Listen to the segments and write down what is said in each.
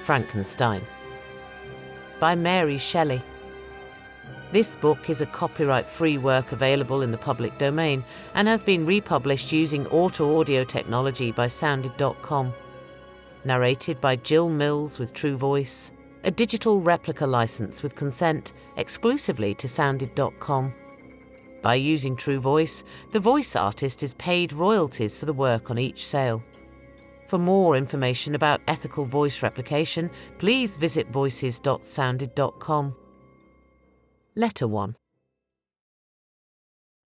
Frankenstein, by Mary Shelley. This book is a copyright-free work available in the public domain and has been republished using auto-audio technology by Sounded.com. Narrated by Gill with TrueVoice, a digital replica license with consent exclusively to Sounded.com. By using TrueVoice, the voice artist is paid royalties for the work on each sale. For more information about ethical voice replication, please visit voices.sounded.com. Letter 1.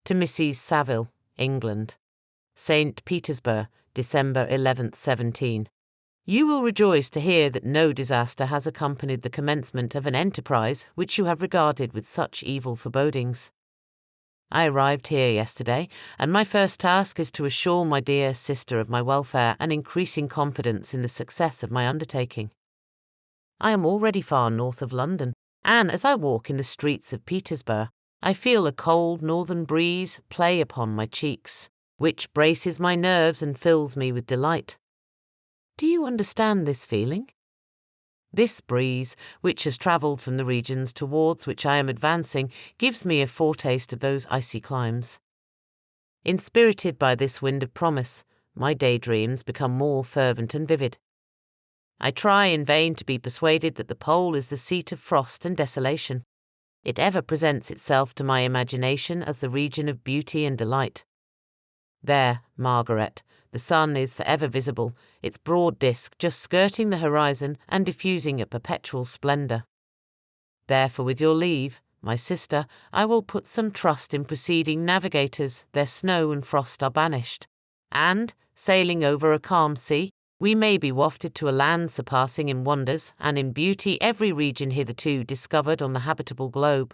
To Mrs. Saville, England. St. Petersburg, December 11th, 17. You will rejoice to hear that no disaster has accompanied the commencement of an enterprise which you have regarded with such evil forebodings. I arrived here yesterday, and my first task is to assure my dear sister of my welfare and increasing confidence in the success of my undertaking. I am already far north of London, and as I walk in the streets of Petersburg, I feel a cold northern breeze play upon my cheeks, which braces my nerves and fills me with delight. Do you understand this feeling? This breeze, which has travelled from the regions towards which I am advancing, gives me a foretaste of those icy climes. Inspirited by this wind of promise, my daydreams become more fervent and vivid. I try in vain to be persuaded that the pole is the seat of frost and desolation. It ever presents itself to my imagination as the region of beauty and delight. There, Margaret, the sun is forever visible, its broad disk just skirting the horizon and diffusing a perpetual splendour. Therefore, with your leave, my sister, I will put some trust in preceding navigators, their snow and frost are banished, and, sailing over a calm sea, we may be wafted to a land surpassing in wonders and in beauty every region hitherto discovered on the habitable globe.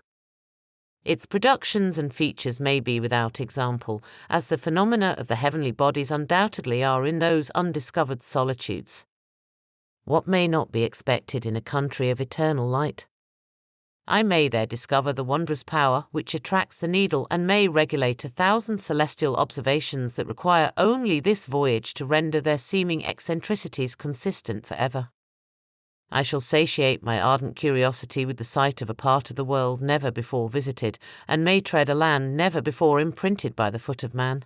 Its productions and features may be without example, as the phenomena of the heavenly bodies undoubtedly are in those undiscovered solitudes. What may not be expected in a country of eternal light? I may there discover the wondrous power which attracts the needle and may regulate 1,000 celestial observations that require only this voyage to render their seeming eccentricities consistent forever. I shall satiate my ardent curiosity with the sight of a part of the world never before visited, and may tread a land never before imprinted by the foot of man.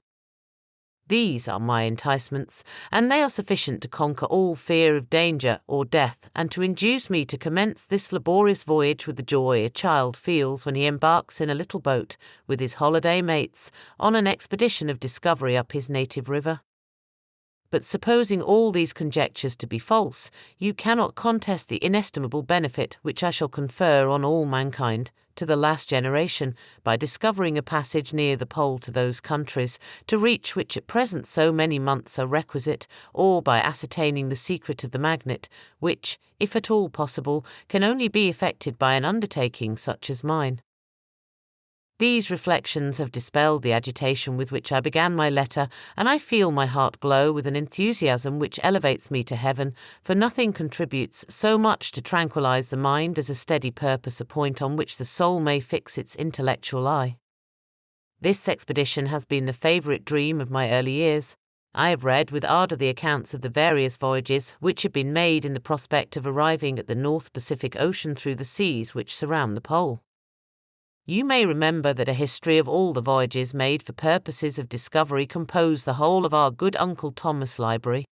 These are my enticements, and they are sufficient to conquer all fear of danger or death, and to induce me to commence this laborious voyage with the joy a child feels when he embarks in a little boat, with his holiday mates, on an expedition of discovery up his native river. But supposing all these conjectures to be false, you cannot contest the inestimable benefit which I shall confer on all mankind, to the last generation, by discovering a passage near the pole to those countries, to reach which at present so many months are requisite, or by ascertaining the secret of the magnet, which, if at all possible, can only be effected by an undertaking such as mine. These reflections have dispelled the agitation with which I began my letter, and I feel my heart glow with an enthusiasm which elevates me to heaven, for nothing contributes so much to tranquilize the mind as a steady purpose, a point on which the soul may fix its intellectual eye. This expedition has been the favourite dream of my early years. I have read with ardour the accounts of the various voyages which have been made in the prospect of arriving at the North Pacific Ocean through the seas which surround the pole. You may remember that a history of all the voyages made for purposes of discovery composed the whole of our good Uncle Thomas' library.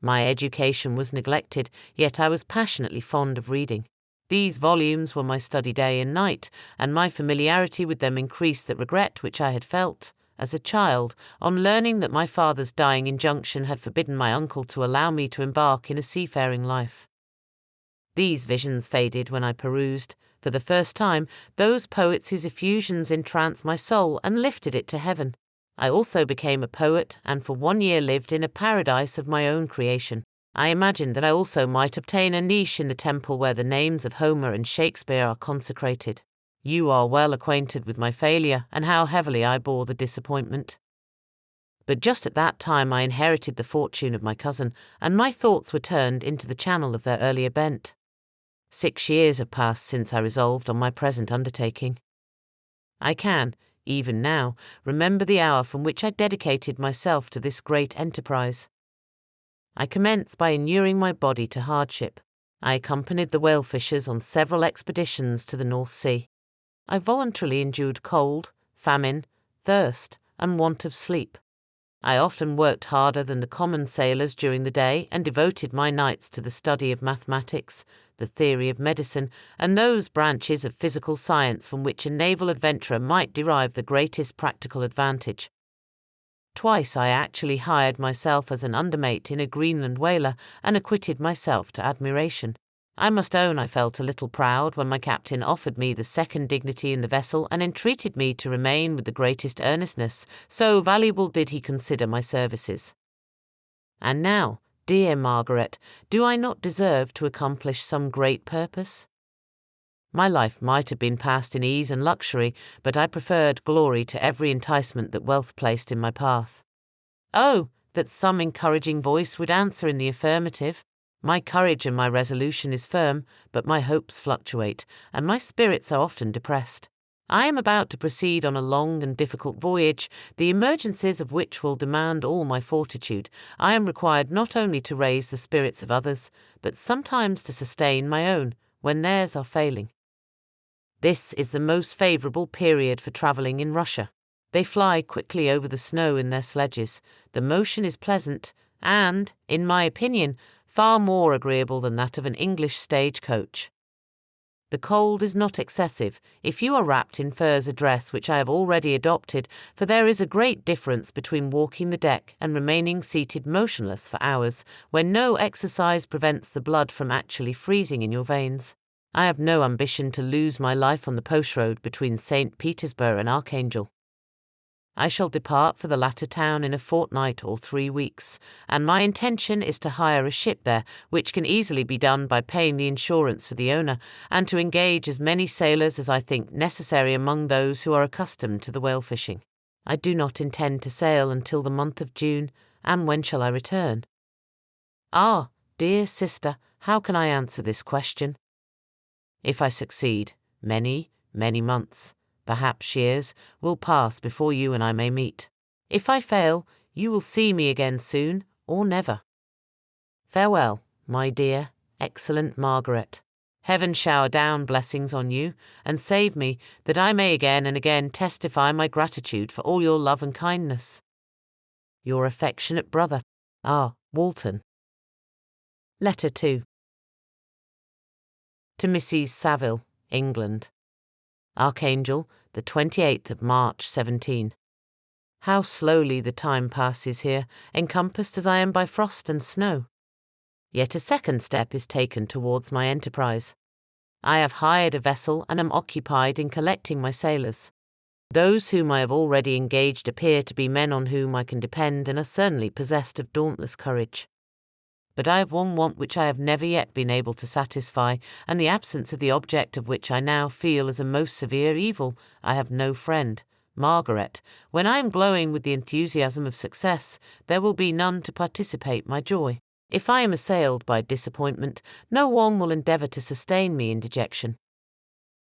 My education was neglected, yet I was passionately fond of reading. These volumes were my study day and night, and my familiarity with them increased the regret which I had felt, as a child, on learning that my father's dying injunction had forbidden my uncle to allow me to embark in a seafaring life. These visions faded when I perused, for the first time, those poets whose effusions entranced my soul and lifted it to heaven. I also became a poet, and for 1 year lived in a paradise of my own creation. I imagined that I also might obtain a niche in the temple where the names of Homer and Shakespeare are consecrated. You are well acquainted with my failure, and how heavily I bore the disappointment. But just at that time I inherited the fortune of my cousin, and my thoughts were turned into the channel of their earlier bent. 6 years have passed since I resolved on my present undertaking. I can, even now, remember the hour from which I dedicated myself to this great enterprise. I commenced by inuring my body to hardship. I accompanied the whale fishers on several expeditions to the North Sea. I voluntarily endured cold, famine, thirst, and want of sleep. I often worked harder than the common sailors during the day and devoted my nights to the study of mathematics, the theory of medicine, and those branches of physical science from which a naval adventurer might derive the greatest practical advantage. Twice I actually hired myself as an undermate in a Greenland whaler and acquitted myself to admiration. I must own I felt a little proud when my captain offered me the second dignity in the vessel and entreated me to remain with the greatest earnestness, so valuable did he consider my services. And now, dear Margaret, do I not deserve to accomplish some great purpose? My life might have been passed in ease and luxury, but I preferred glory to every enticement that wealth placed in my path. Oh, that some encouraging voice would answer in the affirmative! My courage and my resolution is firm, but my hopes fluctuate, and my spirits are often depressed. I am about to proceed on a long and difficult voyage, the emergencies of which will demand all my fortitude. I am required not only to raise the spirits of others, but sometimes to sustain my own, when theirs are failing. This is the most favourable period for travelling in Russia. They fly quickly over the snow in their sledges, the motion is pleasant, and, in my opinion, far more agreeable than that of an English stage-coach. The cold is not excessive, if you are wrapped in furs, a dress which I have already adopted, for there is a great difference between walking the deck and remaining seated motionless for hours, when no exercise prevents the blood from actually freezing in your veins. I have no ambition to lose my life on the post road between St. Petersburg and Archangel. I shall depart for the latter town in a fortnight or 3 weeks, and my intention is to hire a ship there, which can easily be done by paying the insurance for the owner, and to engage as many sailors as I think necessary among those who are accustomed to the whale fishing. I do not intend to sail until the month of June, and when shall I return? Ah, dear sister, how can I answer this question? If I succeed, many, many months, perhaps years, will pass before you and I may meet. If I fail, you will see me again soon, or never. Farewell, my dear, excellent Margaret. Heaven shower down blessings on you, and save me, that I may again and again testify my gratitude for all your love and kindness. Your affectionate brother, R. Walton. Letter 2. To Mrs. Saville, England. Archangel, the 28th of March, 17. How slowly the time passes here, encompassed as I am by frost and snow. Yet a second step is taken towards my enterprise. I have hired a vessel and am occupied in collecting my sailors. Those whom I have already engaged appear to be men on whom I can depend and are certainly possessed of dauntless courage. But I have one want which I have never yet been able to satisfy, and the absence of the object of which I now feel as a most severe evil. I have no friend, Margaret. When I am glowing with the enthusiasm of success, there will be none to participate my joy. If I am assailed by disappointment, no one will endeavour to sustain me in dejection.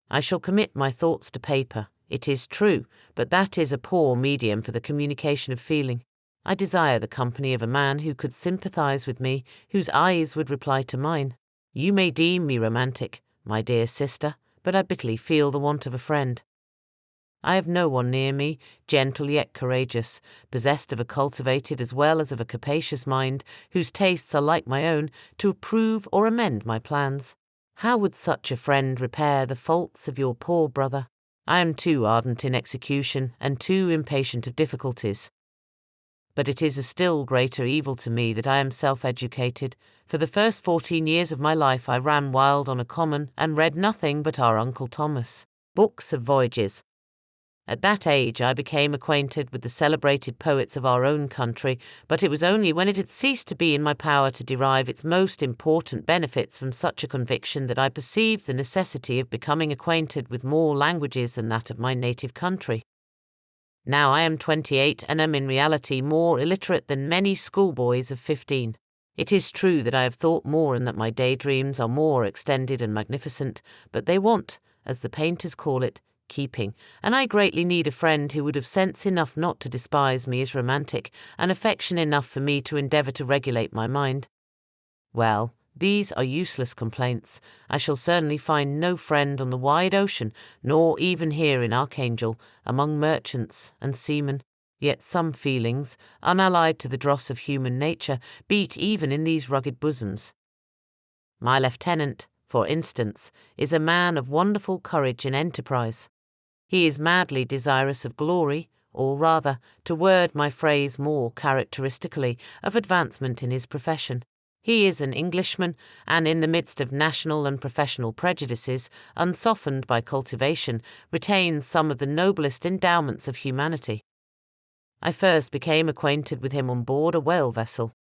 I shall commit my thoughts to paper, it is true, but that is a poor medium for the communication of feeling. I desire the company of a man who could sympathize with me, whose eyes would reply to mine. You may deem me romantic, my dear sister, but I bitterly feel the want of a friend. I have no one near me, gentle yet courageous, possessed of a cultivated as well as of a capacious mind, whose tastes are like my own, to approve or amend my plans. How would such a friend repair the faults of your poor brother? I am too ardent in execution, and too impatient of difficulties. But it is a still greater evil to me that I am self-educated. For the first 14 years of my life I ran wild on a common, and read nothing but our Uncle Thomas, books of voyages. At that age I became acquainted with the celebrated poets of our own country, but it was only when it had ceased to be in my power to derive its most important benefits from such a conviction that I perceived the necessity of becoming acquainted with more languages than that of my native country. Now I am 28 and am in reality more illiterate than many schoolboys of 15. It is true that I have thought more and that my daydreams are more extended and magnificent, but they want, as the painters call it, keeping, and I greatly need a friend who would have sense enough not to despise me as romantic, and affection enough for me to endeavour to regulate my mind. Well, These are useless complaints. I shall certainly find no friend on the wide ocean, nor even here in Archangel, among merchants and seamen. Yet some feelings, unallied to the dross of human nature, beat even in these rugged bosoms. My lieutenant, for instance, is a man of wonderful courage and enterprise. He is madly desirous of glory, or rather, to word my phrase more characteristically, of advancement in his profession. He is an Englishman, and in the midst of national and professional prejudices, unsoftened by cultivation, retains some of the noblest endowments of humanity. I first became acquainted with him on board a whale vessel.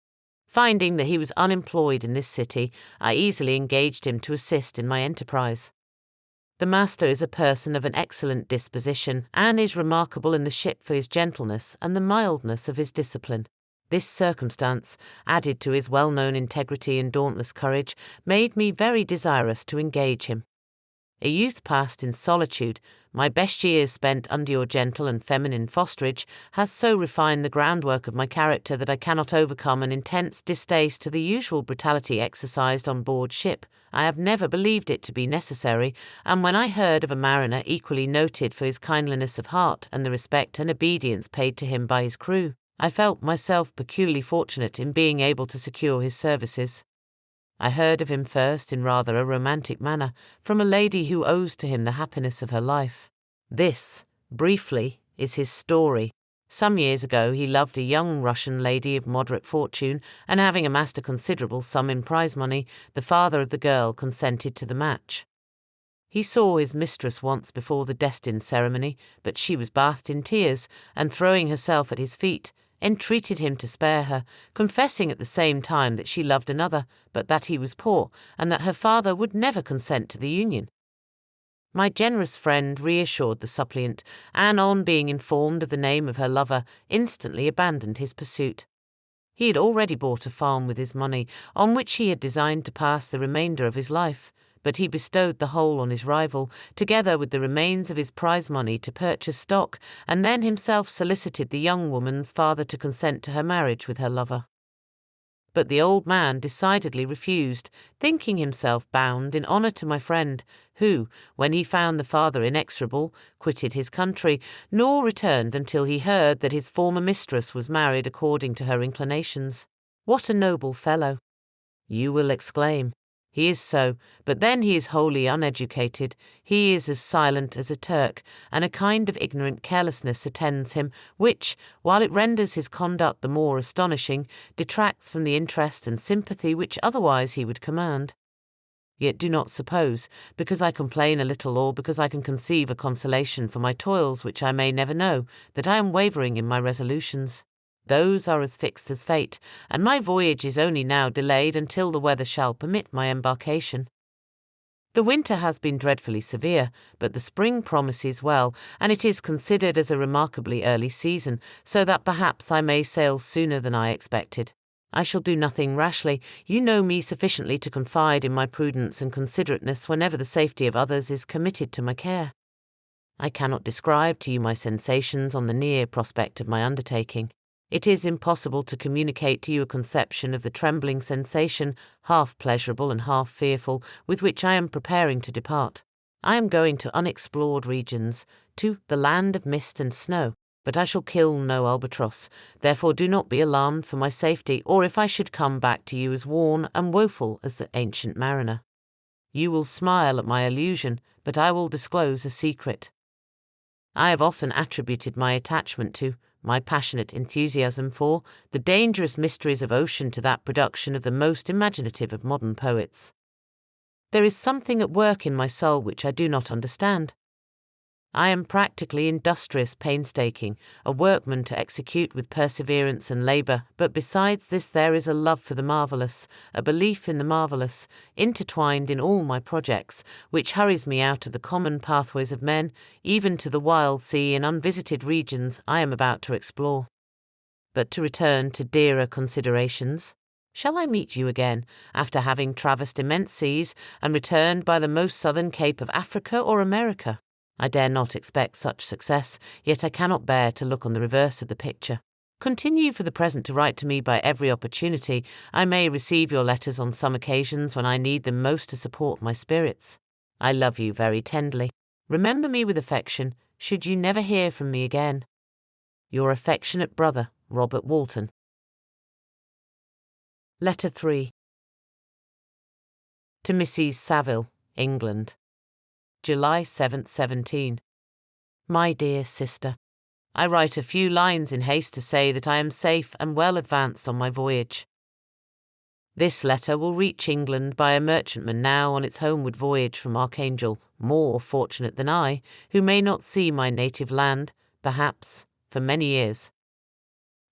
Finding that he was unemployed in this city, I easily engaged him to assist in my enterprise. The master is a person of an excellent disposition, and is remarkable in the ship for his gentleness and the mildness of his discipline. This circumstance, added to his well-known integrity and dauntless courage, made me very desirous to engage him. A youth passed in solitude, my best years spent under your gentle and feminine fosterage, has so refined the groundwork of my character that I cannot overcome an intense distaste to the usual brutality exercised on board ship. I have never believed it to be necessary, and when I heard of a mariner equally noted for his kindliness of heart and the respect and obedience paid to him by his crew, I felt myself peculiarly fortunate in being able to secure his services. I heard of him first in rather a romantic manner, from a lady who owes to him the happiness of her life. This, briefly, is his story. Some years ago he loved a young Russian lady of moderate fortune, and having amassed a considerable sum in prize money, the father of the girl consented to the match. He saw his mistress once before the destined ceremony, but she was bathed in tears, and throwing herself at his feet, entreated him to spare her, confessing at the same time that she loved another, but that he was poor, and that her father would never consent to the union. My generous friend reassured the suppliant, and on being informed of the name of her lover, instantly abandoned his pursuit. He had already bought a farm with his money, on which he had designed to pass the remainder of his life, but he bestowed the whole on his rival, together with the remains of his prize money to purchase stock, and then himself solicited the young woman's father to consent to her marriage with her lover. But the old man decidedly refused, thinking himself bound in honour to my friend, who, when he found the father inexorable, quitted his country, nor returned until he heard that his former mistress was married according to her inclinations. What a noble fellow! You will exclaim. He is so, but then he is wholly uneducated. He is as silent as a Turk, and a kind of ignorant carelessness attends him, which, while it renders his conduct the more astonishing, detracts from the interest and sympathy which otherwise he would command. Yet do not suppose, because I complain a little or because I can conceive a consolation for my toils which I may never know, that I am wavering in my resolutions. Those are as fixed as fate, and my voyage is only now delayed until the weather shall permit my embarkation. The winter has been dreadfully severe, but the spring promises well, and it is considered as a remarkably early season, so that perhaps I may sail sooner than I expected. I shall do nothing rashly. You know me sufficiently to confide in my prudence and considerateness whenever the safety of others is committed to my care. I cannot describe to you my sensations on the near prospect of my undertaking. It is impossible to communicate to you a conception of the trembling sensation, half pleasurable and half fearful, with which I am preparing to depart. I am going to unexplored regions, to the land of mist and snow, but I shall kill no albatross, therefore do not be alarmed for my safety, or if I should come back to you as worn and woeful as the ancient mariner. You will smile at my allusion, but I will disclose a secret. I have often attributed my attachment to, my passionate enthusiasm for, the dangerous mysteries of ocean to that production of the most imaginative of modern poets. There is something at work in my soul which I do not understand. I am practically industrious, painstaking, a workman to execute with perseverance and labour, but besides this there is a love for the marvellous, a belief in the marvellous, intertwined in all my projects, which hurries me out of the common pathways of men, even to the wild sea and unvisited regions I am about to explore. But to return to dearer considerations, shall I meet you again, after having traversed immense seas and returned by the most southern cape of Africa or America? I dare not expect such success, yet I cannot bear to look on the reverse of the picture. Continue for the present to write to me by every opportunity. I may receive your letters on some occasions when I need them most to support my spirits. I love you very tenderly. Remember me with affection, should you never hear from me again. Your affectionate brother, Robert Walton. Letter 3. To Mrs. Saville, England. July 7th, 17. My dear sister, I write a few lines in haste to say that I am safe and well advanced on my voyage. This letter will reach England by a merchantman now on its homeward voyage from Archangel, more fortunate than I, who may not see my native land, perhaps, for many years.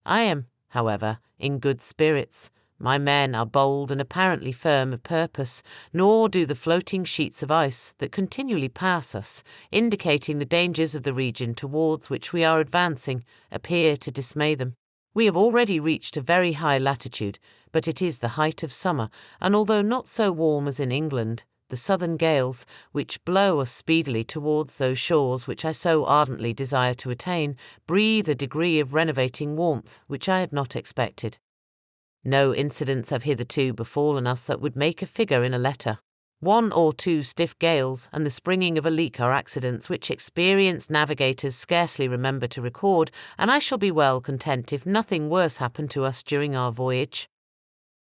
I am, however, in good spirits. My men are bold and apparently firm of purpose, nor do the floating sheets of ice that continually pass us, indicating the dangers of the region towards which we are advancing, appear to dismay them. We have already reached a very high latitude, but it is the height of summer, and although not so warm as in England, the southern gales, which blow us speedily towards those shores which I so ardently desire to attain, breathe a degree of renovating warmth which I had not expected. No incidents have hitherto befallen us that would make a figure in a letter. 1 or 2 stiff gales and the springing of a leak are accidents which experienced navigators scarcely remember to record, and I shall be well content if nothing worse happen to us during our voyage.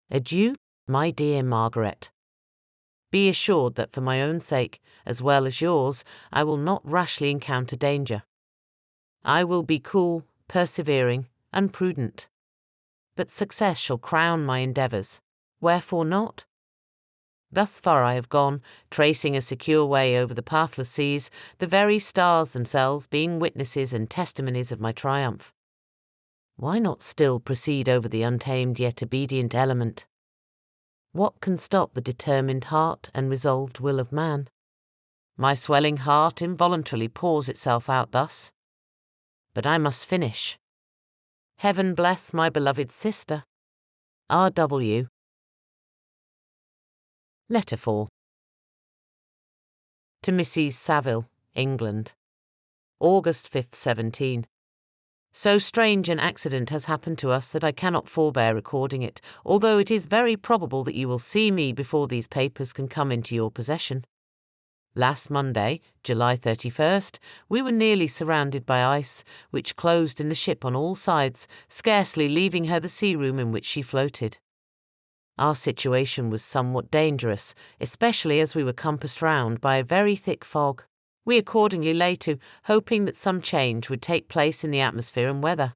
Adieu, my dear Margaret. Be assured that for my own sake, as well as yours, I will not rashly encounter danger. I will be cool, persevering, and prudent. But success shall crown my endeavours. Wherefore not? Thus far I have gone, tracing a secure way over the pathless seas, the very stars themselves being witnesses and testimonies of my triumph. Why not still proceed over the untamed yet obedient element? What can stop the determined heart and resolved will of man? My swelling heart involuntarily pours itself out thus. But I must finish. Heaven bless my beloved sister. R.W. Letter 4. To Mrs. Saville, England. August 5th, 17. So strange an accident has happened to us that I cannot forbear recording it, although it is very probable that you will see me before these papers can come into your possession. Last Monday, July 31st, we were nearly surrounded by ice, which closed in the ship on all sides, scarcely leaving her the sea room in which she floated. Our situation was somewhat dangerous, especially as we were compassed round by a very thick fog. We accordingly lay to, hoping that some change would take place in the atmosphere and weather.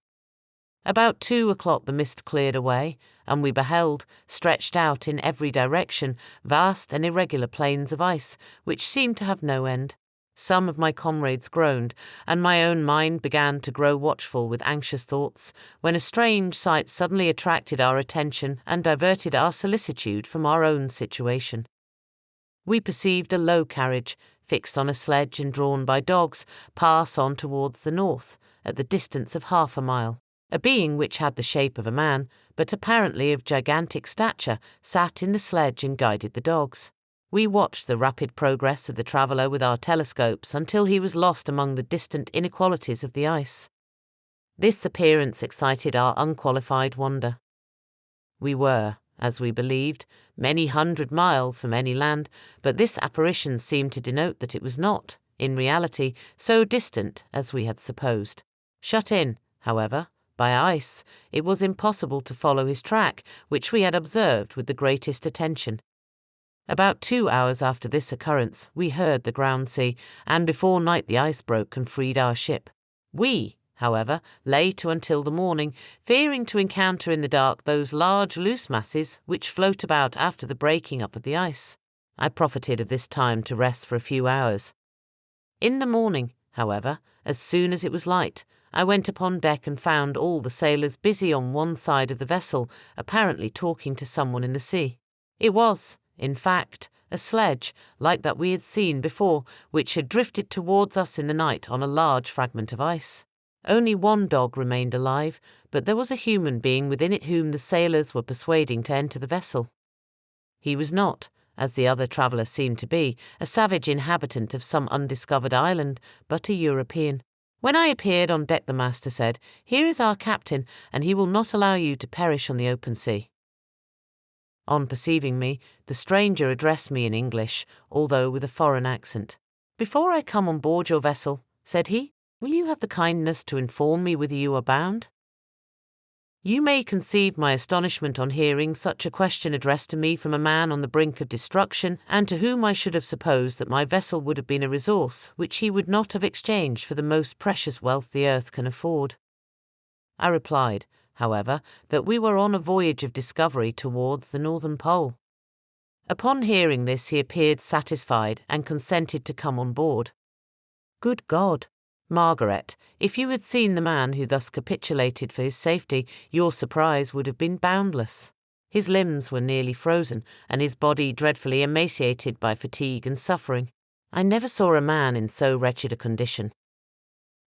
About 2 o'clock the mist cleared away, and we beheld, stretched out in every direction, vast and irregular plains of ice, which seemed to have no end. Some of my comrades groaned, and my own mind began to grow watchful with anxious thoughts, when a strange sight suddenly attracted our attention and diverted our solicitude from our own situation. We perceived a low carriage, fixed on a sledge and drawn by dogs, pass on towards the north, at the distance of half a mile. A being which had the shape of a man, but apparently of gigantic stature, sat in the sledge and guided the dogs. We watched the rapid progress of the traveller with our telescopes until he was lost among the distant inequalities of the ice. This appearance excited our unqualified wonder. We were, as we believed, many hundred miles from any land, but this apparition seemed to denote that it was not, in reality, so distant as we had supposed. Shut in, however, by ice, it was impossible to follow his track, which we had observed with the greatest attention. About 2 hours after this occurrence, we heard the ground sea, and before night the ice broke and freed our ship. We, however, lay to until the morning, fearing to encounter in the dark those large loose masses which float about after the breaking up of the ice. I profited of this time to rest for a few hours. In the morning, however, as soon as it was light, I went upon deck and found all the sailors busy on one side of the vessel, apparently talking to someone in the sea. It was, in fact, a sledge, like that we had seen before, which had drifted towards us in the night on a large fragment of ice. Only one dog remained alive, but there was a human being within it whom the sailors were persuading to enter the vessel. He was not, as the other traveller seemed to be, a savage inhabitant of some undiscovered island, but a European. When I appeared on deck, the master said, "Here is our captain, and he will not allow you to perish on the open sea." On perceiving me, the stranger addressed me in English, although with a foreign accent. "Before I come on board your vessel," said he, "will you have the kindness to inform me whither you are bound?" You may conceive my astonishment on hearing such a question addressed to me from a man on the brink of destruction, and to whom I should have supposed that my vessel would have been a resource which he would not have exchanged for the most precious wealth the earth can afford. I replied, however, that we were on a voyage of discovery towards the Northern Pole. Upon hearing this, he appeared satisfied and consented to come on board. Good God! Margaret, if you had seen the man who thus capitulated for his safety, your surprise would have been boundless. His limbs were nearly frozen, and his body dreadfully emaciated by fatigue and suffering. I never saw a man in so wretched a condition.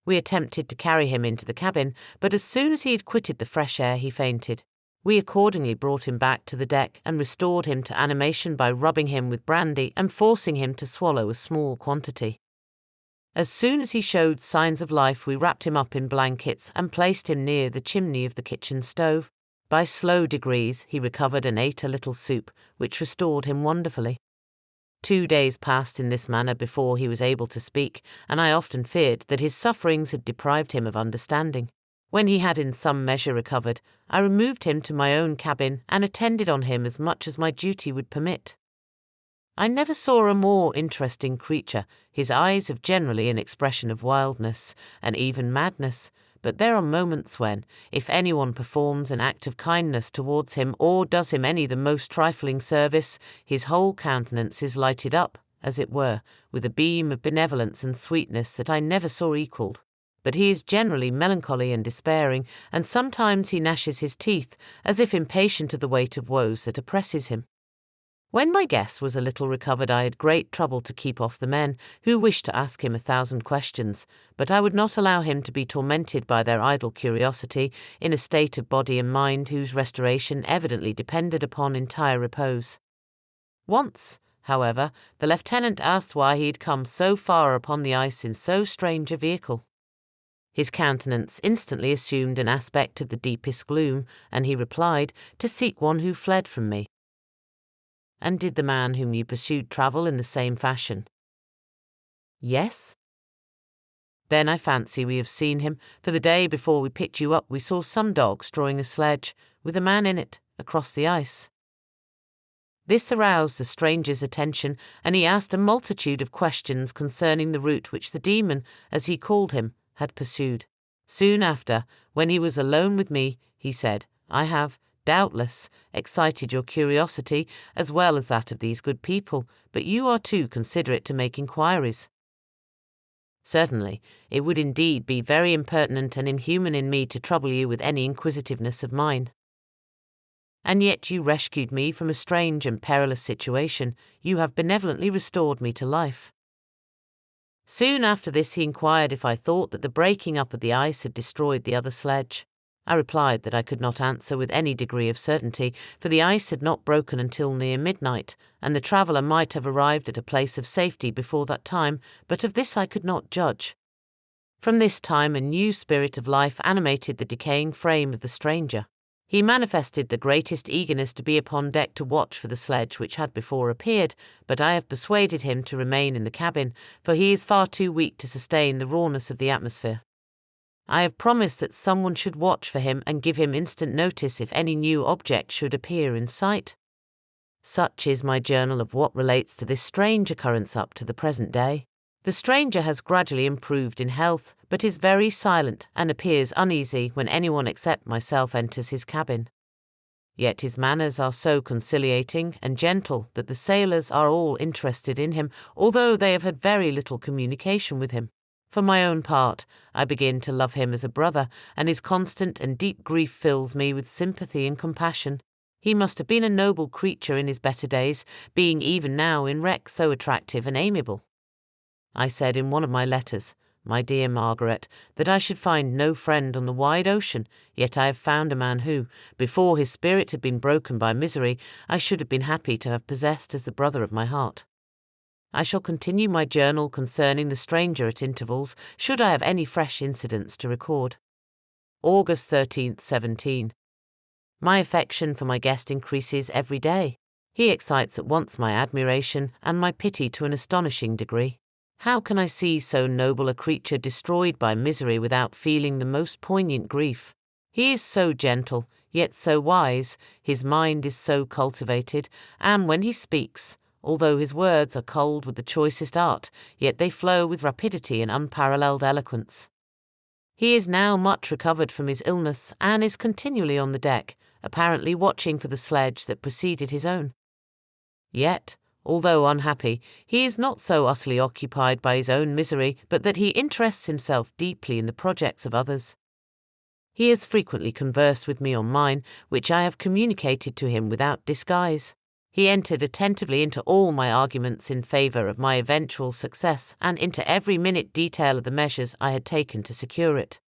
We attempted to carry him into the cabin, but as soon as he had quitted the fresh air, he fainted. We accordingly brought him back to the deck and restored him to animation by rubbing him with brandy and forcing him to swallow a small quantity. As soon as he showed signs of life, we wrapped him up in blankets and placed him near the chimney of the kitchen stove. By slow degrees he recovered and ate a little soup, which restored him wonderfully. 2 days passed in this manner before he was able to speak, and I often feared that his sufferings had deprived him of understanding. When he had in some measure recovered, I removed him to my own cabin and attended on him as much as my duty would permit. I never saw a more interesting creature. His eyes have generally an expression of wildness and even madness, but there are moments when, if anyone performs an act of kindness towards him or does him any the most trifling service, his whole countenance is lighted up, as it were, with a beam of benevolence and sweetness that I never saw equalled. But he is generally melancholy and despairing, and sometimes he gnashes his teeth, as if impatient of the weight of woes that oppresses him. When my guest was a little recovered, I had great trouble to keep off the men, who wished to ask him 1,000 questions, but I would not allow him to be tormented by their idle curiosity in a state of body and mind whose restoration evidently depended upon entire repose. Once, however, the lieutenant asked why he had come so far upon the ice in so strange a vehicle. His countenance instantly assumed an aspect of the deepest gloom, and he replied, "To seek one who fled from me." "And did the man whom you pursued travel in the same fashion?" "Yes." "Then I fancy we have seen him, for the day before we picked you up we saw some dogs drawing a sledge, with a man in it, across the ice." This aroused the stranger's attention, and he asked a multitude of questions concerning the route which the demon, as he called him, had pursued. Soon after, when he was alone with me, he said, "I have, doubtless, excited your curiosity as well as that of these good people, but you are too considerate to make inquiries." "Certainly, it would indeed be very impertinent and inhuman in me to trouble you with any inquisitiveness of mine." "And yet you rescued me from a strange and perilous situation. You have benevolently restored me to life." Soon after this he inquired if I thought that the breaking up of the ice had destroyed the other sledge. I replied that I could not answer with any degree of certainty, for the ice had not broken until near midnight, and the traveller might have arrived at a place of safety before that time, but of this I could not judge. From this time a new spirit of life animated the decaying frame of the stranger. He manifested the greatest eagerness to be upon deck to watch for the sledge which had before appeared, but I have persuaded him to remain in the cabin, for he is far too weak to sustain the rawness of the atmosphere. I have promised that someone should watch for him and give him instant notice if any new object should appear in sight. Such is my journal of what relates to this strange occurrence up to the present day. The stranger has gradually improved in health, but is very silent and appears uneasy when anyone except myself enters his cabin. Yet his manners are so conciliating and gentle that the sailors are all interested in him, although they have had very little communication with him. For my own part, I begin to love him as a brother, and his constant and deep grief fills me with sympathy and compassion. He must have been a noble creature in his better days, being even now in wreck so attractive and amiable. I said in one of my letters, "My dear Margaret, that I should find no friend on the wide ocean, yet I have found a man who, before his spirit had been broken by misery, I should have been happy to have possessed as the brother of my heart." I shall continue my journal concerning the stranger at intervals, should I have any fresh incidents to record. August 13th, 17. My affection for my guest increases every day. He excites at once my admiration and my pity to an astonishing degree. How can I see so noble a creature destroyed by misery without feeling the most poignant grief? He is so gentle, yet so wise, his mind is so cultivated, and when he speaks, although his words are culled with the choicest art, yet they flow with rapidity and unparalleled eloquence. He is now much recovered from his illness and is continually on the deck, apparently watching for the sledge that preceded his own. Yet, although unhappy, he is not so utterly occupied by his own misery but that he interests himself deeply in the projects of others. He has frequently conversed with me on mine, which I have communicated to him without disguise. He entered attentively into all my arguments in favour of my eventual success and into every minute detail of the measures I had taken to secure it.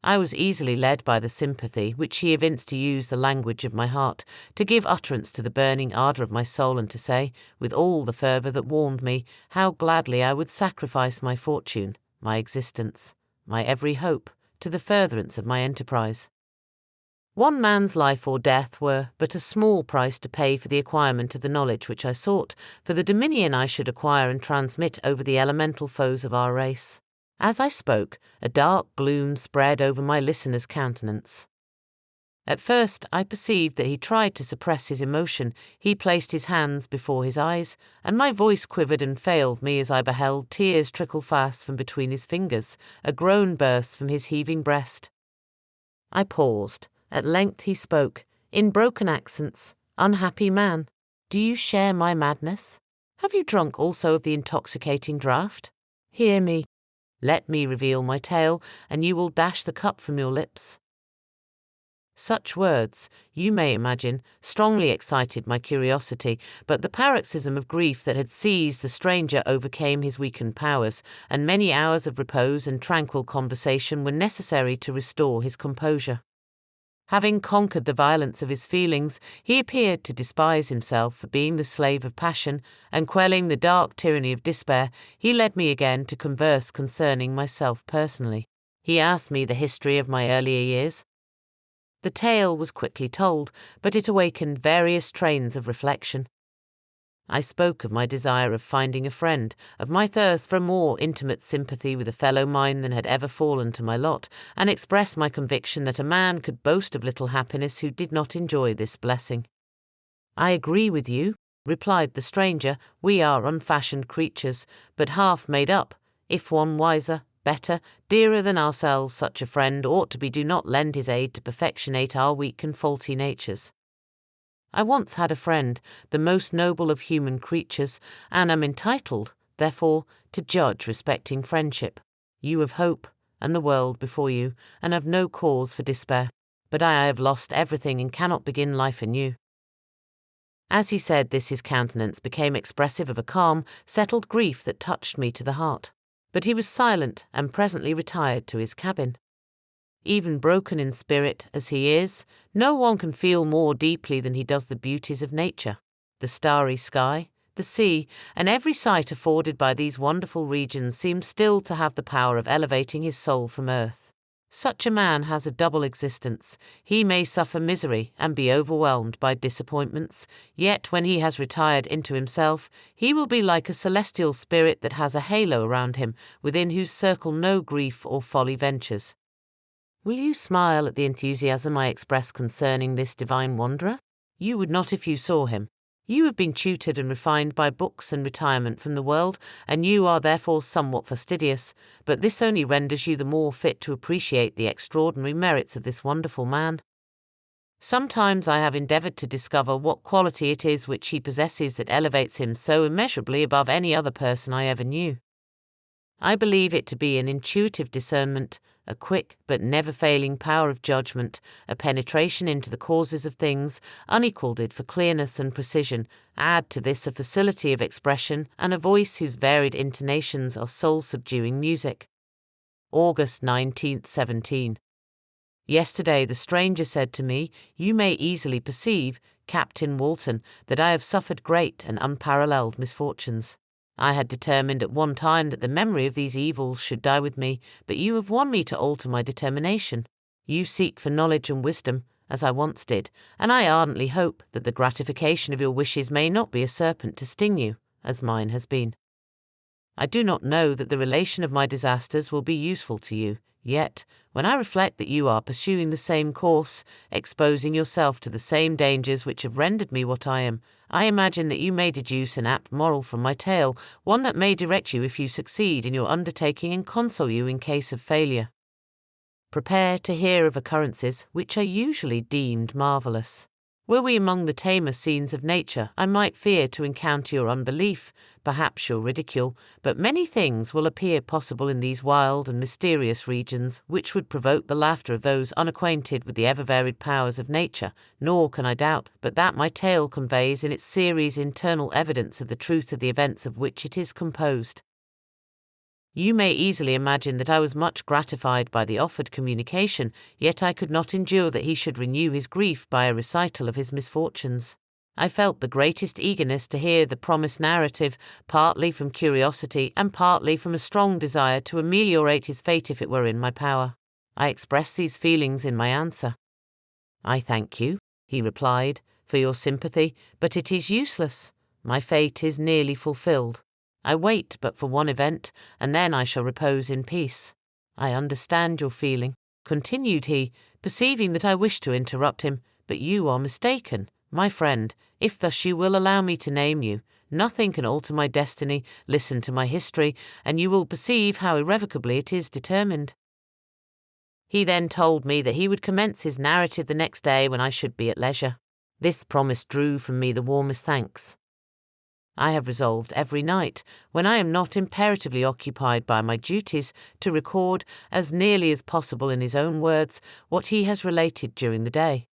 I was easily led by the sympathy which he evinced to use the language of my heart, to give utterance to the burning ardour of my soul, and to say, with all the fervour that warmed me, how gladly I would sacrifice my fortune, my existence, my every hope, to the furtherance of my enterprise. One man's life or death were but a small price to pay for the acquirement of the knowledge which I sought, for the dominion I should acquire and transmit over the elemental foes of our race. As I spoke, a dark gloom spread over my listener's countenance. At first I perceived that he tried to suppress his emotion. He placed his hands before his eyes, and my voice quivered and failed me as I beheld tears trickle fast from between his fingers, a groan burst from his heaving breast. I paused. At length he spoke, in broken accents. "Unhappy man, do you share my madness? Have you drunk also of the intoxicating draught? Hear me. Let me reveal my tale, and you will dash the cup from your lips." Such words, you may imagine, strongly excited my curiosity, but the paroxysm of grief that had seized the stranger overcame his weakened powers, and many hours of repose and tranquil conversation were necessary to restore his composure. Having conquered the violence of his feelings, he appeared to despise himself for being the slave of passion, and quelling the dark tyranny of despair, he led me again to converse concerning myself personally. He asked me the history of my earlier years. The tale was quickly told, but it awakened various trains of reflection. I spoke of my desire of finding a friend, of my thirst for a more intimate sympathy with a fellow mind than had ever fallen to my lot, and expressed my conviction that a man could boast of little happiness who did not enjoy this blessing. "I agree with you," replied the stranger. "We are unfashioned creatures, but half made up. If one wiser, better, dearer than ourselves, such a friend ought to be, do not lend his aid to perfectionate our weak and faulty natures. I once had a friend, the most noble of human creatures, and am entitled, therefore, to judge respecting friendship. You have hope, and the world before you, and have no cause for despair. But I have lost everything and cannot begin life anew." As he said this, his countenance became expressive of a calm, settled grief that touched me to the heart. But he was silent, and presently retired to his cabin. Even broken in spirit as he is, no one can feel more deeply than he does the beauties of nature, the starry sky, the sea, and every sight afforded by these wonderful regions seems still to have the power of elevating his soul from earth. Such a man has a double existence. He may suffer misery and be overwhelmed by disappointments, yet when he has retired into himself, he will be like a celestial spirit that has a halo around him, within whose circle no grief or folly ventures. Will you smile at the enthusiasm I express concerning this divine wanderer? You would not if you saw him. You have been tutored and refined by books and retirement from the world, and you are therefore somewhat fastidious, but this only renders you the more fit to appreciate the extraordinary merits of this wonderful man. Sometimes I have endeavoured to discover what quality it is which he possesses that elevates him so immeasurably above any other person I ever knew. I believe it to be an intuitive discernment, a quick but never-failing power of judgment, a penetration into the causes of things, unequalled for clearness and precision. Add to this a facility of expression and a voice whose varied intonations are soul-subduing music. August 19th, 17. Yesterday the stranger said to me, "You may easily perceive, Captain Walton, that I have suffered great and unparalleled misfortunes. I had determined at one time that the memory of these evils should die with me, but you have won me to alter my determination. You seek for knowledge and wisdom, as I once did, and I ardently hope that the gratification of your wishes may not be a serpent to sting you, as mine has been. I do not know that the relation of my disasters will be useful to you, yet, when I reflect that you are pursuing the same course, exposing yourself to the same dangers which have rendered me what I am, I imagine that you may deduce an apt moral from my tale, one that may direct you if you succeed in your undertaking and console you in case of failure. Prepare to hear of occurrences which are usually deemed marvellous. Were we among the tamer scenes of nature, I might fear to encounter your unbelief, perhaps your ridicule, but many things will appear possible in these wild and mysterious regions which would provoke the laughter of those unacquainted with the ever-varied powers of nature, nor can I doubt but that my tale conveys in its series internal evidence of the truth of the events of which it is composed. You may easily imagine that I was much gratified by the offered communication, yet I could not endure that he should renew his grief by a recital of his misfortunes. I felt the greatest eagerness to hear the promised narrative, partly from curiosity and partly from a strong desire to ameliorate his fate if it were in my power. I expressed these feelings in my answer. "I thank you," he replied, "for your sympathy, but it is useless. My fate is nearly fulfilled. I wait but for one event, and then I shall repose in peace. I understand your feeling," continued he, perceiving that I wished to interrupt him, "but you are mistaken, my friend, if thus you will allow me to name you. Nothing can alter my destiny. Listen to my history, and you will perceive how irrevocably it is determined." He then told me that he would commence his narrative the next day when I should be at leisure. This promise drew from me the warmest thanks. I have resolved every night, when I am not imperatively occupied by my duties, to record, as nearly as possible in his own words, what he has related during the day.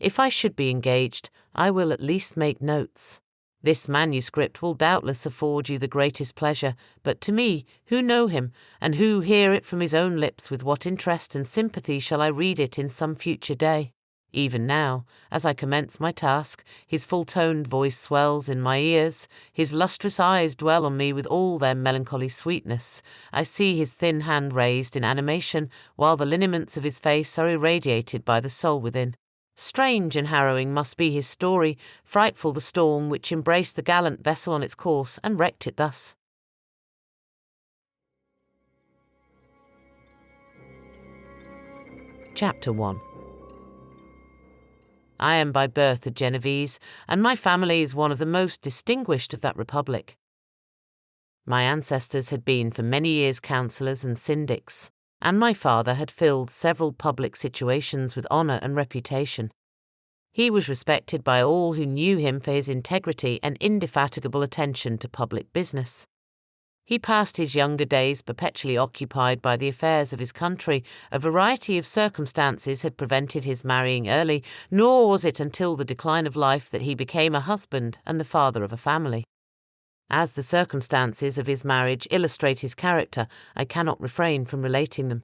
If I should be engaged, I will at least make notes. This manuscript will doubtless afford you the greatest pleasure, but to me, who know him, and who hear it from his own lips, with what interest and sympathy shall I read it in some future day? Even now, as I commence my task, his full-toned voice swells in my ears, his lustrous eyes dwell on me with all their melancholy sweetness. I see his thin hand raised in animation, while the lineaments of his face are irradiated by the soul within. Strange and harrowing must be his story, frightful the storm which embraced the gallant vessel on its course and wrecked it thus. Chapter 1. I am by birth a Genevese, and my family is one of the most distinguished of that republic. My ancestors had been for many years councillors and syndics, and my father had filled several public situations with honour and reputation. He was respected by all who knew him for his integrity and indefatigable attention to public business. He passed his younger days perpetually occupied by the affairs of his country. A variety of circumstances had prevented his marrying early, nor was it until the decline of life that he became a husband and the father of a family. As the circumstances of his marriage illustrate his character, I cannot refrain from relating them.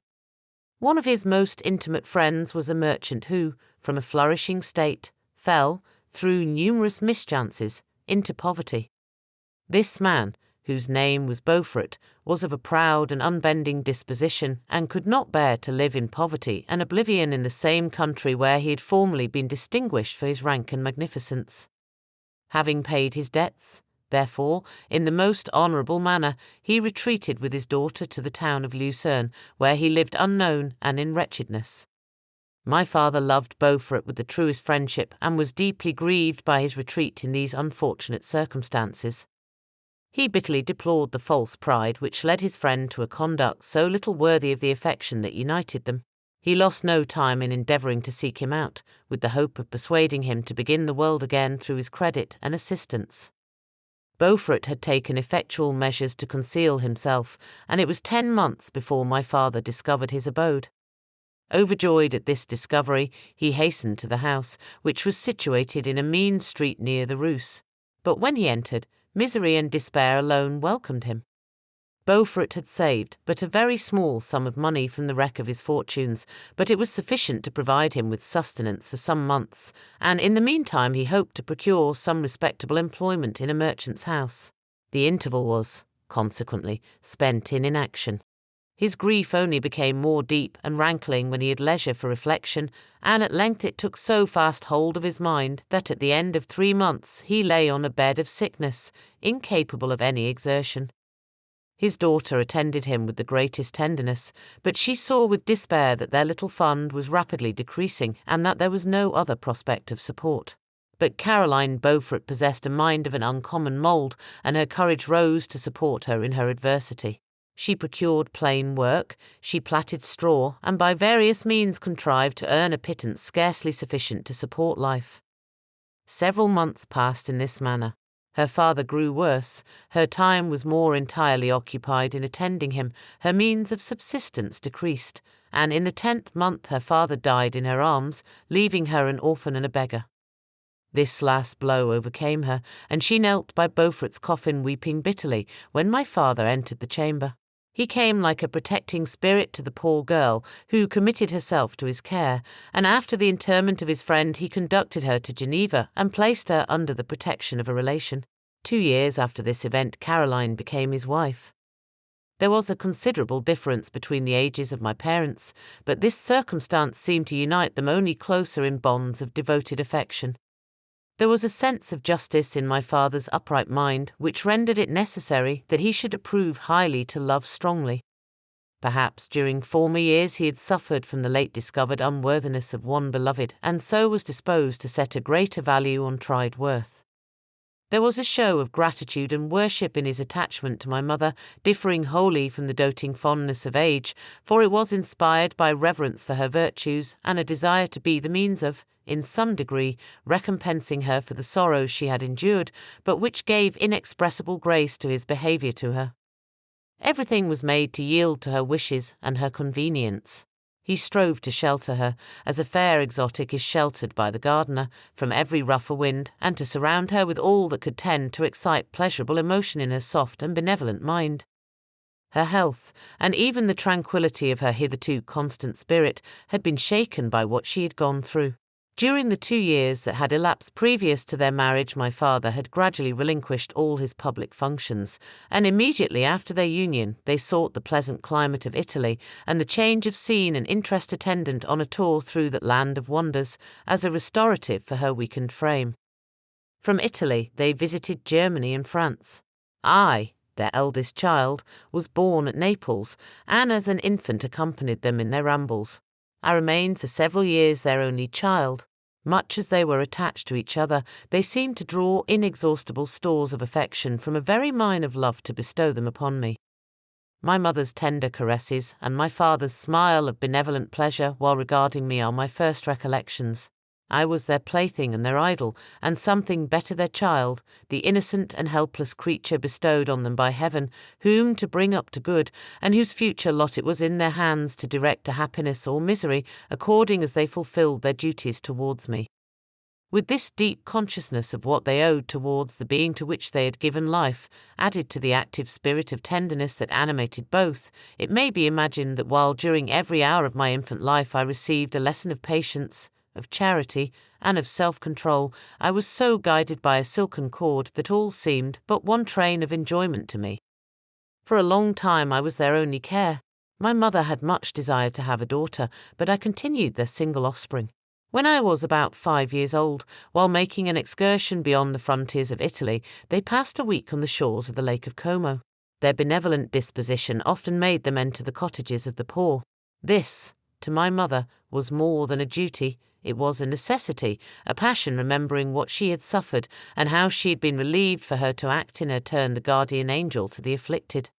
One of his most intimate friends was a merchant who, from a flourishing state, fell, through numerous mischances, into poverty. This man, whose name was Beaufort, was of a proud and unbending disposition, and could not bear to live in poverty and oblivion in the same country where he had formerly been distinguished for his rank and magnificence. Having paid his debts, therefore, in the most honourable manner, he retreated with his daughter to the town of Lucerne, where he lived unknown and in wretchedness. My father loved Beaufort with the truest friendship, and was deeply grieved by his retreat in these unfortunate circumstances. He bitterly deplored the false pride which led his friend to a conduct so little worthy of the affection that united them. He lost no time in endeavouring to seek him out, with the hope of persuading him to begin the world again through his credit and assistance. Beaufort had taken effectual measures to conceal himself, and it was 10 months before my father discovered his abode. Overjoyed at this discovery, he hastened to the house, which was situated in a mean street near the Reuss. But when he entered, misery and despair alone welcomed him. Beaufort had saved but a very small sum of money from the wreck of his fortunes, but it was sufficient to provide him with sustenance for some months, and in the meantime he hoped to procure some respectable employment in a merchant's house. The interval was, consequently, spent in inaction. His grief only became more deep and rankling when he had leisure for reflection, and at length it took so fast hold of his mind that at the end of 3 months he lay on a bed of sickness, incapable of any exertion. His daughter attended him with the greatest tenderness, but she saw with despair that their little fund was rapidly decreasing and that there was no other prospect of support. But Caroline Beaufort possessed a mind of an uncommon mould, and her courage rose to support her in her adversity. She procured plain work, she plaited straw, and by various means contrived to earn a pittance scarcely sufficient to support life. Several months passed in this manner. Her father grew worse, her time was more entirely occupied in attending him, her means of subsistence decreased, and in the 10th month her father died in her arms, leaving her an orphan and a beggar. This last blow overcame her, and she knelt by Beaufort's coffin weeping bitterly when my father entered the chamber. He came like a protecting spirit to the poor girl, who committed herself to his care, and after the interment of his friend he conducted her to Geneva and placed her under the protection of a relation. 2 years after this event Caroline became his wife. There was a considerable difference between the ages of my parents, but this circumstance seemed to unite them only closer in bonds of devoted affection. There was a sense of justice in my father's upright mind which rendered it necessary that he should approve highly to love strongly. Perhaps during former years he had suffered from the late discovered unworthiness of one beloved, and so was disposed to set a greater value on tried worth. There was a show of gratitude and worship in his attachment to my mother, differing wholly from the doting fondness of age, for it was inspired by reverence for her virtues and a desire to be the means of, in some degree, recompensing her for the sorrows she had endured, but which gave inexpressible grace to his behaviour to her. Everything was made to yield to her wishes and her convenience. He strove to shelter her, as a fair exotic is sheltered by the gardener, from every rougher wind, and to surround her with all that could tend to excite pleasurable emotion in her soft and benevolent mind. Her health, and even the tranquillity of her hitherto constant spirit, had been shaken by what she had gone through. During the 2 years that had elapsed previous to their marriage, my father had gradually relinquished all his public functions, and immediately after their union they sought the pleasant climate of Italy and the change of scene and interest attendant on a tour through that land of wonders as a restorative for her weakened frame. From Italy they visited Germany and France. I, their eldest child, was born at Naples, and as an infant accompanied them in their rambles. I remained for several years their only child. Much as they were attached to each other, they seemed to draw inexhaustible stores of affection from a very mine of love to bestow them upon me. My mother's tender caresses and my father's smile of benevolent pleasure while regarding me are my first recollections. I was their plaything and their idol, and something better their child, the innocent and helpless creature bestowed on them by heaven, whom to bring up to good, and whose future lot it was in their hands to direct to happiness or misery, according as they fulfilled their duties towards me. With this deep consciousness of what they owed towards the being to which they had given life, added to the active spirit of tenderness that animated both, it may be imagined that while during every hour of my infant life I received a lesson of patience, of charity, and of self-control, I was so guided by a silken cord that all seemed but one train of enjoyment to me. For a long time I was their only care. My mother had much desired to have a daughter, but I continued their single offspring. When I was about 5 years old, while making an excursion beyond the frontiers of Italy, they passed a week on the shores of the Lake of Como. Their benevolent disposition often made them enter the cottages of the poor. This, to my mother, was more than a duty. It was a necessity, a passion remembering what she had suffered and how she had been relieved for her to act in her turn the guardian angel to the afflicted.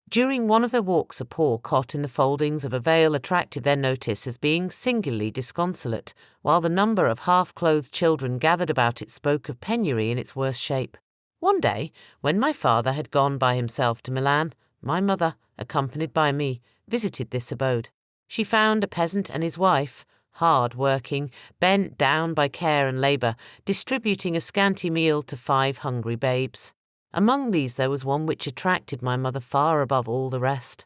During one of their walks a poor cot in the foldings of a veil attracted their notice as being singularly disconsolate, while the number of half-clothed children gathered about it spoke of penury in its worst shape. One day, when my father had gone by himself to Milan, my mother, accompanied by me, visited this abode. She found a peasant and his wife, hard-working, bent down by care and labour, distributing a scanty meal to 5 hungry babes. Among these there was one which attracted my mother far above all the rest.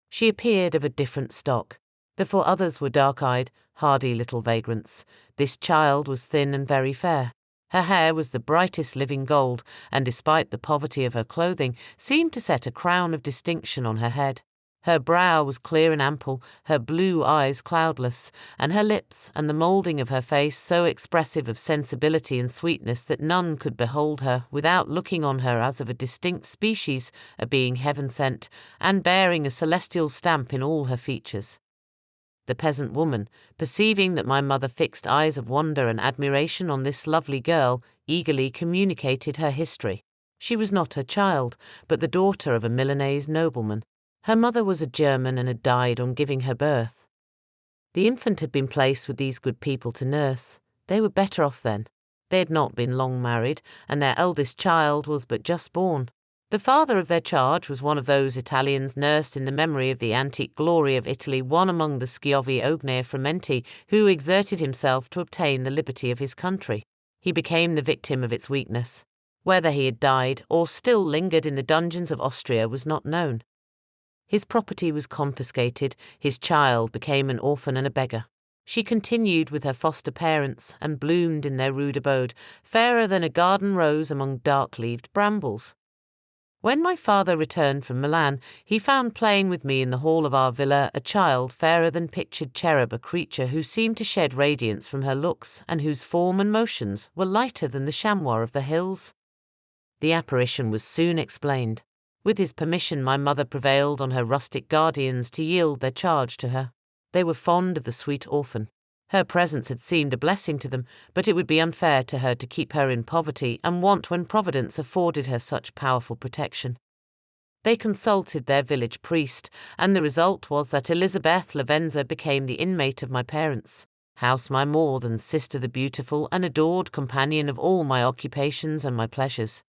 She appeared of a different stock. The 4 others were dark-eyed, hardy little vagrants. This child was thin and very fair. Her hair was the brightest living gold, and despite the poverty of her clothing, seemed to set a crown of distinction on her head. Her brow was clear and ample, her blue eyes cloudless, and her lips and the moulding of her face so expressive of sensibility and sweetness that none could behold her without looking on her as of a distinct species, a being heaven-sent, and bearing a celestial stamp in all her features. The peasant woman, perceiving that my mother fixed eyes of wonder and admiration on this lovely girl, eagerly communicated her history. She was not her child, but the daughter of a Milanese nobleman. Her mother was a German and had died on giving her birth. The infant had been placed with these good people to nurse. They were better off then. They had not been long married, and their eldest child was but just born. The father of their charge was one of those Italians nursed in the memory of the antique glory of Italy, one among the Schiavi Ognea Frementi, who exerted himself to obtain the liberty of his country. He became the victim of its weakness. Whether he had died or still lingered in the dungeons of Austria was not known. His property was confiscated, his child became an orphan and a beggar. She continued with her foster parents and bloomed in their rude abode, fairer than a garden rose among dark-leaved brambles. When my father returned from Milan, he found playing with me in the hall of our villa a child fairer than pictured cherub, a creature who seemed to shed radiance from her looks and whose form and motions were lighter than the chamois of the hills. The apparition was soon explained. With his permission, my mother prevailed on her rustic guardians to yield their charge to her. They were fond of the sweet orphan. Her presence had seemed a blessing to them, but it would be unfair to her to keep her in poverty and want when Providence afforded her such powerful protection. They consulted their village priest, and the result was that Elizabeth Lavenza became the inmate of my parents' house, my more than sister, the beautiful and adored companion of all my occupations and my pleasures.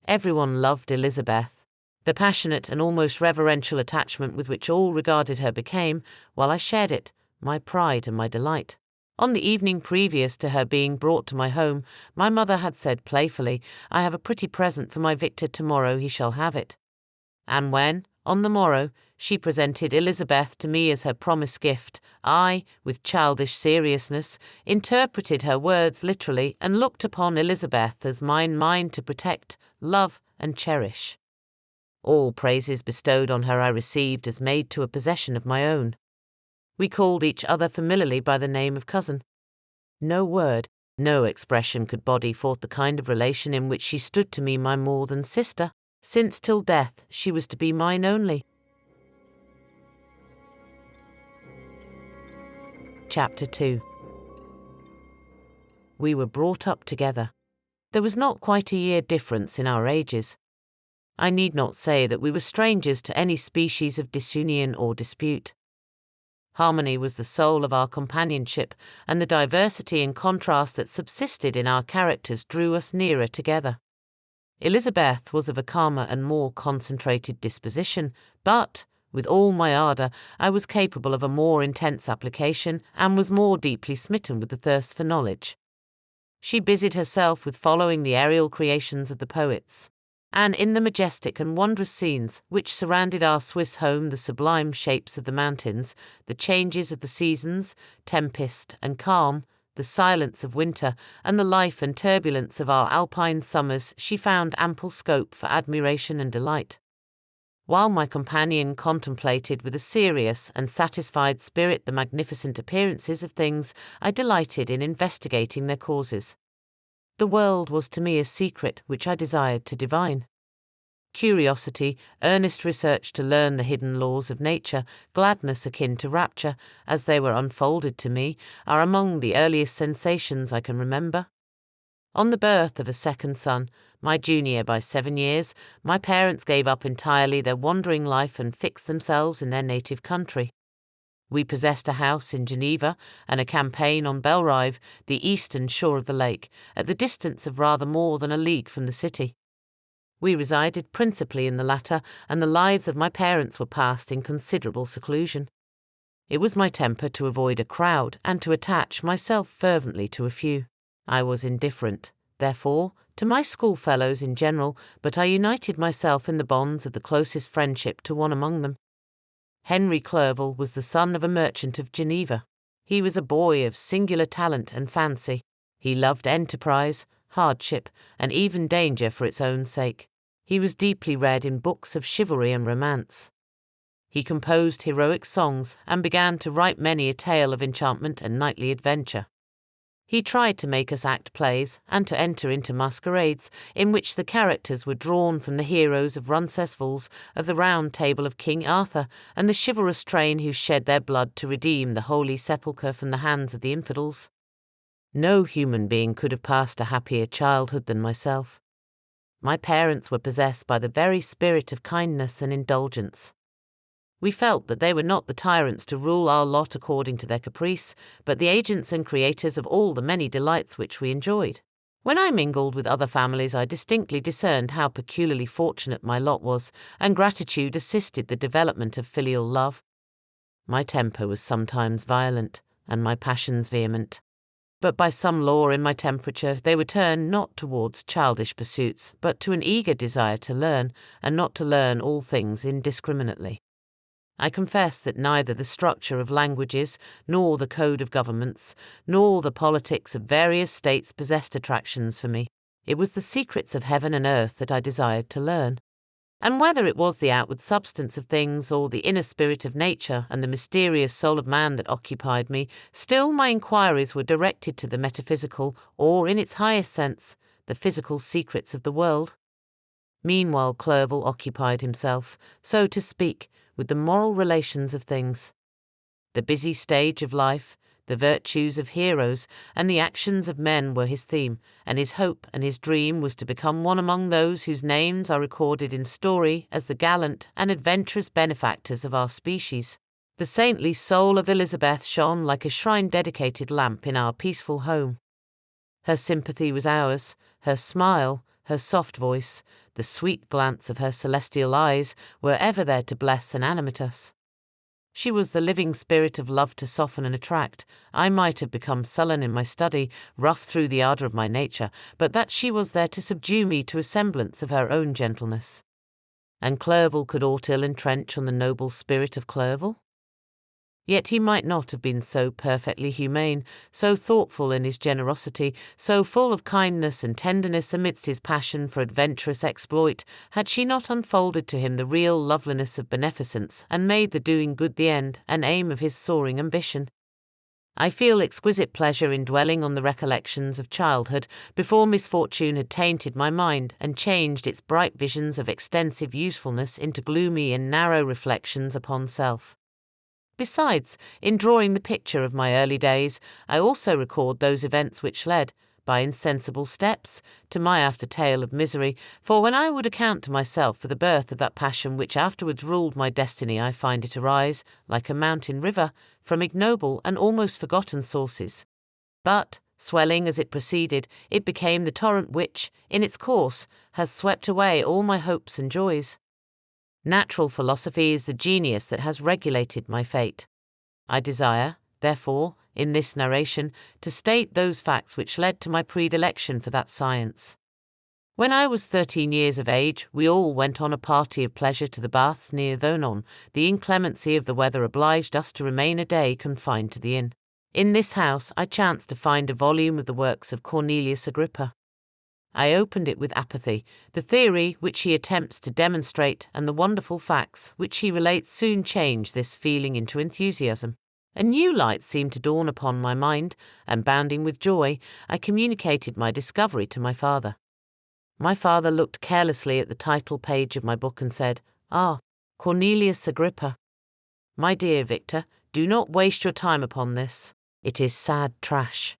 Everyone loved Elizabeth. The passionate and almost reverential attachment with which all regarded her became, while I shared it, my pride and my delight. On the evening previous to her being brought to my home, my mother had said playfully, "I have a pretty present for my Victor, tomorrow he shall have it." And when, on the morrow, she presented Elizabeth to me as her promised gift, I, with childish seriousness, interpreted her words literally and looked upon Elizabeth as mine to protect, love, and cherish. All praises bestowed on her I received as made to a possession of my own. We called each other familiarly by the name of cousin. No word, no expression could body forth the kind of relation in which she stood to me my more than sister, since till death she was to be mine only. Chapter 2. We were brought up together. There was not quite a year difference in our ages. I need not say that we were strangers to any species of disunion or dispute. Harmony was the soul of our companionship, and the diversity and contrast that subsisted in our characters drew us nearer together. Elizabeth was of a calmer and more concentrated disposition, but, with all my ardour, I was capable of a more intense application and was more deeply smitten with the thirst for knowledge. She busied herself with following the aerial creations of the poets, and in the majestic and wondrous scenes which surrounded our Swiss home, the sublime shapes of the mountains, the changes of the seasons, tempest and calm, the silence of winter, and the life and turbulence of our alpine summers, she found ample scope for admiration and delight. While my companion contemplated with a serious and satisfied spirit the magnificent appearances of things, I delighted in investigating their causes. The world was to me a secret which I desired to divine. Curiosity, earnest research to learn the hidden laws of nature, gladness akin to rapture, as they were unfolded to me, are among the earliest sensations I can remember. On the birth of a second son, my junior by 7 years, my parents gave up entirely their wandering life and fixed themselves in their native country. We possessed a house in Geneva and a campaign on Belrive, the eastern shore of the lake, at the distance of rather more than a league from the city. We resided principally in the latter, and the lives of my parents were passed in considerable seclusion. It was my temper to avoid a crowd and to attach myself fervently to a few. I was indifferent, therefore, to my schoolfellows in general, but I united myself in the bonds of the closest friendship to one among them. Henry Clerval was the son of a merchant of Geneva. He was a boy of singular talent and fancy. He loved enterprise, hardship, and even danger for its own sake. He was deeply read in books of chivalry and romance. He composed heroic songs and began to write many a tale of enchantment and knightly adventure. He tried to make us act plays and to enter into masquerades in which the characters were drawn from the heroes of Roncesvalles, of the Round Table of King Arthur, and the chivalrous train who shed their blood to redeem the Holy Sepulchre from the hands of the infidels. No human being could have passed a happier childhood than myself. My parents were possessed by the very spirit of kindness and indulgence. We felt that they were not the tyrants to rule our lot according to their caprice, but the agents and creators of all the many delights which we enjoyed. When I mingled with other families, I distinctly discerned how peculiarly fortunate my lot was, and gratitude assisted the development of filial love. My temper was sometimes violent, and my passions vehement. But by some law in my temperature they were turned not towards childish pursuits, but to an eager desire to learn, and not to learn all things indiscriminately. I confess that neither the structure of languages, nor the code of governments, nor the politics of various states possessed attractions for me. It was the secrets of heaven and earth that I desired to learn. And whether it was the outward substance of things, or the inner spirit of nature and the mysterious soul of man that occupied me, still my inquiries were directed to the metaphysical, or, in its highest sense, the physical secrets of the world. Meanwhile Clerval occupied himself, so to speak, with the moral relations of things. The busy stage of life, the virtues of heroes, and the actions of men were his theme, and his hope and his dream was to become one among those whose names are recorded in story as the gallant and adventurous benefactors of our species. The saintly soul of Elizabeth shone like a shrine-dedicated lamp in our peaceful home. Her sympathy was ours, her smile, her soft voice, the sweet glance of her celestial eyes were ever there to bless and animate us. She was the living spirit of love to soften and attract. I might have become sullen in my study, rough through the ardour of my nature, but that she was there to subdue me to a semblance of her own gentleness. And Clerval could aught ill entrench on the noble spirit of Clerval? Yet he might not have been so perfectly humane, so thoughtful in his generosity, so full of kindness and tenderness amidst his passion for adventurous exploit, had she not unfolded to him the real loveliness of beneficence, and made the doing good the end and aim of his soaring ambition. I feel exquisite pleasure in dwelling on the recollections of childhood, before misfortune had tainted my mind and changed its bright visions of extensive usefulness into gloomy and narrow reflections upon self. Besides, in drawing the picture of my early days, I also record those events which led, by insensible steps, to my after tale of misery, for when I would account to myself for the birth of that passion which afterwards ruled my destiny, I find it arise, like a mountain river, from ignoble and almost forgotten sources. But, swelling as it proceeded, it became the torrent which, in its course, has swept away all my hopes and joys. Natural philosophy is the genius that has regulated my fate. I desire, therefore, in this narration, to state those facts which led to my predilection for that science. When I was 13 years of age, we all went on a party of pleasure to the baths near Thonon. The inclemency of the weather obliged us to remain a day confined to the inn. In this house I chanced to find a volume of the works of Cornelius Agrippa. I opened it with apathy. The theory which he attempts to demonstrate and the wonderful facts which he relates soon change this feeling into enthusiasm. A new light seemed to dawn upon my mind, and bounding with joy, I communicated my discovery to my father. My father looked carelessly at the title page of my book and said, "Ah, Cornelius Agrippa. My dear Victor, do not waste your time upon this. It is sad trash."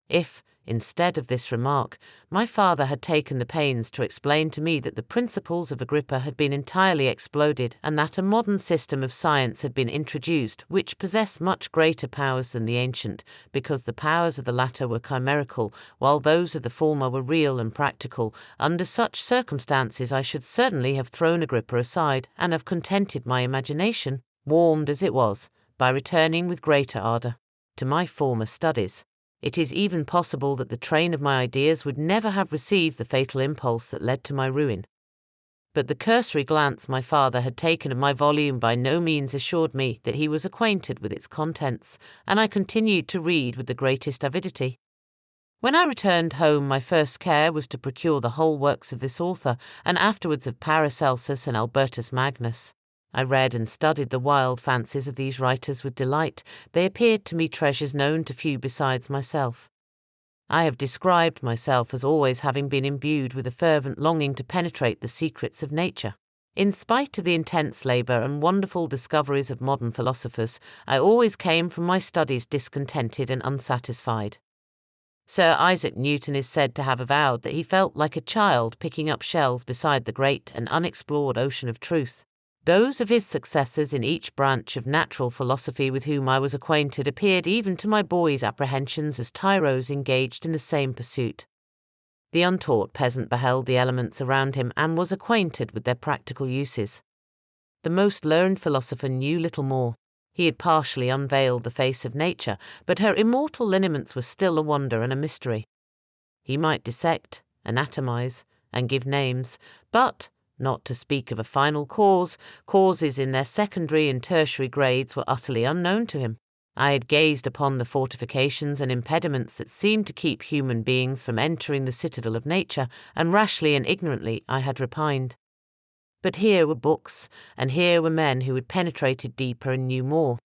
If, instead of this remark, my father had taken the pains to explain to me that the principles of Agrippa had been entirely exploded, and that a modern system of science had been introduced which possessed much greater powers than the ancient, because the powers of the latter were chimerical, while those of the former were real and practical, under such circumstances I should certainly have thrown Agrippa aside and have contented my imagination, warmed as it was, by returning with greater ardour to my former studies. It is even possible that the train of my ideas would never have received the fatal impulse that led to my ruin. But the cursory glance my father had taken of my volume by no means assured me that he was acquainted with its contents, and I continued to read with the greatest avidity. When I returned home, my first care was to procure the whole works of this author, and afterwards of Paracelsus and Albertus Magnus. I read and studied the wild fancies of these writers with delight. They appeared to me treasures known to few besides myself. I have described myself as always having been imbued with a fervent longing to penetrate the secrets of nature. In spite of the intense labour and wonderful discoveries of modern philosophers, I always came from my studies discontented and unsatisfied. Sir Isaac Newton is said to have avowed that he felt like a child picking up shells beside the great and unexplored ocean of truth. Those of his successors in each branch of natural philosophy with whom I was acquainted appeared even to my boy's apprehensions as tyros engaged in the same pursuit. The untaught peasant beheld the elements around him and was acquainted with their practical uses. The most learned philosopher knew little more. He had partially unveiled the face of nature, but her immortal lineaments were still a wonder and a mystery. He might dissect, anatomize, and give names, but, not to speak of a final cause, causes in their secondary and tertiary grades were utterly unknown to him. I had gazed upon the fortifications and impediments that seemed to keep human beings from entering the citadel of nature, and rashly and ignorantly I had repined. But here were books, and here were men who had penetrated deeper and knew more.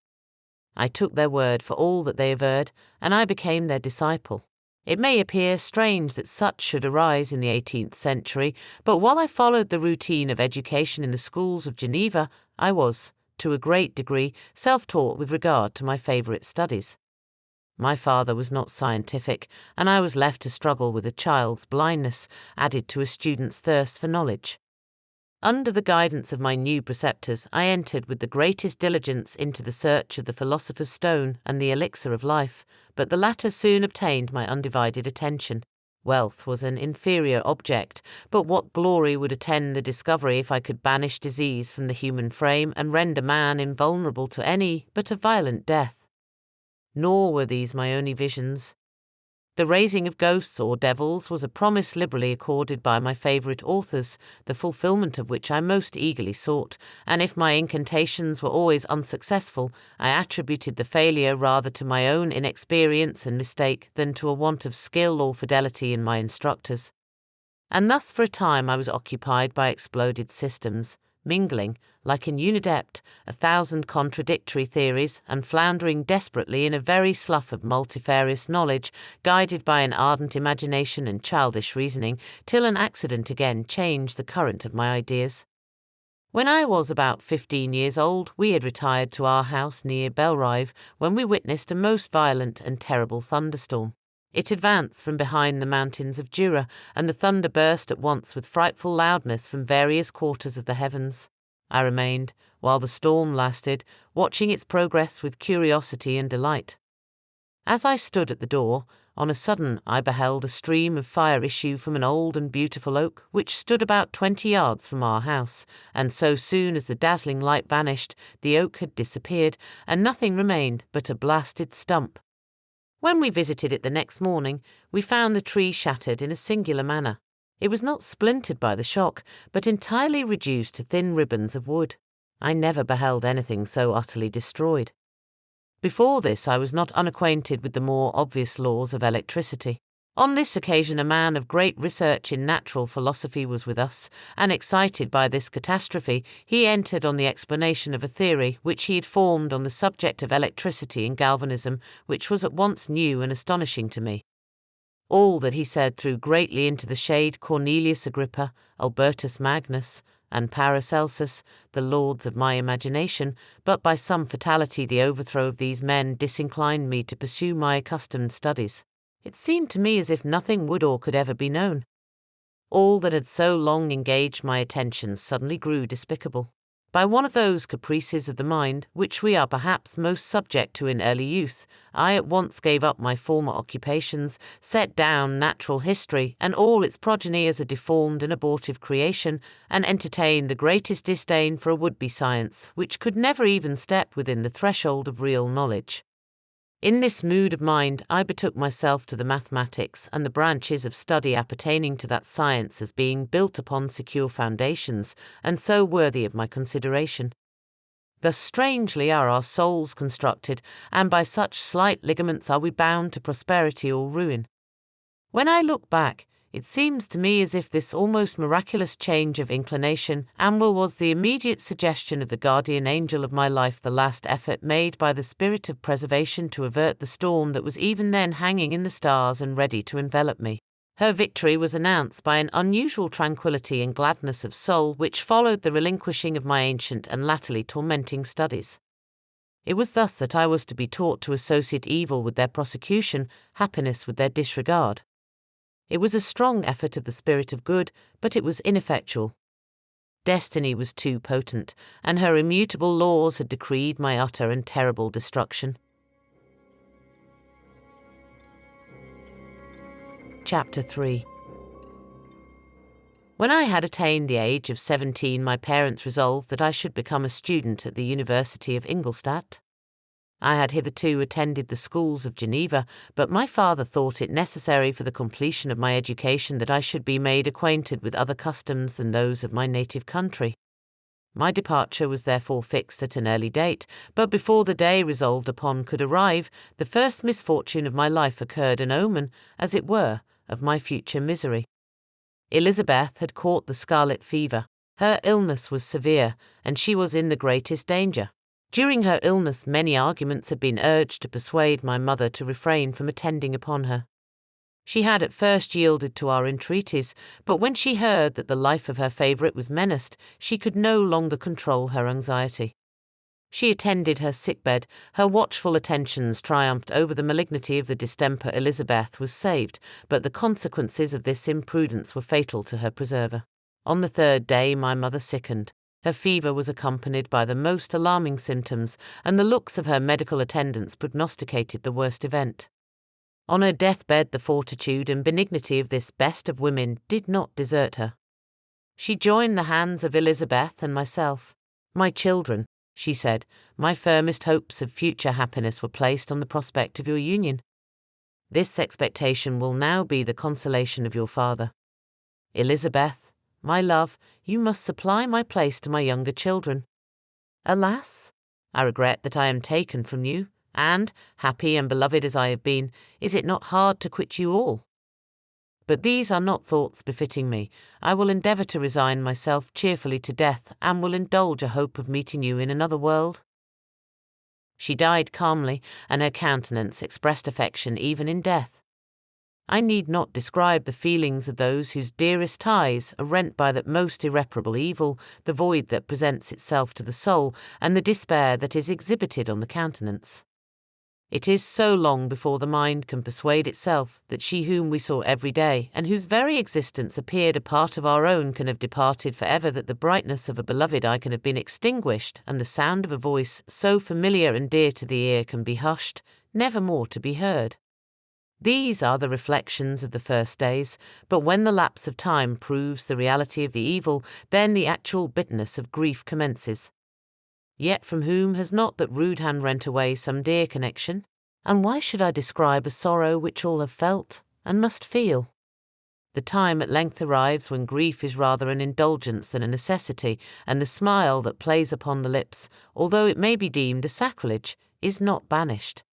I took their word for all that they averred, and I became their disciple. It may appear strange that such should arise in the 18th century, but while I followed the routine of education in the schools of Geneva, I was, to a great degree, self-taught with regard to my favourite studies. My father was not scientific, and I was left to struggle with a child's blindness, added to a student's thirst for knowledge. Under the guidance of my new preceptors, I entered with the greatest diligence into the search of the philosopher's stone and the elixir of life, but the latter soon obtained my undivided attention. Wealth was an inferior object, but what glory would attend the discovery if I could banish disease from the human frame and render man invulnerable to any but a violent death? Nor were these my only visions. The raising of ghosts or devils was a promise liberally accorded by my favourite authors, the fulfilment of which I most eagerly sought, and if my incantations were always unsuccessful, I attributed the failure rather to my own inexperience and mistake than to a want of skill or fidelity in my instructors. And thus for a time I was occupied by exploded systems, mingling, like an unidept, 1,000 contradictory theories, and floundering desperately in a very slough of multifarious knowledge, guided by an ardent imagination and childish reasoning, till an accident again changed the current of my ideas. When I was about 15 years old, we had retired to our house near Belrive, when we witnessed a most violent and terrible thunderstorm. It advanced from behind the mountains of Jura, and the thunder burst at once with frightful loudness from various quarters of the heavens. I remained, while the storm lasted, watching its progress with curiosity and delight. As I stood at the door, on a sudden I beheld a stream of fire issue from an old and beautiful oak, which stood about 20 yards from our house, and so soon as the dazzling light vanished, the oak had disappeared, and nothing remained but a blasted stump. When we visited it the next morning, we found the tree shattered in a singular manner. It was not splintered by the shock, but entirely reduced to thin ribbons of wood. I never beheld anything so utterly destroyed. Before this I was not unacquainted with the more obvious laws of electricity. On this occasion a man of great research in natural philosophy was with us, and excited by this catastrophe, he entered on the explanation of a theory which he had formed on the subject of electricity and galvanism, which was at once new and astonishing to me. All that he said threw greatly into the shade Cornelius Agrippa, Albertus Magnus, and Paracelsus, the lords of my imagination, but by some fatality the overthrow of these men disinclined me to pursue my accustomed studies. It seemed to me as if nothing would or could ever be known. All that had so long engaged my attention suddenly grew despicable. By one of those caprices of the mind, which we are perhaps most subject to in early youth, I at once gave up my former occupations, set down natural history and all its progeny as a deformed and abortive creation, and entertained the greatest disdain for a would-be science, which could never even step within the threshold of real knowledge. In this mood of mind I betook myself to the mathematics and the branches of study appertaining to that science as being built upon secure foundations, and so worthy of my consideration. Thus strangely are our souls constructed, and by such slight ligaments are we bound to prosperity or ruin. When I look back, it seems to me as if this almost miraculous change of inclination was the immediate suggestion of the guardian angel of my life, the last effort made by the spirit of preservation to avert the storm that was even then hanging in the stars and ready to envelop me. Her victory was announced by an unusual tranquility and gladness of soul which followed the relinquishing of my ancient and latterly tormenting studies. It was thus that I was to be taught to associate evil with their prosecution, happiness with their disregard. It was a strong effort of the spirit of good, but it was ineffectual. Destiny was too potent, and her immutable laws had decreed my utter and terrible destruction. Chapter 3. When I had attained the age of 17, my parents resolved that I should become a student at the University of Ingolstadt. I had hitherto attended the schools of Geneva, but my father thought it necessary for the completion of my education that I should be made acquainted with other customs than those of my native country. My departure was therefore fixed at an early date, but before the day resolved upon could arrive, the first misfortune of my life occurred, an omen, as it were, of my future misery. Elizabeth had caught the scarlet fever. Her illness was severe, and she was in the greatest danger. During her illness, many arguments had been urged to persuade my mother to refrain from attending upon her. She had at first yielded to our entreaties, but when she heard that the life of her favourite was menaced, she could no longer control her anxiety. She attended her sickbed. Her watchful attentions triumphed over the malignity of the distemper. Elizabeth was saved, but the consequences of this imprudence were fatal to her preserver. On the third day my mother sickened. Her fever was accompanied by the most alarming symptoms, and the looks of her medical attendants prognosticated the worst event. On her deathbed the fortitude and benignity of this best of women did not desert her. She joined the hands of Elizabeth and myself. "My children," she said, "my firmest hopes of future happiness were placed on the prospect of your union. This expectation will now be the consolation of your father. Elizabeth, my love, you must supply my place to my younger children. Alas, I regret that I am taken from you, and, happy and beloved as I have been, is it not hard to quit you all? But these are not thoughts befitting me. I will endeavour to resign myself cheerfully to death, and will indulge a hope of meeting you in another world." She died calmly, and her countenance expressed affection even in death. I need not describe the feelings of those whose dearest ties are rent by that most irreparable evil, the void that presents itself to the soul, and the despair that is exhibited on the countenance. It is so long before the mind can persuade itself that she whom we saw every day, and whose very existence appeared a part of our own, can have departed for ever, that the brightness of a beloved eye can have been extinguished, and the sound of a voice so familiar and dear to the ear can be hushed, never more to be heard. These are the reflections of the first days, but when the lapse of time proves the reality of the evil, then the actual bitterness of grief commences. Yet from whom has not that rude hand rent away some dear connection? And why should I describe a sorrow which all have felt, and must feel? The time at length arrives when grief is rather an indulgence than a necessity, and the smile that plays upon the lips, although it may be deemed a sacrilege, is not banished.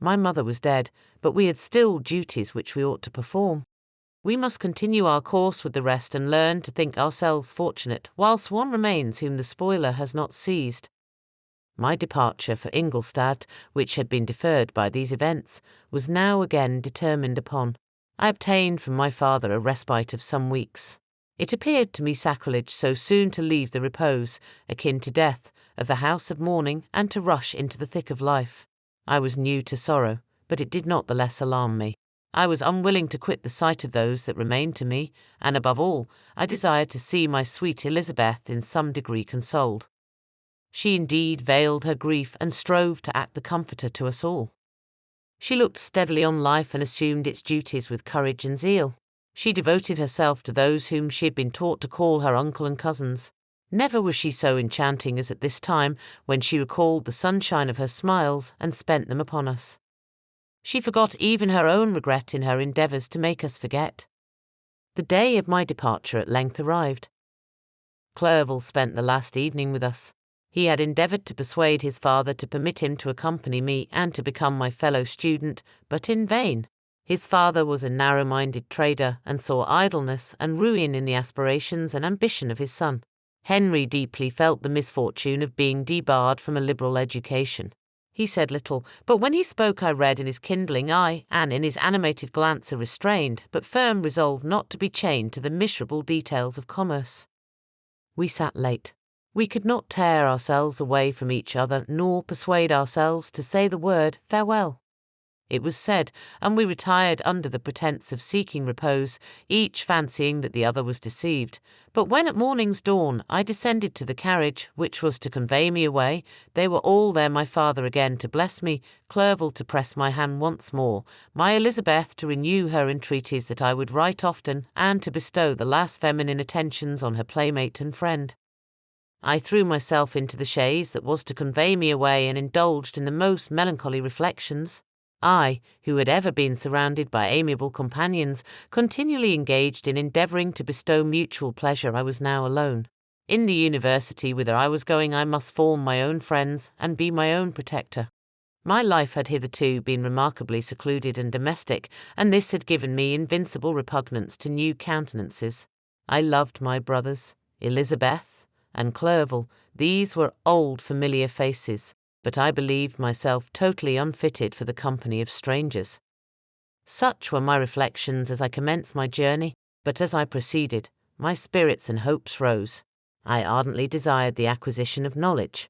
My mother was dead, but we had still duties which we ought to perform. We must continue our course with the rest and learn to think ourselves fortunate, whilst one remains whom the spoiler has not seized. My departure for Ingolstadt, which had been deferred by these events, was now again determined upon. I obtained from my father a respite of some weeks. It appeared to me sacrilege so soon to leave the repose, akin to death, of the house of mourning, and to rush into the thick of life. I was new to sorrow, but it did not the less alarm me. I was unwilling to quit the sight of those that remained to me, and above all, I desired to see my sweet Elizabeth in some degree consoled. She indeed veiled her grief and strove to act the comforter to us all. She looked steadily on life and assumed its duties with courage and zeal. She devoted herself to those whom she had been taught to call her uncle and cousins. Never was she so enchanting as at this time, when she recalled the sunshine of her smiles and spent them upon us. She forgot even her own regret in her endeavours to make us forget. The day of my departure at length arrived. Clerval spent the last evening with us. He had endeavoured to persuade his father to permit him to accompany me and to become my fellow student, but in vain. His father was a narrow-minded trader and saw idleness and ruin in the aspirations and ambition of his son. Henry deeply felt the misfortune of being debarred from a liberal education. He said little, but when he spoke I read in his kindling eye and in his animated glance a restrained but firm resolve not to be chained to the miserable details of commerce. We sat late. We could not tear ourselves away from each other nor persuade ourselves to say the word farewell. It was said, and we retired under the pretence of seeking repose, each fancying that the other was deceived. But when at morning's dawn I descended to the carriage which was to convey me away, they were all there, my father again to bless me, Clerval to press my hand once more, my Elizabeth to renew her entreaties that I would write often, and to bestow the last feminine attentions on her playmate and friend. I threw myself into the chaise that was to convey me away and indulged in the most melancholy reflections. I, who had ever been surrounded by amiable companions, continually engaged in endeavouring to bestow mutual pleasure, I was now alone. In the university whither I was going I must form my own friends and be my own protector. My life had hitherto been remarkably secluded and domestic, and this had given me invincible repugnance to new countenances. I loved my brothers, Elizabeth and Clerval. These were old familiar faces, but I believed myself totally unfitted for the company of strangers. Such were my reflections as I commenced my journey, but as I proceeded, my spirits and hopes rose. I ardently desired the acquisition of knowledge.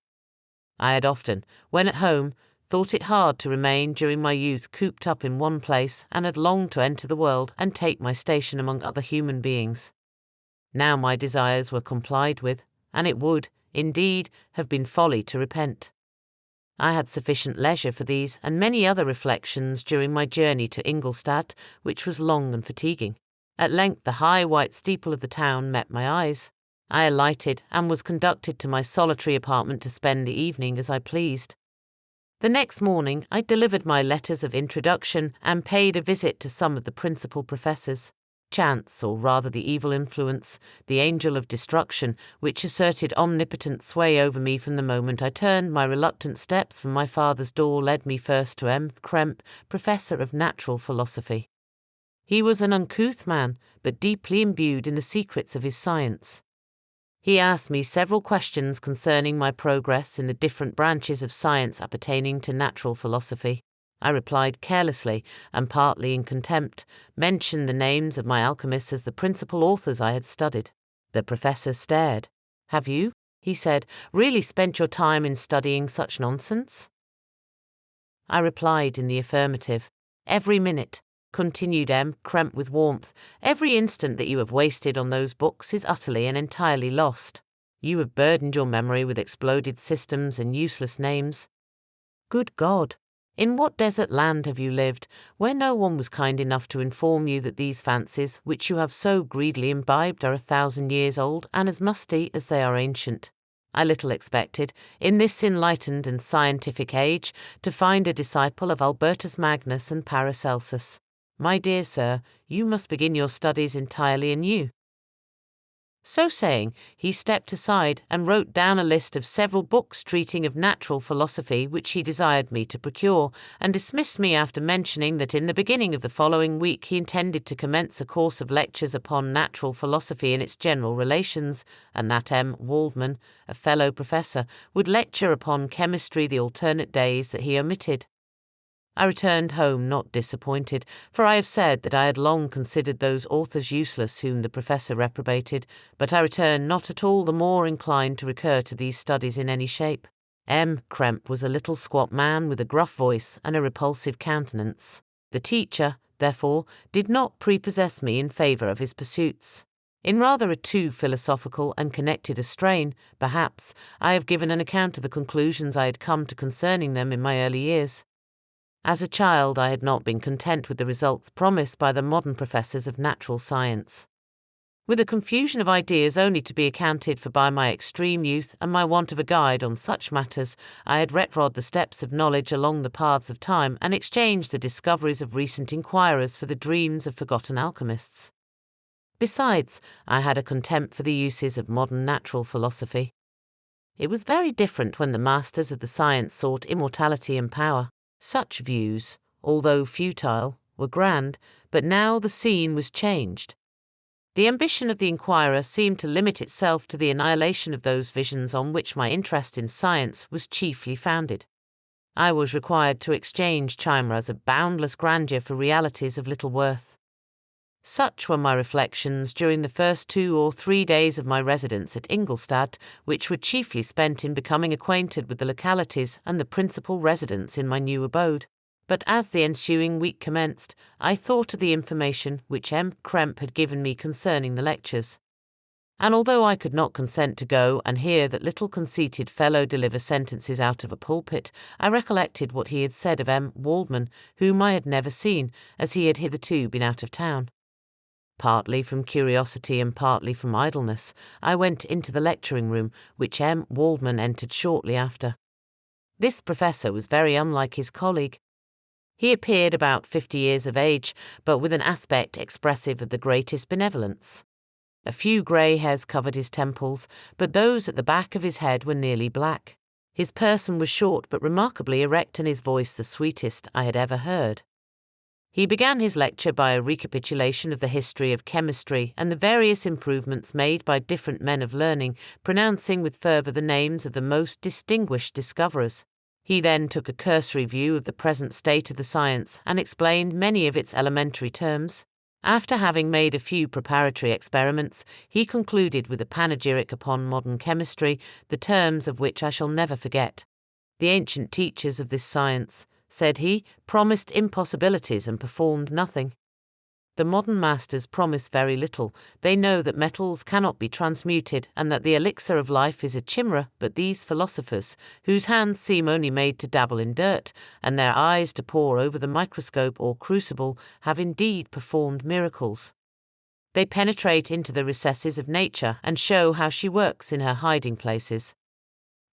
I had often, when at home, thought it hard to remain during my youth cooped up in one place, and had longed to enter the world and take my station among other human beings. Now my desires were complied with, and it would, indeed, have been folly to repent. I had sufficient leisure for these and many other reflections during my journey to Ingolstadt, which was long and fatiguing. At length the high white steeple of the town met my eyes. I alighted and was conducted to my solitary apartment to spend the evening as I pleased. The next morning I delivered my letters of introduction and paid a visit to some of the principal professors. Chance, or rather the evil influence, the angel of destruction, which asserted omnipotent sway over me from the moment I turned my reluctant steps from my father's door, led me first to M. Krempe, professor of natural philosophy. He was an uncouth man, but deeply imbued in the secrets of his science. He asked me several questions concerning my progress in the different branches of science appertaining to natural philosophy. I replied carelessly, and partly in contempt, mentioned the names of my alchemists as the principal authors I had studied. The professor stared. "Have you," he said, "really spent your time in studying such nonsense?" I replied in the affirmative. "Every minute," continued M. Krempe with warmth, "every instant that you have wasted on those books is utterly and entirely lost. You have burdened your memory with exploded systems and useless names. Good God! In what desert land have you lived, where no one was kind enough to inform you that these fancies, which you have so greedily imbibed, are 1,000 years old and as musty as they are ancient? I little expected, in this enlightened and scientific age, to find a disciple of Albertus Magnus and Paracelsus. My dear sir, you must begin your studies entirely anew." So saying, he stepped aside and wrote down a list of several books treating of natural philosophy which he desired me to procure, and dismissed me after mentioning that in the beginning of the following week he intended to commence a course of lectures upon natural philosophy in its general relations, and that M. Waldman, a fellow professor, would lecture upon chemistry the alternate days that he omitted. I returned home not disappointed, for I have said that I had long considered those authors useless whom the professor reprobated, but I returned not at all the more inclined to recur to these studies in any shape. M. Krempe was a little squat man with a gruff voice and a repulsive countenance. The teacher, therefore, did not prepossess me in favour of his pursuits. In rather a too philosophical and connected a strain, perhaps, I have given an account of the conclusions I had come to concerning them in my early years. As a child I had not been content with the results promised by the modern professors of natural science. With a confusion of ideas only to be accounted for by my extreme youth and my want of a guide on such matters, I had retrod the steps of knowledge along the paths of time and exchanged the discoveries of recent inquirers for the dreams of forgotten alchemists. Besides, I had a contempt for the uses of modern natural philosophy. It was very different when the masters of the science sought immortality and power. Such views, although futile, were grand, but now the scene was changed. The ambition of the inquirer seemed to limit itself to the annihilation of those visions on which my interest in science was chiefly founded. I was required to exchange chimeras of boundless grandeur for realities of little worth. Such were my reflections during the first 2 or 3 days of my residence at Ingolstadt, which were chiefly spent in becoming acquainted with the localities and the principal residents in my new abode. But as the ensuing week commenced, I thought of the information which M. Krempe had given me concerning the lectures. And although I could not consent to go and hear that little conceited fellow deliver sentences out of a pulpit, I recollected what he had said of M. Waldman, whom I had never seen, as he had hitherto been out of town. Partly from curiosity and partly from idleness, I went into the lecturing room, which M. Waldman entered shortly after. This professor was very unlike his colleague. He appeared about 50 years of age, but with an aspect expressive of the greatest benevolence. A few grey hairs covered his temples, but those at the back of his head were nearly black. His person was short but remarkably erect, and his voice the sweetest I had ever heard. He began his lecture by a recapitulation of the history of chemistry and the various improvements made by different men of learning, pronouncing with fervour the names of the most distinguished discoverers. He then took a cursory view of the present state of the science and explained many of its elementary terms. After having made a few preparatory experiments, he concluded with a panegyric upon modern chemistry, the terms of which I shall never forget. The ancient teachers of this science, said he, promised impossibilities and performed nothing. The modern masters promise very little. They know that metals cannot be transmuted and that the elixir of life is a chimera, but these philosophers, whose hands seem only made to dabble in dirt, and their eyes to pore over the microscope or crucible, have indeed performed miracles. They penetrate into the recesses of nature and show how she works in her hiding places.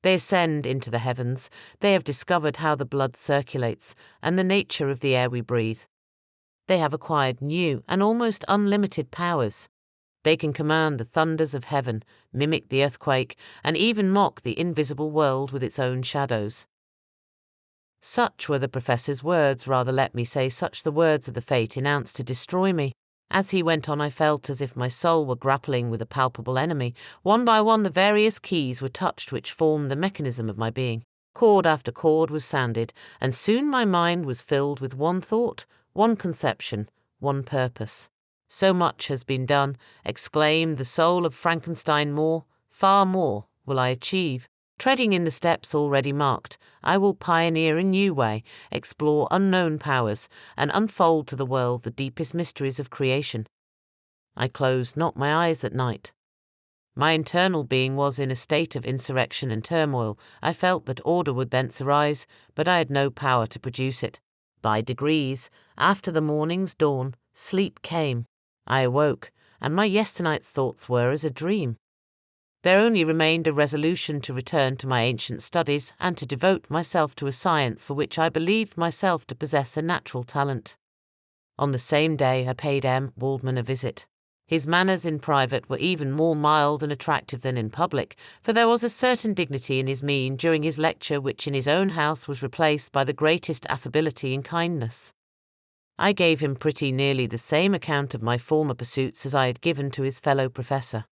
They ascend into the heavens. They have discovered how the blood circulates and the nature of the air we breathe. They have acquired new and almost unlimited powers. They can command the thunders of heaven, mimic the earthquake, and even mock the invisible world with its own shadows. Such were the professor's words, rather let me say such the words of the fate announced to destroy me. As he went on, I felt as if my soul were grappling with a palpable enemy. One by one the various keys were touched which formed the mechanism of my being. Chord after chord was sounded, and soon my mind was filled with one thought, one conception, one purpose. So much has been done, exclaimed the soul of Frankenstein, more, far more, will I achieve. Treading in the steps already marked, I will pioneer a new way, explore unknown powers, and unfold to the world the deepest mysteries of creation. I closed not my eyes at night. My internal being was in a state of insurrection and turmoil. I felt that order would thence arise, but I had no power to produce it. By degrees, after the morning's dawn, sleep came. I awoke, and my yesternight's thoughts were as a dream. There only remained a resolution to return to my ancient studies and to devote myself to a science for which I believed myself to possess a natural talent. On the same day I paid M. Waldman a visit. His manners in private were even more mild and attractive than in public, for there was a certain dignity in his mien during his lecture which in his own house was replaced by the greatest affability and kindness. I gave him pretty nearly the same account of my former pursuits as I had given to his fellow professor.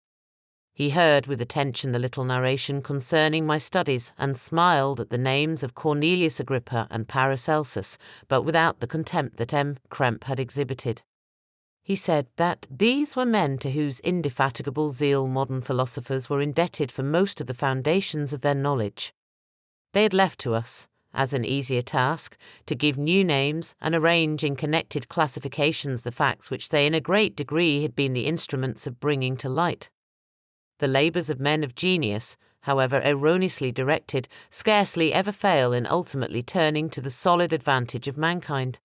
He heard with attention the little narration concerning my studies and smiled at the names of Cornelius Agrippa and Paracelsus, but without the contempt that M. Krempe had exhibited. He said that these were men to whose indefatigable zeal modern philosophers were indebted for most of the foundations of their knowledge. They had left to us, as an easier task, to give new names and arrange in connected classifications the facts which they in a great degree had been the instruments of bringing to light. The labours of men of genius, however erroneously directed, scarcely ever fail in ultimately turning to the solid advantage of mankind.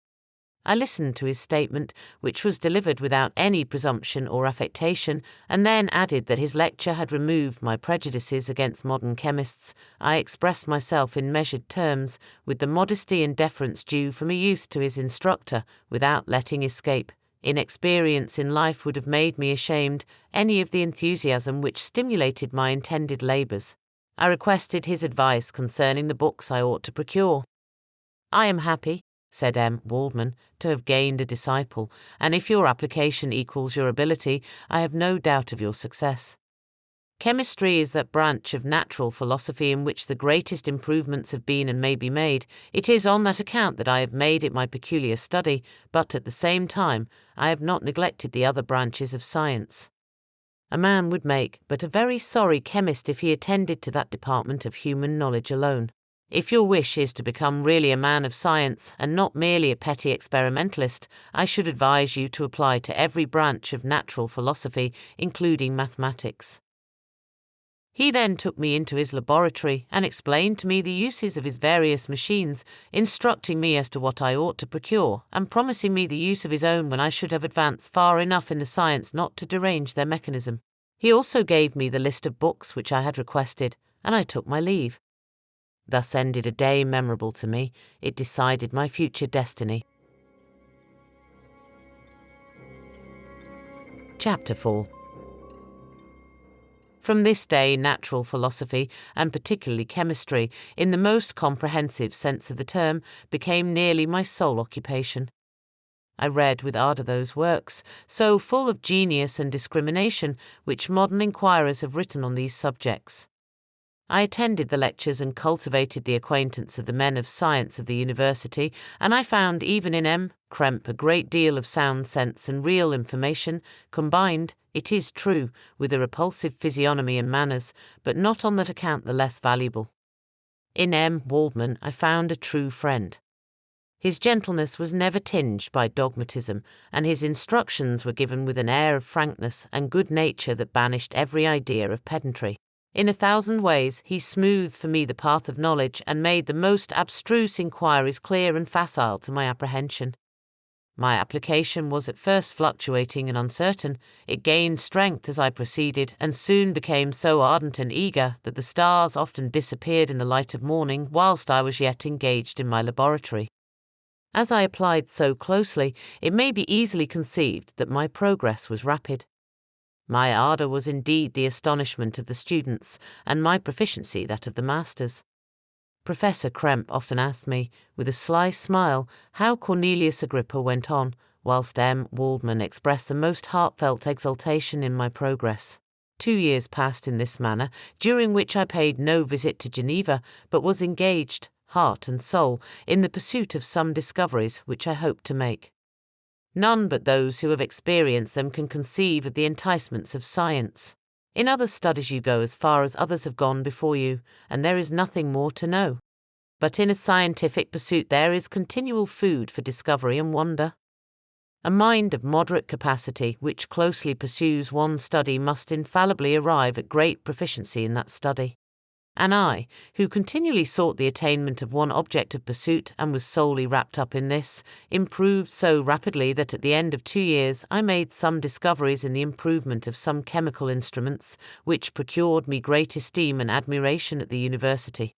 I listened to his statement, which was delivered without any presumption or affectation, and then added that his lecture had removed my prejudices against modern chemists. I expressed myself in measured terms, with the modesty and deference due from a youth to his instructor, without letting escape. Inexperience in life would have made me ashamed any of the enthusiasm which stimulated my intended labours. I requested his advice concerning the books I ought to procure. I am happy, said M. Waldman, to have gained a disciple, and if your application equals your ability, I have no doubt of your success. Chemistry is that branch of natural philosophy in which the greatest improvements have been and may be made. It is on that account that I have made it my peculiar study, but at the same time, I have not neglected the other branches of science. A man would make but a very sorry chemist if he attended to that department of human knowledge alone. If your wish is to become really a man of science and not merely a petty experimentalist, I should advise you to apply to every branch of natural philosophy, including mathematics. He then took me into his laboratory and explained to me the uses of his various machines, instructing me as to what I ought to procure, and promising me the use of his own when I should have advanced far enough in the science not to derange their mechanism. He also gave me the list of books which I had requested, and I took my leave. Thus ended a day memorable to me. It decided my future destiny. Chapter 4. From this day, natural philosophy, and particularly chemistry, in the most comprehensive sense of the term, became nearly my sole occupation. I read with ardour those works, so full of genius and discrimination, which modern inquirers have written on these subjects. I attended the lectures and cultivated the acquaintance of the men of science of the university, and I found even in M. Krempe a great deal of sound sense and real information, combined, it is true, with a repulsive physiognomy and manners, but not on that account the less valuable. In M. Waldman I found a true friend. His gentleness was never tinged by dogmatism, and his instructions were given with an air of frankness and good nature that banished every idea of pedantry. In 1,000 ways he smoothed for me the path of knowledge and made the most abstruse inquiries clear and facile to my apprehension. My application was at first fluctuating and uncertain. It gained strength as I proceeded, and soon became so ardent and eager that the stars often disappeared in the light of morning whilst I was yet engaged in my laboratory. As I applied so closely, it may be easily conceived that my progress was rapid. My ardour was indeed the astonishment of the students, and my proficiency that of the masters. Professor Krempe often asked me, with a sly smile, how Cornelius Agrippa went on, whilst M. Waldman expressed the most heartfelt exultation in my progress. 2 years passed in this manner, during which I paid no visit to Geneva, but was engaged, heart and soul, in the pursuit of some discoveries which I hoped to make. None but those who have experienced them can conceive of the enticements of science. In other studies you go as far as others have gone before you, and there is nothing more to know. But in a scientific pursuit there is continual food for discovery and wonder. A mind of moderate capacity which closely pursues one study must infallibly arrive at great proficiency in that study. And I, who continually sought the attainment of one object of pursuit and was solely wrapped up in this, improved so rapidly that at the end of 2 years I made some discoveries in the improvement of some chemical instruments, which procured me great esteem and admiration at the university.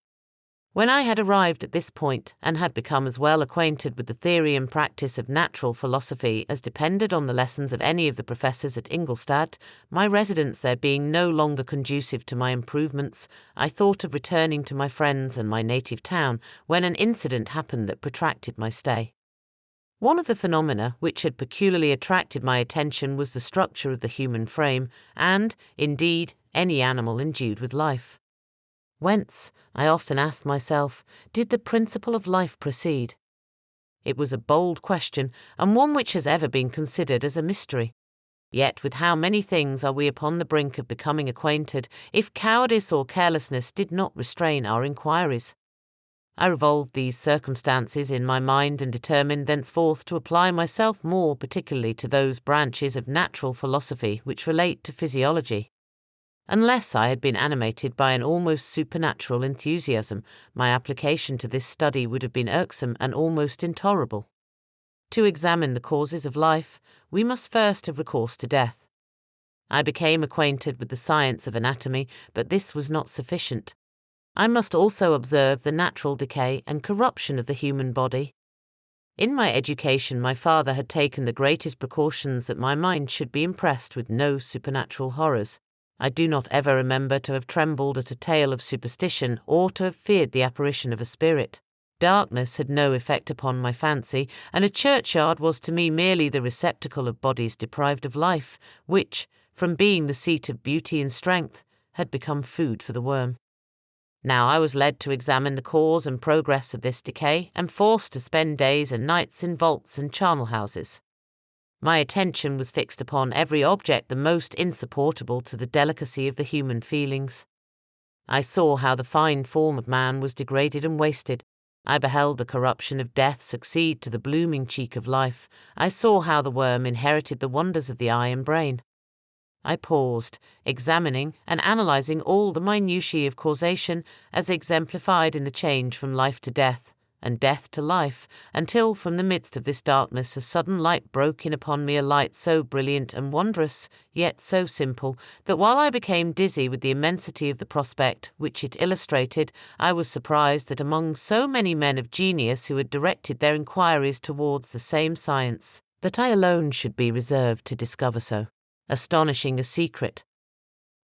When I had arrived at this point, and had become as well acquainted with the theory and practice of natural philosophy as depended on the lessons of any of the professors at Ingolstadt, my residence there being no longer conducive to my improvements, I thought of returning to my friends and my native town, when an incident happened that protracted my stay. One of the phenomena which had peculiarly attracted my attention was the structure of the human frame, and, indeed, any animal endued with life. Whence, I often asked myself, did the principle of life proceed? It was a bold question, and one which has ever been considered as a mystery. Yet with how many things are we upon the brink of becoming acquainted, if cowardice or carelessness did not restrain our inquiries? I revolved these circumstances in my mind and determined thenceforth to apply myself more particularly to those branches of natural philosophy which relate to physiology. Unless I had been animated by an almost supernatural enthusiasm, my application to this study would have been irksome and almost intolerable. To examine the causes of life, we must first have recourse to death. I became acquainted with the science of anatomy, but this was not sufficient. I must also observe the natural decay and corruption of the human body. In my education my father had taken the greatest precautions that my mind should be impressed with no supernatural horrors. I do not ever remember to have trembled at a tale of superstition or to have feared the apparition of a spirit. darkness had no effect upon my fancy, and a churchyard was to me merely the receptacle of bodies deprived of life, which, from being the seat of beauty and strength, had become food for the worm. Now I was led to examine the cause and progress of this decay, and forced to spend days and nights in vaults and charnel houses. My attention was fixed upon every object the most insupportable to the delicacy of the human feelings. I saw how the fine form of man was degraded and wasted. I beheld the corruption of death succeed to the blooming cheek of life. I saw how the worm inherited the wonders of the eye and brain. I paused, examining and analysing all the minutiae of causation as exemplified in the change from life to death, and death to life, until from the midst of this darkness a sudden light broke in upon me, a light so brilliant and wondrous, yet so simple, that while I became dizzy with the immensity of the prospect which it illustrated, I was surprised that among so many men of genius who had directed their inquiries towards the same science, that I alone should be reserved to discover so astonishing a secret.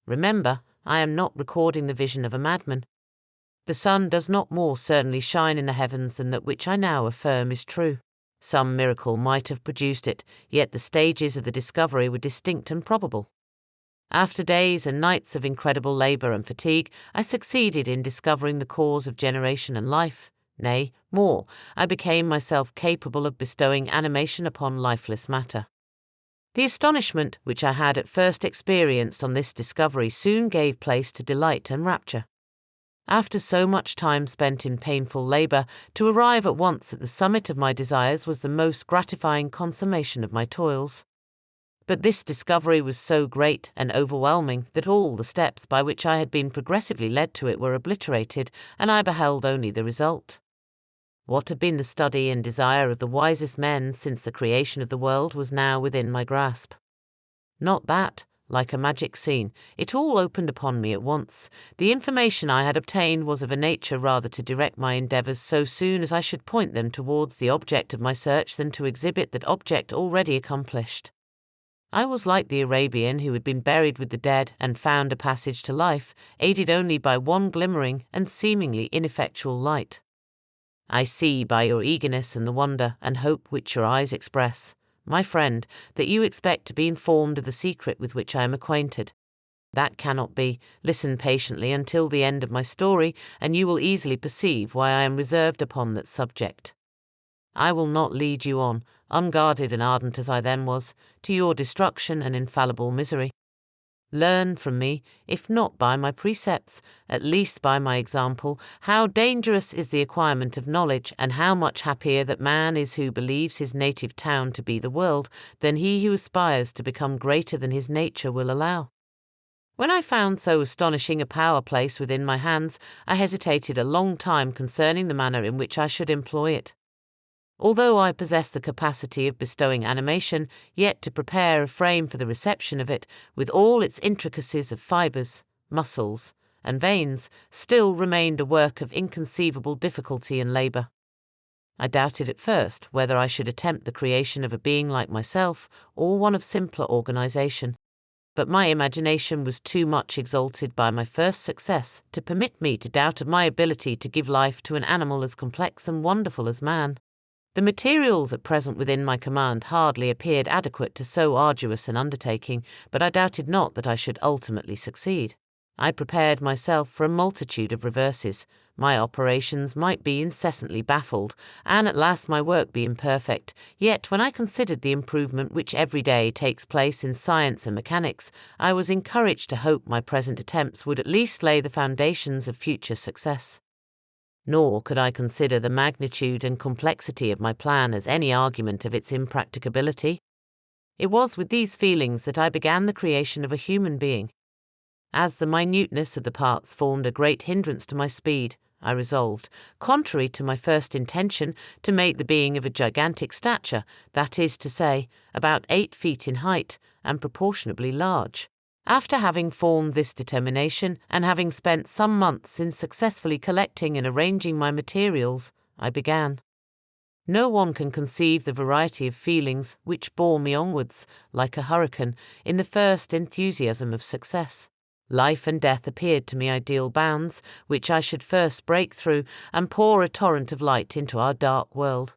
Remember, I am not recording the vision of a madman. The sun does not more certainly shine in the heavens than that which I now affirm is true. Some miracle might have produced it, yet the stages of the discovery were distinct and probable. After days and nights of incredible labour and fatigue, I succeeded in discovering the cause of generation and life. Nay, more, I became myself capable of bestowing animation upon lifeless matter. The astonishment which I had at first experienced on this discovery soon gave place to delight and rapture. After so much time spent in painful labour, to arrive at once at the summit of my desires was the most gratifying consummation of my toils. But this discovery was so great and overwhelming that all the steps by which I had been progressively led to it were obliterated, and I beheld only the result. What had been the study and desire of the wisest men since the creation of the world was now within my grasp. Not that, like a magic scene, it all opened upon me at once. The information I had obtained was of a nature rather to direct my endeavours so soon as I should point them towards the object of my search than to exhibit that object already accomplished. I was like the Arabian who had been buried with the dead and found a passage to life, aided only by one glimmering and seemingly ineffectual light. I see by your eagerness and the wonder and hope which your eyes express, my friend, that you expect to be informed of the secret with which I am acquainted. That cannot be. Listen patiently until the end of my story, and you will easily perceive why I am reserved upon that subject. I will not lead you on, unguarded and ardent as I then was, to your destruction and infallible misery. Learn from me, if not by my precepts, at least by my example, how dangerous is the acquirement of knowledge, and how much happier that man is who believes his native town to be the world, than he who aspires to become greater than his nature will allow. When I found so astonishing a power placed within my hands, I hesitated a long time concerning the manner in which I should employ it. Although I possess the capacity of bestowing animation, yet to prepare a frame for the reception of it, with all its intricacies of fibres, muscles, and veins, still remained a work of inconceivable difficulty and labour. I doubted at first whether I should attempt the creation of a being like myself, or one of simpler organisation. But my imagination was too much exalted by my first success to permit me to doubt of my ability to give life to an animal as complex and wonderful as man. The materials at present within my command hardly appeared adequate to so arduous an undertaking, but I doubted not that I should ultimately succeed. I prepared myself for a multitude of reverses. My operations might be incessantly baffled, and at last my work be imperfect. Yet when I considered the improvement which every day takes place in science and mechanics, I was encouraged to hope my present attempts would at least lay the foundations of future success. Nor could I consider the magnitude and complexity of my plan as any argument of its impracticability. It was with these feelings that I began the creation of a human being. As the minuteness of the parts formed a great hindrance to my speed, I resolved, contrary to my first intention, to make the being of a gigantic stature, that is to say, about 8 feet in height, and proportionably large. After having formed this determination, and having spent some months in successfully collecting and arranging my materials, I began. No one can conceive the variety of feelings which bore me onwards, like a hurricane, in the first enthusiasm of success. Life and death appeared to me ideal bounds, which I should first break through and pour a torrent of light into our dark world.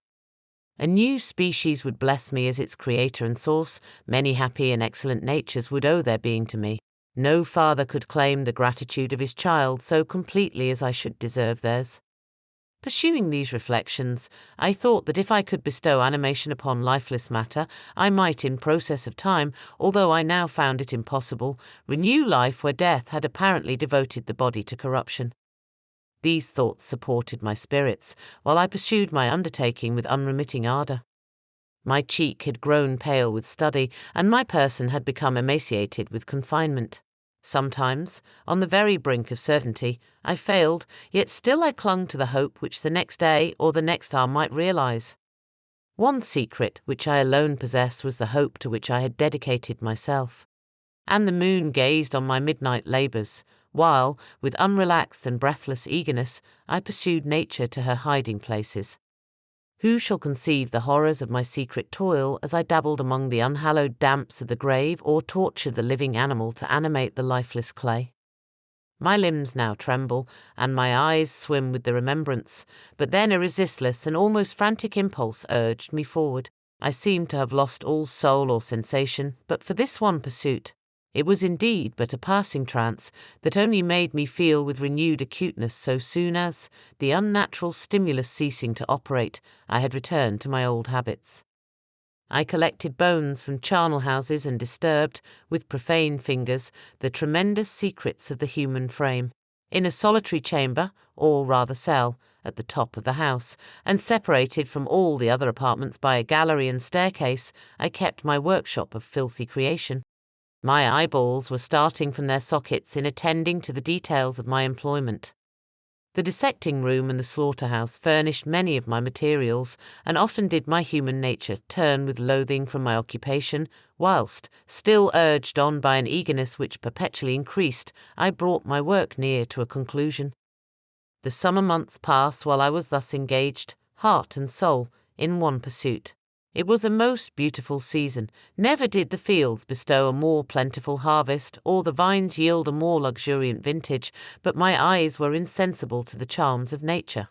A new species would bless me as its creator and source. Many happy and excellent natures would owe their being to me. No father could claim the gratitude of his child so completely as I should deserve theirs. Pursuing these reflections, I thought that if I could bestow animation upon lifeless matter, I might, in process of time, although I now found it impossible, renew life where death had apparently devoted the body to corruption. These thoughts supported my spirits, while I pursued my undertaking with unremitting ardor. My cheek had grown pale with study, and my person had become emaciated with confinement. Sometimes, on the very brink of certainty, I failed, yet still I clung to the hope which the next day or the next hour might realize. One secret which I alone possessed was the hope to which I had dedicated myself. And the moon gazed on my midnight labors, while, with unrelaxed and breathless eagerness, I pursued nature to her hiding places. Who shall conceive the horrors of my secret toil as I dabbled among the unhallowed damps of the grave or tortured the living animal to animate the lifeless clay? My limbs now tremble, and my eyes swim with the remembrance, but then a resistless and almost frantic impulse urged me forward. I seemed to have lost all soul or sensation, but for this one pursuit. It was indeed but a passing trance that only made me feel with renewed acuteness so soon as, the unnatural stimulus ceasing to operate, I had returned to my old habits. I collected bones from charnel houses and disturbed, with profane fingers, the tremendous secrets of the human frame. In a solitary chamber, or rather cell, at the top of the house, and separated from all the other apartments by a gallery and staircase, I kept my workshop of filthy creation. My eyeballs were starting from their sockets in attending to the details of my employment. The dissecting room and the slaughterhouse furnished many of my materials, and often did my human nature turn with loathing from my occupation, whilst, still urged on by an eagerness which perpetually increased, I brought my work near to a conclusion. The summer months passed while I was thus engaged, heart and soul, in one pursuit. It was a most beautiful season. Never did the fields bestow a more plentiful harvest, or the vines yield a more luxuriant vintage, but my eyes were insensible to the charms of nature.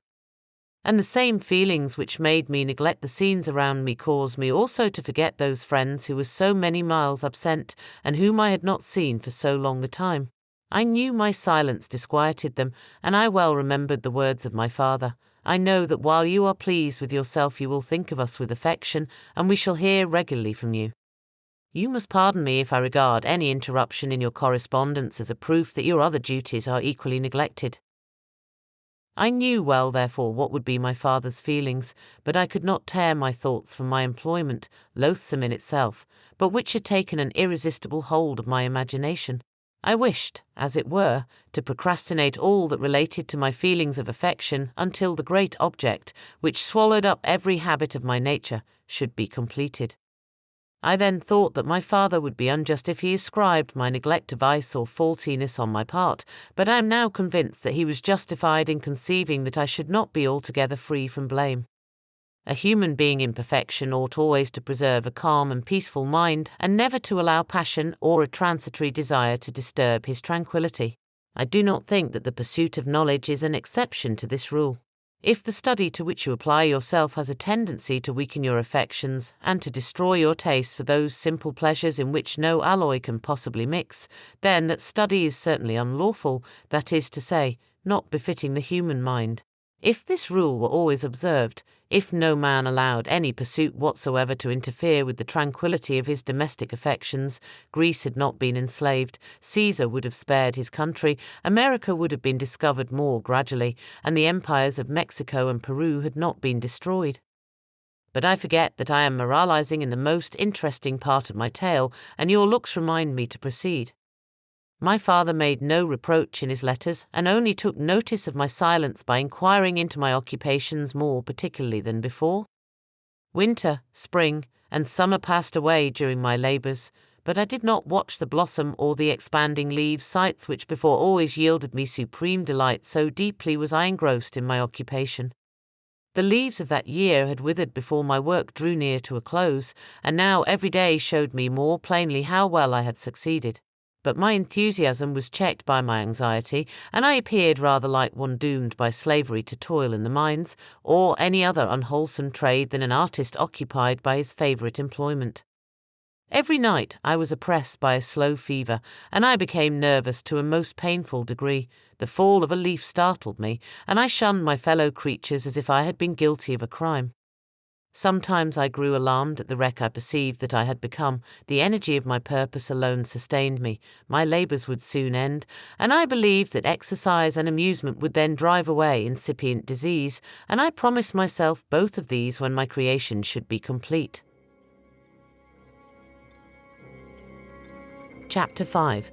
And the same feelings which made me neglect the scenes around me caused me also to forget those friends who were so many miles absent, and whom I had not seen for so long a time. I knew my silence disquieted them, and I well remembered the words of my father. I know that while you are pleased with yourself you will think of us with affection, and we shall hear regularly from you. You must pardon me if I regard any interruption in your correspondence as a proof that your other duties are equally neglected. I knew well, therefore, what would be my father's feelings, but I could not tear my thoughts from my employment, loathsome in itself, but which had taken an irresistible hold of my imagination. I wished, as it were, to procrastinate all that related to my feelings of affection until the great object, which swallowed up every habit of my nature, should be completed. I then thought that my father would be unjust if he ascribed my neglect to vice or faultiness on my part, but I am now convinced that he was justified in conceiving that I should not be altogether free from blame. A human being in perfection ought always to preserve a calm and peaceful mind, and never to allow passion or a transitory desire to disturb his tranquillity. I do not think that the pursuit of knowledge is an exception to this rule. If the study to which you apply yourself has a tendency to weaken your affections, and to destroy your taste for those simple pleasures in which no alloy can possibly mix, then that study is certainly unlawful, that is to say, not befitting the human mind. If this rule were always observed, if no man allowed any pursuit whatsoever to interfere with the tranquillity of his domestic affections, Greece had not been enslaved, Caesar would have spared his country, America would have been discovered more gradually, and the empires of Mexico and Peru had not been destroyed. But I forget that I am moralizing in the most interesting part of my tale, and your looks remind me to proceed. My father made no reproach in his letters, and only took notice of my silence by inquiring into my occupations more particularly than before. Winter, spring, and summer passed away during my labours, but I did not watch the blossom or the expanding leaves, sights which before always yielded me supreme delight, so deeply was I engrossed in my occupation. The leaves of that year had withered before my work drew near to a close, and now every day showed me more plainly how well I had succeeded. But my enthusiasm was checked by my anxiety, and I appeared rather like one doomed by slavery to toil in the mines, or any other unwholesome trade than an artist occupied by his favourite employment. Every night I was oppressed by a slow fever, and I became nervous to a most painful degree. The fall of a leaf startled me, and I shunned my fellow creatures as if I had been guilty of a crime. Sometimes I grew alarmed at the wreck I perceived that I had become. The energy of my purpose alone sustained me. My labours would soon end, and I believed that exercise and amusement would then drive away incipient disease, and I promised myself both of these when my creation should be complete. Chapter 5.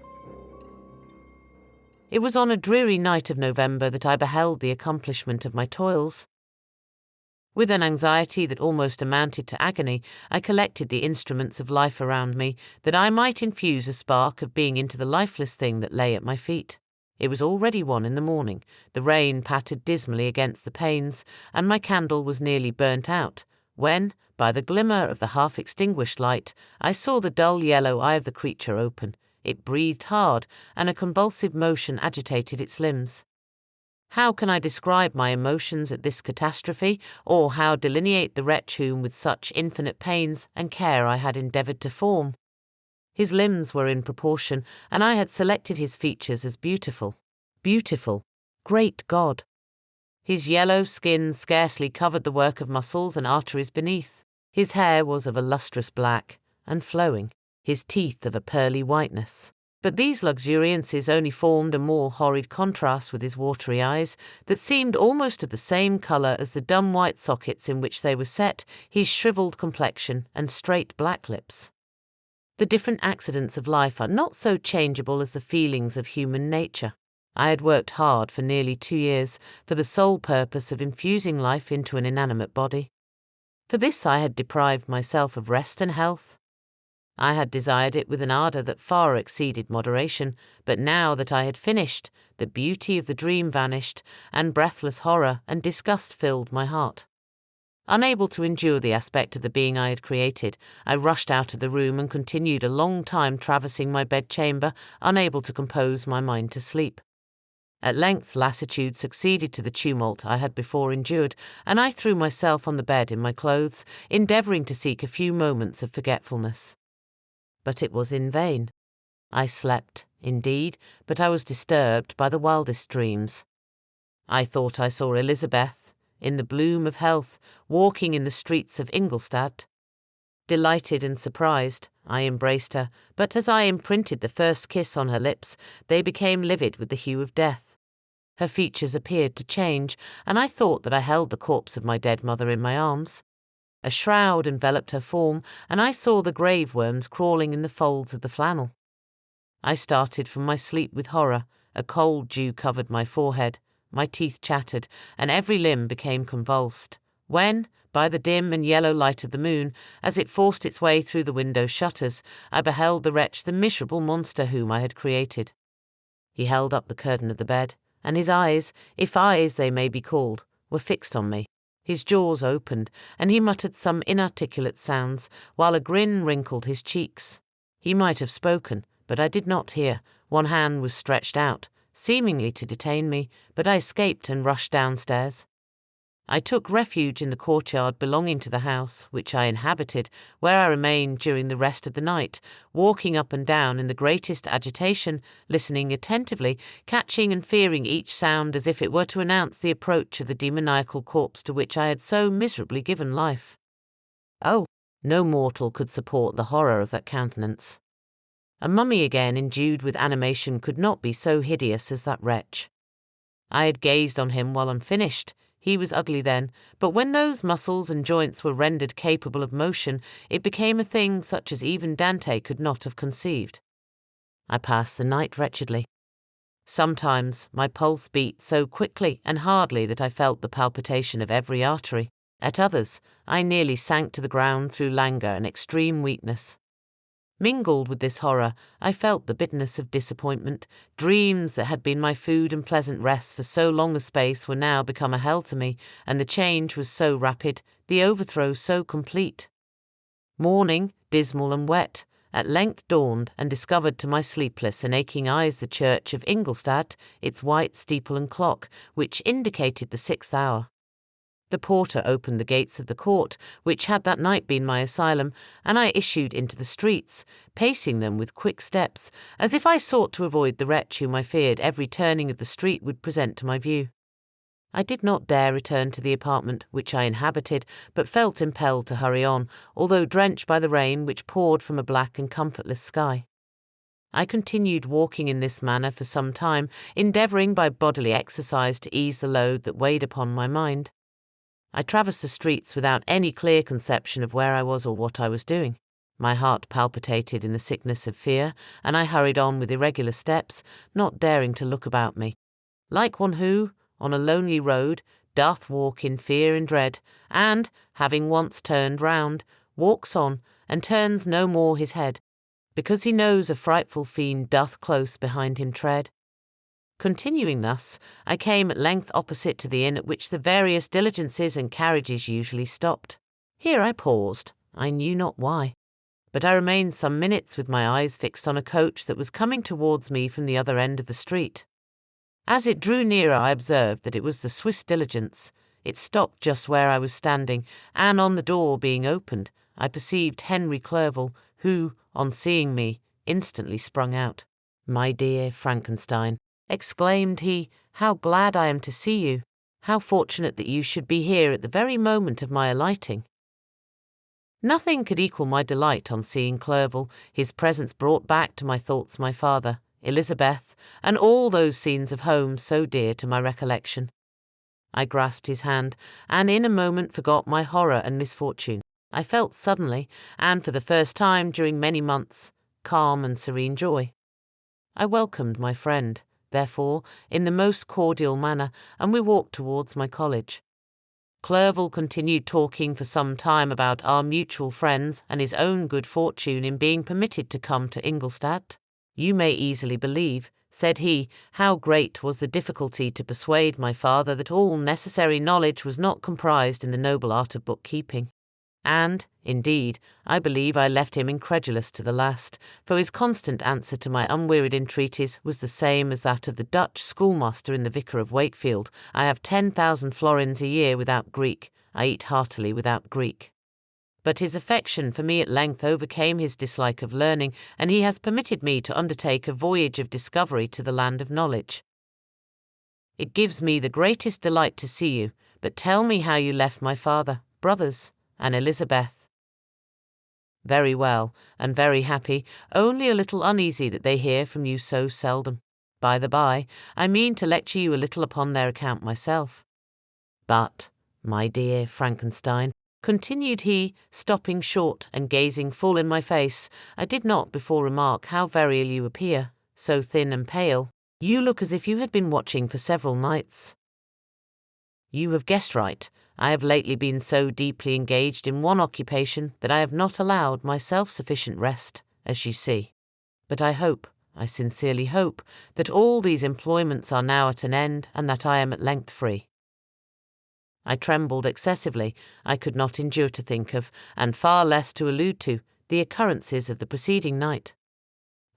It was on a dreary night of November that I beheld the accomplishment of my toils. With an anxiety that almost amounted to agony, I collected the instruments of life around me, that I might infuse a spark of being into the lifeless thing that lay at my feet. It was already 1 in the morning, the rain pattered dismally against the panes, and my candle was nearly burnt out, when, by the glimmer of the half-extinguished light, I saw the dull yellow eye of the creature open. It breathed hard, and a convulsive motion agitated its limbs. How can I describe my emotions at this catastrophe, or how delineate the wretch whom with such infinite pains and care I had endeavoured to form? His limbs were in proportion, and I had selected his features as beautiful. Beautiful! Great God! His yellow skin scarcely covered the work of muscles and arteries beneath. His hair was of a lustrous black, and flowing, his teeth of a pearly whiteness. But these luxuriances only formed a more horrid contrast with his watery eyes, that seemed almost of the same colour as the dumb white sockets in which they were set, his shrivelled complexion, and straight black lips. The different accidents of life are not so changeable as the feelings of human nature. I had worked hard for nearly 2 years, for the sole purpose of infusing life into an inanimate body. For this I had deprived myself of rest and health. I had desired it with an ardour that far exceeded moderation, but now that I had finished, the beauty of the dream vanished, and breathless horror and disgust filled my heart. Unable to endure the aspect of the being I had created, I rushed out of the room and continued a long time traversing my bedchamber, unable to compose my mind to sleep. At length lassitude succeeded to the tumult I had before endured, and I threw myself on the bed in my clothes, endeavouring to seek a few moments of forgetfulness. But it was in vain. I slept, indeed, but I was disturbed by the wildest dreams. I thought I saw Elizabeth, in the bloom of health, walking in the streets of Ingolstadt. Delighted and surprised, I embraced her, but as I imprinted the first kiss on her lips, they became livid with the hue of death. Her features appeared to change, and I thought that I held the corpse of my dead mother in my arms. A shroud enveloped her form, and I saw the grave worms crawling in the folds of the flannel. I started from my sleep with horror. A cold dew covered my forehead, my teeth chattered, and every limb became convulsed, when, by the dim and yellow light of the moon, as it forced its way through the window shutters, I beheld the wretch, the miserable monster whom I had created. He held up the curtain of the bed, and his eyes, if eyes they may be called, were fixed on me. His jaws opened, and he muttered some inarticulate sounds, while a grin wrinkled his cheeks. He might have spoken, but I did not hear. One hand was stretched out, seemingly to detain me, but I escaped and rushed downstairs. I took refuge in the courtyard belonging to the house which I inhabited, where I remained during the rest of the night, walking up and down in the greatest agitation, listening attentively, catching and fearing each sound as if it were to announce the approach of the demoniacal corpse to which I had so miserably given life. Oh, no mortal could support the horror of that countenance. A mummy again endued with animation could not be so hideous as that wretch. I had gazed on him while unfinished. He was ugly then, but when those muscles and joints were rendered capable of motion, it became a thing such as even Dante could not have conceived. I passed the night wretchedly. Sometimes my pulse beat so quickly and hardly that I felt the palpitation of every artery. At others, I nearly sank to the ground through languor and extreme weakness. Mingled with this horror, I felt the bitterness of disappointment. Dreams that had been my food and pleasant rest for so long a space were now become a hell to me, and the change was so rapid, the overthrow so complete. Morning, dismal and wet, at length dawned and discovered to my sleepless and aching eyes the church of Ingolstadt, its white steeple and clock, which indicated the 6th hour. The porter opened the gates of the court, which had that night been my asylum, and I issued into the streets, pacing them with quick steps, as if I sought to avoid the wretch whom I feared every turning of the street would present to my view. I did not dare return to the apartment which I inhabited, but felt impelled to hurry on, although drenched by the rain which poured from a black and comfortless sky. I continued walking in this manner for some time, endeavouring by bodily exercise to ease the load that weighed upon my mind. I traversed the streets without any clear conception of where I was or what I was doing. My heart palpitated in the sickness of fear, and I hurried on with irregular steps, not daring to look about me, like one who, on a lonely road, doth walk in fear and dread, and, having once turned round, walks on, and turns no more his head, because he knows a frightful fiend doth close behind him tread. Continuing thus, I came at length opposite to the inn at which the various diligences and carriages usually stopped. Here I paused, I knew not why, but I remained some minutes with my eyes fixed on a coach that was coming towards me from the other end of the street. As it drew nearer, I observed that it was the Swiss diligence. It stopped just where I was standing, and on the door being opened, I perceived Henry Clerval, who, on seeing me, instantly sprung out. "My dear Frankenstein," exclaimed he, "how glad I am to see you! How fortunate that you should be here at the very moment of my alighting!" Nothing could equal my delight on seeing Clerval. His presence brought back to my thoughts my father, Elizabeth, and all those scenes of home so dear to my recollection. I grasped his hand, and in a moment forgot my horror and misfortune. I felt suddenly, and for the first time during many months, calm and serene joy. I welcomed my friend, therefore, in the most cordial manner, and we walked towards my college. Clerval continued talking for some time about our mutual friends and his own good fortune in being permitted to come to Ingolstadt. "You may easily believe," said he, "how great was the difficulty to persuade my father that all necessary knowledge was not comprised in the noble art of bookkeeping. And, indeed, I believe I left him incredulous to the last, for his constant answer to my unwearied entreaties was the same as that of the Dutch schoolmaster in the Vicar of Wakefield: "I have 10,000 florins a year without Greek, I eat heartily without Greek." But his affection for me at length overcame his dislike of learning, and he has permitted me to undertake a voyage of discovery to the land of knowledge. It gives me the greatest delight to see you, but tell me how you left my father, brothers, and Elizabeth. "Very well, and very happy, only a little uneasy that they hear from you so seldom. By the by, I mean to lecture you a little upon their account myself. But, my dear Frankenstein," continued he, stopping short and gazing full in my face, "I did not before remark how very ill you appear, so thin and pale. You look as if you had been watching for several nights." "You have guessed right. I have lately been so deeply engaged in one occupation that I have not allowed myself sufficient rest, as you see. But I sincerely hope, that all these employments are now at an end, and that I am at length free." I trembled excessively. I could not endure to think of, and far less to allude to, the occurrences of the preceding night.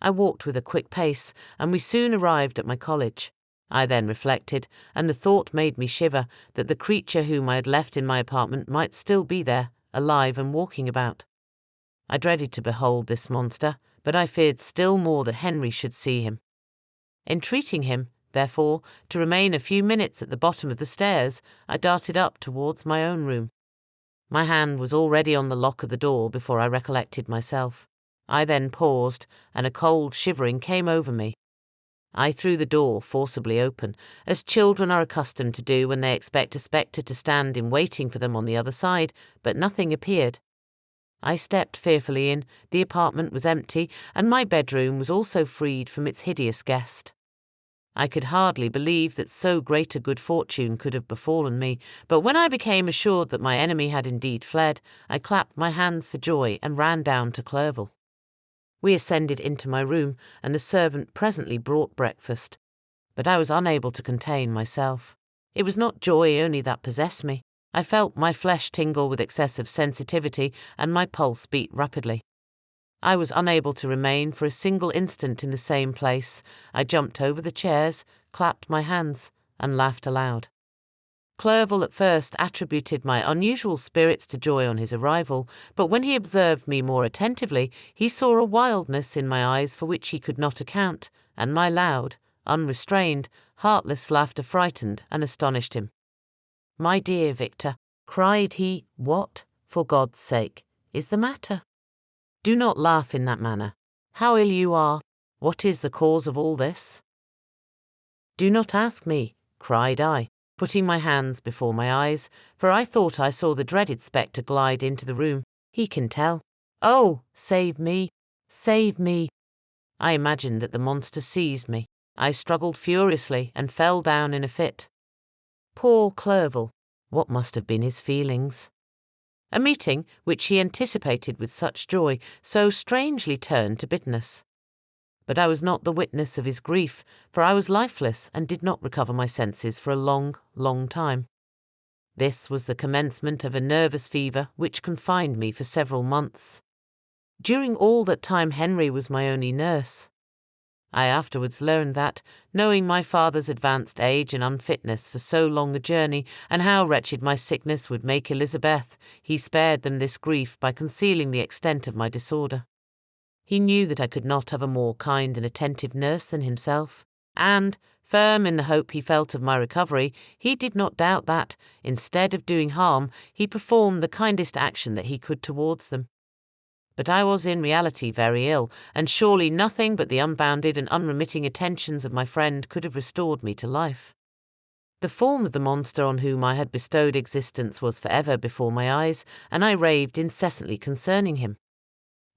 I walked with a quick pace, and we soon arrived at my college. I then reflected, and the thought made me shiver, that the creature whom I had left in my apartment might still be there, alive and walking about. I dreaded to behold this monster, but I feared still more that Henry should see him. Entreating him, therefore, to remain a few minutes at the bottom of the stairs, I darted up towards my own room. My hand was already on the lock of the door before I recollected myself. I then paused, and a cold shivering came over me. I threw the door forcibly open, as children are accustomed to do when they expect a spectre to stand in waiting for them on the other side, but nothing appeared. I stepped fearfully in. The apartment was empty, and my bedroom was also freed from its hideous guest. I could hardly believe that so great a good fortune could have befallen me, but when I became assured that my enemy had indeed fled, I clapped my hands for joy and ran down to Clerval. We ascended into my room, and the servant presently brought breakfast, but I was unable to contain myself. It was not joy only that possessed me. I felt my flesh tingle with excessive sensitivity, and my pulse beat rapidly. I was unable to remain for a single instant in the same place. I jumped over the chairs, clapped my hands, and laughed aloud. Clerval at first attributed my unusual spirits to joy on his arrival, but when he observed me more attentively, he saw a wildness in my eyes for which he could not account, and my loud, unrestrained, heartless laughter frightened and astonished him. "My dear Victor," cried he, "what, for God's sake, is the matter? Do not laugh in that manner. How ill you are! What is the cause of all this?" "Do not ask me," cried I, putting my hands before my eyes, for I thought I saw the dreaded spectre glide into the room. "He can tell. Oh, save me! Save me!" I imagined that the monster seized me. I struggled furiously and fell down in a fit. Poor Clerval! What must have been his feelings? A meeting, which he anticipated with such joy, so strangely turned to bitterness. But I was not the witness of his grief, for I was lifeless and did not recover my senses for a long, long time. This was the commencement of a nervous fever which confined me for several months. During all that time Henry was my only nurse. I afterwards learned that, knowing my father's advanced age and unfitness for so long a journey, and how wretched my sickness would make Elizabeth, he spared them this grief by concealing the extent of my disorder. He knew that I could not have a more kind and attentive nurse than himself, and, firm in the hope he felt of my recovery, he did not doubt that, instead of doing harm, he performed the kindest action that he could towards them. But I was in reality very ill, and surely nothing but the unbounded and unremitting attentions of my friend could have restored me to life. The form of the monster on whom I had bestowed existence was forever before my eyes, and I raved incessantly concerning him.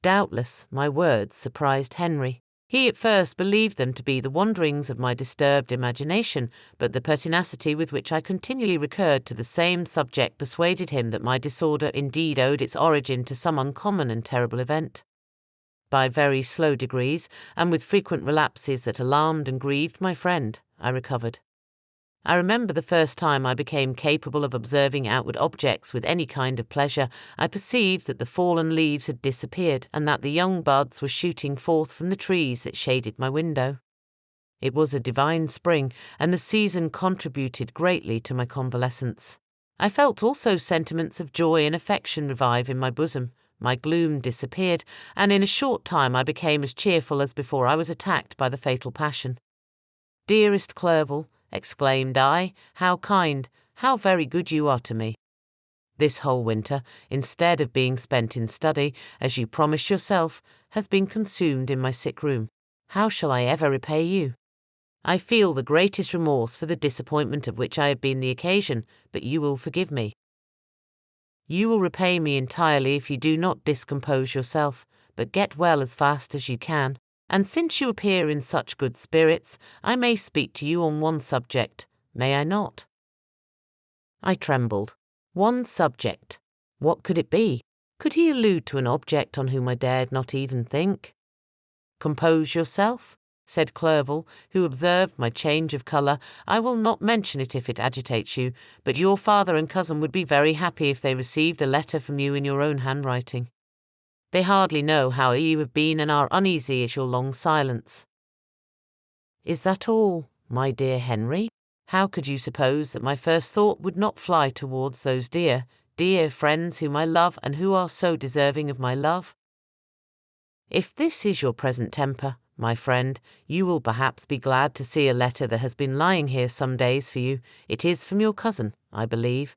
Doubtless my words surprised Henry. He at first believed them to be the wanderings of my disturbed imagination, but the pertinacity with which I continually recurred to the same subject persuaded him that my disorder indeed owed its origin to some uncommon and terrible event. By very slow degrees, and with frequent relapses that alarmed and grieved my friend, I recovered. I remember the first time I became capable of observing outward objects with any kind of pleasure. I perceived that the fallen leaves had disappeared, and that the young buds were shooting forth from the trees that shaded my window. It was a divine spring, and the season contributed greatly to my convalescence. I felt also sentiments of joy and affection revive in my bosom. My gloom disappeared, and in a short time I became as cheerful as before I was attacked by the fatal passion. "Dearest Clerval," exclaimed I, "how kind, how very good you are to me. This whole winter, instead of being spent in study, as you promised yourself, has been consumed in my sick room. How shall I ever repay you? I feel the greatest remorse for the disappointment of which I have been the occasion, but you will forgive me. You will repay me entirely if you do not discompose yourself, but get well as fast as you can. And since you appear in such good spirits, I may speak to you on one subject, may I not?" I trembled. One subject. What could it be? Could he allude to an object on whom I dared not even think? "Compose yourself," said Clerval, who observed my change of colour. "I will not mention it if it agitates you, but your father and cousin would be very happy if they received a letter from you in your own handwriting. They hardly know how you have been and are uneasy at your long silence." "Is that all, my dear Henry? How could you suppose that my first thought would not fly towards those dear, dear friends whom I love and who are so deserving of my love? If this is your present temper, my friend, you will perhaps be glad to see a letter that has been lying here some days for you. It is from your cousin, I believe."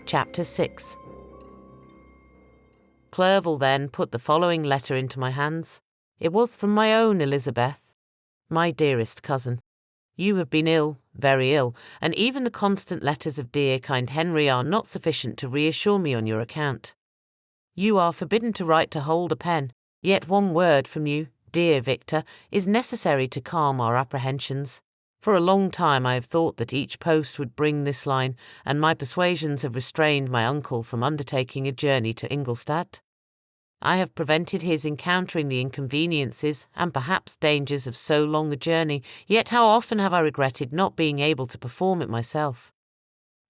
Chapter 6. Clerval then put the following letter into my hands. It was from my own Elizabeth. "My dearest cousin, you have been ill, very ill, and even the constant letters of dear kind Henry are not sufficient to reassure me on your account. You are forbidden to write to hold a pen, yet one word from you, dear Victor, is necessary to calm our apprehensions. For a long time I have thought that each post would bring this line, and my persuasions have restrained my uncle from undertaking a journey to Ingolstadt. I have prevented his encountering the inconveniences and perhaps dangers of so long a journey, yet how often have I regretted not being able to perform it myself.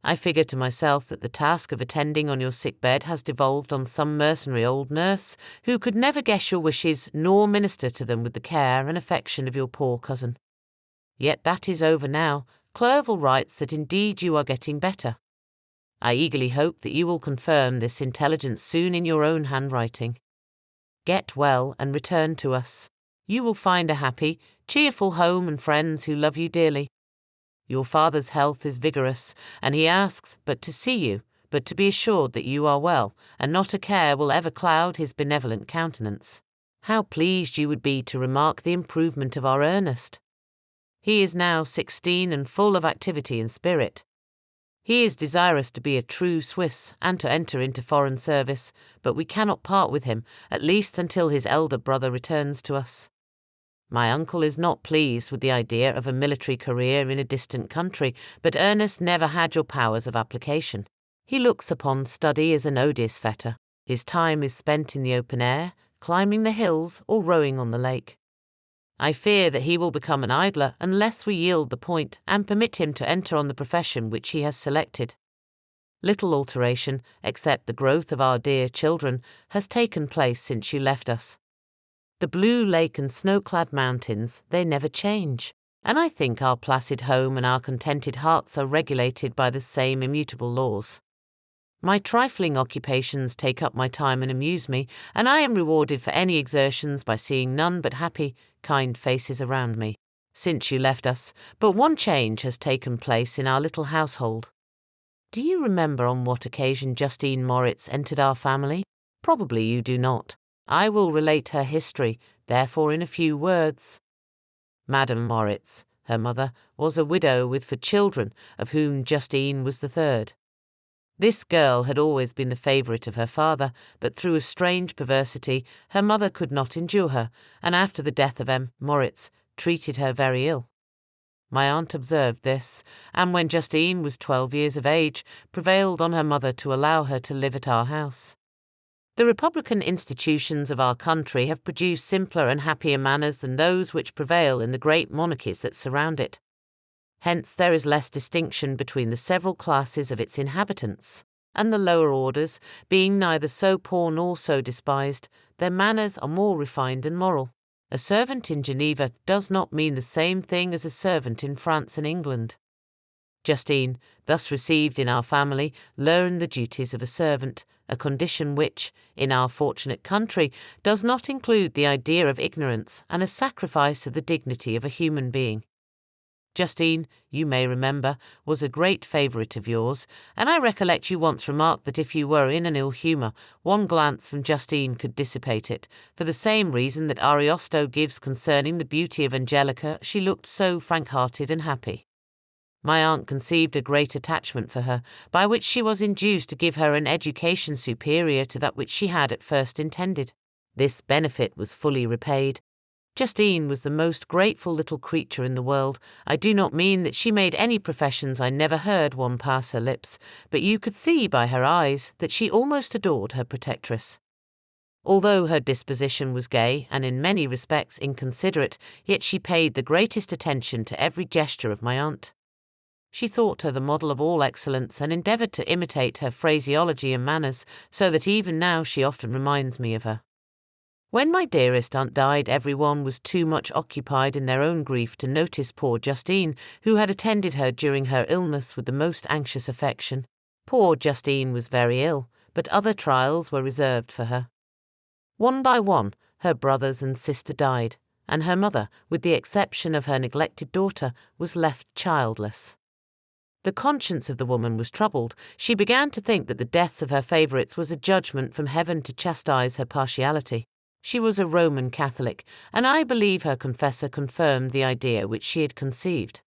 I figure to myself that the task of attending on your sick bed has devolved on some mercenary old nurse who could never guess your wishes nor minister to them with the care and affection of your poor cousin. Yet that is over now. Clerval writes that indeed you are getting better. I eagerly hope that you will confirm this intelligence soon in your own handwriting. Get well and return to us. You will find a happy, cheerful home and friends who love you dearly. Your father's health is vigorous, and he asks but to see you, but to be assured that you are well, and not a care will ever cloud his benevolent countenance. How pleased you would be to remark the improvement of our Ernest. He is now 16 and full of activity and spirit. He is desirous to be a true Swiss and to enter into foreign service, but we cannot part with him, at least until his elder brother returns to us. My uncle is not pleased with the idea of a military career in a distant country, but Ernest never had your powers of application. He looks upon study as an odious fetter. His time is spent in the open air, climbing the hills or rowing on the lake. I fear that he will become an idler unless we yield the point and permit him to enter on the profession which he has selected. Little alteration, except the growth of our dear children, has taken place since you left us. The blue lake and snow-clad mountains, they never change, and I think our placid home and our contented hearts are regulated by the same immutable laws. My trifling occupations take up my time and amuse me, and I am rewarded for any exertions by seeing none but happy, kind faces around me. Since you left us, but one change has taken place in our little household. Do you remember on what occasion Justine Moritz entered our family? Probably you do not. I will relate her history, therefore in a few words. Madame Moritz, her mother, was a widow with 4 children, of whom Justine was the 3rd. This girl had always been the favourite of her father, but through a strange perversity her mother could not endure her, and after the death of M. Moritz, treated her very ill. My aunt observed this, and when Justine was 12 years of age, prevailed on her mother to allow her to live at our house. The republican institutions of our country have produced simpler and happier manners than those which prevail in the great monarchies that surround it. Hence there is less distinction between the several classes of its inhabitants, and the lower orders, being neither so poor nor so despised, their manners are more refined and moral. A servant in Geneva does not mean the same thing as a servant in France and England. Justine, thus received in our family, learned the duties of a servant, a condition which, in our fortunate country, does not include the idea of ignorance and a sacrifice of the dignity of a human being. Justine, you may remember, was a great favourite of yours, and I recollect you once remarked that if you were in an ill humour, one glance from Justine could dissipate it, for the same reason that Ariosto gives concerning the beauty of Angelica, she looked so frank-hearted and happy. My aunt conceived a great attachment for her, by which she was induced to give her an education superior to that which she had at first intended. This benefit was fully repaid. Justine was the most grateful little creature in the world. I do not mean that she made any professions I never heard one pass her lips, but you could see by her eyes that she almost adored her protectress. Although her disposition was gay and in many respects inconsiderate, yet she paid the greatest attention to every gesture of my aunt. She thought her the model of all excellence and endeavoured to imitate her phraseology and manners, so that even now she often reminds me of her. When my dearest aunt died, everyone was too much occupied in their own grief to notice poor Justine, who had attended her during her illness with the most anxious affection. Poor Justine was very ill, but other trials were reserved for her. One by one, her brothers and sister died, and her mother, with the exception of her neglected daughter, was left childless. The conscience of the woman was troubled. She began to think that the deaths of her favourites was a judgment from heaven to chastise her partiality. She was a Roman Catholic, and I believe her confessor confirmed the idea which she had conceived.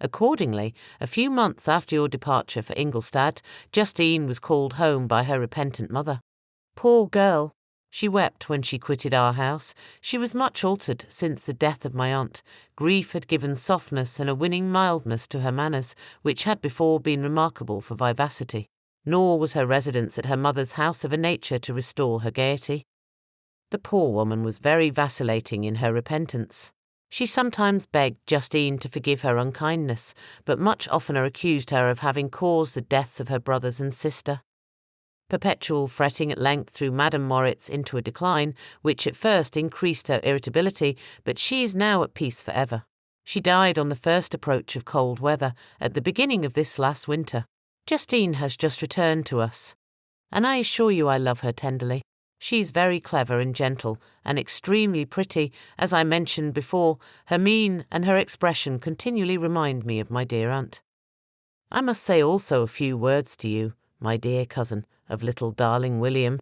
Accordingly, a few months after your departure for Ingolstadt, Justine was called home by her repentant mother. Poor girl! She wept when she quitted our house. She was much altered since the death of my aunt. Grief had given softness and a winning mildness to her manners, which had before been remarkable for vivacity. Nor was her residence at her mother's house of a nature to restore her gaiety. The poor woman was very vacillating in her repentance. She sometimes begged Justine to forgive her unkindness, but much oftener accused her of having caused the deaths of her brothers and sister. Perpetual fretting at length threw Madame Moritz into a decline, which at first increased her irritability, but she is now at peace forever. She died on the first approach of cold weather, at the beginning of this last winter. Justine has just returned to us, and I assure you I love her tenderly. She is very clever and gentle, and extremely pretty. As I mentioned before, her mien and her expression continually remind me of my dear aunt. I must say also a few words to you, my dear cousin, of little darling William.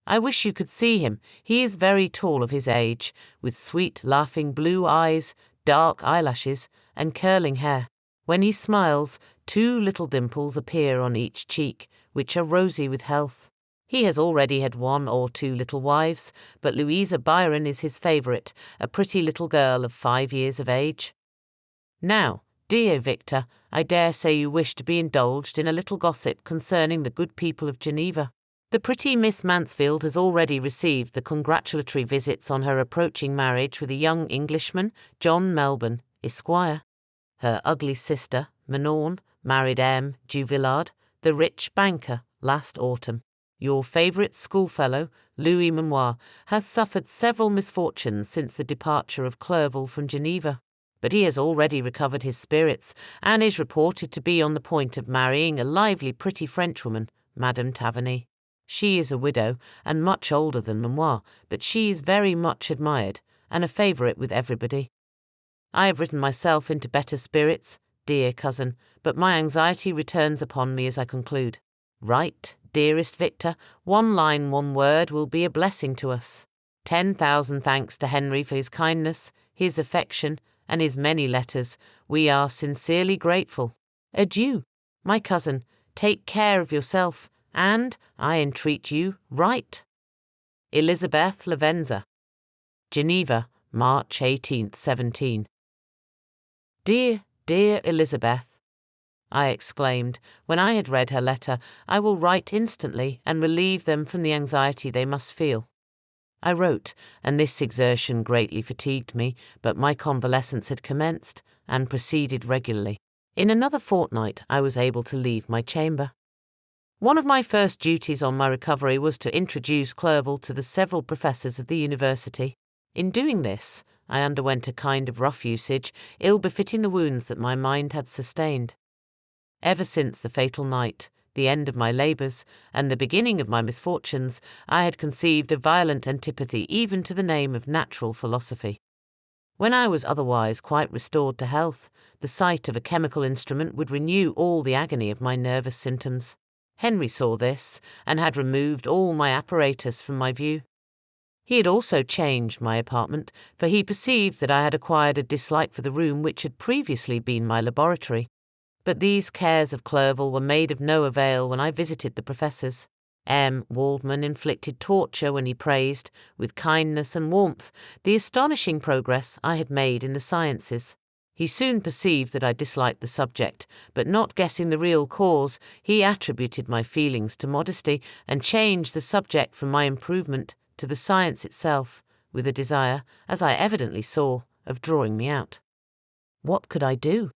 I wish you could see him. He is very tall of his age, with sweet laughing blue eyes, dark eyelashes, and curling hair. When he smiles, 2 little dimples appear on each cheek, which are rosy with health. He has already had 1 or 2 little wives, but Louisa Byron is his favourite, a pretty little girl of 5 years of age. Now, dear Victor, I dare say you wish to be indulged in a little gossip concerning the good people of Geneva. The pretty Miss Mansfield has already received the congratulatory visits on her approaching marriage with a young Englishman, John Melbourne, Esquire. Her ugly sister, Manon, married M. du Villard, the rich banker, last autumn. Your favourite schoolfellow, Louis Memoir, has suffered several misfortunes since the departure of Clerval from Geneva, but he has already recovered his spirits, and is reported to be on the point of marrying a lively pretty Frenchwoman, Madame Taverny. She is a widow, and much older than Memoir, but she is very much admired, and a favourite with everybody. I have written myself into better spirits, dear cousin, but my anxiety returns upon me as I conclude. Write, dearest Victor, 1 line 1 word will be a blessing to us. 10,000 thanks to Henry for his kindness, his affection, and his many letters. We are sincerely grateful. Adieu, my cousin, take care of yourself, and, I entreat you, write. Elizabeth Lavenza. Geneva, March 18th, 17. Dear, dear Elizabeth, I exclaimed, when I had read her letter, I will write instantly and relieve them from the anxiety they must feel. I wrote, and this exertion greatly fatigued me, but my convalescence had commenced, and proceeded regularly. In another fortnight I was able to leave my chamber. One of my first duties on my recovery was to introduce Clerval to the several professors of the university. In doing this, I underwent a kind of rough usage, ill-befitting the wounds that my mind had sustained. Ever since the fatal night, the end of my labours, and the beginning of my misfortunes, I had conceived a violent antipathy even to the name of natural philosophy. When I was otherwise quite restored to health, the sight of a chemical instrument would renew all the agony of my nervous symptoms. Henry saw this, and had removed all my apparatus from my view. He had also changed my apartment, for he perceived that I had acquired a dislike for the room which had previously been my laboratory. But these cares of Clerval were made of no avail when I visited the professors. M. Waldman inflicted torture when he praised, with kindness and warmth, the astonishing progress I had made in the sciences. He soon perceived that I disliked the subject, but not guessing the real cause, he attributed my feelings to modesty, and changed the subject from my improvement to the science itself, with a desire, as I evidently saw, of drawing me out. What could I do?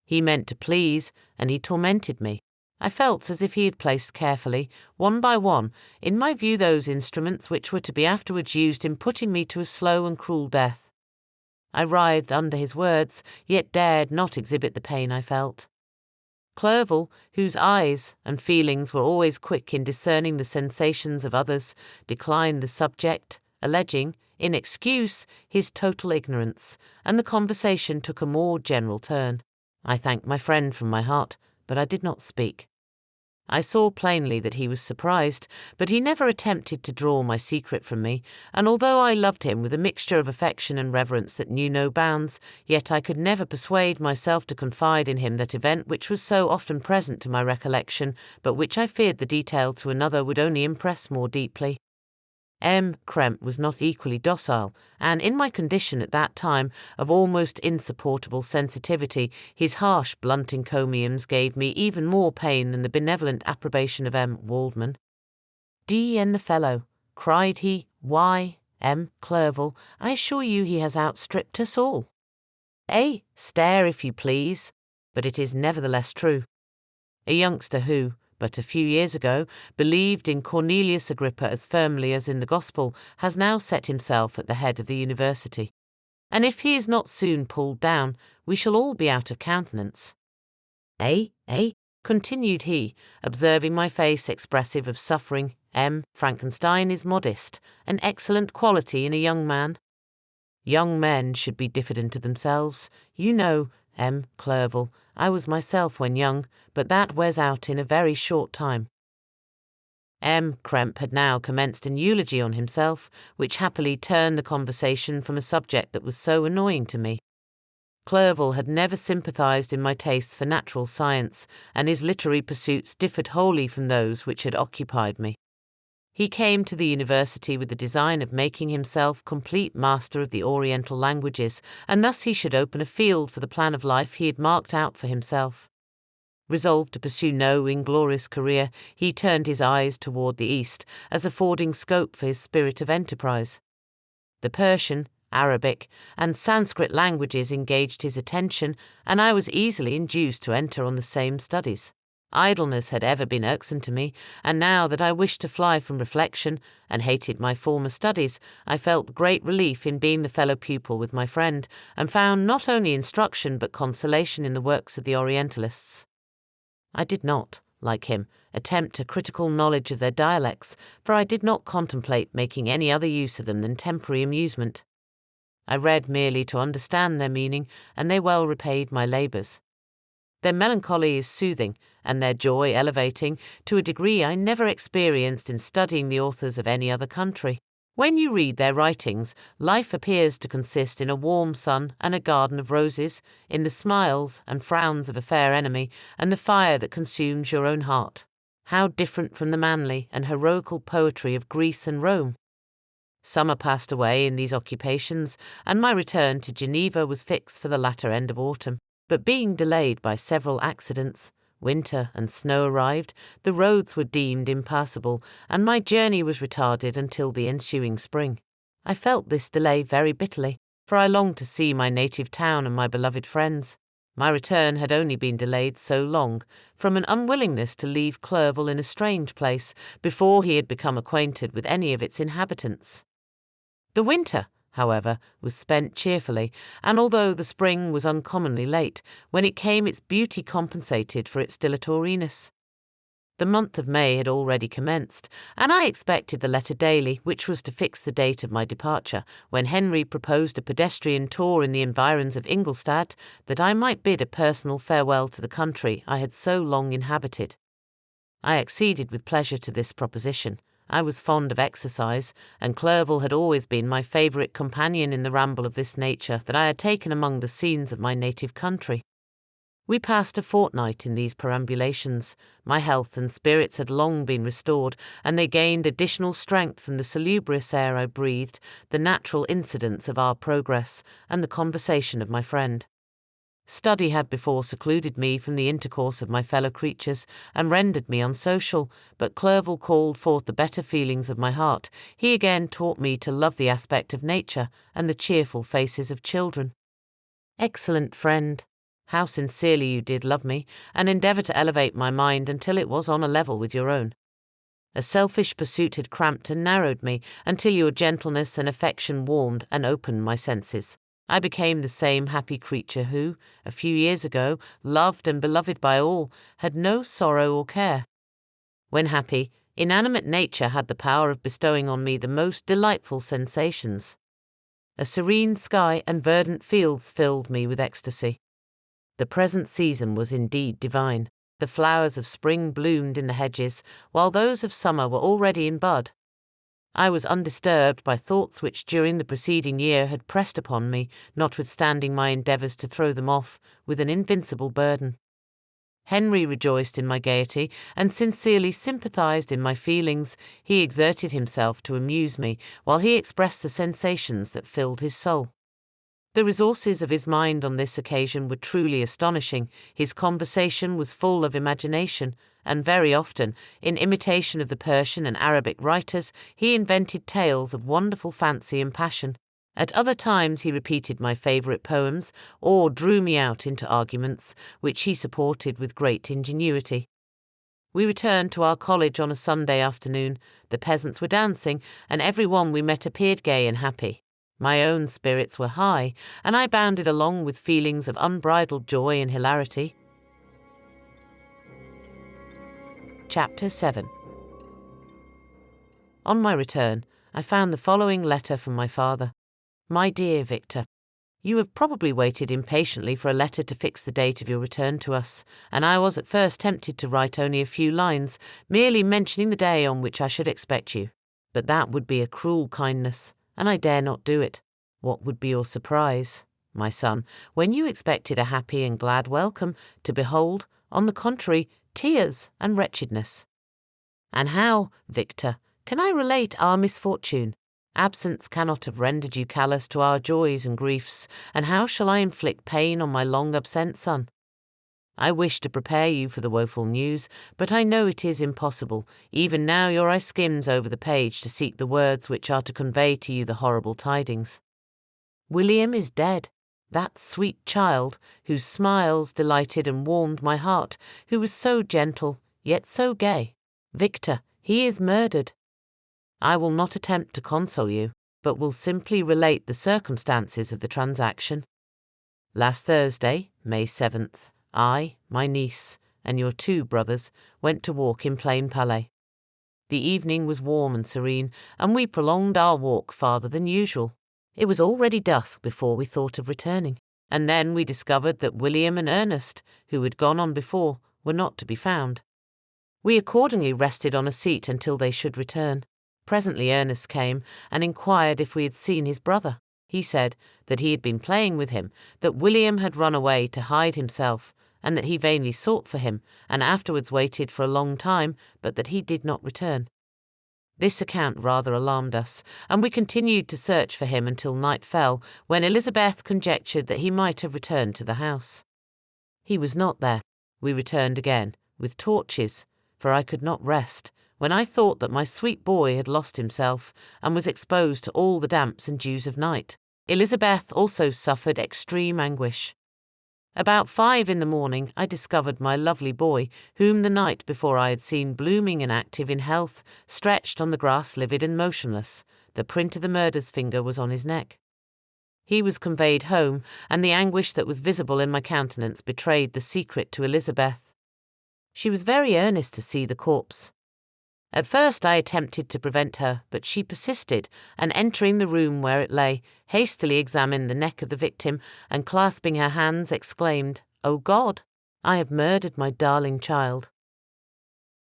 He meant to please, and he tormented me. I felt as if he had placed carefully, one by one, in my view those instruments which were to be afterwards used in putting me to a slow and cruel death. I writhed under his words, yet dared not exhibit the pain I felt. Clerval, whose eyes and feelings were always quick in discerning the sensations of others, declined the subject, alleging, in excuse, his total ignorance, and the conversation took a more general turn. I thanked my friend from my heart, but I did not speak. I saw plainly that he was surprised, but he never attempted to draw my secret from me, and although I loved him with a mixture of affection and reverence that knew no bounds, yet I could never persuade myself to confide in him that event which was so often present to my recollection, but which I feared the detail to another would only impress more deeply. M. Krempe was not equally docile, and in my condition at that time of almost insupportable sensitivity, his harsh, blunt encomiums gave me even more pain than the benevolent approbation of M. Waldman. D. N. the fellow, cried he, why, Clerval, I assure you he has outstripped us all. Stare if you please, but it is nevertheless true. A youngster who, but a few years ago, believed in Cornelius Agrippa as firmly as in the Gospel, has now set himself at the head of the university. And if he is not soon pulled down, we shall all be out of countenance. Continued he, observing my face expressive of suffering, Frankenstein is modest, an excellent quality in a young man. Young men should be diffident of themselves. You know, Clerval, I was myself when young, but that wears out in a very short time. Kremp had now commenced an eulogy on himself, which happily turned the conversation from a subject that was so annoying to me. Clerval had never sympathized in my tastes for natural science, and his literary pursuits differed wholly from those which had occupied me. He came to the university with the design of making himself complete master of the Oriental languages, and thus he should open a field for the plan of life he had marked out for himself. Resolved to pursue no inglorious career, he turned his eyes toward the East, as affording scope for his spirit of enterprise. The Persian, Arabic, and Sanskrit languages engaged his attention, and I was easily induced to enter on the same studies. Idleness had ever been irksome to me, and now that I wished to fly from reflection, and hated my former studies, I felt great relief in being the fellow pupil with my friend, and found not only instruction but consolation in the works of the Orientalists. I did not, like him, attempt a critical knowledge of their dialects, for I did not contemplate making any other use of them than temporary amusement. I read merely to understand their meaning, and they well repaid my labours. Their melancholy is soothing, and their joy elevating, to a degree I never experienced in studying the authors of any other country. When you read their writings, life appears to consist in a warm sun and a garden of roses, in the smiles and frowns of a fair enemy, and the fire that consumes your own heart. How different from the manly and heroical poetry of Greece and Rome! Summer passed away in these occupations, and my return to Geneva was fixed for the latter end of autumn. But being delayed by several accidents, winter and snow arrived, the roads were deemed impassable, and my journey was retarded until the ensuing spring. I felt this delay very bitterly, for I longed to see my native town and my beloved friends. My return had only been delayed so long, from an unwillingness to leave Clerval in a strange place, before he had become acquainted with any of its inhabitants. The winter, however, was spent cheerfully, and although the spring was uncommonly late, when it came its beauty compensated for its dilatoriness. The month of May had already commenced, and I expected the letter daily, which was to fix the date of my departure, when Henry proposed a pedestrian tour in the environs of Ingolstadt, that I might bid a personal farewell to the country I had so long inhabited. I acceded with pleasure to this proposition. I was fond of exercise, and Clerval had always been my favourite companion in the ramble of this nature that I had taken among the scenes of my native country. We passed a fortnight in these perambulations. My health and spirits had long been restored, and they gained additional strength from the salubrious air I breathed, the natural incidents of our progress, and the conversation of my friend. Study had before secluded me from the intercourse of my fellow creatures, and rendered me unsocial, but Clerval called forth the better feelings of my heart. He again taught me to love the aspect of nature, and the cheerful faces of children. Excellent friend! How sincerely you did love me, and endeavour to elevate my mind until it was on a level with your own. A selfish pursuit had cramped and narrowed me, until your gentleness and affection warmed and opened my senses. I became the same happy creature who, a few years ago, loved and beloved by all, had no sorrow or care. When happy, inanimate nature had the power of bestowing on me the most delightful sensations. A serene sky and verdant fields filled me with ecstasy. The present season was indeed divine. The flowers of spring bloomed in the hedges, while those of summer were already in bud. I was undisturbed by thoughts which during the preceding year had pressed upon me, notwithstanding my endeavours to throw them off, with an invincible burden. Henry rejoiced in my gaiety, and sincerely sympathized in my feelings. He exerted himself to amuse me, while he expressed the sensations that filled his soul. The resources of his mind on this occasion were truly astonishing. His conversation was full of imagination, and very often, in imitation of the Persian and Arabic writers, he invented tales of wonderful fancy and passion. At other times he repeated my favourite poems, or drew me out into arguments, which he supported with great ingenuity. We returned to our college on a Sunday afternoon. The peasants were dancing, and every one we met appeared gay and happy. My own spirits were high, and I bounded along with feelings of unbridled joy and hilarity. Chapter 7. On my return, I found the following letter from my father. My dear Victor, you have probably waited impatiently for a letter to fix the date of your return to us, and I was at first tempted to write only a few lines, merely mentioning the day on which I should expect you. But that would be a cruel kindness, and I dare not do it. What would be your surprise, my son, when you expected a happy and glad welcome, to behold, on the contrary, tears and wretchedness? And how, Victor, can I relate our misfortune? Absence cannot have rendered you callous to our joys and griefs, and how shall I inflict pain on my long-absent son? I wish to prepare you for the woeful news, but I know it is impossible. Even now your eye skims over the page to seek the words which are to convey to you the horrible tidings. William is dead, that sweet child, whose smiles delighted and warmed my heart, who was so gentle, yet so gay. Victor, he is murdered. I will not attempt to console you, but will simply relate the circumstances of the transaction. Last Thursday, May 7th, I, my niece, and your 2 brothers went to walk in Plain Palais. The evening was warm and serene, and we prolonged our walk farther than usual. It was already dusk before we thought of returning, and then we discovered that William and Ernest, who had gone on before, were not to be found. We accordingly rested on a seat until they should return. Presently Ernest came and inquired if we had seen his brother. He said that he had been playing with him, that William had run away to hide himself, and that he vainly sought for him, and afterwards waited for a long time, but that he did not return. This account rather alarmed us, and we continued to search for him until night fell, when Elizabeth conjectured that he might have returned to the house. He was not there. We returned again, with torches, for I could not rest, when I thought that my sweet boy had lost himself, and was exposed to all the damps and dews of night. Elizabeth also suffered extreme anguish. About 5 in the morning I discovered my lovely boy, whom the night before I had seen blooming and active in health, stretched on the grass livid and motionless. The print of the murderer's finger was on his neck. He was conveyed home, and the anguish that was visible in my countenance betrayed the secret to Elizabeth. She was very earnest to see the corpse. At first I attempted to prevent her, but she persisted, and entering the room where it lay, hastily examined the neck of the victim, and clasping her hands exclaimed, "O God, I have murdered my darling child."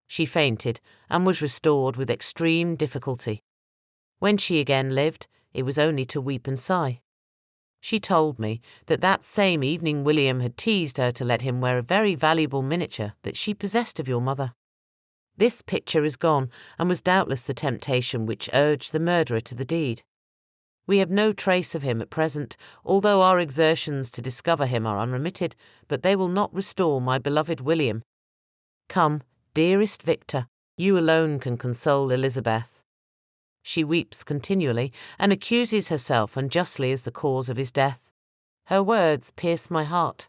She fainted, and was restored with extreme difficulty. When she again lived, it was only to weep and sigh. She told me that that same evening William had teased her to let him wear a very valuable miniature that she possessed of your mother. This picture is gone, and was doubtless the temptation which urged the murderer to the deed. We have no trace of him at present, although our exertions to discover him are unremitted, but they will not restore my beloved William. Come, dearest Victor, you alone can console Elizabeth. She weeps continually, and accuses herself unjustly as the cause of his death. Her words pierce my heart.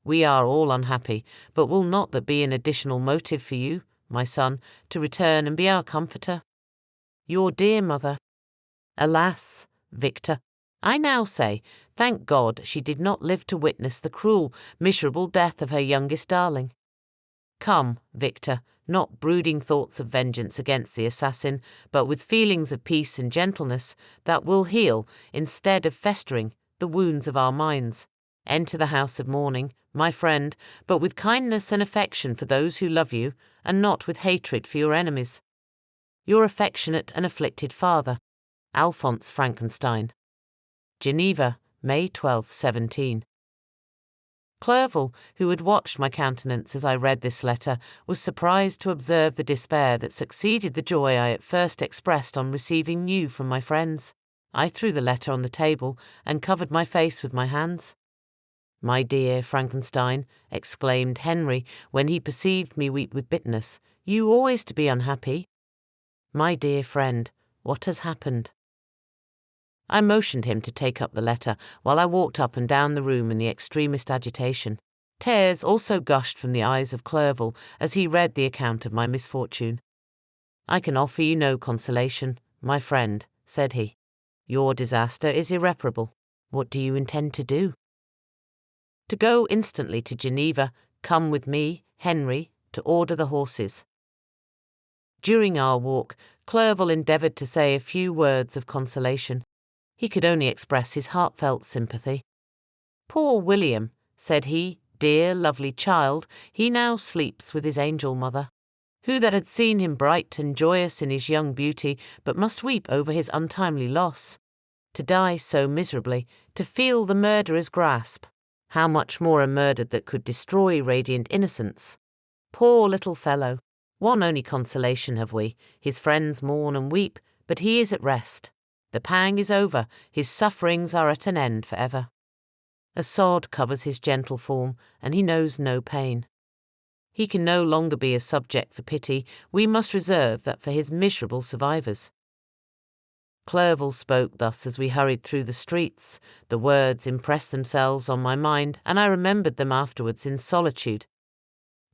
We are all unhappy, but will not that be an additional motive for you, my son, to return and be our comforter? Your dear mother. Alas, Victor, I now say, thank God she did not live to witness the cruel, miserable death of her youngest darling. Come, Victor, not brooding thoughts of vengeance against the assassin, but with feelings of peace and gentleness that will heal, instead of festering, the wounds of our minds. Enter the house of mourning, my friend, but with kindness and affection for those who love you, and not with hatred for your enemies. Your affectionate and afflicted father, Alphonse Frankenstein. Geneva, May 12, 17. Clerval, who had watched my countenance as I read this letter, was surprised to observe the despair that succeeded the joy I at first expressed on receiving news from my friends. I threw the letter on the table and covered my face with my hands. "My dear Frankenstein," exclaimed Henry when he perceived me weep with bitterness, "you always to be unhappy." "My dear friend, what has happened?" I motioned him to take up the letter while I walked up and down the room in the extremest agitation. Tears also gushed from the eyes of Clerval as he read the account of my misfortune. "I can offer you no consolation, my friend," said he. "Your disaster is irreparable. What do you intend to do?" "To go instantly to Geneva. Come with me, Henry, to order the horses." During our walk, Clerval endeavoured to say a few words of consolation. He could only express his heartfelt sympathy. "Poor William," said he, "dear, lovely child, he now sleeps with his angel mother. Who that had seen him bright and joyous in his young beauty, but must weep over his untimely loss? To die so miserably, to feel the murderer's grasp. How much more a murder that could destroy radiant innocence? Poor little fellow! One only consolation have we, his friends mourn and weep, but he is at rest. The pang is over, his sufferings are at an end for ever. A sod covers his gentle form, and he knows no pain. He can no longer be a subject for pity, we must reserve that for his miserable survivors." Clerval spoke thus as we hurried through the streets. The words impressed themselves on my mind, and I remembered them afterwards in solitude.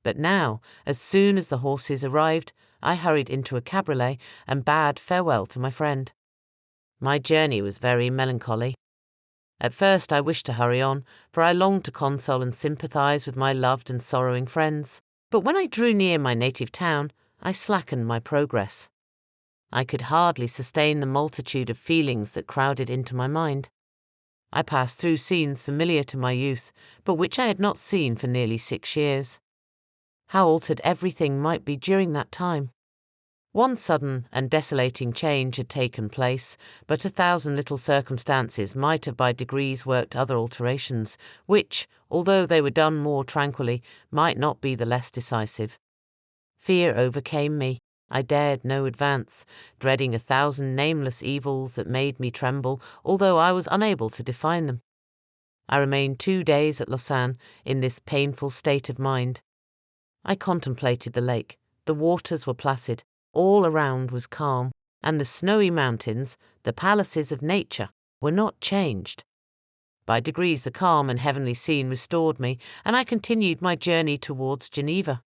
But now, as soon as the horses arrived, I hurried into a cabriolet and bade farewell to my friend. My journey was very melancholy. At first I wished to hurry on, for I longed to console and sympathize with my loved and sorrowing friends. But when I drew near my native town, I slackened my progress. I could hardly sustain the multitude of feelings that crowded into my mind. I passed through scenes familiar to my youth, but which I had not seen for nearly 6 years. How altered everything might be during that time! One sudden and desolating change had taken place, but 1,000 little circumstances might have by degrees worked other alterations, which, although they were done more tranquilly, might not be the less decisive. Fear overcame me. I dared no advance, dreading 1,000 nameless evils that made me tremble, although I was unable to define them. I remained 2 days at Lausanne in this painful state of mind. I contemplated the lake. The waters were placid. All around was calm, and the snowy mountains, the palaces of nature, were not changed. By degrees the calm and heavenly scene restored me, and I continued my journey towards Geneva.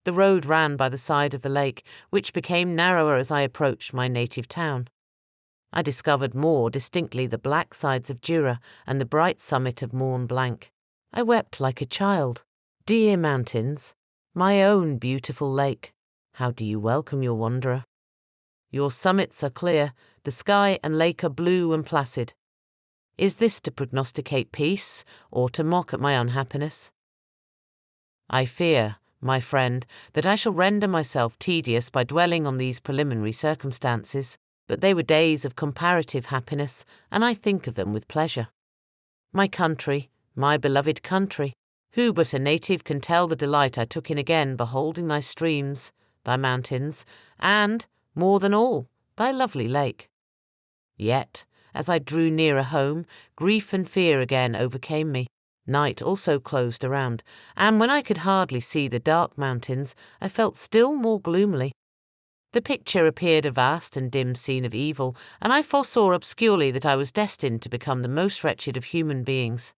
The road ran by the side of the lake, which became narrower as I approached my native town. I discovered more distinctly the black sides of Jura and the bright summit of Mont Blanc. I wept like a child. Dear mountains, my own beautiful lake, how do you welcome your wanderer? Your summits are clear, the sky and lake are blue and placid. Is this to prognosticate peace, or to mock at my unhappiness? I fear, my friend, that I shall render myself tedious by dwelling on these preliminary circumstances, but they were days of comparative happiness, and I think of them with pleasure. My country, my beloved country, who but a native can tell the delight I took in again beholding thy streams, thy mountains, and, more than all, thy lovely lake. Yet, as I drew nearer home, grief and fear again overcame me. Night also closed around, and when I could hardly see the dark mountains, I felt still more gloomily. The picture appeared a vast and dim scene of evil, and I foresaw obscurely that I was destined to become the most wretched of human beings.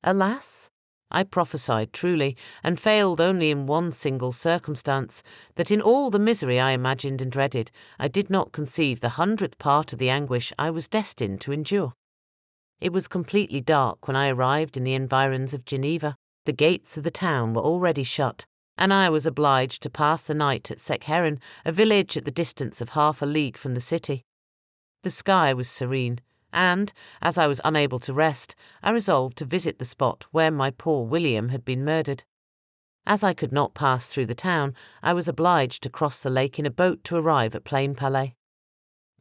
Alas! I prophesied truly, and failed only in one single circumstance, that in all the misery I imagined and dreaded, I did not conceive the 100th part of the anguish I was destined to endure. It was completely dark when I arrived in the environs of Geneva. The gates of the town were already shut, and I was obliged to pass the night at Sekherin, a village at the distance of half a league from the city. The sky was serene, and, as I was unable to rest, I resolved to visit the spot where my poor William had been murdered. As I could not pass through the town, I was obliged to cross the lake in a boat to arrive at Plain Palais.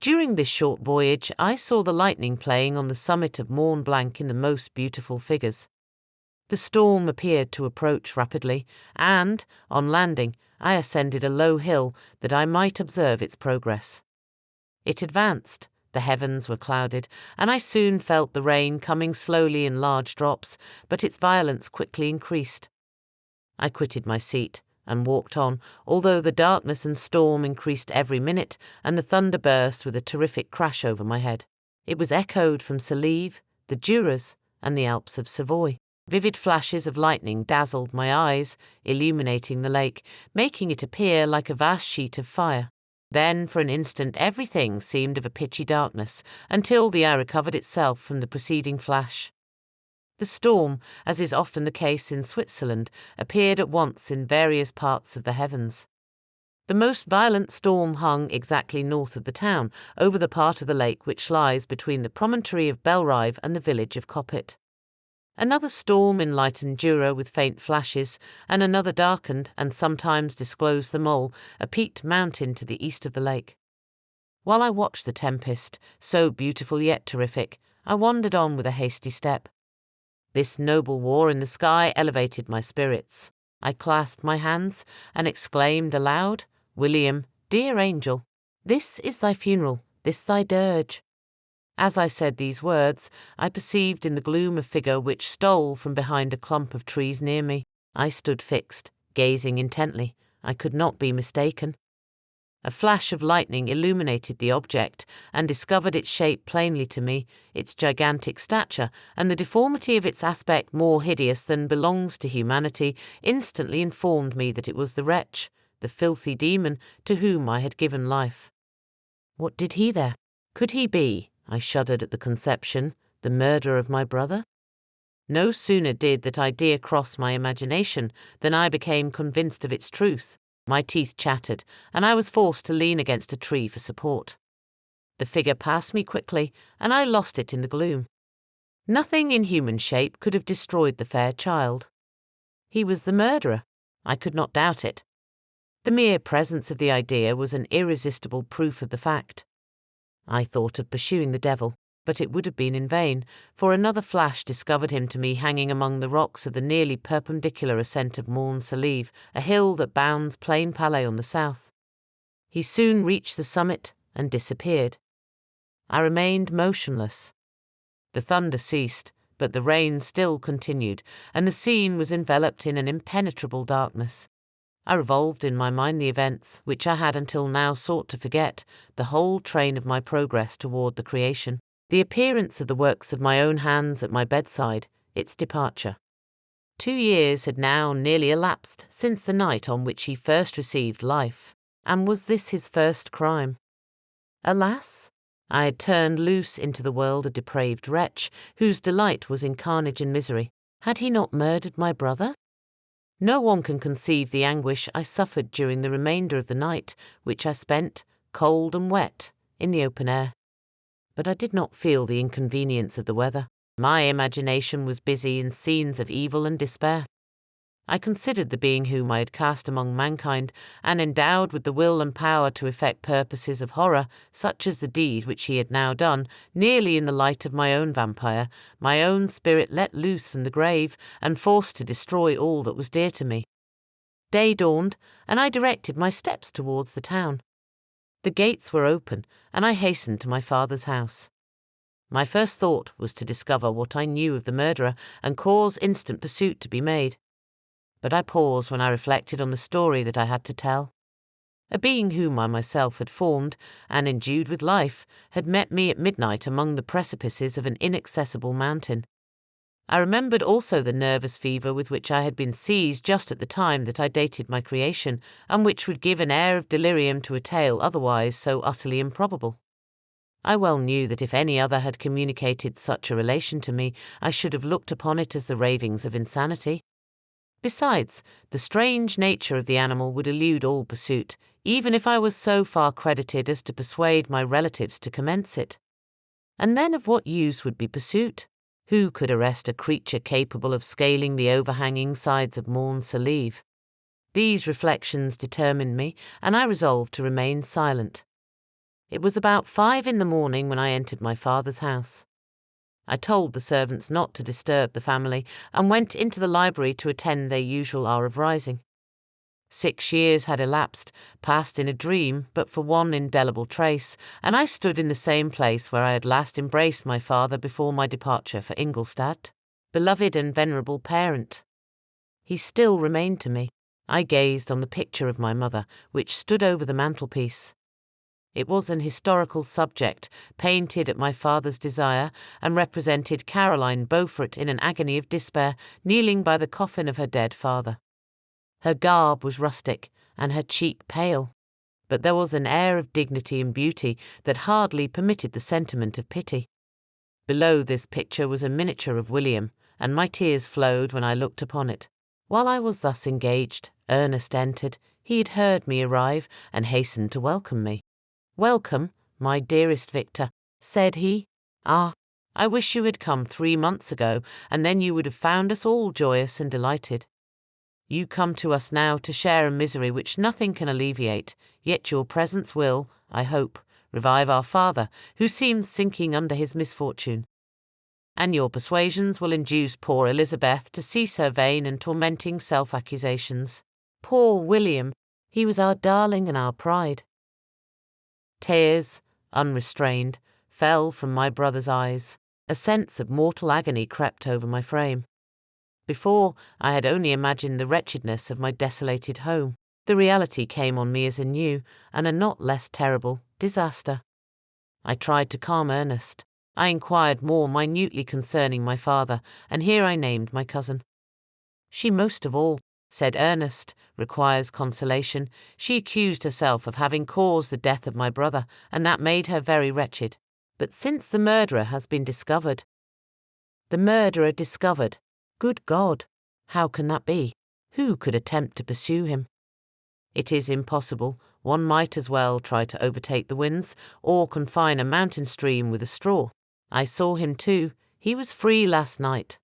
During this short voyage, I saw the lightning playing on the summit of Mont Blanc in the most beautiful figures. The storm appeared to approach rapidly, and, on landing, I ascended a low hill that I might observe its progress. It advanced, The heavens were clouded, and I soon felt the rain coming slowly in large drops, but its violence quickly increased. I quitted my seat and walked on, although the darkness and storm increased every minute, and the thunder burst with a terrific crash over my head. It was echoed from Salive, the Juras, and the Alps of Savoy. Vivid flashes of lightning dazzled my eyes, illuminating the lake, making it appear like a vast sheet of fire. Then, for an instant, everything seemed of a pitchy darkness, until the eye recovered itself from the preceding flash. The storm, as is often the case in Switzerland, appeared at once in various parts of the heavens. The most violent storm hung exactly north of the town, over the part of the lake which lies between the promontory of Belrive and the village of Coppet. Another storm enlightened Jura with faint flashes, and another darkened and sometimes disclosed the Mole, a peaked mountain to the east of the lake. While I watched the tempest, so beautiful yet terrific, I wandered on with a hasty step. This noble war in the sky elevated my spirits. I clasped my hands and exclaimed aloud, "William, dear angel, this is thy funeral, this thy dirge." As I said these words, I perceived in the gloom a figure which stole from behind a clump of trees near me. I stood fixed, gazing intently. I could not be mistaken. A flash of lightning illuminated the object, and discovered its shape plainly to me, its gigantic stature, and the deformity of its aspect more hideous than belongs to humanity, instantly informed me that it was the wretch, the filthy demon, to whom I had given life. What did he there? Could he be, I shuddered at the conception, the murderer of my brother? No sooner did that idea cross my imagination than I became convinced of its truth. My teeth chattered, and I was forced to lean against a tree for support. The figure passed me quickly, and I lost it in the gloom. Nothing in human shape could have destroyed the fair child. He was the murderer. I could not doubt it. The mere presence of the idea was an irresistible proof of the fact. I thought of pursuing the devil, but it would have been in vain, for another flash discovered him to me hanging among the rocks of the nearly perpendicular ascent of Mont Salive, a hill that bounds Plain Palais on the south. He soon reached the summit and disappeared. I remained motionless. The thunder ceased, but the rain still continued, and the scene was enveloped in an impenetrable darkness. I revolved in my mind the events, which I had until now sought to forget, the whole train of my progress toward the creation, the appearance of the works of my own hands at my bedside, its departure. 2 years had now nearly elapsed since the night on which he first received life, and was this his first crime? Alas! I had turned loose into the world a depraved wretch, whose delight was in carnage and misery. Had he not murdered my brother? No one can conceive the anguish I suffered during the remainder of the night, which I spent, cold and wet, in the open air. But I did not feel the inconvenience of the weather. My imagination was busy in scenes of evil and despair. I considered the being whom I had cast among mankind, and endowed with the will and power to effect purposes of horror, such as the deed which he had now done, nearly in the light of my own vampire, my own spirit let loose from the grave, and forced to destroy all that was dear to me. Day dawned, and I directed my steps towards the town. The gates were open, and I hastened to my father's house. My first thought was to discover what I knew of the murderer, and cause instant pursuit to be made. But I paused when I reflected on the story that I had to tell. A being whom I myself had formed, and endued with life, had met me at midnight among the precipices of an inaccessible mountain. I remembered also the nervous fever with which I had been seized just at the time that I dated my creation, and which would give an air of delirium to a tale otherwise so utterly improbable. I well knew that if any other had communicated such a relation to me, I should have looked upon it as the ravings of insanity. Besides, the strange nature of the animal would elude all pursuit, even if I was so far credited as to persuade my relatives to commence it. And then of what use would be pursuit? Who could arrest a creature capable of scaling the overhanging sides of Mont Salive? These reflections determined me, and I resolved to remain silent. It was about 5 in the morning when I entered my father's house. I told the servants not to disturb the family, and went into the library to attend their usual hour of rising. 6 years had elapsed, passed in a dream but for one indelible trace, and I stood in the same place where I had last embraced my father before my departure for Ingolstadt. Beloved and venerable parent. He still remained to me. I gazed on the picture of my mother, which stood over the mantelpiece. It was an historical subject, painted at my father's desire, and represented Caroline Beaufort in an agony of despair, kneeling by the coffin of her dead father. Her garb was rustic, and her cheek pale, but there was an air of dignity and beauty that hardly permitted the sentiment of pity. Below this picture was a miniature of William, and my tears flowed when I looked upon it. While I was thus engaged, Ernest entered. He had heard me arrive, and hastened to welcome me. "Welcome, my dearest Victor," said he. "Ah, I wish you had come 3 months ago, and then you would have found us all joyous and delighted. You come to us now to share a misery which nothing can alleviate, yet your presence will, I hope, revive our father, who seems sinking under his misfortune. And your persuasions will induce poor Elizabeth to cease her vain and tormenting self-accusations. Poor William, he was our darling and our pride." Tears, unrestrained, fell from my brother's eyes. A sense of mortal agony crept over my frame. Before, I had only imagined the wretchedness of my desolated home. The reality came on me as a new, and a not less terrible, disaster. I tried to calm Ernest. I inquired more minutely concerning my father, and here I named my cousin. "She most of all," said Ernest, "requires consolation. She accused herself of having caused the death of my brother, and that made her very wretched. But since the murderer has been discovered—" "The murderer discovered? Good God! How can that be? Who could attempt to pursue him?" "It is impossible. One might as well try to overtake the winds, or confine a mountain stream with a straw. I saw him too. He was free last night."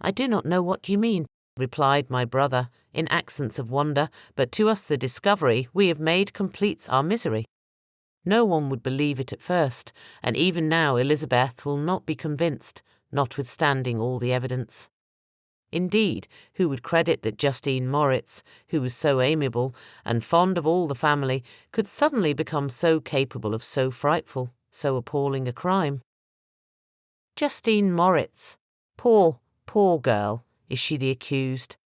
"I do not know what you mean," replied my brother, in accents of wonder, "but to us the discovery we have made completes our misery. No one would believe it at first, and even now Elizabeth will not be convinced, notwithstanding all the evidence. Indeed, who would credit that Justine Moritz, who was so amiable and fond of all the family, could suddenly become so capable of so frightful, so appalling a crime? Justine Moritz! Poor, poor girl, is she the accused?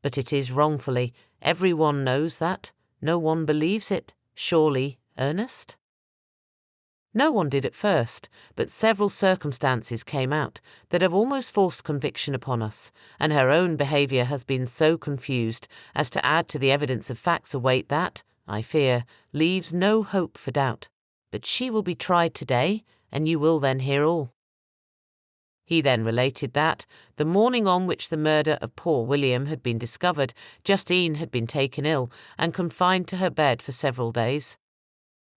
But it is wrongfully. Every one knows that. No one believes it. Surely, Ernest? No one did at first, but several circumstances came out that have almost forced conviction upon us, and her own behaviour has been so confused as to add to the evidence of facts await that, I fear, leaves no hope for doubt. But she will be tried today, and you will then hear all." He then related that, the morning on which the murder of poor William had been discovered, Justine had been taken ill and confined to her bed for several days.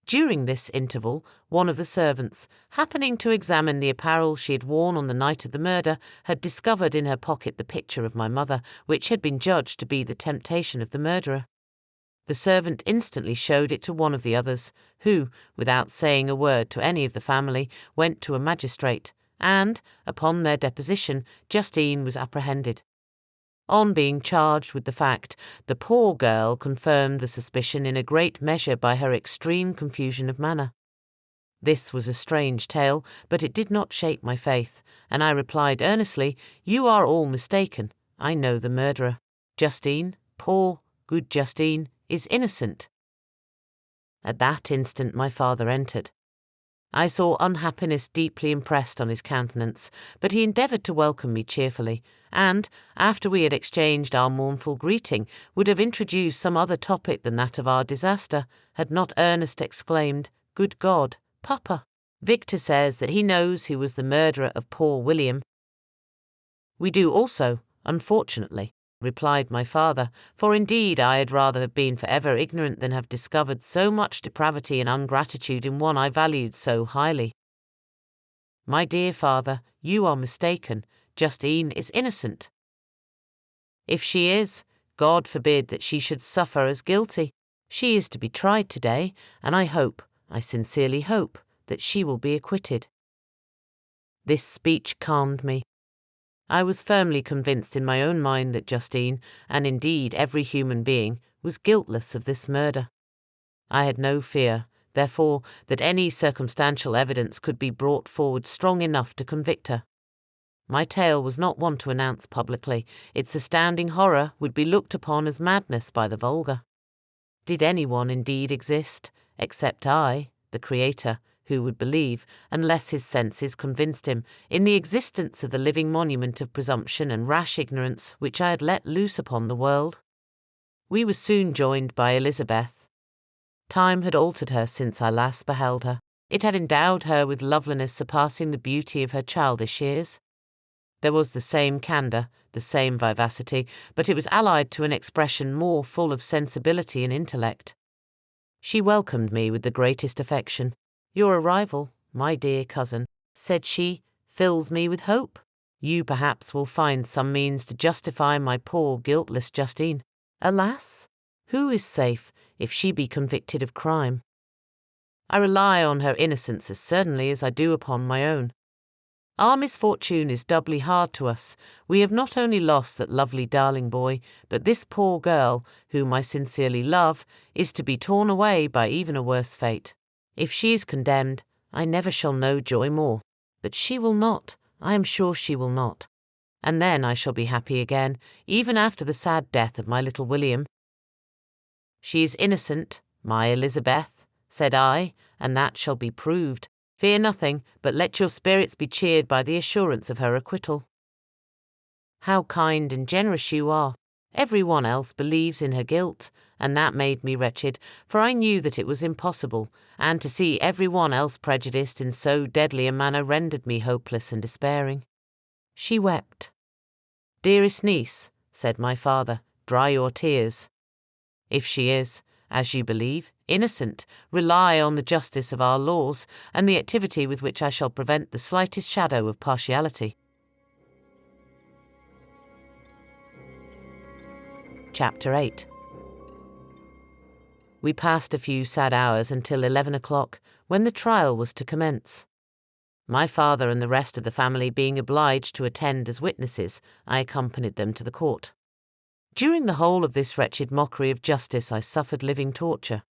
During this interval, one of the servants, happening to examine the apparel she had worn on the night of the murder, had discovered in her pocket the picture of my mother, which had been judged to be the temptation of the murderer. The servant instantly showed it to one of the others, who, without saying a word to any of the family, went to a magistrate, and, upon their deposition, Justine was apprehended. On being charged with the fact, the poor girl confirmed the suspicion in a great measure by her extreme confusion of manner. This was a strange tale, but it did not shake my faith, and I replied earnestly, "You are all mistaken. I know the murderer. Justine, poor, good Justine, is innocent." At that instant my father entered. I saw unhappiness deeply impressed on his countenance, but he endeavoured to welcome me cheerfully, and, after we had exchanged our mournful greeting, would have introduced some other topic than that of our disaster, had not Ernest exclaimed, "Good God, Papa! Victor says that he knows who was the murderer of poor William." "We do also, unfortunately," replied my father, "for indeed I had rather have been for ever ignorant than have discovered so much depravity and ungratitude in one I valued so highly." "My dear father, you are mistaken. Justine is innocent." "If she is, God forbid that she should suffer as guilty. She is to be tried today, and I hope, I sincerely hope, that she will be acquitted." This speech calmed me. I was firmly convinced in my own mind that Justine, and indeed every human being, was guiltless of this murder. I had no fear, therefore, that any circumstantial evidence could be brought forward strong enough to convict her. My tale was not one to announce publicly. Its astounding horror would be looked upon as madness by the vulgar. Did anyone indeed exist, except I, the creator, who would believe, unless his senses convinced him, in the existence of the living monument of presumption and rash ignorance which I had let loose upon the world? We were soon joined by Elizabeth. Time had altered her since I last beheld her. It had endowed her with loveliness surpassing the beauty of her childish years. There was the same candour, the same vivacity, but it was allied to an expression more full of sensibility and intellect. She welcomed me with the greatest affection. "Your arrival, my dear cousin," said she, "fills me with hope. You perhaps will find some means to justify my poor guiltless Justine. Alas! Who is safe if she be convicted of crime? I rely on her innocence as certainly as I do upon my own. Our misfortune is doubly hard to us. We have not only lost that lovely darling boy, but this poor girl, whom I sincerely love, is to be torn away by even a worse fate. If she is condemned, I never shall know joy more. But she will not, I am sure she will not. And then I shall be happy again, even after the sad death of my little William." "She is innocent, my Elizabeth," said I, "and that shall be proved. Fear nothing, but let your spirits be cheered by the assurance of her acquittal." "How kind and generous you are. Every one else believes in her guilt, and that made me wretched, for I knew that it was impossible, and to see every one else prejudiced in so deadly a manner rendered me hopeless and despairing." She wept. "Dearest niece," said my father, "dry your tears. If she is, as you believe, innocent, rely on the justice of our laws and the activity with which I shall prevent the slightest shadow of partiality." Chapter 8. We passed a few sad hours until 11 o'clock, when the trial was to commence. My father and the rest of the family being obliged to attend as witnesses, I accompanied them to the court. During the whole of this wretched mockery of justice I suffered living torture.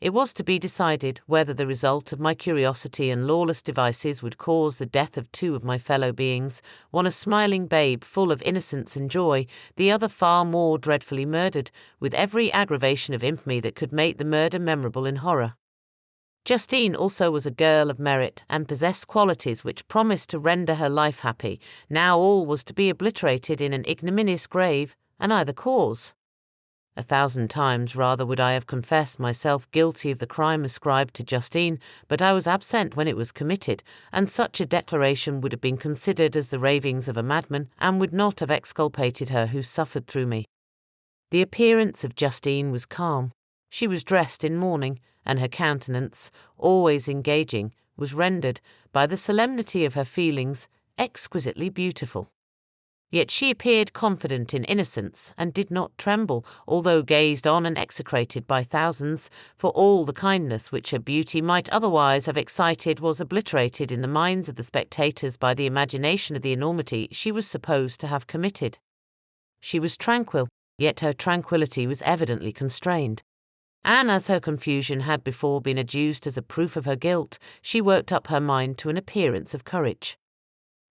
It was to be decided whether the result of my curiosity and lawless devices would cause the death of two of my fellow beings, one a smiling babe full of innocence and joy, the other far more dreadfully murdered, with every aggravation of infamy that could make the murder memorable in horror. Justine also was a girl of merit and possessed qualities which promised to render her life happy. Now all was to be obliterated in an ignominious grave, and either cause. 1,000 times rather would I have confessed myself guilty of the crime ascribed to Justine, but I was absent when it was committed, and such a declaration would have been considered as the ravings of a madman, and would not have exculpated her who suffered through me. The appearance of Justine was calm. She was dressed in mourning, and her countenance, always engaging, was rendered, by the solemnity of her feelings, exquisitely beautiful. Yet she appeared confident in innocence, and did not tremble, although gazed on and execrated by thousands, for all the kindness which her beauty might otherwise have excited was obliterated in the minds of the spectators by the imagination of the enormity she was supposed to have committed. She was tranquil, yet her tranquillity was evidently constrained. And as her confusion had before been adduced as a proof of her guilt, she worked up her mind to an appearance of courage.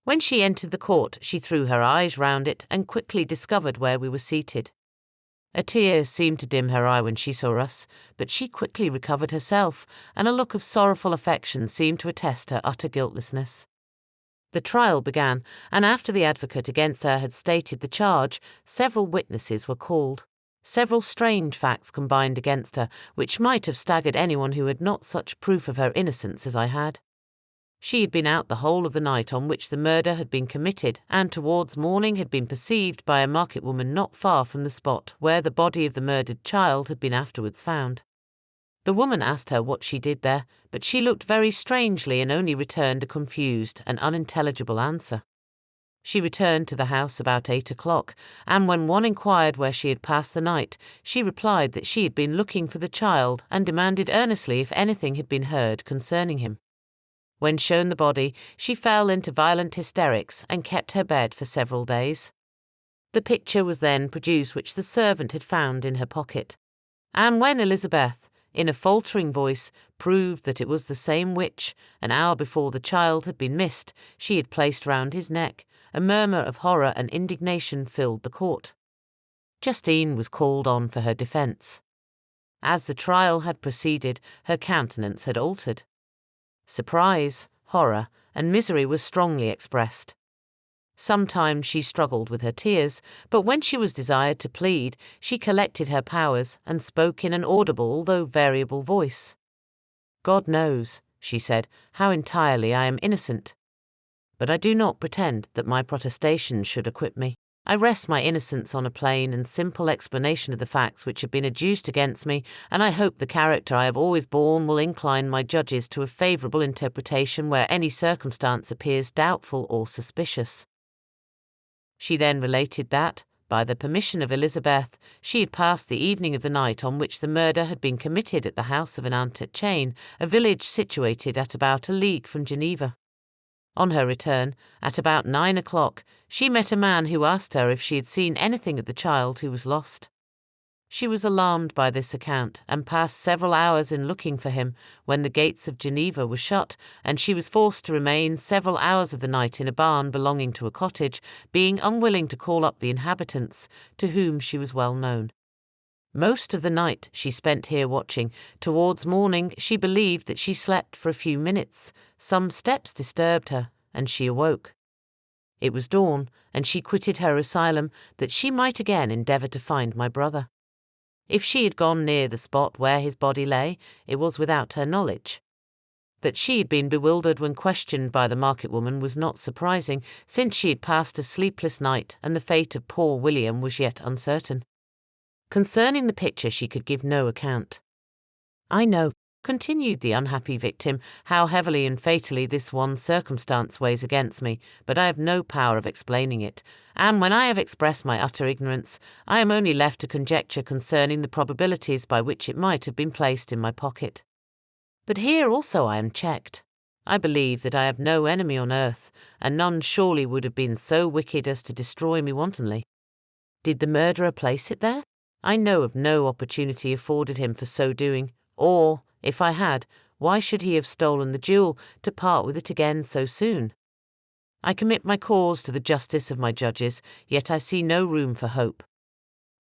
When she entered the court, she threw her eyes round it and quickly discovered where we were seated. A tear seemed to dim her eye when she saw us, but she quickly recovered herself, and a look of sorrowful affection seemed to attest her utter guiltlessness. The trial began, and after the advocate against her had stated the charge, several witnesses were called. Several strange facts combined against her, which might have staggered anyone who had not such proof of her innocence as I had. She had been out the whole of the night on which the murder had been committed, and towards morning had been perceived by a market woman not far from the spot where the body of the murdered child had been afterwards found. The woman asked her what she did there, but she looked very strangely and only returned a confused and unintelligible answer. She returned to the house about 8 o'clock, and when one inquired where she had passed the night, she replied that she had been looking for the child and demanded earnestly if anything had been heard concerning him. When shown the body, she fell into violent hysterics and kept her bed for several days. The picture was then produced which the servant had found in her pocket. And when Elizabeth, in a faltering voice, proved that it was the same which, an hour before the child had been missed, she had placed round his neck, a murmur of horror and indignation filled the court. Justine was called on for her defence. As the trial had proceeded, her countenance had altered. Surprise, horror, and misery were strongly expressed. Sometimes she struggled with her tears, but when she was desired to plead, she collected her powers and spoke in an audible although variable voice. "God knows," she said, "how entirely I am innocent. But I do not pretend that my protestations should acquit me. I rest my innocence on a plain and simple explanation of the facts which have been adduced against me, and I hope the character I have always borne will incline my judges to a favourable interpretation where any circumstance appears doubtful or suspicious." She then related that, by the permission of Elizabeth, she had passed the evening of the night on which the murder had been committed at the house of an aunt at Chain, a village situated at about a league from Geneva. On her return, at about 9 o'clock, she met a man who asked her if she had seen anything of the child who was lost. She was alarmed by this account, and passed several hours in looking for him, when the gates of Geneva were shut, and she was forced to remain several hours of the night in a barn belonging to a cottage, being unwilling to call up the inhabitants, to whom she was well known. Most of the night she spent here watching. Towards morning she believed that she slept for a few minutes. Some steps disturbed her, and she awoke. It was dawn, and she quitted her asylum, that she might again endeavour to find my brother. If she had gone near the spot where his body lay, it was without her knowledge. That she had been bewildered when questioned by the market-woman was not surprising, since she had passed a sleepless night and the fate of poor William was yet uncertain. Concerning the picture she could give no account. "I know," continued the unhappy victim, "how heavily and fatally this one circumstance weighs against me, but I have no power of explaining it, and when I have expressed my utter ignorance, I am only left to conjecture concerning the probabilities by which it might have been placed in my pocket. But here also I am checked. I believe that I have no enemy on earth, and none surely would have been so wicked as to destroy me wantonly. Did the murderer place it there? I know of no opportunity afforded him for so doing, or, if I had, why should he have stolen the jewel, to part with it again so soon? I commit my cause to the justice of my judges, yet I see no room for hope.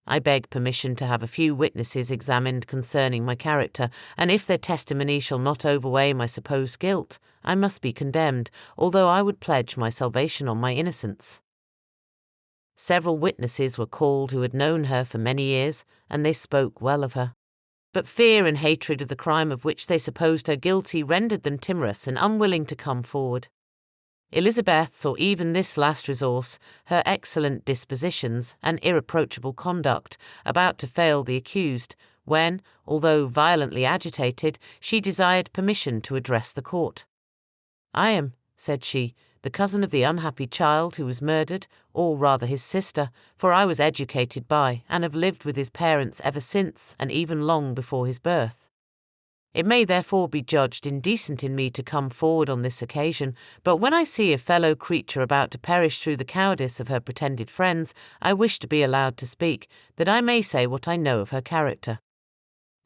I beg permission to have a few witnesses examined concerning my character, and if their testimony shall not overweigh my supposed guilt, I must be condemned, although I would pledge my salvation on my innocence. Several witnesses were called who had known her for many years, and they spoke well of her. But fear and hatred of the crime of which they supposed her guilty rendered them timorous and unwilling to come forward. Elizabeth saw even this last resource, her excellent dispositions and irreproachable conduct, about to fail the accused, when, although violently agitated, she desired permission to address the court. "I am," said she, "the cousin of the unhappy child who was murdered, or rather his sister, for I was educated by and have lived with his parents ever since and even long before his birth. It may therefore be judged indecent in me to come forward on this occasion, but when I see a fellow creature about to perish through the cowardice of her pretended friends, I wish to be allowed to speak, that I may say what I know of her character.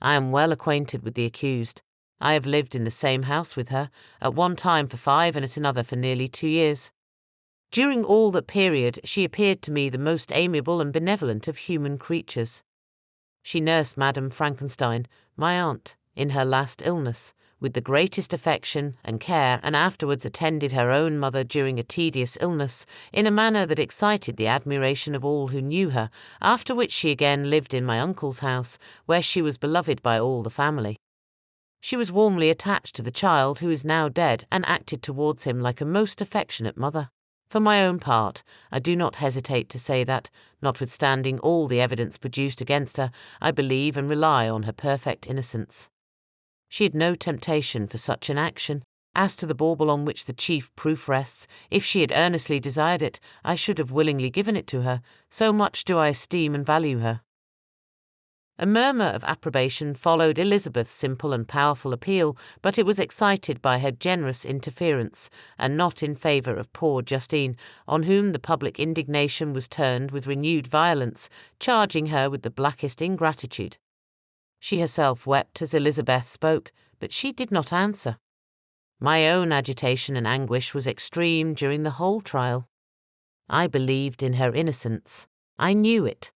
I am well acquainted with the accused. I have lived in the same house with her, at one time for 5 and at another for nearly 2 years. During all that period she appeared to me the most amiable and benevolent of human creatures. She nursed Madame Frankenstein, my aunt, in her last illness, with the greatest affection and care, and afterwards attended her own mother during a tedious illness, in a manner that excited the admiration of all who knew her, after which she again lived in my uncle's house, where she was beloved by all the family. She was warmly attached to the child who is now dead, and acted towards him like a most affectionate mother. For my own part, I do not hesitate to say that, notwithstanding all the evidence produced against her, I believe and rely on her perfect innocence. She had no temptation for such an action. As to the bauble on which the chief proof rests, if she had earnestly desired it, I should have willingly given it to her, so much do I esteem and value her. A murmur of approbation followed Elizabeth's simple and powerful appeal, but it was excited by her generous interference, and not in favour of poor Justine, on whom the public indignation was turned with renewed violence, charging her with the blackest ingratitude. She herself wept as Elizabeth spoke, but she did not answer. My own agitation and anguish was extreme during the whole trial. I believed in her innocence. I knew it.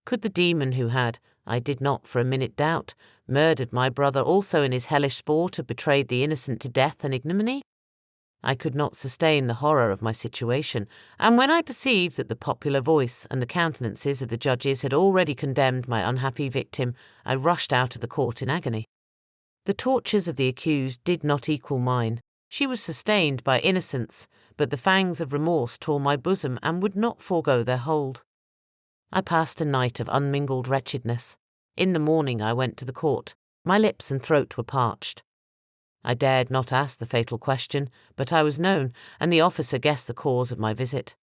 Could the demon who had, I did not for a minute doubt, murdered my brother also in his hellish sport have betrayed the innocent to death and ignominy? I could not sustain the horror of my situation, and when I perceived that the popular voice and the countenances of the judges had already condemned my unhappy victim, I rushed out of the court in agony. The tortures of the accused did not equal mine. She was sustained by innocence, but the fangs of remorse tore my bosom and would not forego their hold. I passed a night of unmingled wretchedness. In the morning I went to the court. My lips and throat were parched. I dared not ask the fatal question, but I was known, and the officer guessed the cause of my visit.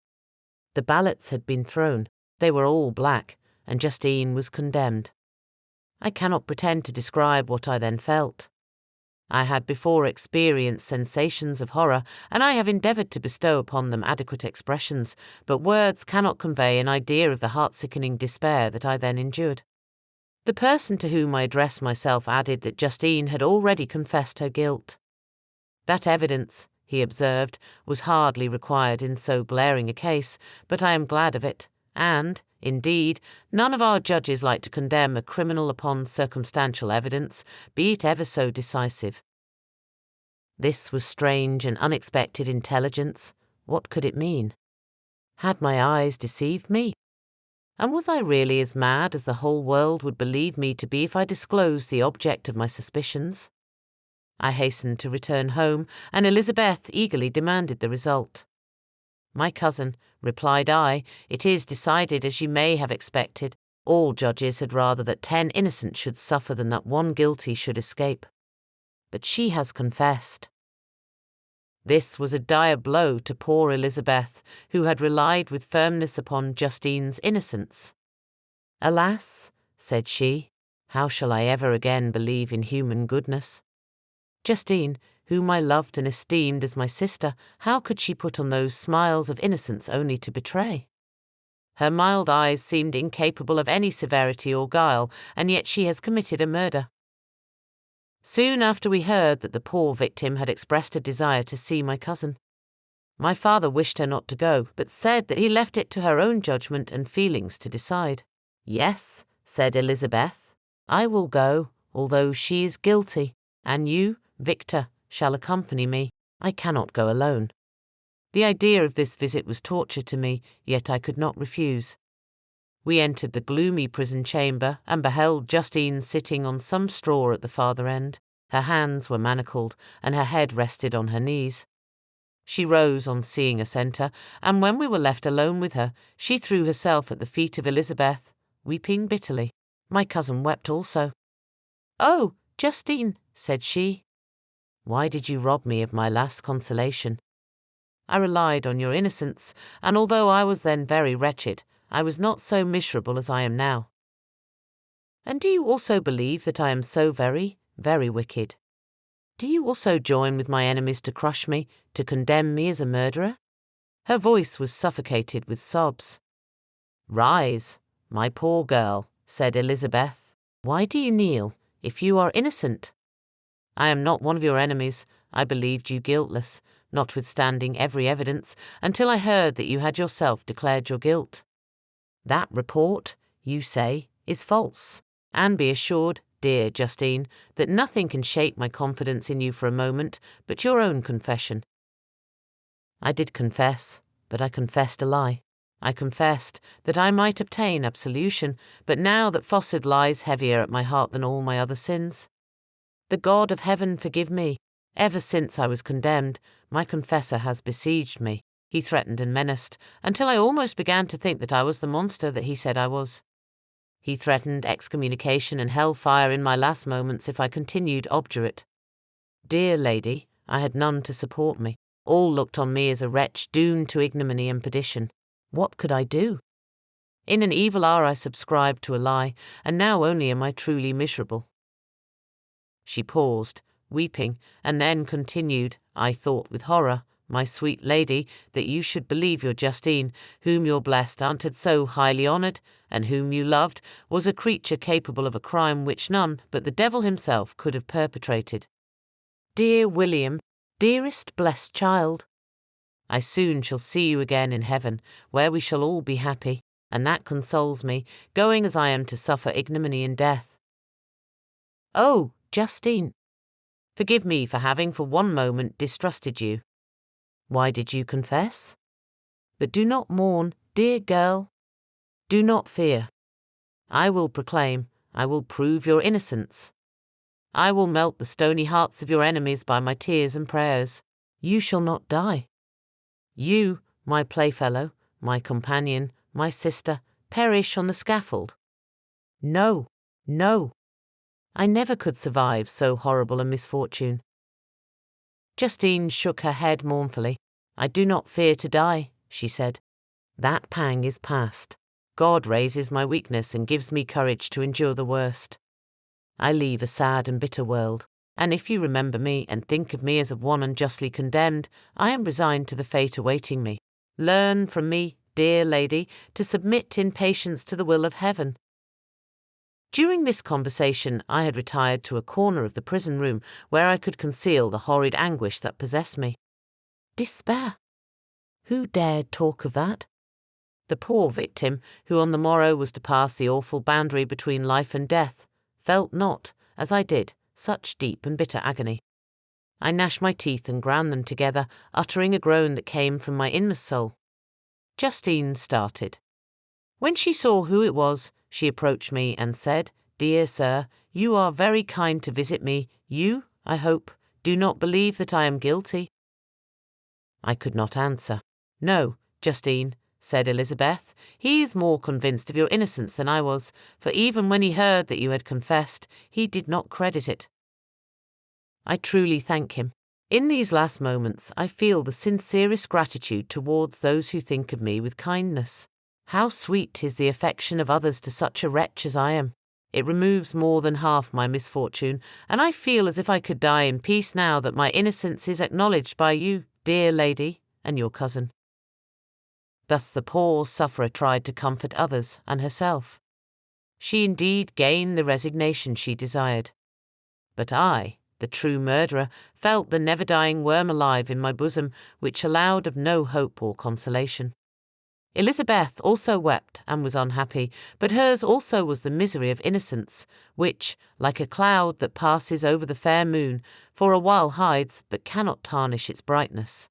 The ballots had been thrown. They were all black, and Justine was condemned. I cannot pretend to describe what I then felt. I had before experienced sensations of horror, and I have endeavoured to bestow upon them adequate expressions, but words cannot convey an idea of the heart-sickening despair that I then endured. The person to whom I addressed myself added that Justine had already confessed her guilt. That evidence, he observed, was hardly required in so glaring a case, but I am glad of it, and, indeed, none of our judges like to condemn a criminal upon circumstantial evidence, be it ever so decisive. This was strange and unexpected intelligence. What could it mean? Had my eyes deceived me? And was I really as mad as the whole world would believe me to be if I disclosed the object of my suspicions? I hastened to return home, and Elizabeth eagerly demanded the result. "My cousin," replied I, "it is decided as you may have expected. All judges had rather that 10 innocent should suffer than that 1 guilty should escape. But she has confessed." This was a dire blow to poor Elizabeth, who had relied with firmness upon Justine's innocence. "Alas," said she, "how shall I ever again believe in human goodness? Justine, whom I loved and esteemed as my sister, how could she put on those smiles of innocence only to betray? Her mild eyes seemed incapable of any severity or guile, and yet she has committed a murder." Soon after we heard that the poor victim had expressed a desire to see my cousin. My father wished her not to go, but said that he left it to her own judgment and feelings to decide. "Yes," said Elizabeth, "I will go, although she is guilty, and you, Victor, shall accompany me. I cannot go alone." The idea of this visit was torture to me, yet I could not refuse. We entered the gloomy prison chamber and beheld Justine sitting on some straw at the farther end. Her hands were manacled, and her head rested on her knees. She rose on seeing us enter, and when we were left alone with her, she threw herself at the feet of Elizabeth, weeping bitterly. My cousin wept also. "Oh, Justine," said she, "why did you rob me of my last consolation? I relied on your innocence, and although I was then very wretched, I was not so miserable as I am now. And do you also believe that I am so very, very wicked? Do you also join with my enemies to crush me, to condemn me as a murderer?" Her voice was suffocated with sobs. "Rise, my poor girl," said Elizabeth. "Why do you kneel, if you are innocent? I am not one of your enemies. I believed you guiltless, notwithstanding every evidence, until I heard that you had yourself declared your guilt. That report, you say, is false, and be assured, dear Justine, that nothing can shake my confidence in you for a moment but your own confession." I did confess, but I confessed a lie. I confessed that I might obtain absolution, but now that falsehood lies heavier at my heart than all my other sins. The God of heaven forgive me. Ever since I was condemned, my confessor has besieged me. He threatened and menaced, until I almost began to think that I was the monster that he said I was. He threatened excommunication and hellfire in my last moments if I continued obdurate. Dear lady, I had none to support me. All looked on me as a wretch doomed to ignominy and perdition. What could I do? In an evil hour I subscribed to a lie, and now only am I truly miserable." She paused, weeping, and then continued, "I thought with horror, my sweet lady, that you should believe your Justine, whom your blessed aunt had so highly honoured, and whom you loved, was a creature capable of a crime which none but the devil himself could have perpetrated. Dear William, dearest blessed child, I soon shall see you again in heaven, where we shall all be happy, and that consoles me, going as I am to suffer ignominy in death. Oh, Justine, forgive me for having for one moment distrusted you. Why did you confess? But do not mourn, dear girl. Do not fear. I will proclaim, I will prove your innocence. I will melt the stony hearts of your enemies by my tears and prayers. You shall not die. You, my playfellow, my companion, my sister, perish on the scaffold. No, no. I never could survive so horrible a misfortune." Justine shook her head mournfully. "I do not fear to die," she said. "That pang is past. God raises my weakness and gives me courage to endure the worst. I leave a sad and bitter world, and if you remember me and think of me as of one unjustly condemned, I am resigned to the fate awaiting me. Learn from me, dear lady, to submit in patience to the will of heaven." During this conversation I had retired to a corner of the prison room where I could conceal the horrid anguish that possessed me. Despair! Who dared talk of that? The poor victim, who on the morrow was to pass the awful boundary between life and death, felt not, as I did, such deep and bitter agony. I gnashed my teeth and ground them together, uttering a groan that came from my inmost soul. Justine started. When she saw who it was, she approached me and said, "Dear sir, you are very kind to visit me. You, I hope, do not believe that I am guilty?" I could not answer. "No, Justine," said Elizabeth, "he is more convinced of your innocence than I was, for even when he heard that you had confessed, he did not credit it." I truly thank him. In these last moments I feel the sincerest gratitude towards those who think of me with kindness. How sweet is the affection of others to such a wretch as I am. It removes more than half my misfortune, and I feel as if I could die in peace now that my innocence is acknowledged by you, dear lady, and your cousin. Thus the poor sufferer tried to comfort others and herself. She indeed gained the resignation she desired. But I, the true murderer, felt the never-dying worm alive in my bosom, which allowed of no hope or consolation. Elizabeth also wept and was unhappy, but hers also was the misery of innocence, which, like a cloud that passes over the fair moon, for a while hides but cannot tarnish its brightness.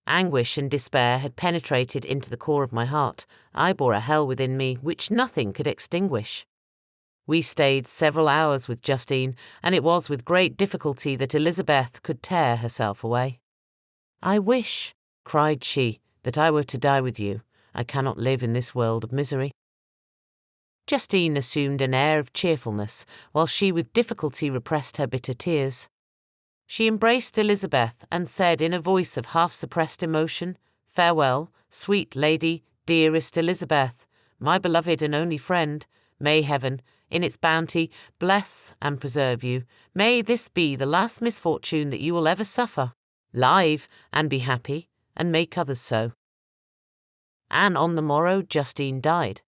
Anguish and despair had penetrated into the core of my heart. I bore a hell within me which nothing could extinguish. We stayed several hours with Justine, and it was with great difficulty that Elizabeth could tear herself away. "I wish," cried she, "that I were to die with you. I cannot live in this world of misery." Justine assumed an air of cheerfulness, while she with difficulty repressed her bitter tears. She embraced Elizabeth and said in a voice of half-suppressed emotion, "Farewell, sweet lady, dearest Elizabeth, my beloved and only friend. May heaven, in its bounty, bless and preserve you. May this be the last misfortune that you will ever suffer. Live and be happy, and make others so." And on the morrow Justine died.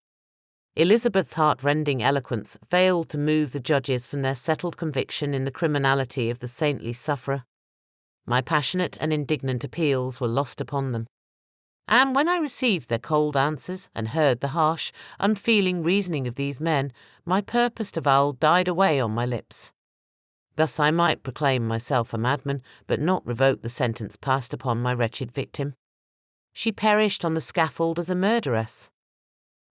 Elizabeth's heart-rending eloquence failed to move the judges from their settled conviction in the criminality of the saintly sufferer. My passionate and indignant appeals were lost upon them. And when I received their cold answers and heard the harsh, unfeeling reasoning of these men, my purposed avowal died away on my lips. Thus I might proclaim myself a madman, but not revoke the sentence passed upon my wretched victim. She perished on the scaffold as a murderess.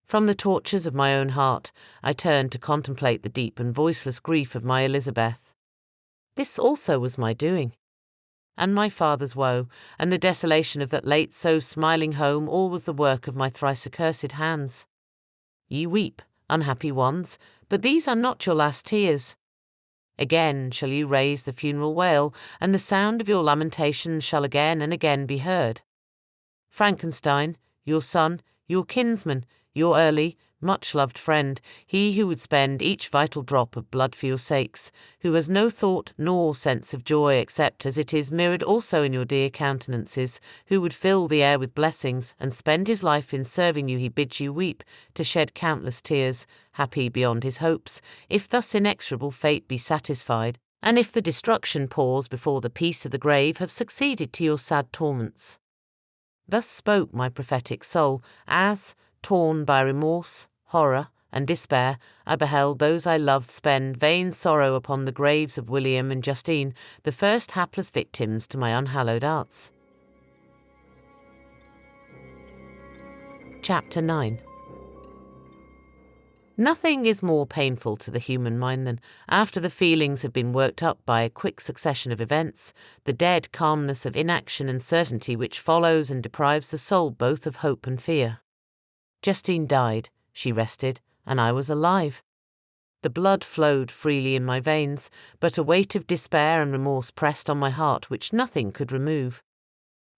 From the tortures of my own heart, I turned to contemplate the deep and voiceless grief of my Elizabeth. This also was my doing. And my father's woe, and the desolation of that late so smiling home, all was the work of my thrice accursed hands. Ye weep, unhappy ones, but these are not your last tears. Again shall you raise the funeral wail, and the sound of your lamentations shall again and again be heard. Frankenstein, your son, your kinsman, your early, much-loved friend, he who would spend each vital drop of blood for your sakes, who has no thought nor sense of joy except as it is mirrored also in your dear countenances, who would fill the air with blessings, and spend his life in serving you. He bids you weep, to shed countless tears, happy beyond his hopes, if thus inexorable fate be satisfied, and if the destruction pause before the peace of the grave have succeeded to your sad torments. Thus spoke my prophetic soul, as, torn by remorse, horror, and despair, I beheld those I loved spend vain sorrow upon the graves of William and Justine, the first hapless victims to my unhallowed arts. Chapter 9. Nothing is more painful to the human mind than, after the feelings have been worked up by a quick succession of events, the dead calmness of inaction and certainty which follows and deprives the soul both of hope and fear. Justine died, she rested, and I was alive. The blood flowed freely in my veins, but a weight of despair and remorse pressed on my heart which nothing could remove.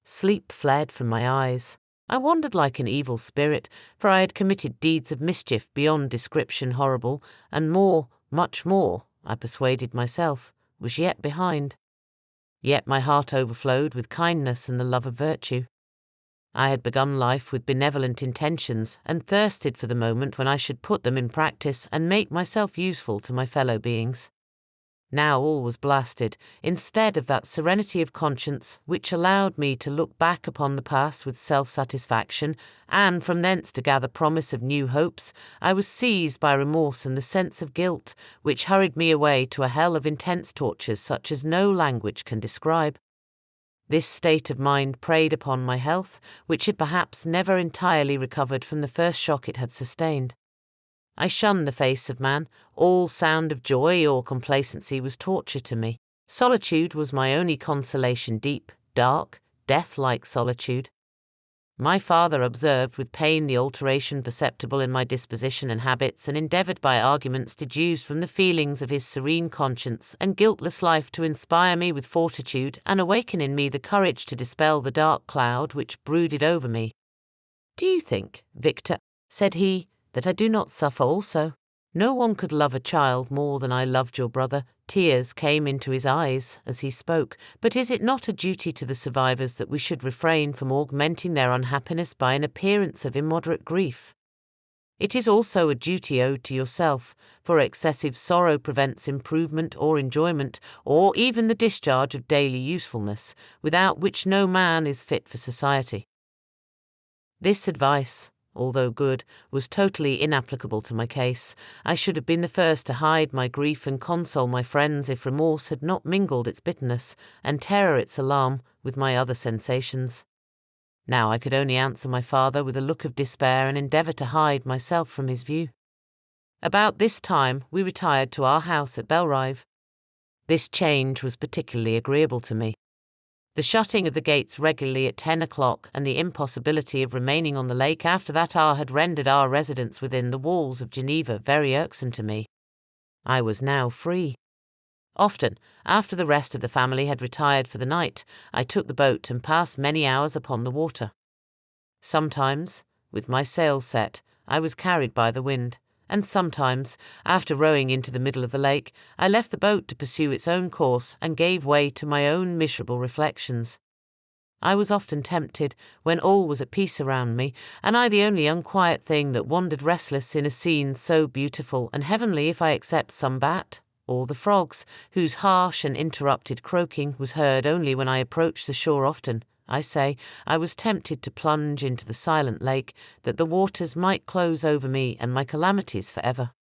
Sleep fled from my eyes. I wandered like an evil spirit, for I had committed deeds of mischief beyond description horrible, and more, much more, I persuaded myself, was yet behind. Yet my heart overflowed with kindness and the love of virtue. I had begun life with benevolent intentions, and thirsted for the moment when I should put them in practice and make myself useful to my fellow beings. Now all was blasted, instead of that serenity of conscience which allowed me to look back upon the past with self-satisfaction, and from thence to gather promise of new hopes. I was seized by remorse and the sense of guilt, which hurried me away to a hell of intense tortures such as no language can describe. This state of mind preyed upon my health, which had perhaps never entirely recovered from the first shock it had sustained. I shunned the face of man. All sound of joy or complacency was torture to me. Solitude was my only consolation, deep, dark, death-like solitude. My father observed with pain the alteration perceptible in my disposition and habits, and endeavoured by arguments deduced from the feelings of his serene conscience and guiltless life to inspire me with fortitude and awaken in me the courage to dispel the dark cloud which brooded over me. "Do you think, Victor," said he, "that I do not suffer also? No one could love a child more than I loved your brother." Tears came into his eyes as he spoke. "But is it not a duty to the survivors that we should refrain from augmenting their unhappiness by an appearance of immoderate grief? It is also a duty owed to yourself, for excessive sorrow prevents improvement or enjoyment, or even the discharge of daily usefulness, without which no man is fit for society." This advice, although good, was totally inapplicable to my case. I should have been the first to hide my grief and console my friends if remorse had not mingled its bitterness, and terror its alarm, with my other sensations. Now I could only answer my father with a look of despair and endeavour to hide myself from his view. About this time we retired to our house at Belrive. This change was particularly agreeable to me. The shutting of the gates regularly at 10 o'clock and the impossibility of remaining on the lake after that hour had rendered our residence within the walls of Geneva very irksome to me. I was now free. Often, after the rest of the family had retired for the night, I took the boat and passed many hours upon the water. Sometimes, with my sails set, I was carried by the wind, and sometimes, after rowing into the middle of the lake, I left the boat to pursue its own course and gave way to my own miserable reflections. I was often tempted, when all was at peace around me, and I the only unquiet thing that wandered restless in a scene so beautiful and heavenly, if I except some bat, or the frogs, whose harsh and interrupted croaking was heard only when I approached the shore. Often, I say, I was tempted to plunge into the silent lake, that the waters might close over me and my calamities for ever.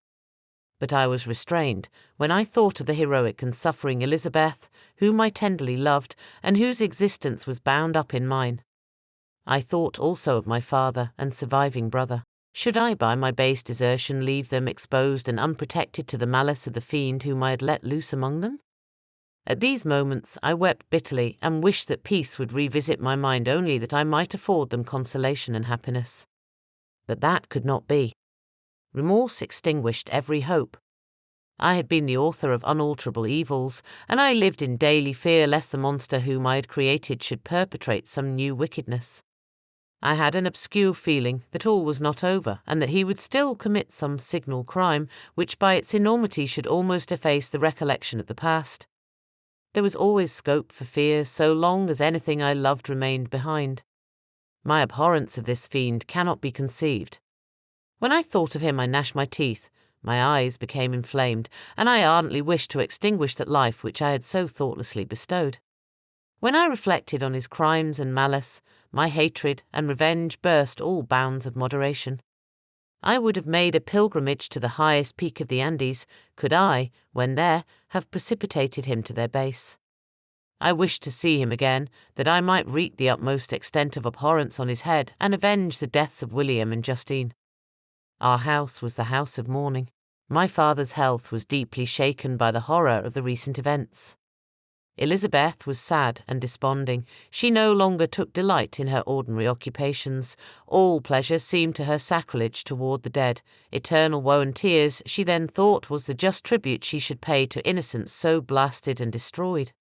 But I was restrained when I thought of the heroic and suffering Elizabeth, whom I tenderly loved, and whose existence was bound up in mine. I thought also of my father and surviving brother. Should I by my base desertion leave them exposed and unprotected to the malice of the fiend whom I had let loose among them? At these moments I wept bitterly and wished that peace would revisit my mind, only that I might afford them consolation and happiness. But that could not be. Remorse extinguished every hope. I had been the author of unalterable evils, and I lived in daily fear lest the monster whom I had created should perpetrate some new wickedness. I had an obscure feeling that all was not over, and that he would still commit some signal crime, which by its enormity should almost efface the recollection of the past. There was always scope for fear so long as anything I loved remained behind. My abhorrence of this fiend cannot be conceived. When I thought of him I gnashed my teeth, my eyes became inflamed, and I ardently wished to extinguish that life which I had so thoughtlessly bestowed. When I reflected on his crimes and malice, my hatred and revenge burst all bounds of moderation. I would have made a pilgrimage to the highest peak of the Andes, could I, when there, have precipitated him to their base. I wished to see him again, that I might wreak the utmost extent of abhorrence on his head and avenge the deaths of William and Justine. Our house was the house of mourning. My father's health was deeply shaken by the horror of the recent events. Elizabeth was sad and desponding. She no longer took delight in her ordinary occupations. All pleasure seemed to her sacrilege toward the dead. Eternal woe and tears, she then thought, was the just tribute she should pay to innocence so blasted and destroyed.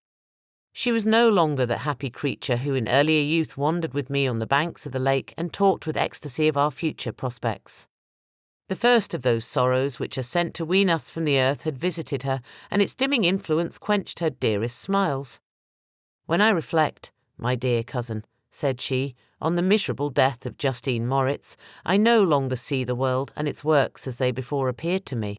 She was no longer that happy creature who in earlier youth wandered with me on the banks of the lake and talked with ecstasy of our future prospects. The first of those sorrows which are sent to wean us from the earth had visited her, and its dimming influence quenched her dearest smiles. When I reflect, my dear cousin, said she, on the miserable death of Justine Moritz, I no longer see the world and its works as they before appeared to me.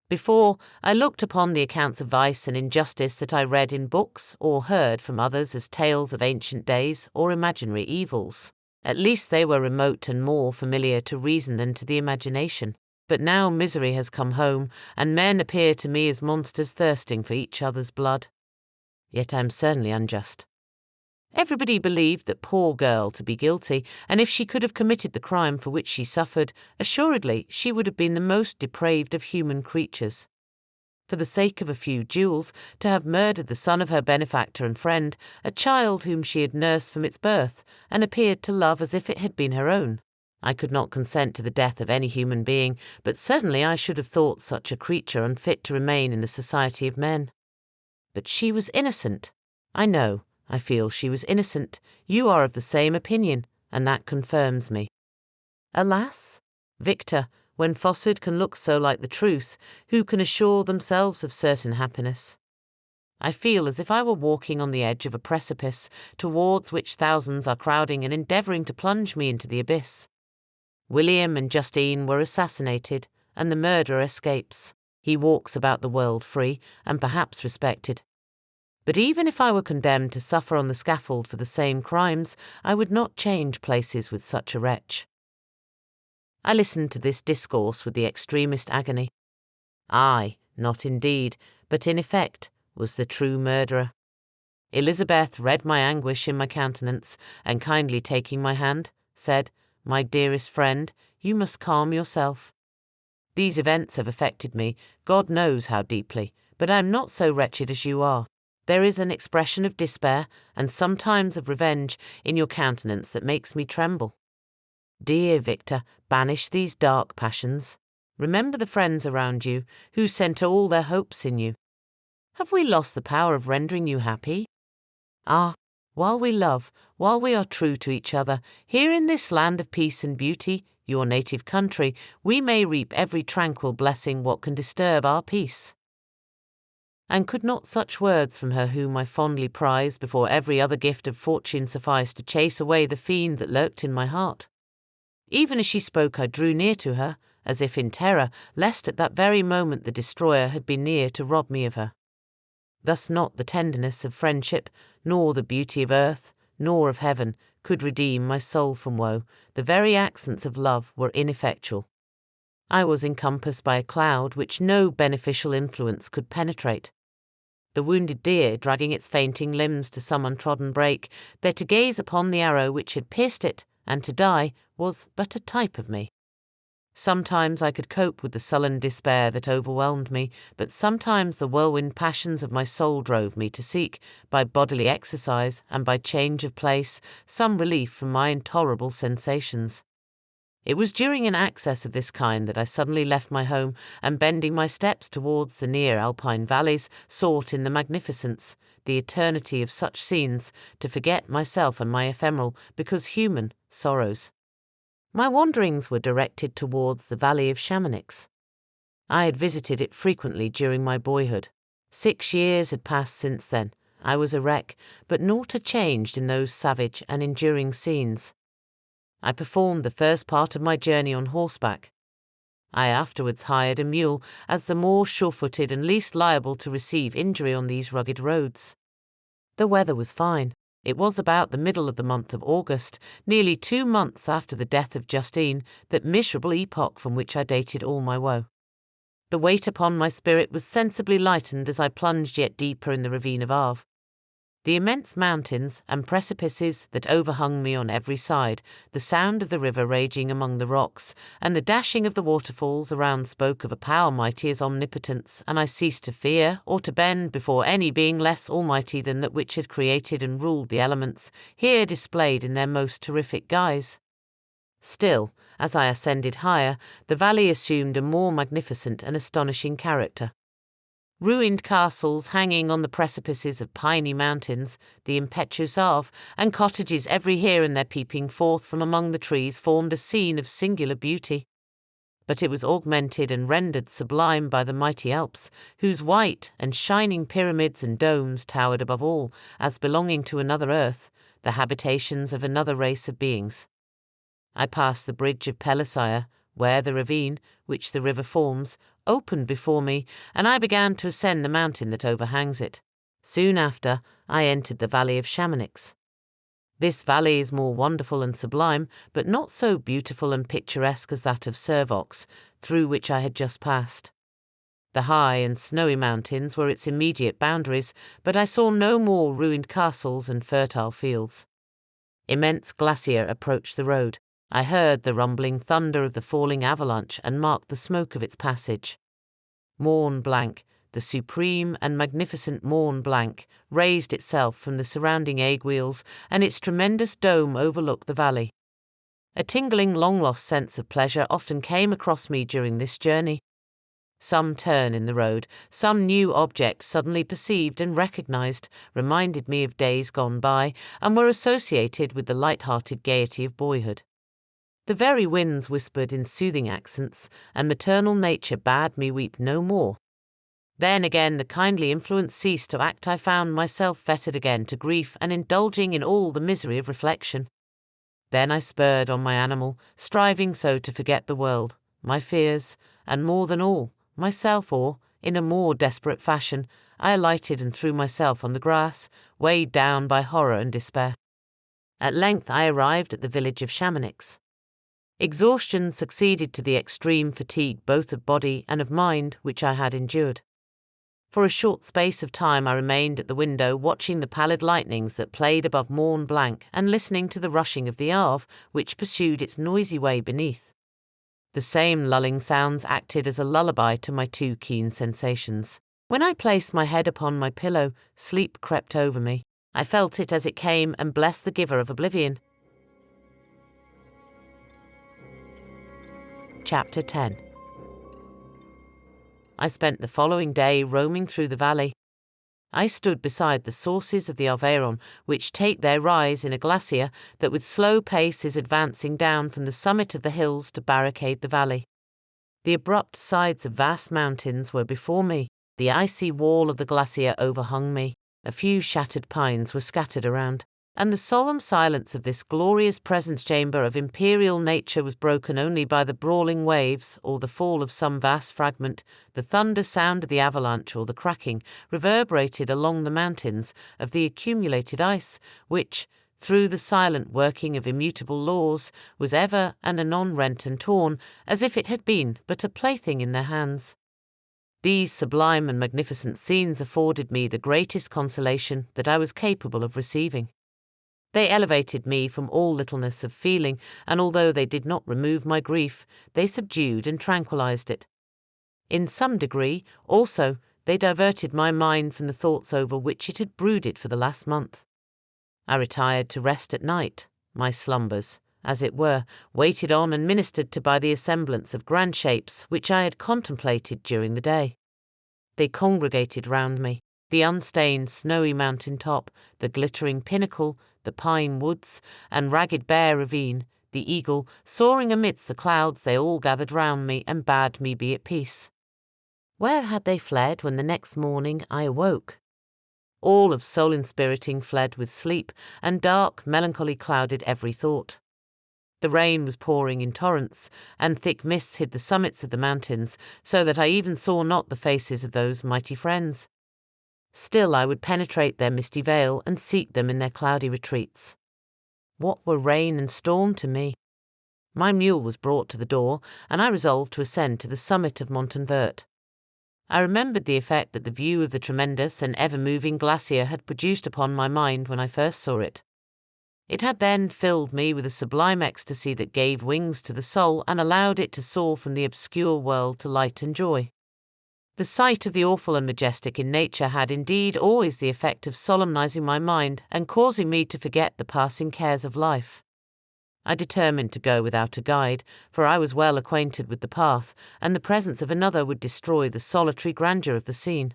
Before, I looked upon the accounts of vice and injustice that I read in books or heard from others as tales of ancient days or imaginary evils. At least they were remote and more familiar to reason than to the imagination. But now misery has come home, and men appear to me as monsters thirsting for each other's blood. Yet I am certainly unjust. Everybody believed that poor girl to be guilty, and if she could have committed the crime for which she suffered, assuredly she would have been the most depraved of human creatures. For the sake of a few jewels, to have murdered the son of her benefactor and friend, a child whom she had nursed from its birth, and appeared to love as if it had been her own. I could not consent to the death of any human being, but certainly I should have thought such a creature unfit to remain in the society of men. But she was innocent. I know, I feel she was innocent. You are of the same opinion, and that confirms me. Alas, Victor, when falsehood can look so like the truth, who can assure themselves of certain happiness? I feel as if I were walking on the edge of a precipice, towards which thousands are crowding and endeavouring to plunge me into the abyss. William and Justine were assassinated, and the murderer escapes. He walks about the world free, and perhaps respected. But even if I were condemned to suffer on the scaffold for the same crimes, I would not change places with such a wretch. I listened to this discourse with the extremest agony. I, not indeed, but in effect, was the true murderer. Elizabeth read my anguish in my countenance, and kindly taking my hand, said, "My dearest friend, you must calm yourself. These events have affected me, God knows how deeply, but I am not so wretched as you are. There is an expression of despair, and sometimes of revenge, in your countenance that makes me tremble. Dear Victor, banish these dark passions. Remember the friends around you, who centre all their hopes in you. Have we lost the power of rendering you happy? Ah, while we love, while we are true to each other, here in this land of peace and beauty, your native country, we may reap every tranquil blessing what can disturb our peace." And could not such words from her whom I fondly prize before every other gift of fortune suffice to chase away the fiend that lurked in my heart? Even as she spoke I drew near to her, as if in terror, lest at that very moment the destroyer had been near to rob me of her. Thus not the tenderness of friendship, nor the beauty of earth, nor of heaven, could redeem my soul from woe. The very accents of love were ineffectual. I was encompassed by a cloud which no beneficial influence could penetrate. The wounded deer dragging its fainting limbs to some untrodden brake, there to gaze upon the arrow which had pierced it, and to die, was but a type of me. Sometimes I could cope with the sullen despair that overwhelmed me, but sometimes the whirlwind passions of my soul drove me to seek, by bodily exercise and by change of place, some relief from my intolerable sensations. It was during an access of this kind that I suddenly left my home, and bending my steps towards the near alpine valleys, sought in the magnificence, the eternity of such scenes, to forget myself and my ephemeral, because human, sorrows. My wanderings were directed towards the valley of Chamonix. I had visited it frequently during my boyhood. 6 years had passed since then. I was a wreck, but naught had changed in those savage and enduring scenes. I performed the first part of my journey on horseback. I afterwards hired a mule, as the more sure-footed and least liable to receive injury on these rugged roads. The weather was fine. It was about the middle of the month of August, nearly 2 months after the death of Justine, that miserable epoch from which I dated all my woe. The weight upon my spirit was sensibly lightened as I plunged yet deeper in the ravine of Arve. The immense mountains and precipices that overhung me on every side, the sound of the river raging among the rocks, and the dashing of the waterfalls around spoke of a power mighty as omnipotence, and I ceased to fear or to bend before any being less almighty than that which had created and ruled the elements, here displayed in their most terrific guise. Still, as I ascended higher, the valley assumed a more magnificent and astonishing character. Ruined castles hanging on the precipices of piny mountains, the impetuous Arve, and cottages every here and there peeping forth from among the trees formed a scene of singular beauty. But it was augmented and rendered sublime by the mighty Alps, whose white and shining pyramids and domes towered above all, as belonging to another earth, the habitations of another race of beings. I passed the bridge of Pelisire, where the ravine, which the river forms, opened before me, and I began to ascend the mountain that overhangs it. Soon after, I entered the valley of Chamonix. This valley is more wonderful and sublime, but not so beautiful and picturesque as that of Servox, through which I had just passed. The high and snowy mountains were its immediate boundaries, but I saw no more ruined castles and fertile fields. Immense glacier approached the road. I heard the rumbling thunder of the falling avalanche and marked the smoke of its passage. Mont Blanc, the supreme and magnificent Mont Blanc, raised itself from the surrounding aiguilles, and its tremendous dome overlooked the valley. A tingling, long-lost sense of pleasure often came across me during this journey. Some turn in the road, some new object suddenly perceived and recognized, reminded me of days gone by, and were associated with the light-hearted gaiety of boyhood. The very winds whispered in soothing accents, and maternal nature bade me weep no more. Then again the kindly influence ceased to act. I found myself fettered again to grief and indulging in all the misery of reflection. Then I spurred on my animal, striving so to forget the world, my fears, and more than all, myself, or, in a more desperate fashion, I alighted and threw myself on the grass, weighed down by horror and despair. At length I arrived at the village of Chamonix. Exhaustion succeeded to the extreme fatigue both of body and of mind which I had endured. For a short space of time I remained at the window, watching the pallid lightnings that played above Mont Blanc and listening to the rushing of the Arve, which pursued its noisy way beneath. The same lulling sounds acted as a lullaby to my too keen sensations. When I placed my head upon my pillow, sleep crept over me. I felt it as it came and blessed the giver of oblivion. Chapter 10. I spent the following day roaming through the valley. I stood beside the sources of the Aveyron, which take their rise in a glacier that with slow pace is advancing down from the summit of the hills to barricade the valley. The abrupt sides of vast mountains were before me. The icy wall of the glacier overhung me. A few shattered pines were scattered around, and the solemn silence of this glorious presence chamber of imperial nature was broken only by the brawling waves, or the fall of some vast fragment, the thunder sound of the avalanche, or the cracking, reverberated along the mountains, of the accumulated ice, which, through the silent working of immutable laws, was ever and anon rent and torn, as if it had been but a plaything in their hands. These sublime and magnificent scenes afforded me the greatest consolation that I was capable of receiving. They elevated me from all littleness of feeling, and although they did not remove my grief, they subdued and tranquilized it. In some degree, also, they diverted my mind from the thoughts over which it had brooded for the last month. I retired to rest at night, my slumbers, as it were, waited on and ministered to by the assemblance of grand shapes which I had contemplated during the day. They congregated round me, the unstained snowy mountain top, the glittering pinnacle, the pine woods, and ragged bare ravine, the eagle, soaring amidst the clouds. They all gathered round me and bade me be at peace. Where had they fled when the next morning I awoke? All of soul-inspiriting fled with sleep, and dark melancholy clouded every thought. The rain was pouring in torrents, and thick mists hid the summits of the mountains, so that I even saw not the faces of those mighty friends. Still I would penetrate their misty veil and seek them in their cloudy retreats. What were rain and storm to me? My mule was brought to the door, and I resolved to ascend to the summit of Montanvert. I remembered the effect that the view of the tremendous and ever-moving glacier had produced upon my mind when I first saw it. It had then filled me with a sublime ecstasy that gave wings to the soul and allowed it to soar from the obscure world to light and joy. The sight of the awful and majestic in nature had indeed always the effect of solemnizing my mind and causing me to forget the passing cares of life. I determined to go without a guide, for I was well acquainted with the path, and the presence of another would destroy the solitary grandeur of the scene.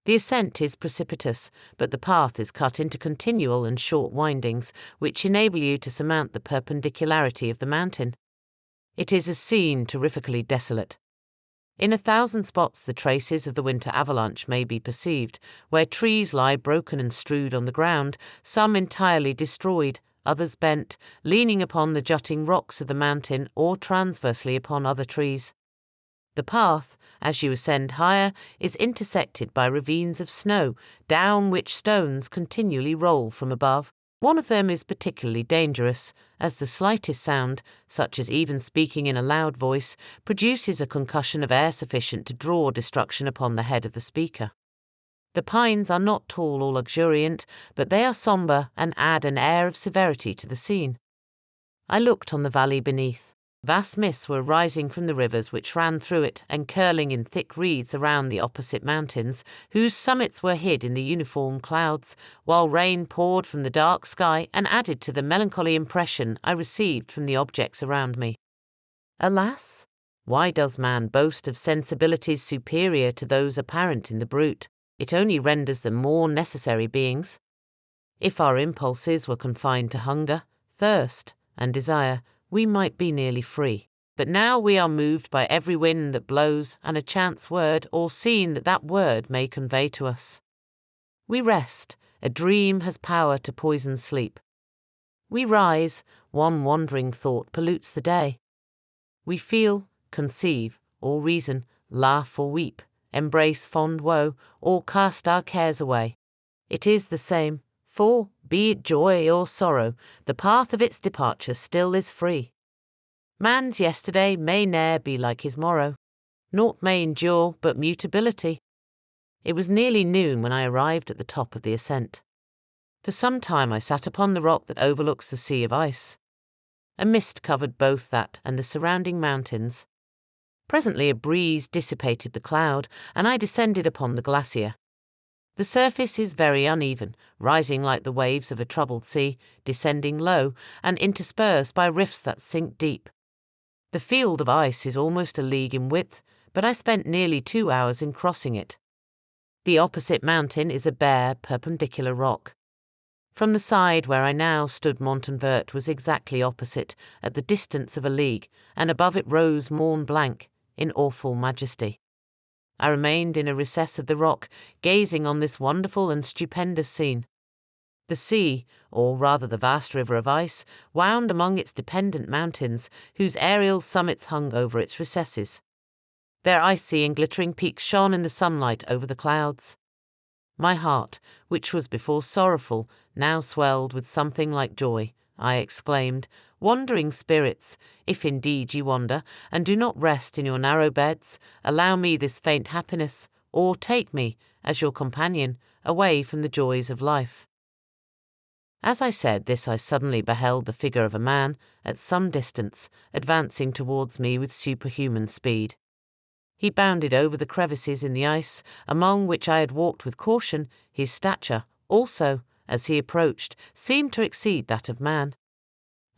The ascent is precipitous, but the path is cut into continual and short windings, which enable you to surmount the perpendicularity of the mountain. It is a scene terrifically desolate. In 1,000 spots the traces of the winter avalanche may be perceived, where trees lie broken and strewed on the ground, some entirely destroyed, others bent, leaning upon the jutting rocks of the mountain or transversely upon other trees. The path, as you ascend higher, is intersected by ravines of snow, down which stones continually roll from above. One of them is particularly dangerous, as the slightest sound, such as even speaking in a loud voice, produces a concussion of air sufficient to draw destruction upon the head of the speaker. The pines are not tall or luxuriant, but they are sombre and add an air of severity to the scene. I looked on the valley beneath. Vast mists were rising from the rivers which ran through it and curling in thick reeds around the opposite mountains, whose summits were hid in the uniform clouds, while rain poured from the dark sky and added to the melancholy impression I received from the objects around me. Alas! Why does man boast of sensibilities superior to those apparent in the brute? It only renders them more necessary beings. If our impulses were confined to hunger, thirst, and desire, we might be nearly free. But now we are moved by every wind that blows and a chance word or scene that word may convey to us. We rest, a dream has power to poison sleep. We rise, one wandering thought pollutes the day. We feel, conceive, or reason, laugh or weep, embrace fond woe, or cast our cares away. It is the same, for, be it joy or sorrow, the path of its departure still is free. Man's yesterday may ne'er be like his morrow. Naught may endure but mutability. It was nearly noon when I arrived at the top of the ascent. For some time I sat upon the rock that overlooks the sea of ice. A mist covered both that and the surrounding mountains. Presently a breeze dissipated the cloud, and I descended upon the glacier. The surface is very uneven, rising like the waves of a troubled sea, descending low, and interspersed by rifts that sink deep. The field of ice is almost a league in width, but I spent nearly 2 hours in crossing it. The opposite mountain is a bare, perpendicular rock. From the side where I now stood Montanvert was exactly opposite, at the distance of a league, and above it rose Mont Blanc, in awful majesty. I remained in a recess of the rock, gazing on this wonderful and stupendous scene. The sea, or rather the vast river of ice, wound among its dependent mountains, whose aerial summits hung over its recesses. Their icy and glittering peaks shone in the sunlight over the clouds. My heart, which was before sorrowful, now swelled with something like joy. I exclaimed, "Wandering spirits, if indeed ye wander, and do not rest in your narrow beds, allow me this faint happiness, or take me, as your companion, away from the joys of life." As I said this I suddenly beheld the figure of a man, at some distance, advancing towards me with superhuman speed. He bounded over the crevices in the ice, among which I had walked with caution. His stature, also, as he approached, seemed to exceed that of man.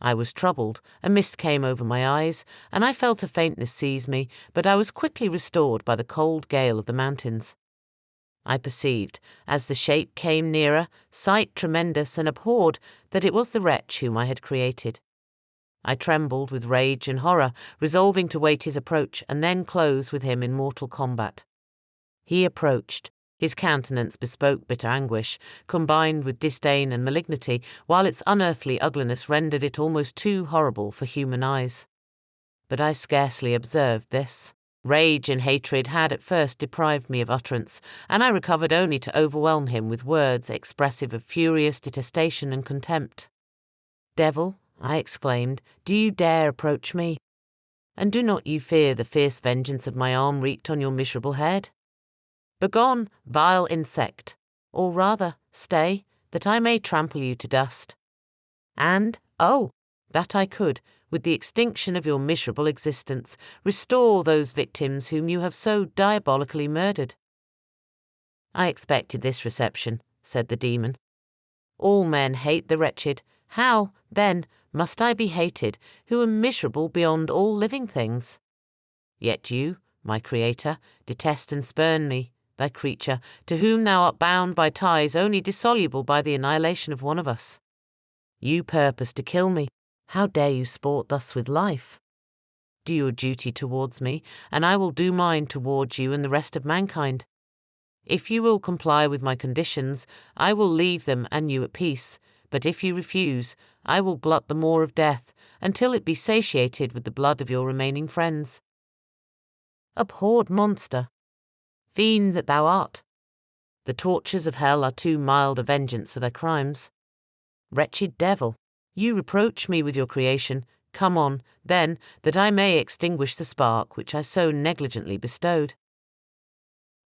I was troubled, a mist came over my eyes, and I felt a faintness seize me, but I was quickly restored by the cold gale of the mountains. I perceived, as the shape came nearer, sight tremendous, and abhorred that it was the wretch whom I had created. I trembled with rage and horror, resolving to wait his approach and then close with him in mortal combat. He approached. His countenance bespoke bitter anguish, combined with disdain and malignity, while its unearthly ugliness rendered it almost too horrible for human eyes. But I scarcely observed this. Rage and hatred had at first deprived me of utterance, and I recovered only to overwhelm him with words expressive of furious detestation and contempt. "Devil," I exclaimed, "do you dare approach me? And do not you fear the fierce vengeance of my arm wreaked on your miserable head? Begone, vile insect, or rather, stay, that I may trample you to dust. And, oh, that I could, with the extinction of your miserable existence, restore those victims whom you have so diabolically murdered." "I expected this reception," said the demon. "All men hate the wretched. How, then, must I be hated, who am miserable beyond all living things? Yet you, my creator, detest and spurn me, thy creature, to whom thou art bound by ties only dissoluble by the annihilation of one of us. You purpose to kill me. How dare you sport thus with life? Do your duty towards me, and I will do mine towards you and the rest of mankind. If you will comply with my conditions, I will leave them and you at peace, but if you refuse, I will glut the maw of death, until it be satiated with the blood of your remaining friends. Abhorred monster! Fiend that thou art! The tortures of hell are too mild a vengeance for thy crimes. Wretched devil, you reproach me with your creation. Come on, then, that I may extinguish the spark which I so negligently bestowed."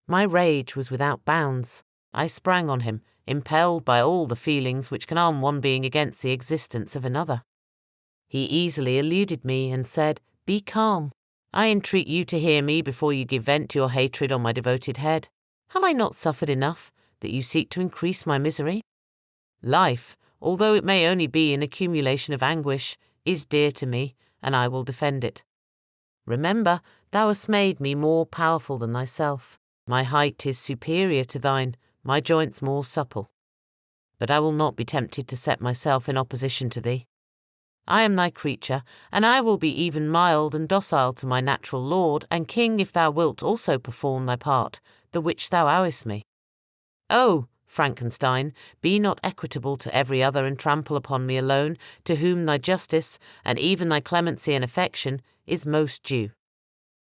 My rage was without bounds. I sprang on him, impelled by all the feelings which can arm one being against the existence of another. He easily eluded me and said, "Be calm. I entreat you to hear me before you give vent to your hatred on my devoted head. Have I not suffered enough, that you seek to increase my misery? Life, although it may only be an accumulation of anguish, is dear to me, and I will defend it. Remember, thou hast made me more powerful than thyself. My height is superior to thine, my joints more supple. But I will not be tempted to set myself in opposition to thee. I am thy creature, and I will be even mild and docile to my natural lord and king if thou wilt also perform thy part, the which thou owest me. Oh, Frankenstein, be not equitable to every other and trample upon me alone, to whom thy justice, and even thy clemency and affection, is most due.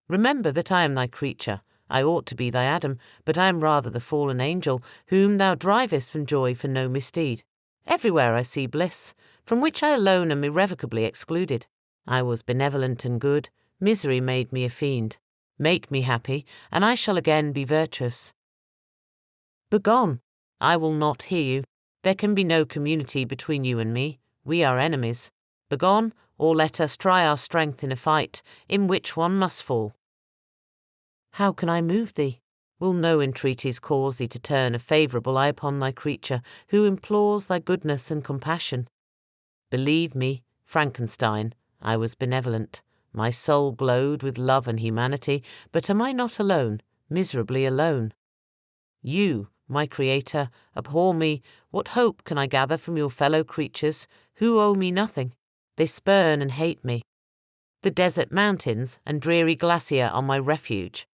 Remember that I am thy creature. I ought to be thy Adam, but I am rather the fallen angel, whom thou drivest from joy for no misdeed. Everywhere I see bliss, from which I alone am irrevocably excluded. I was benevolent and good, misery made me a fiend. Make me happy, and I shall again be virtuous. Begone! I will not hear you. There can be no community between you and me. We are enemies. Begone, or let us try our strength in a fight, in which one must fall. How can I move thee? Will no entreaties cause thee to turn a favourable eye upon thy creature, who implores thy goodness and compassion? Believe me, Frankenstein, I was benevolent. My soul glowed with love and humanity, but am I not alone, miserably alone? You, my creator, abhor me. What hope can I gather from your fellow creatures, who owe me nothing? They spurn and hate me. The desert mountains and dreary glacier are my refuge.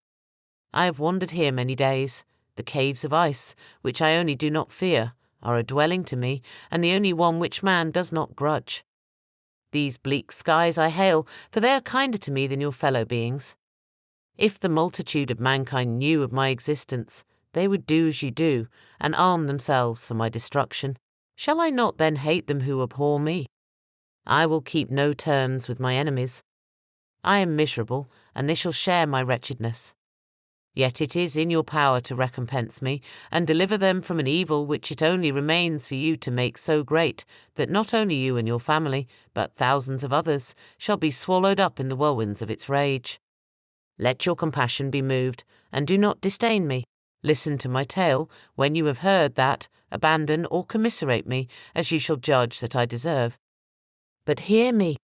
I have wandered here many days. The caves of ice, which I only do not fear, are a dwelling to me, and the only one which man does not grudge. These bleak skies I hail, for they are kinder to me than your fellow beings. If the multitude of mankind knew of my existence, they would do as you do, and arm themselves for my destruction. Shall I not then hate them who abhor me? I will keep no terms with my enemies. I am miserable, and they shall share my wretchedness. Yet it is in your power to recompense me, and deliver them from an evil which it only remains for you to make so great, that not only you and your family, but thousands of others, shall be swallowed up in the whirlwinds of its rage. Let your compassion be moved, and do not disdain me. Listen to my tale. When you have heard that, abandon or commiserate me, as you shall judge that I deserve. But hear me.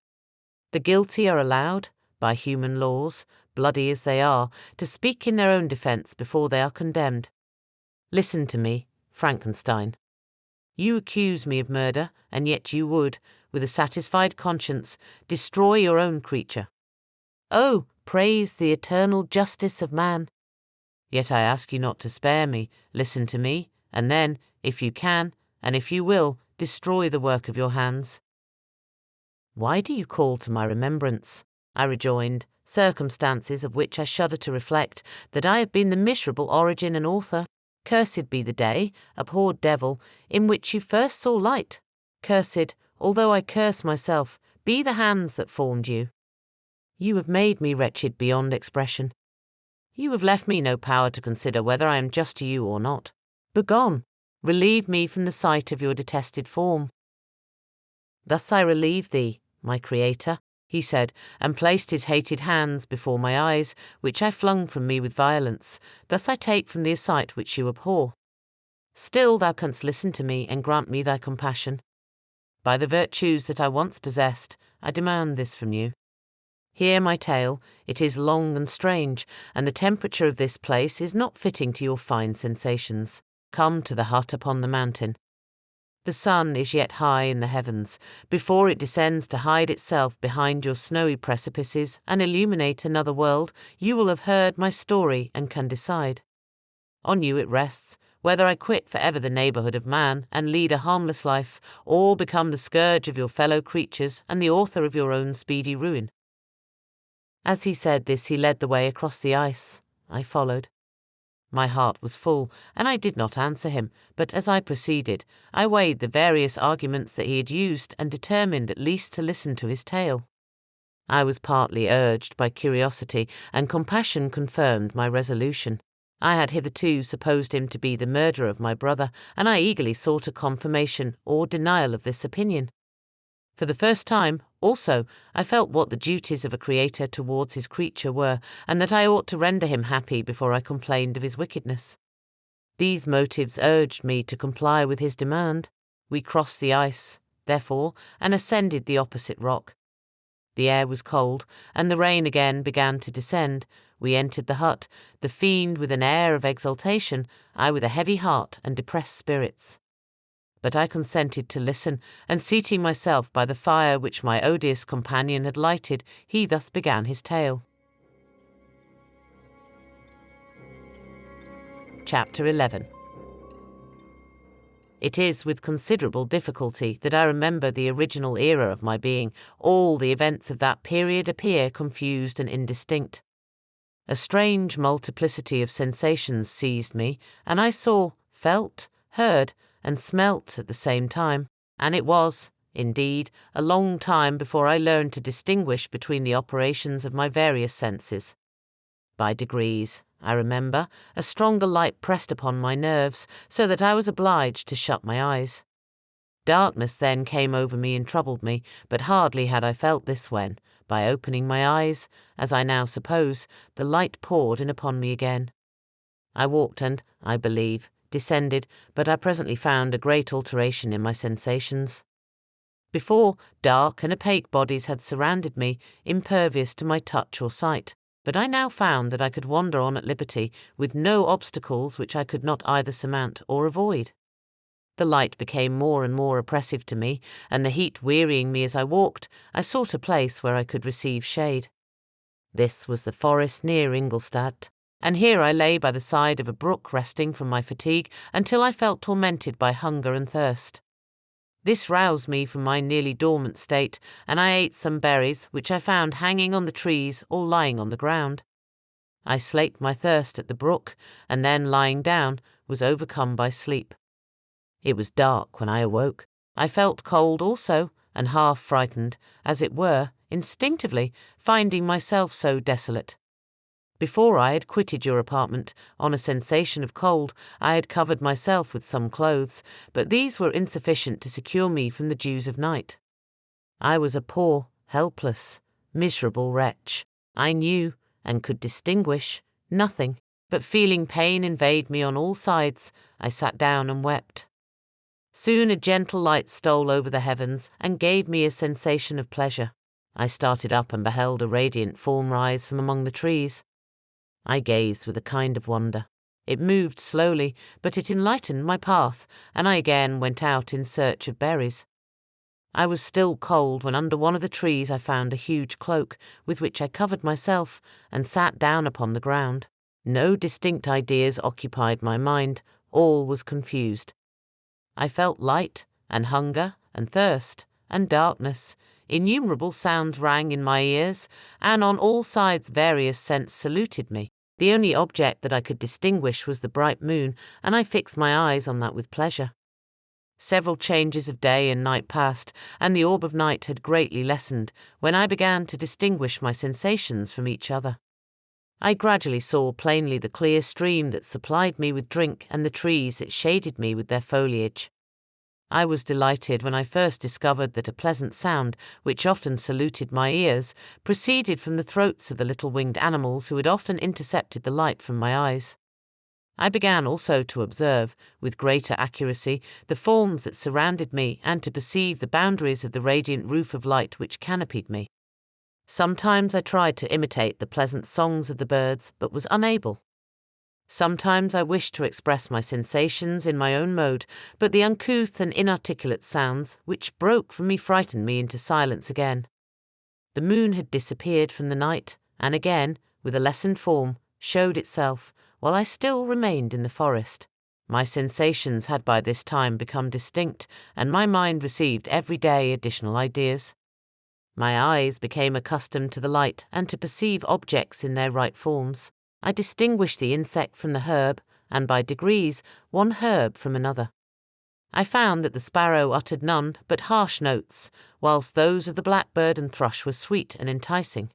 The guilty are allowed, by human laws, bloody as they are, to speak in their own defense before they are condemned. Listen to me, Frankenstein. You accuse me of murder, and yet you would, with a satisfied conscience, destroy your own creature. Oh, praise the eternal justice of man! Yet I ask you not to spare me, listen to me, and then, if you can, and if you will, destroy the work of your hands. Why do you call to my remembrance, I rejoined, circumstances of which I shudder to reflect, that I have been the miserable origin and author? Cursed be the day, abhorred devil, in which you first saw light. Cursed, although I curse myself, be the hands that formed you. You have made me wretched beyond expression. You have left me no power to consider whether I am just to you or not. Begone, relieve me from the sight of your detested form. Thus I relieve thee, my Creator, he said, and placed his hated hands before my eyes, which I flung from me with violence. Thus I take from thee a sight which you abhor. Still thou canst listen to me and grant me thy compassion. By the virtues that I once possessed, I demand this from you. Hear my tale, it is long and strange, and the temperature of this place is not fitting to your fine sensations. Come to the hut upon the mountain. The sun is yet high in the heavens, before it descends to hide itself behind your snowy precipices and illuminate another world. You will have heard my story and can decide. On you it rests, whether I quit for ever the neighbourhood of man and lead a harmless life, or become the scourge of your fellow creatures and the author of your own speedy ruin. As he said this, he led the way across the ice. I followed. My heart was full, and I did not answer him, but as I proceeded, I weighed the various arguments that he had used and determined at least to listen to his tale. I was partly urged by curiosity, and compassion confirmed my resolution. I had hitherto supposed him to be the murderer of my brother, and I eagerly sought a confirmation or denial of this opinion. For the first time, also, I felt what the duties of a creator towards his creature were, and that I ought to render him happy before I complained of his wickedness. These motives urged me to comply with his demand. We crossed the ice, therefore, and ascended the opposite rock. The air was cold, and the rain again began to descend. We entered the hut, the fiend with an air of exultation, I with a heavy heart and depressed spirits. But I consented to listen, and seating myself by the fire which my odious companion had lighted, he thus began his tale. Chapter 11. It is with considerable difficulty that I remember the original era of my being. All the events of that period appear confused and indistinct. A strange multiplicity of sensations seized me, and I saw, felt, heard, and smelt at the same time, and it was, indeed, a long time before I learned to distinguish between the operations of my various senses. By degrees, I remember, a stronger light pressed upon my nerves, so that I was obliged to shut my eyes. Darkness then came over me and troubled me, but hardly had I felt this when, by opening my eyes, as I now suppose, the light poured in upon me again. I walked and, I believe, descended, but I presently found a great alteration in my sensations. Before, dark and opaque bodies had surrounded me, impervious to my touch or sight, but I now found that I could wander on at liberty, with no obstacles which I could not either surmount or avoid. The light became more and more oppressive to me, and the heat wearying me as I walked, I sought a place where I could receive shade. This was the forest near Ingolstadt, and here I lay by the side of a brook resting from my fatigue until I felt tormented by hunger and thirst. This roused me from my nearly dormant state, and I ate some berries which I found hanging on the trees or lying on the ground. I slaked my thirst at the brook, and then, lying down, was overcome by sleep. It was dark when I awoke. I felt cold also, and half frightened, as it were, instinctively, finding myself so desolate. Before I had quitted your apartment, on a sensation of cold, I had covered myself with some clothes, but these were insufficient to secure me from the dews of night. I was a poor, helpless, miserable wretch. I knew, and could distinguish, nothing, but feeling pain invade me on all sides, I sat down and wept. Soon a gentle light stole over the heavens and gave me a sensation of pleasure. I started up and beheld a radiant form rise from among the trees. I gazed with a kind of wonder. It moved slowly, but it enlightened my path, and I again went out in search of berries. I was still cold when under one of the trees I found a huge cloak, with which I covered myself, and sat down upon the ground. No distinct ideas occupied my mind, all was confused. I felt light, and hunger, and thirst, and darkness. Innumerable sounds rang in my ears, and on all sides various scents saluted me. The only object that I could distinguish was the bright moon, and I fixed my eyes on that with pleasure. Several changes of day and night passed, and the orb of night had greatly lessened, when I began to distinguish my sensations from each other. I gradually saw plainly the clear stream that supplied me with drink and the trees that shaded me with their foliage. I was delighted when I first discovered that a pleasant sound, which often saluted my ears, proceeded from the throats of the little winged animals who had often intercepted the light from my eyes. I began also to observe, with greater accuracy, the forms that surrounded me and to perceive the boundaries of the radiant roof of light which canopied me. Sometimes I tried to imitate the pleasant songs of the birds, but was unable. Sometimes I wished to express my sensations in my own mode, but the uncouth and inarticulate sounds which broke from me frightened me into silence again. The moon had disappeared from the night, and again, with a lessened form, showed itself, while I still remained in the forest. My sensations had by this time become distinct, and my mind received every day additional ideas. My eyes became accustomed to the light and to perceive objects in their right forms. I distinguished the insect from the herb, and by degrees one herb from another. I found that the sparrow uttered none but harsh notes, whilst those of the blackbird and thrush were sweet and enticing.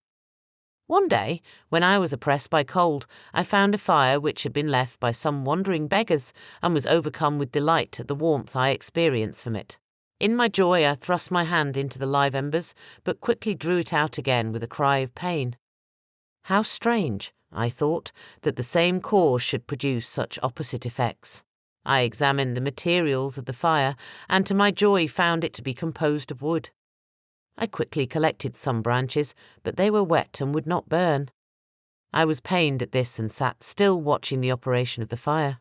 One day, when I was oppressed by cold, I found a fire which had been left by some wandering beggars, and was overcome with delight at the warmth I experienced from it. In my joy I thrust my hand into the live embers, but quickly drew it out again with a cry of pain. How strange, I thought, that the same cause should produce such opposite effects. I examined the materials of the fire, and to my joy found it to be composed of wood. I quickly collected some branches, but they were wet and would not burn. I was pained at this and sat still watching the operation of the fire.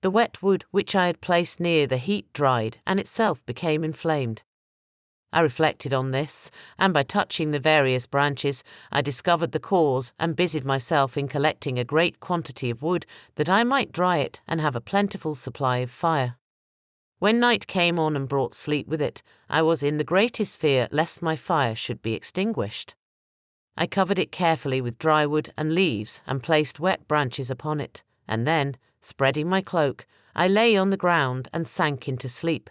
The wet wood which I had placed near the heat dried and itself became inflamed. I reflected on this, and by touching the various branches, I discovered the cause and busied myself in collecting a great quantity of wood that I might dry it and have a plentiful supply of fire. When night came on and brought sleep with it, I was in the greatest fear lest my fire should be extinguished. I covered it carefully with dry wood and leaves and placed wet branches upon it, and then, spreading my cloak, I lay on the ground and sank into sleep.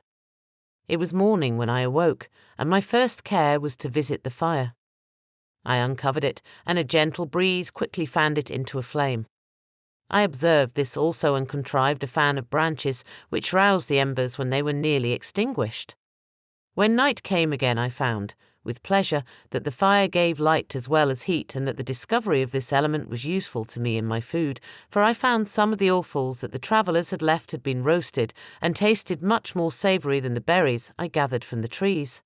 It was morning when I awoke, and my first care was to visit the fire. I uncovered it, and a gentle breeze quickly fanned it into a flame. I observed this also and contrived a fan of branches which roused the embers when they were nearly extinguished. When night came again I found, with pleasure, that the fire gave light as well as heat, and that the discovery of this element was useful to me in my food, for I found some of the offals that the travellers had left had been roasted, and tasted much more savoury than the berries I gathered from the trees.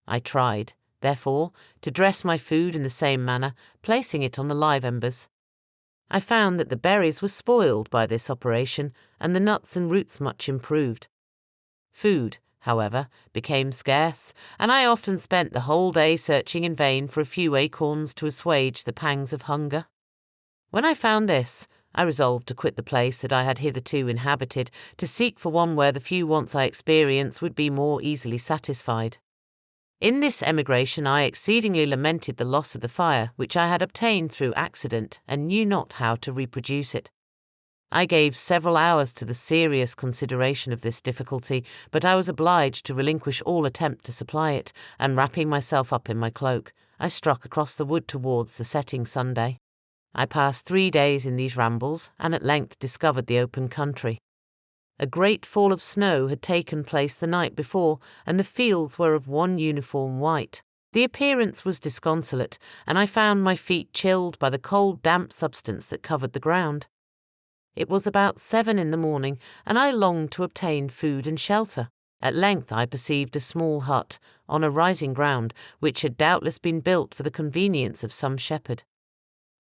I tried, therefore, to dress my food in the same manner, placing it on the live embers. I found that the berries were spoiled by this operation, and the nuts and roots much improved. Food, however, became scarce, and I often spent the whole day searching in vain for a few acorns to assuage the pangs of hunger. When I found this, I resolved to quit the place that I had hitherto inhabited, to seek for one where the few wants I experienced would be more easily satisfied. In this emigration I exceedingly lamented the loss of the fire which I had obtained through accident, and knew not how to reproduce it. I gave several hours to the serious consideration of this difficulty, but I was obliged to relinquish all attempt to supply it, and wrapping myself up in my cloak, I struck across the wood towards the setting Sunday. I passed 3 days in these rambles, and at length discovered the open country. A great fall of snow had taken place the night before, and the fields were of one uniform white. The appearance was disconsolate, and I found my feet chilled by the cold damp substance that covered the ground. It was about 7 in the morning, and I longed to obtain food and shelter. At length I perceived a small hut, on a rising ground, which had doubtless been built for the convenience of some shepherd.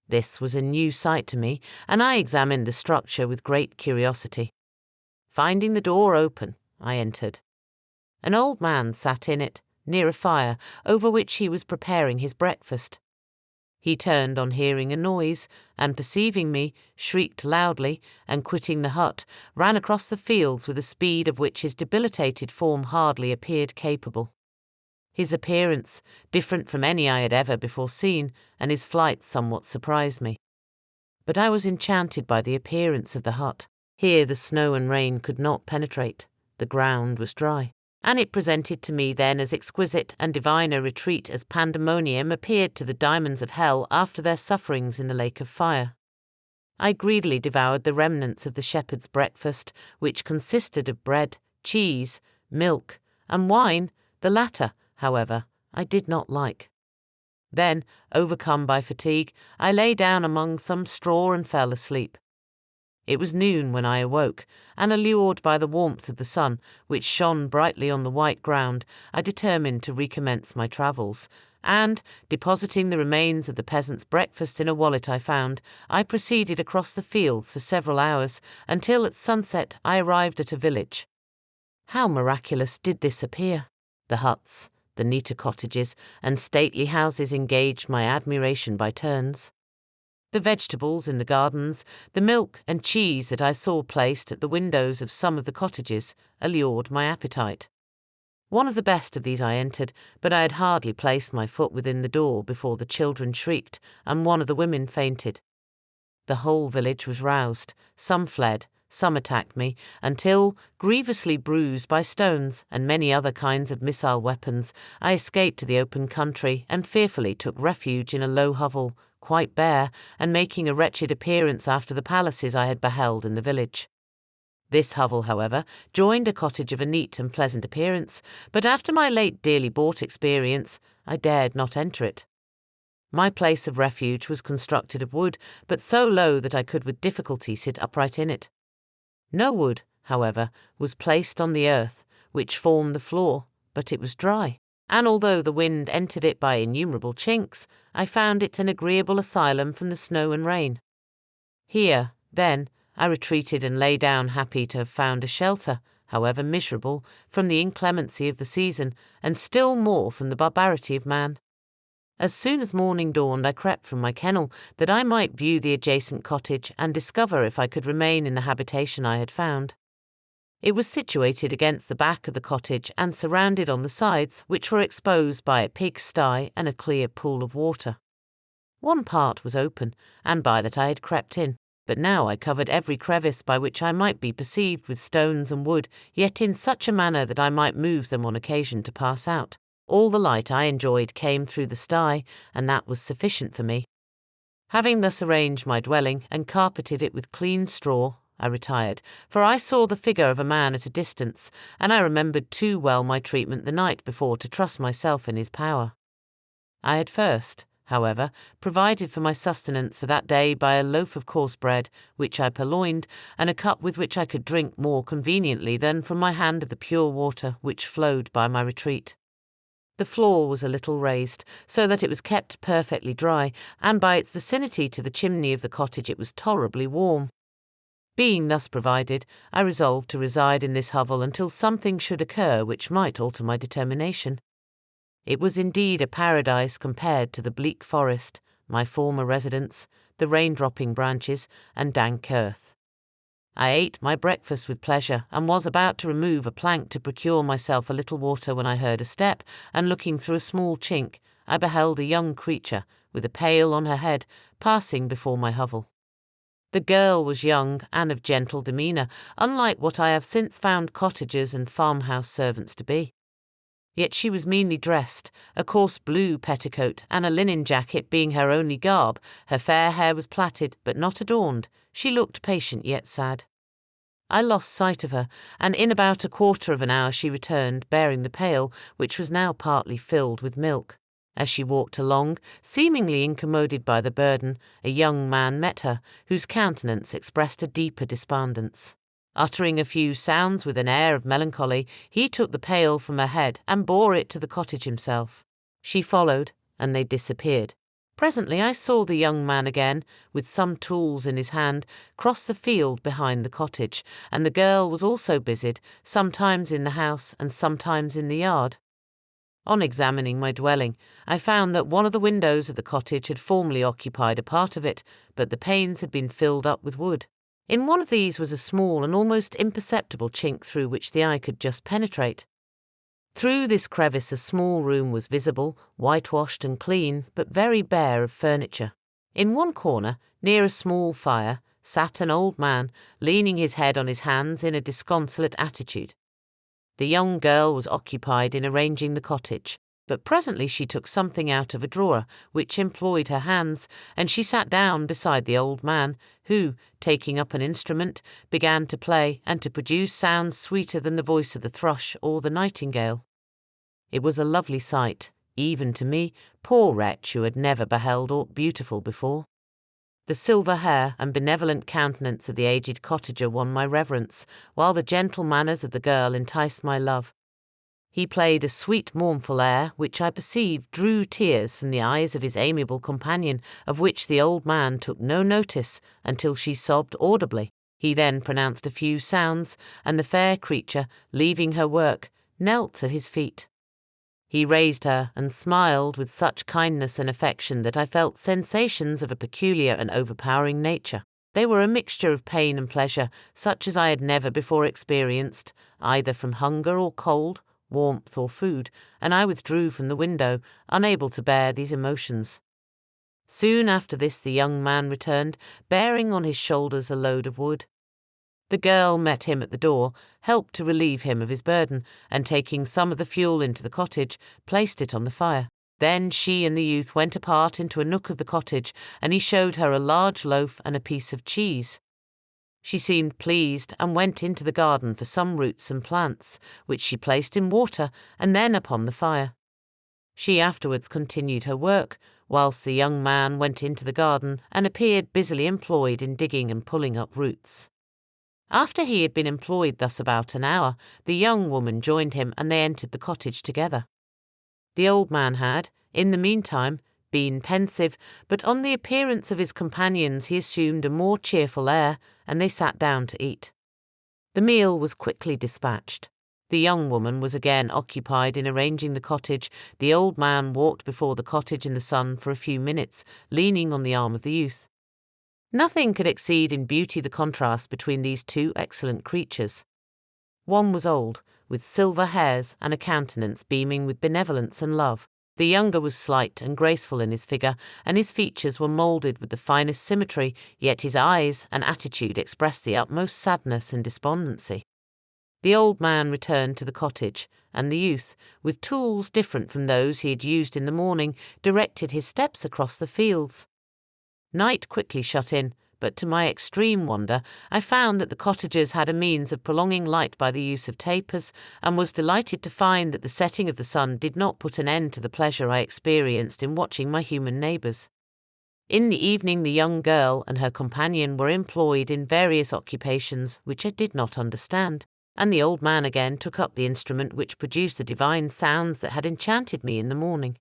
This was a new sight to me, and I examined the structure with great curiosity. Finding the door open, I entered. An old man sat in it, near a fire, over which he was preparing his breakfast. He turned on hearing a noise, and perceiving me, shrieked loudly, and quitting the hut, ran across the fields with a speed of which his debilitated form hardly appeared capable. His appearance, different from any I had ever before seen, and his flight somewhat surprised me. But I was enchanted by the appearance of the hut. Here the snow and rain could not penetrate. The ground was dry, and it presented to me then as exquisite and divine a retreat as pandemonium appeared to the diamonds of hell after their sufferings in the lake of fire. I greedily devoured the remnants of the shepherd's breakfast, which consisted of bread, cheese, milk, and wine. The latter, however, I did not like. Then, overcome by fatigue, I lay down among some straw and fell asleep. It was noon when I awoke, and allured by the warmth of the sun, which shone brightly on the white ground, I determined to recommence my travels, and, depositing the remains of the peasant's breakfast in a wallet I found, I proceeded across the fields for several hours, until at sunset I arrived at a village. How miraculous did this appear! The huts, the neater cottages, and stately houses engaged my admiration by turns. The vegetables in the gardens, the milk and cheese that I saw placed at the windows of some of the cottages, allured my appetite. One of the best of these I entered, but I had hardly placed my foot within the door before the children shrieked, and one of the women fainted. The whole village was roused, some fled, some attacked me, until, grievously bruised by stones and many other kinds of missile weapons, I escaped to the open country and fearfully took refuge in a low hovel, quite bare, and making a wretched appearance after the palaces I had beheld in the village. This hovel, however, joined a cottage of a neat and pleasant appearance, but after my late dearly bought experience, I dared not enter it. My place of refuge was constructed of wood, but so low that I could with difficulty sit upright in it. No wood, however, was placed on the earth, which formed the floor, but it was dry, and although the wind entered it by innumerable chinks, I found it an agreeable asylum from the snow and rain. Here, then, I retreated and lay down happy to have found a shelter, however miserable, from the inclemency of the season, and still more from the barbarity of man. As soon as morning dawned, I crept from my kennel, that I might view the adjacent cottage and discover if I could remain in the habitation I had found. It was situated against the back of the cottage and surrounded on the sides, which were exposed by a pig-sty and a clear pool of water. One part was open, and by that I had crept in, but now I covered every crevice by which I might be perceived with stones and wood, yet in such a manner that I might move them on occasion to pass out. All the light I enjoyed came through the sty, and that was sufficient for me. Having thus arranged my dwelling and carpeted it with clean straw, I retired, for I saw the figure of a man at a distance, and I remembered too well my treatment the night before to trust myself in his power. I had first, however, provided for my sustenance for that day by a loaf of coarse bread, which I purloined, and a cup with which I could drink more conveniently than from my hand of the pure water which flowed by my retreat. The floor was a little raised, so that it was kept perfectly dry, and by its vicinity to the chimney of the cottage it was tolerably warm. Being thus provided, I resolved to reside in this hovel until something should occur which might alter my determination. It was indeed a paradise compared to the bleak forest, my former residence, the rain-dropping branches, and dank earth. I ate my breakfast with pleasure, and was about to remove a plank to procure myself a little water when I heard a step, and looking through a small chink, I beheld a young creature, with a pail on her head, passing before my hovel. The girl was young and of gentle demeanour, unlike what I have since found cottagers and farmhouse servants to be. Yet she was meanly dressed, a coarse blue petticoat and a linen jacket being her only garb. Her fair hair was plaited, but not adorned. She looked patient yet sad. I lost sight of her, and in about a quarter of an hour she returned, bearing the pail, which was now partly filled with milk. As she walked along, seemingly incommoded by the burden, a young man met her, whose countenance expressed a deeper despondence. Uttering a few sounds with an air of melancholy, he took the pail from her head and bore it to the cottage himself. She followed, and they disappeared. Presently I saw the young man again, with some tools in his hand, cross the field behind the cottage, and the girl was also busied, sometimes in the house and sometimes in the yard. On examining my dwelling, I found that one of the windows of the cottage had formerly occupied a part of it, but the panes had been filled up with wood. In one of these was a small and almost imperceptible chink through which the eye could just penetrate. Through this crevice a small room was visible, whitewashed and clean, but very bare of furniture. In one corner, near a small fire, sat an old man, leaning his head on his hands in a disconsolate attitude. The young girl was occupied in arranging the cottage, but presently she took something out of a drawer, which employed her hands, and she sat down beside the old man, who, taking up an instrument, began to play and to produce sounds sweeter than the voice of the thrush or the nightingale. It was a lovely sight, even to me, poor wretch who had never beheld aught beautiful before. The silver hair and benevolent countenance of the aged cottager won my reverence, while the gentle manners of the girl enticed my love. He played a sweet mournful air, which I perceived drew tears from the eyes of his amiable companion, of which the old man took no notice until she sobbed audibly. He then pronounced a few sounds, and the fair creature, leaving her work, knelt at his feet. He raised her and smiled with such kindness and affection that I felt sensations of a peculiar and overpowering nature. They were a mixture of pain and pleasure, such as I had never before experienced, either from hunger or cold, warmth or food, and I withdrew from the window, unable to bear these emotions. Soon after this the young man returned, bearing on his shoulders a load of wood. The girl met him at the door, helped to relieve him of his burden, and taking some of the fuel into the cottage, placed it on the fire. Then she and the youth went apart into a nook of the cottage, and he showed her a large loaf and a piece of cheese. She seemed pleased and went into the garden for some roots and plants, which she placed in water and then upon the fire. She afterwards continued her work, whilst the young man went into the garden and appeared busily employed in digging and pulling up roots. After he had been employed thus about an hour, the young woman joined him and they entered the cottage together. The old man had, in the meantime, been pensive, but on the appearance of his companions he assumed a more cheerful air, and they sat down to eat. The meal was quickly dispatched. The young woman was again occupied in arranging the cottage. The old man walked before the cottage in the sun for a few minutes, leaning on the arm of the youth. Nothing could exceed in beauty the contrast between these two excellent creatures. One was old, with silver hairs and a countenance beaming with benevolence and love. The younger was slight and graceful in his figure, and his features were moulded with the finest symmetry, yet his eyes and attitude expressed the utmost sadness and despondency. The old man returned to the cottage, and the youth, with tools different from those he had used in the morning, directed his steps across the fields. Night quickly shut in, but to my extreme wonder, I found that the cottagers had a means of prolonging light by the use of tapers, and was delighted to find that the setting of the sun did not put an end to the pleasure I experienced in watching my human neighbours. In the evening the young girl and her companion were employed in various occupations which I did not understand, and the old man again took up the instrument which produced the divine sounds that had enchanted me in the morning.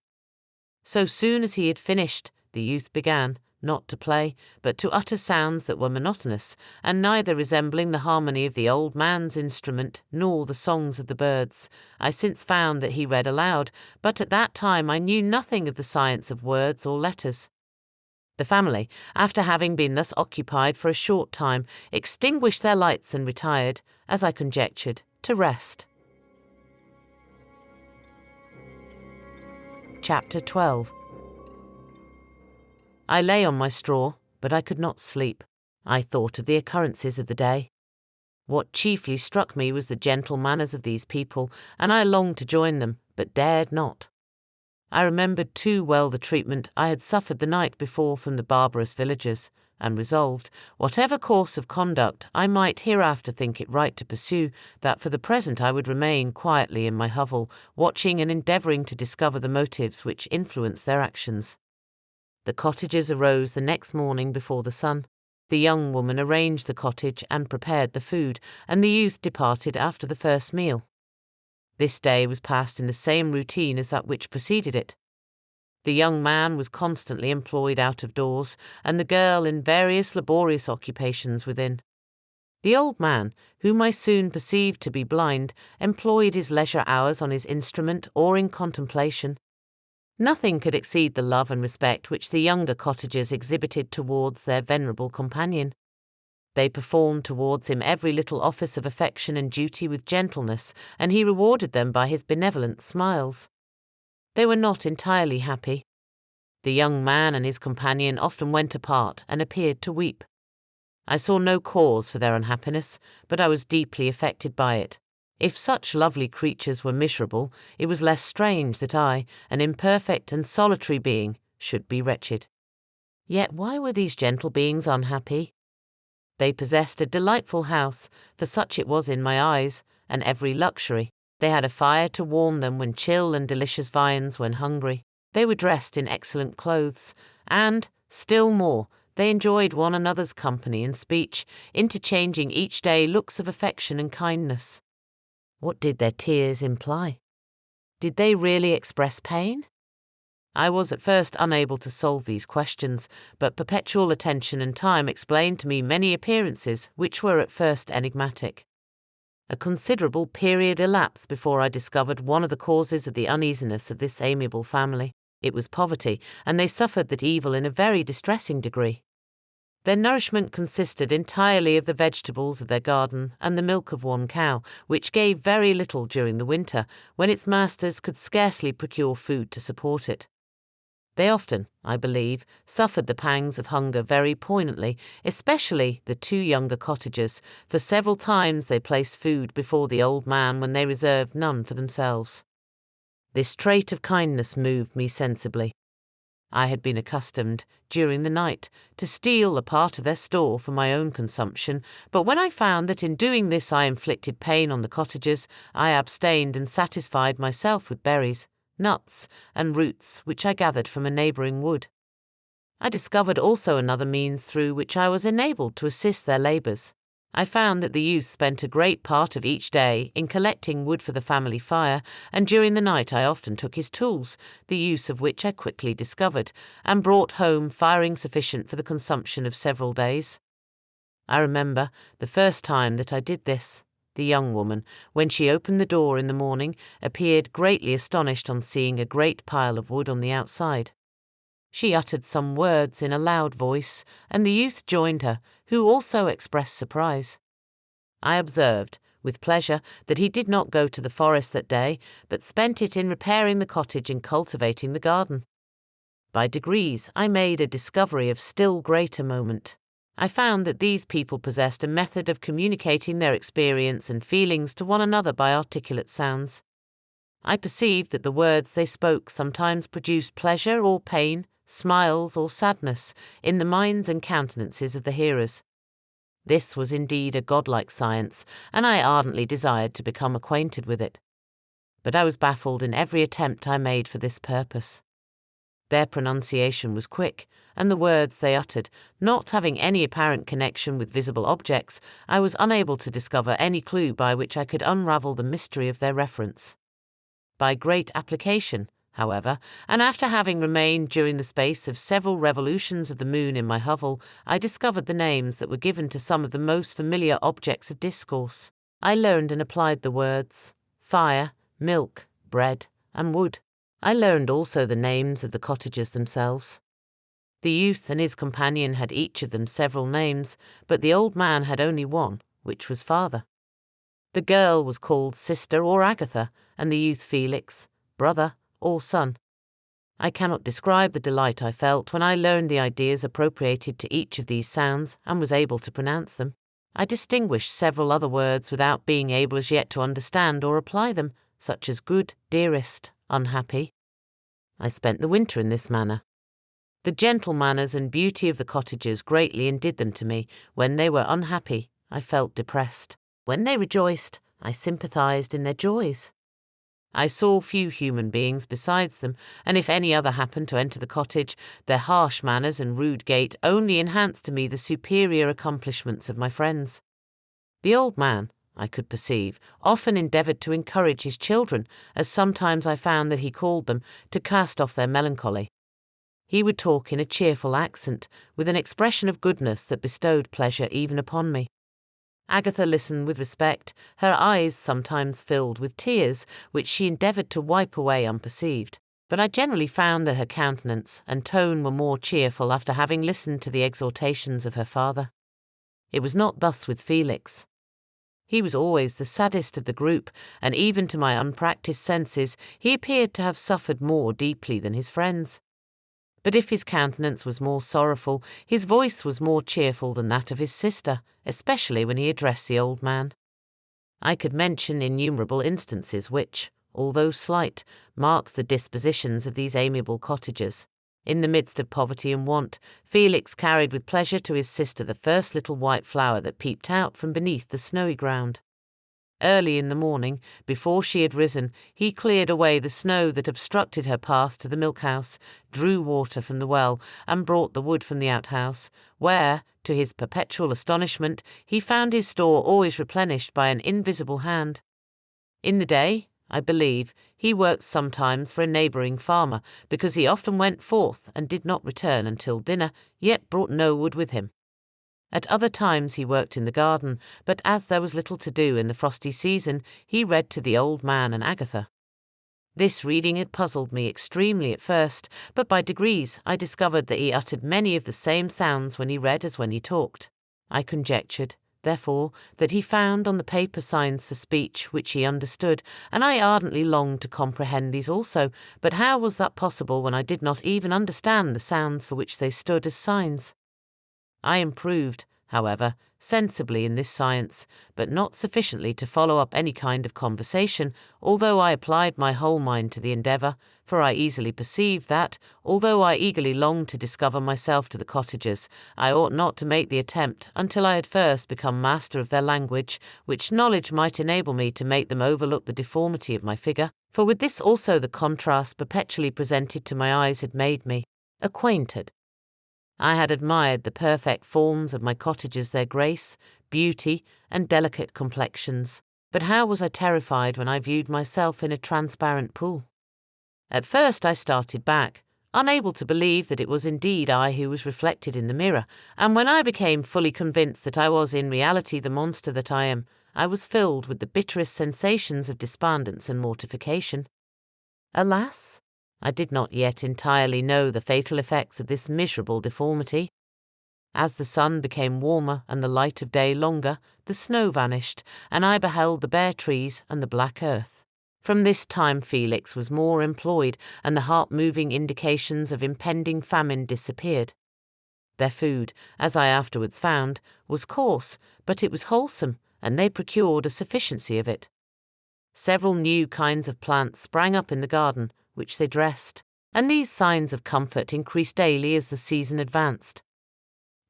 So soon as he had finished, the youth began, not to play, but to utter sounds that were monotonous, and neither resembling the harmony of the old man's instrument nor the songs of the birds. I since found that he read aloud, but at that time I knew nothing of the science of words or letters. The family, after having been thus occupied for a short time, extinguished their lights and retired, as I conjectured, to rest. Chapter 12. I lay on my straw, but I could not sleep. I thought of the occurrences of the day. What chiefly struck me was the gentle manners of these people, and I longed to join them, but dared not. I remembered too well the treatment I had suffered the night before from the barbarous villagers, and resolved, whatever course of conduct I might hereafter think it right to pursue, that for the present I would remain quietly in my hovel, watching and endeavouring to discover the motives which influenced their actions. The cottagers arose the next morning before the sun. The young woman arranged the cottage and prepared the food, and the youth departed after the first meal. This day was passed in the same routine as that which preceded it. The young man was constantly employed out of doors, and the girl in various laborious occupations within. The old man, whom I soon perceived to be blind, employed his leisure hours on his instrument or in contemplation. Nothing could exceed the love and respect which the younger cottagers exhibited towards their venerable companion. They performed towards him every little office of affection and duty with gentleness, and he rewarded them by his benevolent smiles. They were not entirely happy. The young man and his companion often went apart and appeared to weep. I saw no cause for their unhappiness, but I was deeply affected by it. If such lovely creatures were miserable, it was less strange that I, an imperfect and solitary being, should be wretched. Yet why were these gentle beings unhappy? They possessed a delightful house, for such it was in my eyes, and every luxury. They had a fire to warm them when chill and delicious viands when hungry. They were dressed in excellent clothes, and, still more, they enjoyed one another's company and speech, interchanging each day looks of affection and kindness. What did their tears imply? Did they really express pain? I was at first unable to solve these questions, but perpetual attention and time explained to me many appearances which were at first enigmatic. A considerable period elapsed before I discovered one of the causes of the uneasiness of this amiable family. It was poverty, and they suffered that evil in a very distressing degree. Their nourishment consisted entirely of the vegetables of their garden and the milk of one cow, which gave very little during the winter, when its masters could scarcely procure food to support it. They often, I believe, suffered the pangs of hunger very poignantly, especially the two younger cottagers, for several times they placed food before the old man when they reserved none for themselves. This trait of kindness moved me sensibly. I had been accustomed, during the night, to steal a part of their store for my own consumption, but when I found that in doing this I inflicted pain on the cottagers, I abstained and satisfied myself with berries, nuts, and roots which I gathered from a neighbouring wood. I discovered also another means through which I was enabled to assist their labours. I found that the youth spent a great part of each day in collecting wood for the family fire, and during the night I often took his tools, the use of which I quickly discovered, and brought home firing sufficient for the consumption of several days. I remember the first time that I did this. The young woman, when she opened the door in the morning, appeared greatly astonished on seeing a great pile of wood on the outside. She uttered some words in a loud voice, and the youth joined her, who also expressed surprise. I observed, with pleasure, that he did not go to the forest that day, but spent it in repairing the cottage and cultivating the garden. By degrees I made a discovery of still greater moment. I found that these people possessed a method of communicating their experience and feelings to one another by articulate sounds. I perceived that the words they spoke sometimes produced pleasure or pain, smiles or sadness, in the minds and countenances of the hearers. This was indeed a godlike science, and I ardently desired to become acquainted with it. But I was baffled in every attempt I made for this purpose. Their pronunciation was quick, and the words they uttered, not having any apparent connection with visible objects, I was unable to discover any clue by which I could unravel the mystery of their reference. By great application, however, and after having remained during the space of several revolutions of the moon in my hovel, I discovered the names that were given to some of the most familiar objects of discourse. I learned and applied the words fire, milk, bread, and wood. I learned also the names of the cottagers themselves. The youth and his companion had each of them several names, but the old man had only one, which was father. The girl was called sister or Agatha, and the youth Felix, brother, or son. I cannot describe the delight I felt when I learned the ideas appropriated to each of these sounds and was able to pronounce them. I distinguished several other words without being able as yet to understand or apply them, such as good, dearest, unhappy. I spent the winter in this manner. The gentle manners and beauty of the cottagers greatly endeared them to me. When they were unhappy, I felt depressed. When they rejoiced, I sympathized in their joys. I saw few human beings besides them, and if any other happened to enter the cottage, their harsh manners and rude gait only enhanced to me the superior accomplishments of my friends. The old man, I could perceive, often endeavoured to encourage his children, as sometimes I found that he called them, to cast off their melancholy. He would talk in a cheerful accent, with an expression of goodness that bestowed pleasure even upon me. Agatha listened with respect, her eyes sometimes filled with tears, which she endeavoured to wipe away unperceived, but I generally found that her countenance and tone were more cheerful after having listened to the exhortations of her father. It was not thus with Felix. He was always the saddest of the group, and even to my unpractised senses he appeared to have suffered more deeply than his friends. But if his countenance was more sorrowful, his voice was more cheerful than that of his sister, especially when he addressed the old man. I could mention innumerable instances which, although slight, mark the dispositions of these amiable cottagers. In the midst of poverty and want, Felix carried with pleasure to his sister the first little white flower that peeped out from beneath the snowy ground. Early in the morning, before she had risen, he cleared away the snow that obstructed her path to the milk-house, drew water from the well, and brought the wood from the outhouse, where, to his perpetual astonishment, he found his store always replenished by an invisible hand. In the day, I believe, he worked sometimes for a neighbouring farmer, because he often went forth and did not return until dinner, yet brought no wood with him. At other times he worked in the garden, but as there was little to do in the frosty season, he read to the old man and Agatha. This reading had puzzled me extremely at first, but by degrees I discovered that he uttered many of the same sounds when he read as when he talked. I conjectured, therefore, that he found on the paper signs for speech which he understood, and I ardently longed to comprehend these also, but how was that possible when I did not even understand the sounds for which they stood as signs? I improved, however, sensibly in this science, but not sufficiently to follow up any kind of conversation, although I applied my whole mind to the endeavour, for I easily perceived that, although I eagerly longed to discover myself to the cottagers, I ought not to make the attempt until I had first become master of their language, which knowledge might enable me to make them overlook the deformity of my figure, for with this also the contrast perpetually presented to my eyes had made me acquainted. I had admired the perfect forms of my cottagers, their grace, beauty, and delicate complexions, but how was I terrified when I viewed myself in a transparent pool? At first I started back, unable to believe that it was indeed I who was reflected in the mirror, and when I became fully convinced that I was in reality the monster that I am, I was filled with the bitterest sensations of despondence and mortification. Alas! I did not yet entirely know the fatal effects of this miserable deformity. As the sun became warmer and the light of day longer, the snow vanished, and I beheld the bare trees and the black earth. From this time Felix was more employed, and the heart-moving indications of impending famine disappeared. Their food, as I afterwards found, was coarse, but it was wholesome, and they procured a sufficiency of it. Several new kinds of plants sprang up in the garden, which they dressed, and these signs of comfort increased daily as the season advanced.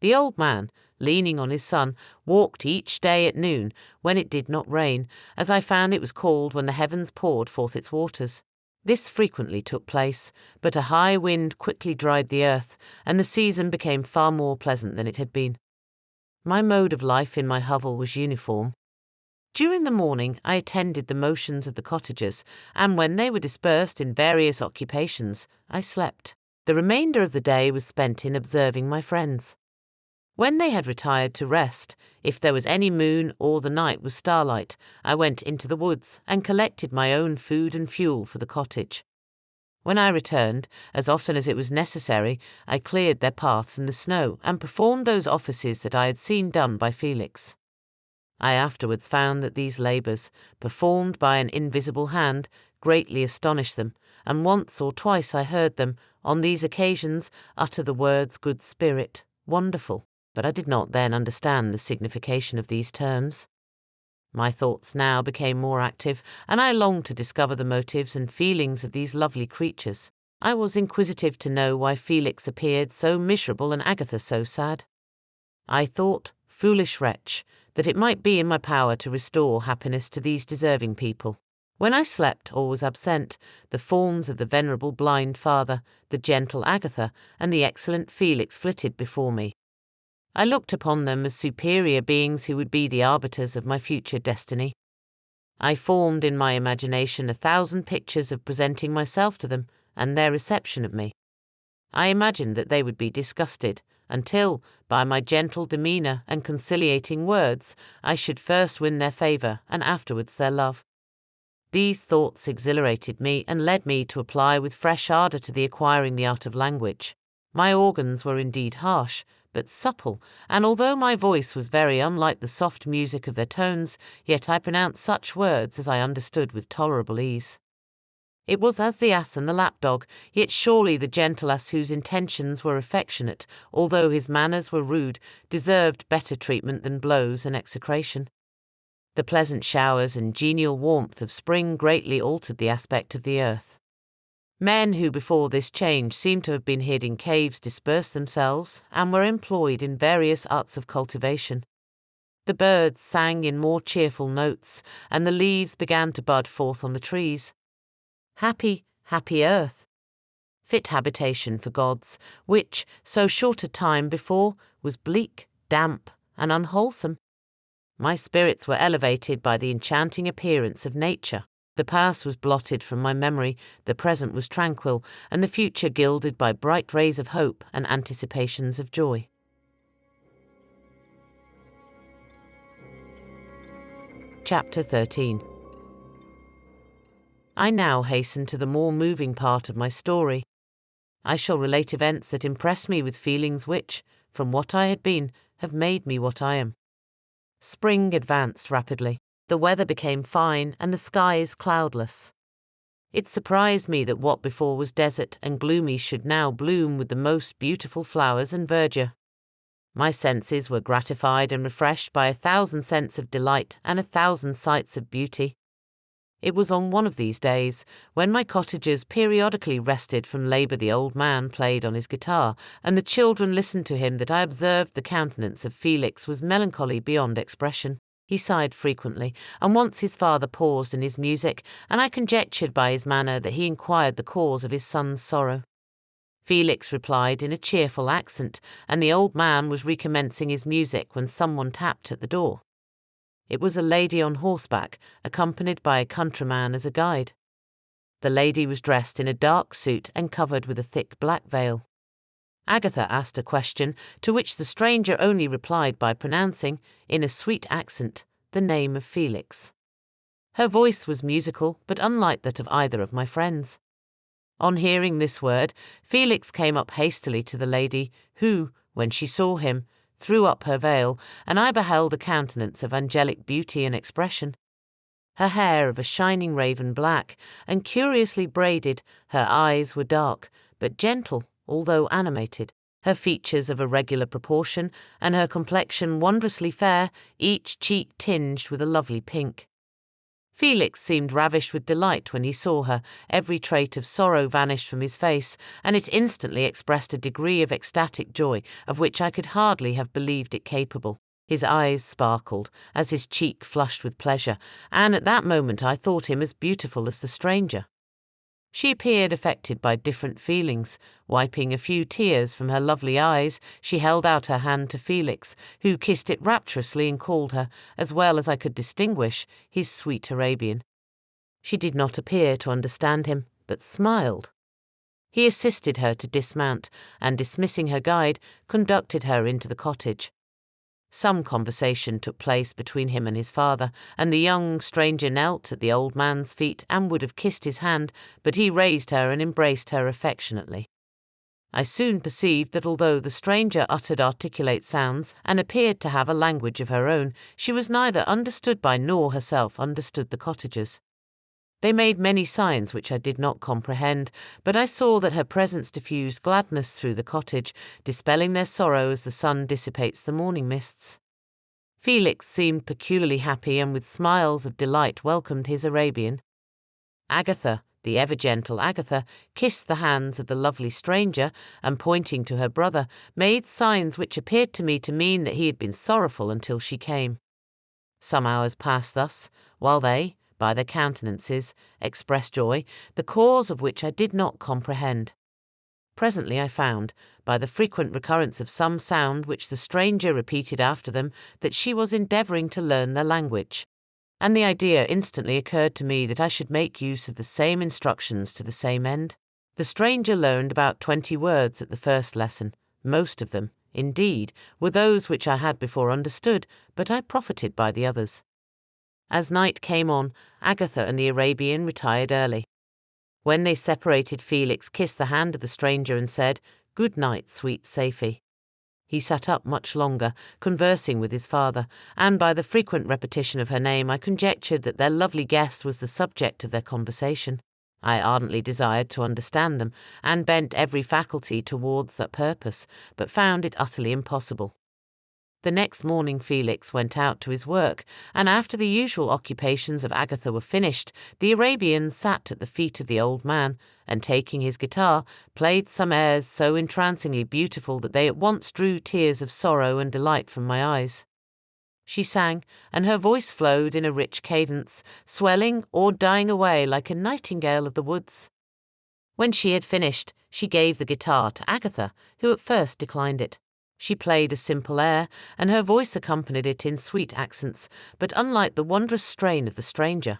The old man, leaning on his son, walked each day at noon, when it did not rain, as I found it was called when the heavens poured forth its waters. This frequently took place, but a high wind quickly dried the earth, and the season became far more pleasant than it had been. My mode of life in my hovel was uniform. During the morning I attended the motions of the cottagers, and when they were dispersed in various occupations, I slept. The remainder of the day was spent in observing my friends. When they had retired to rest, if there was any moon or the night was starlight, I went into the woods and collected my own food and fuel for the cottage. When I returned, as often as it was necessary, I cleared their path from the snow and performed those offices that I had seen done by Felix. I afterwards found that these labours, performed by an invisible hand, greatly astonished them, and once or twice I heard them, on these occasions, utter the words good spirit, wonderful, but I did not then understand the signification of these terms. My thoughts now became more active, and I longed to discover the motives and feelings of these lovely creatures. I was inquisitive to know why Felix appeared so miserable and Agatha so sad. I thought, foolish wretch, that it might be in my power to restore happiness to these deserving people. When I slept or was absent, the forms of the venerable blind father, the gentle Agatha, and the excellent Felix flitted before me. I looked upon them as superior beings who would be the arbiters of my future destiny. I formed in my imagination 1,000 pictures of presenting myself to them and their reception of me. I imagined that they would be disgusted, until, by my gentle demeanour and conciliating words, I should first win their favour and afterwards their love. These thoughts exhilarated me and led me to apply with fresh ardour to the acquiring the art of language. My organs were indeed harsh, but supple, and although my voice was very unlike the soft music of their tones, yet I pronounced such words as I understood with tolerable ease. It was as the ass and the lapdog, yet surely the gentle ass whose intentions were affectionate, although his manners were rude, deserved better treatment than blows and execration. The pleasant showers and genial warmth of spring greatly altered the aspect of the earth. Men who before this change seemed to have been hid in caves dispersed themselves and were employed in various arts of cultivation. The birds sang in more cheerful notes, and the leaves began to bud forth on the trees. Happy, happy earth! Fit habitation for gods, which, so short a time before, was bleak, damp, and unwholesome. My spirits were elevated by the enchanting appearance of nature. The past was blotted from my memory, the present was tranquil, and the future gilded by bright rays of hope and anticipations of joy. Chapter 13. I now hasten to the more moving part of my story. I shall relate events that impress me with feelings which, from what I had been, have made me what I am. Spring advanced rapidly. The weather became fine and the skies cloudless. It surprised me that what before was desert and gloomy should now bloom with the most beautiful flowers and verdure. My senses were gratified and refreshed by 1,000 scents of delight and 1,000 sights of beauty. It was on one of these days, when my cottagers periodically rested from labour, the old man played on his guitar, and the children listened to him, that I observed the countenance of Felix was melancholy beyond expression. He sighed frequently, and once his father paused in his music, and I conjectured by his manner that he inquired the cause of his son's sorrow. Felix replied in a cheerful accent, and the old man was recommencing his music when someone tapped at the door. It was a lady on horseback, accompanied by a countryman as a guide. The lady was dressed in a dark suit and covered with a thick black veil. Agatha asked a question, to which the stranger only replied by pronouncing, in a sweet accent, the name of Felix. Her voice was musical, but unlike that of either of my friends. On hearing this word, Felix came up hastily to the lady, who, when she saw him, threw up her veil, and I beheld a countenance of angelic beauty and expression. Her hair of a shining raven black, and curiously braided, her eyes were dark, but gentle, although animated, her features of a regular proportion, and her complexion wondrously fair, each cheek tinged with a lovely pink. Felix seemed ravished with delight when he saw her. Every trait of sorrow vanished from his face, and it instantly expressed a degree of ecstatic joy of which I could hardly have believed it capable. His eyes sparkled, as his cheek flushed with pleasure, and at that moment I thought him as beautiful as the stranger. She appeared affected by different feelings. Wiping a few tears from her lovely eyes, she held out her hand to Felix, who kissed it rapturously and called her, as well as I could distinguish, his sweet Arabian. She did not appear to understand him, but smiled. He assisted her to dismount, and dismissing her guide, conducted her into the cottage. Some conversation took place between him and his father, and the young stranger knelt at the old man's feet and would have kissed his hand, but he raised her and embraced her affectionately. I soon perceived that although the stranger uttered articulate sounds and appeared to have a language of her own, she was neither understood by nor herself understood the cottagers. They made many signs which I did not comprehend, but I saw that her presence diffused gladness through the cottage, dispelling their sorrow as the sun dissipates the morning mists. Felix seemed peculiarly happy and with smiles of delight welcomed his Arabian. Agatha, The ever-gentle Agatha kissed the hands of the lovely stranger, and pointing to her brother, made signs which appeared to me to mean that he had been sorrowful until she came. Some hours passed thus, while they, by their countenances, expressed joy, the cause of which I did not comprehend. Presently I found, by the frequent recurrence of some sound which the stranger repeated after them, that she was endeavouring to learn their language, and the idea instantly occurred to me that I should make use of the same instructions to the same end. The stranger learned about 20 words at the first lesson. Most of them, indeed, were those which I had before understood, but I profited by the others. As night came on, Agatha and the Arabian retired early. When they separated, Felix kissed the hand of the stranger and said, "Good night, sweet Safie." He sat up much longer, conversing with his father, and by the frequent repetition of her name I conjectured that their lovely guest was the subject of their conversation. I ardently desired to understand them, and bent every faculty towards that purpose, but found it utterly impossible. The next morning Felix went out to his work, and after the usual occupations of Agatha were finished, the Arabian sat at the feet of the old man, and taking his guitar, played some airs so entrancingly beautiful that they at once drew tears of sorrow and delight from my eyes. She sang, and her voice flowed in a rich cadence, swelling or dying away like a nightingale of the woods. When she had finished, she gave the guitar to Agatha, who at first declined it. She played a simple air, and her voice accompanied it in sweet accents, but unlike the wondrous strain of the stranger.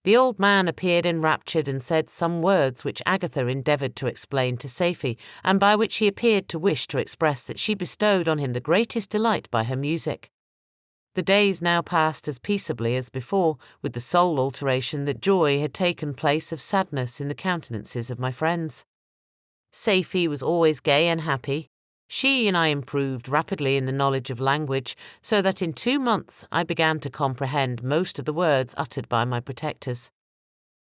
The old man appeared enraptured and said some words which Agatha endeavoured to explain to Safie, and by which he appeared to wish to express that she bestowed on him the greatest delight by her music. The days now passed as peaceably as before, with the sole alteration that joy had taken place of sadness in the countenances of my friends. Safie was always gay and happy. She and I improved rapidly in the knowledge of language, so that in 2 months I began to comprehend most of the words uttered by my protectors.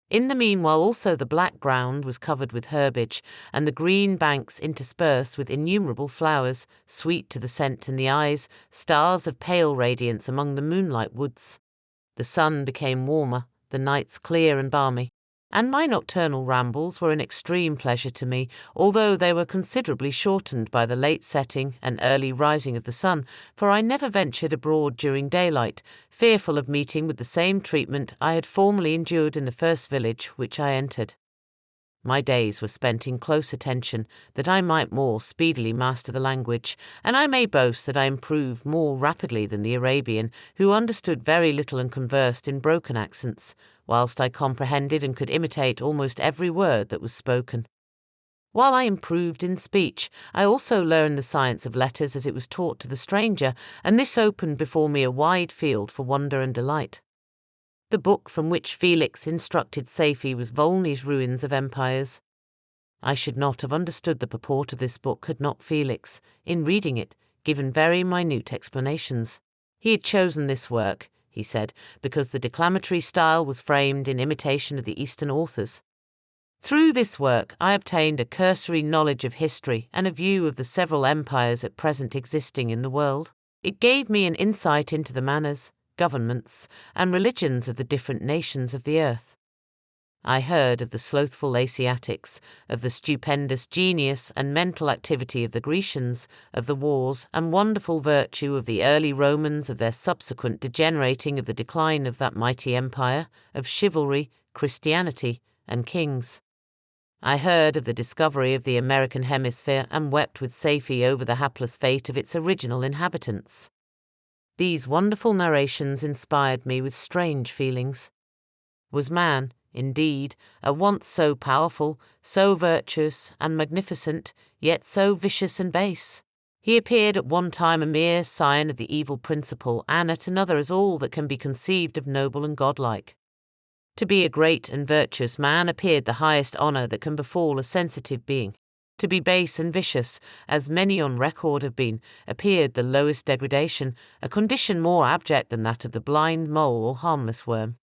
In the meanwhile also the black ground was covered with herbage, and the green banks interspersed with innumerable flowers, sweet to the scent and the eyes, stars of pale radiance among the moonlight woods. The sun became warmer, the nights clear and balmy, and my nocturnal rambles were an extreme pleasure to me, although they were considerably shortened by the late setting and early rising of the sun, for I never ventured abroad during daylight, fearful of meeting with the same treatment I had formerly endured in the first village which I entered. My days were spent in close attention, that I might more speedily master the language, and I may boast that I improved more rapidly than the Arabian, who understood very little and conversed in broken accents, whilst I comprehended and could imitate almost every word that was spoken. While I improved in speech, I also learned the science of letters as it was taught to the stranger, and this opened before me a wide field for wonder and delight. The book from which Felix instructed Safie was Volney's Ruins of Empires. I should not have understood the purport of this book had not Felix, in reading it, given very minute explanations. He had chosen this work, he said, because the declamatory style was framed in imitation of the Eastern authors. Through this work I obtained a cursory knowledge of history and a view of the several empires at present existing in the world. It gave me an insight into the manners, governments, and religions of the different nations of the earth. I heard of the slothful Asiatics, of the stupendous genius and mental activity of the Grecians, of the wars and wonderful virtue of the early Romans, of their subsequent degenerating, of the decline of that mighty empire, of chivalry, Christianity, and kings. I heard of the discovery of the American hemisphere and wept with Safie over the hapless fate of its original inhabitants. These wonderful narrations inspired me with strange feelings. Was man, indeed, at once so powerful, so virtuous and magnificent, yet so vicious and base? He appeared at one time a mere scion of the evil principle, and at another as all that can be conceived of noble and godlike. To be a great and virtuous man appeared the highest honour that can befall a sensitive being. To be base and vicious, as many on record have been, appeared the lowest degradation, a condition more abject than that of the blind mole or harmless worm.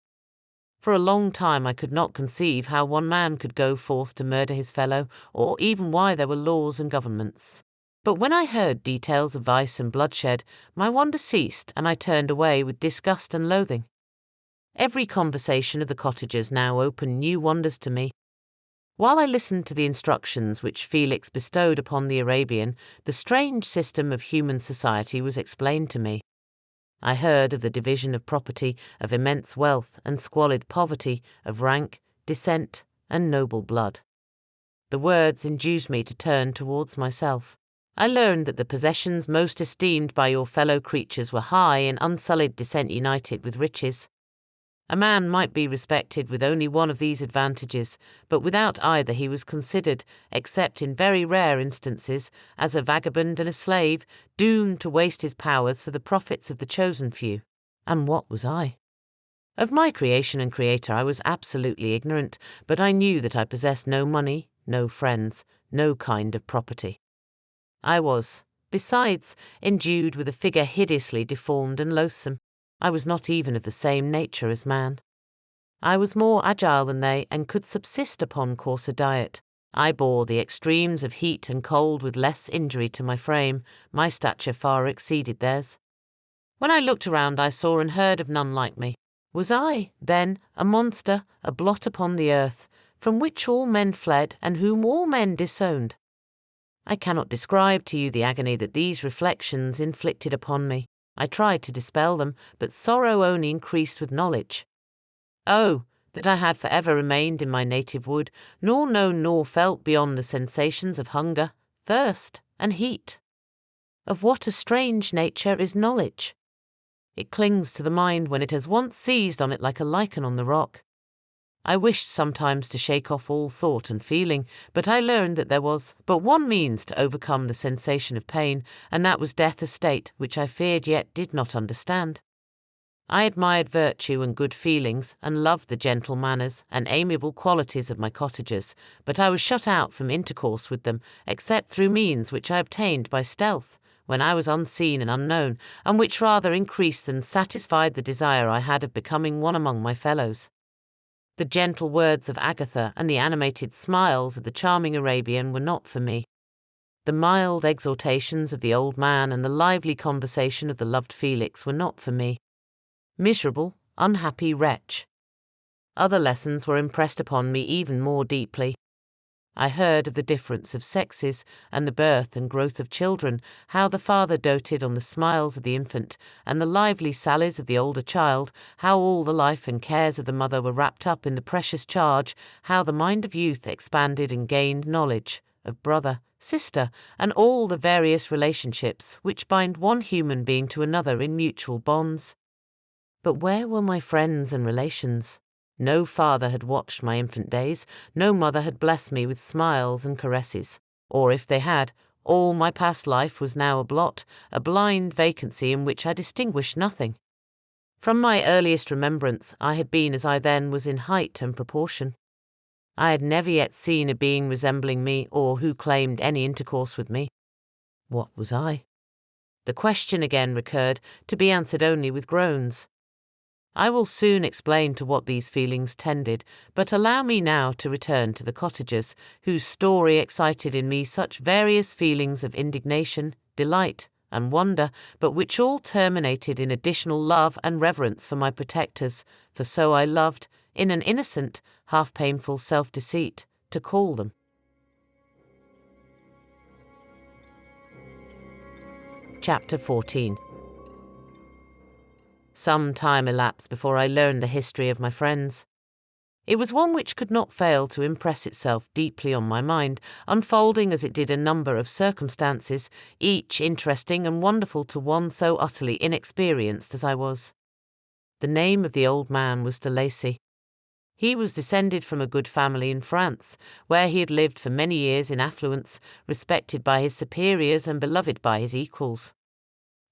For a long time I could not conceive how one man could go forth to murder his fellow, or even why there were laws and governments. But when I heard details of vice and bloodshed, my wonder ceased, and I turned away with disgust and loathing. Every conversation of the cottagers now opened new wonders to me. While I listened to the instructions which Felix bestowed upon the Arabian, the strange system of human society was explained to me. I heard of the division of property, of immense wealth and squalid poverty, of rank, descent, and noble blood. The words induced me to turn towards myself. I learned that the possessions most esteemed by your fellow creatures were high and unsullied descent united with riches. A man might be respected with only one of these advantages, but without either he was considered, except in very rare instances, as a vagabond and a slave, doomed to waste his powers for the profits of the chosen few. And what was I? Of my creation and creator I was absolutely ignorant, but I knew that I possessed no money, no friends, no kind of property. I was, besides, endued with a figure hideously deformed and loathsome. I was not even of the same nature as man. I was more agile than they, and could subsist upon coarser diet. I bore the extremes of heat and cold with less injury to my frame. My stature far exceeded theirs. When I looked around I saw and heard of none like me. Was I, then, a monster, a blot upon the earth, from which all men fled and whom all men disowned? I cannot describe to you the agony that these reflections inflicted upon me. I tried to dispel them, but sorrow only increased with knowledge. Oh, that I had forever remained in my native wood, nor known nor felt beyond the sensations of hunger, thirst, and heat. Of what a strange nature is knowledge! It clings to the mind when it has once seized on it like a lichen on the rock. I wished sometimes to shake off all thought and feeling, but I learned that there was but one means to overcome the sensation of pain, and that was death, a state which I feared yet did not understand. I admired virtue and good feelings, and loved the gentle manners and amiable qualities of my cottagers, but I was shut out from intercourse with them, except through means which I obtained by stealth, when I was unseen and unknown, and which rather increased than satisfied the desire I had of becoming one among my fellows. The gentle words of Agatha and the animated smiles of the charming Arabian were not for me. The mild exhortations of the old man and the lively conversation of the loved Felix were not for me. Miserable, unhappy wretch! Other lessons were impressed upon me even more deeply. I heard of the difference of sexes, and the birth and growth of children, how the father doted on the smiles of the infant, and the lively sallies of the older child, how all the life and cares of the mother were wrapped up in the precious charge, how the mind of youth expanded and gained knowledge of brother, sister, and all the various relationships which bind one human being to another in mutual bonds. But where were my friends and relations? No father had watched my infant days, no mother had blessed me with smiles and caresses, or if they had, all my past life was now a blot, a blind vacancy in which I distinguished nothing. From my earliest remembrance I had been as I then was in height and proportion. I had never yet seen a being resembling me or who claimed any intercourse with me. What was I? The question again recurred, to be answered only with groans. I will soon explain to what these feelings tended, but allow me now to return to the cottagers, whose story excited in me such various feelings of indignation, delight, and wonder, but which all terminated in additional love and reverence for my protectors, for so I loved, in an innocent, half-painful self-deceit, to call them. Chapter 14. Some time elapsed before I learned the history of my friends. It was one which could not fail to impress itself deeply on my mind, unfolding as it did a number of circumstances, each interesting and wonderful to one so utterly inexperienced as I was. The name of the old man was de Lacy. He was descended from a good family in France, where he had lived for many years in affluence, respected by his superiors and beloved by his equals.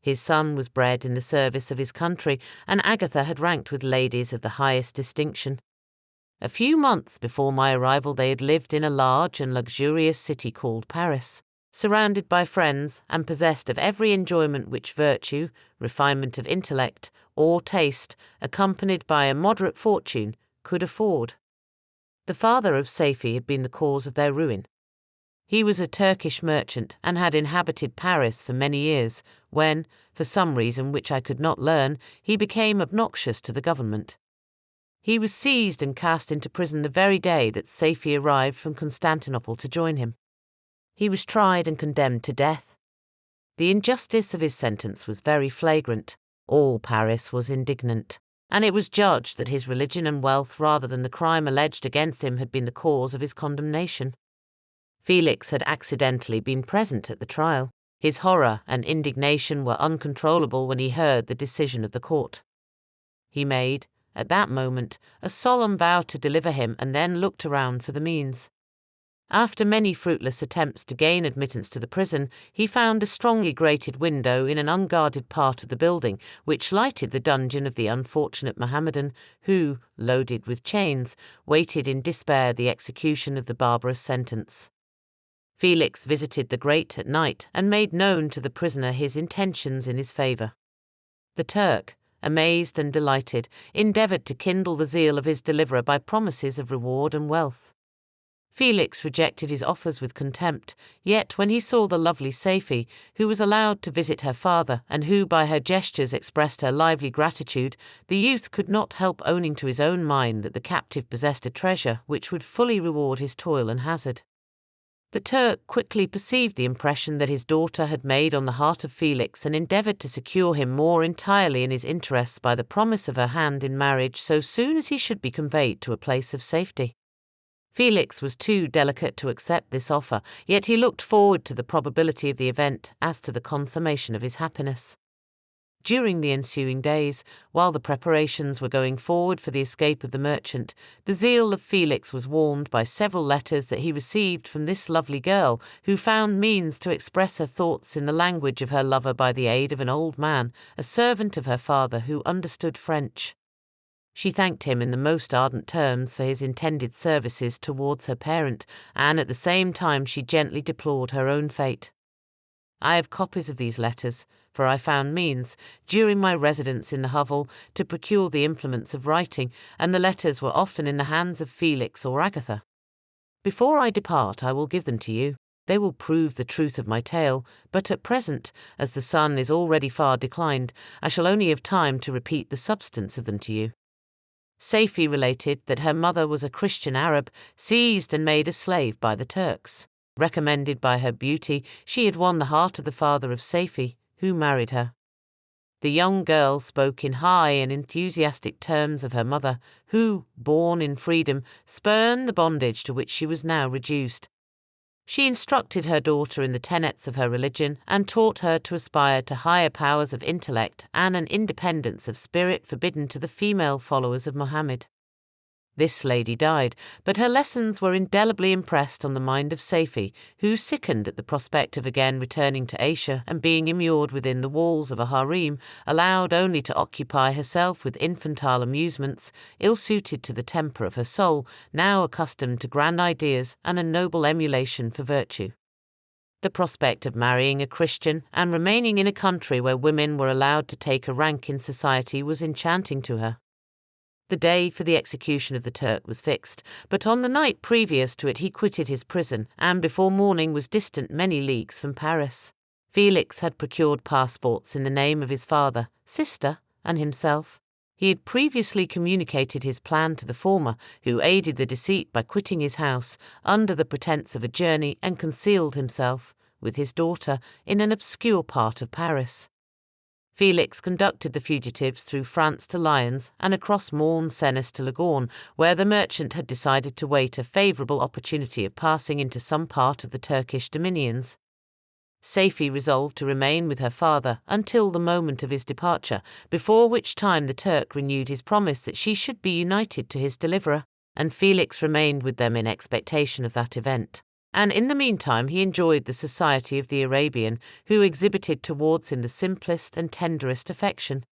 His son was bred in the service of his country, and Agatha had ranked with ladies of the highest distinction. A few months before my arrival they had lived in a large and luxurious city called Paris, surrounded by friends and possessed of every enjoyment which virtue, refinement of intellect, or taste, accompanied by a moderate fortune, could afford. The father of Safie had been the cause of their ruin. He was a Turkish merchant and had inhabited Paris for many years, when, for some reason which I could not learn, he became obnoxious to the government. He was seized and cast into prison the very day that Safie arrived from Constantinople to join him. He was tried and condemned to death. The injustice of his sentence was very flagrant. All Paris was indignant, and it was judged that his religion and wealth rather than the crime alleged against him had been the cause of his condemnation. Felix had accidentally been present at the trial. His horror and indignation were uncontrollable when he heard the decision of the court. He made, at that moment, a solemn vow to deliver him and then looked around for the means. After many fruitless attempts to gain admittance to the prison, he found a strongly grated window in an unguarded part of the building, which lighted the dungeon of the unfortunate Mohammedan, who, loaded with chains, waited in despair the execution of the barbarous sentence. Felix visited the grate at night and made known to the prisoner his intentions in his favour. The Turk, amazed and delighted, endeavoured to kindle the zeal of his deliverer by promises of reward and wealth. Felix rejected his offers with contempt, yet when he saw the lovely Safie, who was allowed to visit her father and who by her gestures expressed her lively gratitude, the youth could not help owning to his own mind that the captive possessed a treasure which would fully reward his toil and hazard. The Turk quickly perceived the impression that his daughter had made on the heart of Felix and endeavoured to secure him more entirely in his interests by the promise of her hand in marriage so soon as he should be conveyed to a place of safety. Felix was too delicate to accept this offer, yet he looked forward to the probability of the event as to the consummation of his happiness. During the ensuing days, while the preparations were going forward for the escape of the merchant, the zeal of Felix was warmed by several letters that he received from this lovely girl, who found means to express her thoughts in the language of her lover by the aid of an old man, a servant of her father who understood French. She thanked him in the most ardent terms for his intended services towards her parent, and at the same time she gently deplored her own fate. I have copies of these letters, for I found means, during my residence in the hovel, to procure the implements of writing, and the letters were often in the hands of Felix or Agatha. Before I depart I will give them to you. They will prove the truth of my tale, but at present, as the sun is already far declined, I shall only have time to repeat the substance of them to you. Safie related that her mother was a Christian Arab, seized and made a slave by the Turks. Recommended by her beauty, she had won the heart of the father of Safie, who married her. The young girl spoke in high and enthusiastic terms of her mother, who, born in freedom, spurned the bondage to which she was now reduced. She instructed her daughter in the tenets of her religion and taught her to aspire to higher powers of intellect and an independence of spirit forbidden to the female followers of Mohammed. This lady died, but her lessons were indelibly impressed on the mind of Safie, who sickened at the prospect of again returning to Asia and being immured within the walls of a harem, allowed only to occupy herself with infantile amusements, ill-suited to the temper of her soul, now accustomed to grand ideas and a noble emulation for virtue. The prospect of marrying a Christian and remaining in a country where women were allowed to take a rank in society was enchanting to her. The day for the execution of the Turk was fixed, but on the night previous to it he quitted his prison, and before morning was distant many leagues from Paris. Felix had procured passports in the name of his father, sister, and himself. He had previously communicated his plan to the former, who aided the deceit by quitting his house, under the pretence of a journey, and concealed himself, with his daughter, in an obscure part of Paris. Felix conducted the fugitives through France to Lyons and across Morne-Cenis to Lagorne, where the merchant had decided to wait a favourable opportunity of passing into some part of the Turkish dominions. Safie resolved to remain with her father until the moment of his departure, before which time the Turk renewed his promise that she should be united to his deliverer, and Felix remained with them in expectation of that event. And in the meantime he enjoyed the society of the Arabian, who exhibited towards him the simplest and tenderest affection.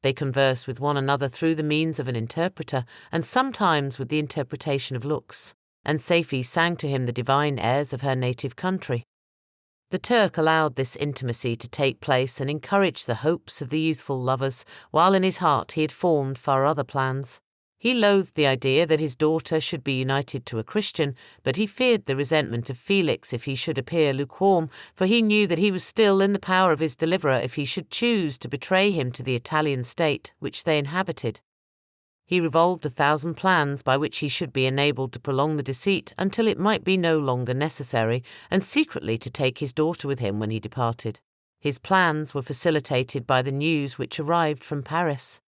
They conversed with one another through the means of an interpreter, and sometimes with the interpretation of looks, and Safie sang to him the divine airs of her native country. The Turk allowed this intimacy to take place and encouraged the hopes of the youthful lovers, while in his heart he had formed far other plans. He loathed the idea that his daughter should be united to a Christian, but he feared the resentment of Felix if he should appear lukewarm, for he knew that he was still in the power of his deliverer if he should choose to betray him to the Italian state which they inhabited. He revolved 1,000 plans by which he should be enabled to prolong the deceit until it might be no longer necessary, and secretly to take his daughter with him when he departed. His plans were facilitated by the news which arrived from Paris.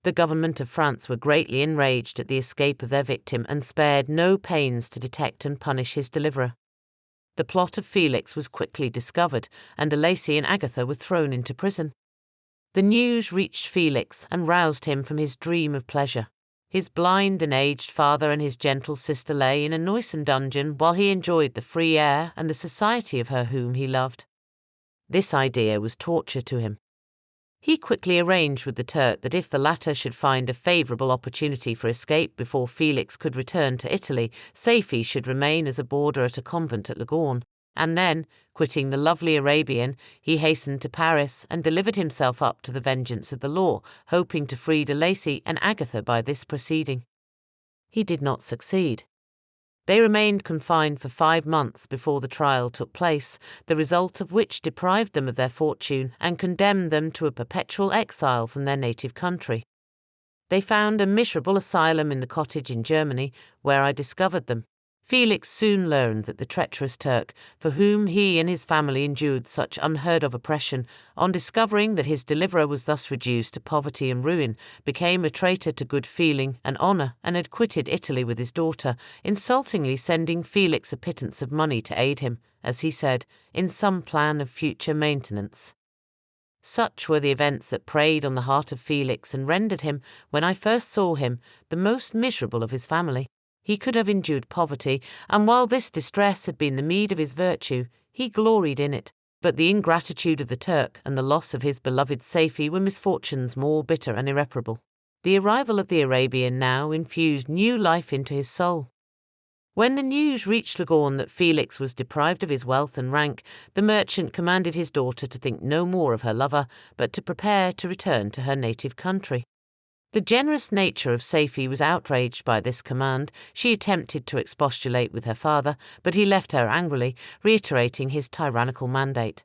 The government of France were greatly enraged at the escape of their victim and spared no pains to detect and punish his deliverer. The plot of Felix was quickly discovered, and de Lacy and Agatha were thrown into prison. The news reached Felix and roused him from his dream of pleasure. His blind and aged father and his gentle sister lay in a noisome dungeon while he enjoyed the free air and the society of her whom he loved. This idea was torture to him. He quickly arranged with the Turk that if the latter should find a favourable opportunity for escape before Felix could return to Italy, Safie should remain as a boarder at a convent at Lagorne, and then, quitting the lovely Arabian, he hastened to Paris and delivered himself up to the vengeance of the law, hoping to free de Lacy and Agatha by this proceeding. He did not succeed. They remained confined for 5 months before the trial took place, the result of which deprived them of their fortune and condemned them to a perpetual exile from their native country. They found a miserable asylum in the cottage in Germany, where I discovered them. Felix soon learned that the treacherous Turk, for whom he and his family endured such unheard-of oppression, on discovering that his deliverer was thus reduced to poverty and ruin, became a traitor to good feeling and honour and had quitted Italy with his daughter, insultingly sending Felix a pittance of money to aid him, as he said, in some plan of future maintenance. Such were the events that preyed on the heart of Felix and rendered him, when I first saw him, the most miserable of his family. He could have endured poverty, and while this distress had been the meed of his virtue, he gloried in it. But the ingratitude of the Turk and the loss of his beloved Safie were misfortunes more bitter and irreparable. The arrival of the Arabian now infused new life into his soul. When the news reached Lagorne that Felix was deprived of his wealth and rank, the merchant commanded his daughter to think no more of her lover, but to prepare to return to her native country. The generous nature of Safie was outraged by this command. She attempted to expostulate with her father, but he left her angrily, reiterating his tyrannical mandate.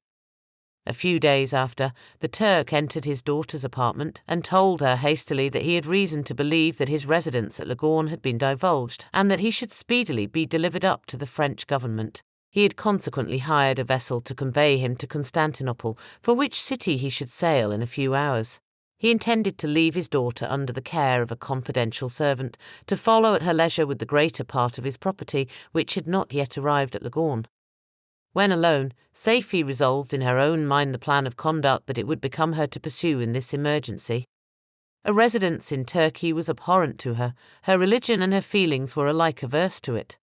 A few days after, the Turk entered his daughter's apartment and told her hastily that he had reason to believe that his residence at Lagorne had been divulged, and that he should speedily be delivered up to the French government. He had consequently hired a vessel to convey him to Constantinople, for which city he should sail in a few hours. He intended to leave his daughter under the care of a confidential servant, to follow at her leisure with the greater part of his property, which had not yet arrived at Lagorne. When alone, Safie resolved in her own mind the plan of conduct that it would become her to pursue in this emergency. A residence in Turkey was abhorrent to her. Her religion and her feelings were alike averse to it.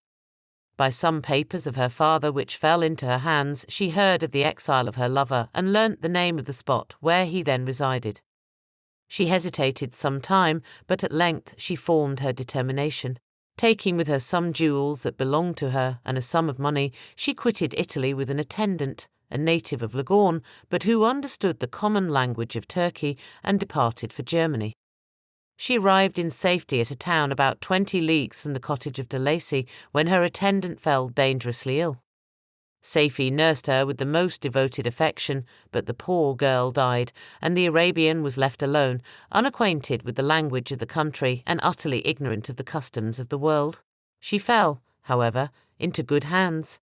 By some papers of her father which fell into her hands, she heard of the exile of her lover and learnt the name of the spot where he then resided. She hesitated some time, but at length she formed her determination. Taking with her some jewels that belonged to her and a sum of money, she quitted Italy with an attendant, a native of Lagorne, but who understood the common language of Turkey, and departed for Germany. She arrived in safety at a town about 20 leagues from the cottage of de Lacy, when her attendant fell dangerously ill. Safie nursed her with the most devoted affection, but the poor girl died, and the Arabian was left alone, unacquainted with the language of the country and utterly ignorant of the customs of the world. She fell, however, into good hands.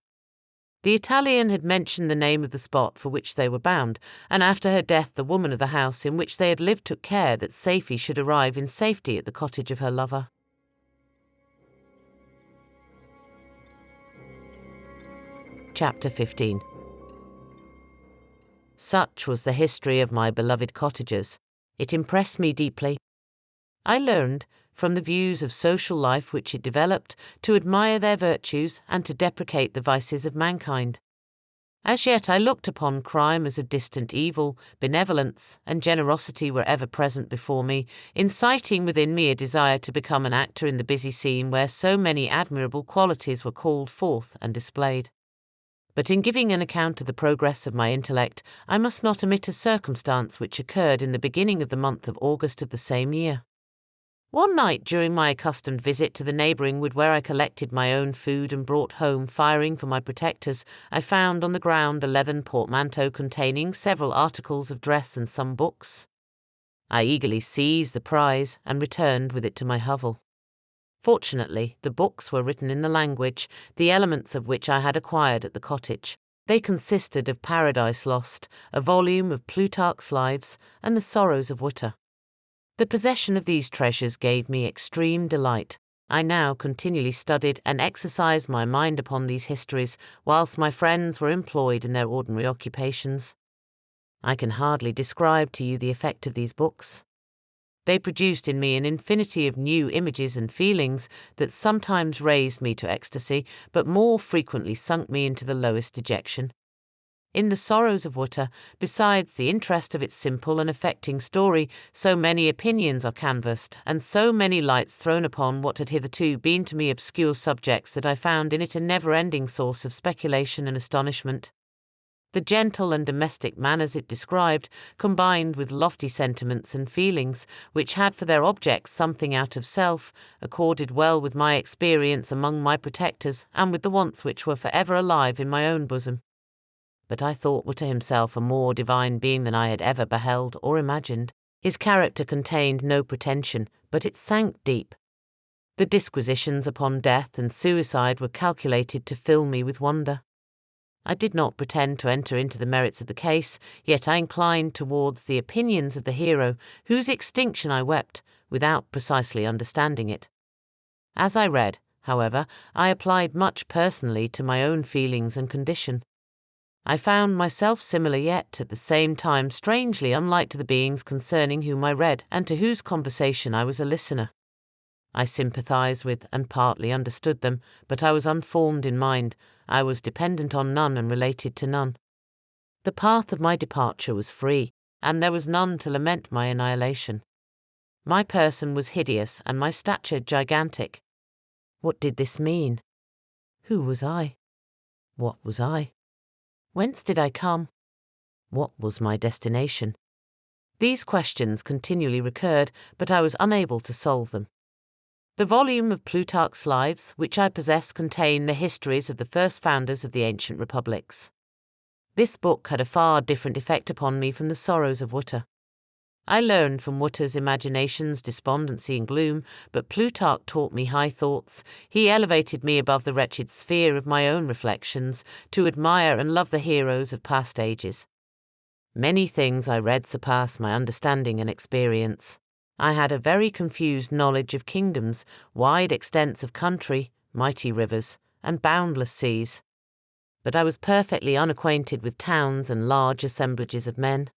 The Italian had mentioned the name of the spot for which they were bound, and after her death the woman of the house in which they had lived took care that Safie should arrive in safety at the cottage of her lover. Chapter 15. Such was the history of my beloved cottagers. It impressed me deeply. I learned, from the views of social life which it developed, to admire their virtues and to deprecate the vices of mankind. As yet I looked upon crime as a distant evil. Benevolence and generosity were ever present before me, inciting within me a desire to become an actor in the busy scene where so many admirable qualities were called forth and displayed. But in giving an account of the progress of my intellect, I must not omit a circumstance which occurred in the beginning of the month of August of the same year. One night during my accustomed visit to the neighbouring wood where I collected my own food and brought home firing for my protectors, I found on the ground a leathern portmanteau containing several articles of dress and some books. I eagerly seized the prize and returned with it to my hovel. Fortunately, the books were written in the language, the elements of which I had acquired at the cottage. They consisted of Paradise Lost, a volume of Plutarch's Lives, and the Sorrows of Uther. The possession of these treasures gave me extreme delight. I now continually studied and exercised my mind upon these histories, whilst my friends were employed in their ordinary occupations. I can hardly describe to you the effect of these books. They produced in me an infinity of new images and feelings that sometimes raised me to ecstasy, but more frequently sunk me into the lowest dejection. In the Sorrows of Uther, besides the interest of its simple and affecting story, so many opinions are canvassed, and so many lights thrown upon what had hitherto been to me obscure subjects, that I found in it a never-ending source of speculation and astonishment. The gentle and domestic manners it described, combined with lofty sentiments and feelings, which had for their objects something out of self, accorded well with my experience among my protectors and with the wants which were forever alive in my own bosom. But I thought Uther himself a more divine being than I had ever beheld or imagined. His character contained no pretension, but it sank deep. The disquisitions upon death and suicide were calculated to fill me with wonder. I did not pretend to enter into the merits of the case, yet I inclined towards the opinions of the hero, whose extinction I wept, without precisely understanding it. As I read, however, I applied much personally to my own feelings and condition. I found myself similar, yet at the same time strangely unlike to the beings concerning whom I read and to whose conversation I was a listener. I sympathized with and partly understood them, but I was unformed in mind. I was dependent on none and related to none. The path of my departure was free, and there was none to lament my annihilation. My person was hideous and my stature gigantic. What did this mean? Who was I? What was I? Whence did I come? What was my destination? These questions continually recurred, but I was unable to solve them. The volume of Plutarch's Lives which I possess contained the histories of the first founders of the ancient republics. This book had a far different effect upon me from the Sorrows of Uther. I learned from Uther's imaginations despondency and gloom, but Plutarch taught me high thoughts. He elevated me above the wretched sphere of my own reflections, to admire and love the heroes of past ages. Many things I read surpassed my understanding and experience. I had a very confused knowledge of kingdoms, wide extents of country, mighty rivers, and boundless seas. But I was perfectly unacquainted with towns and large assemblages of men.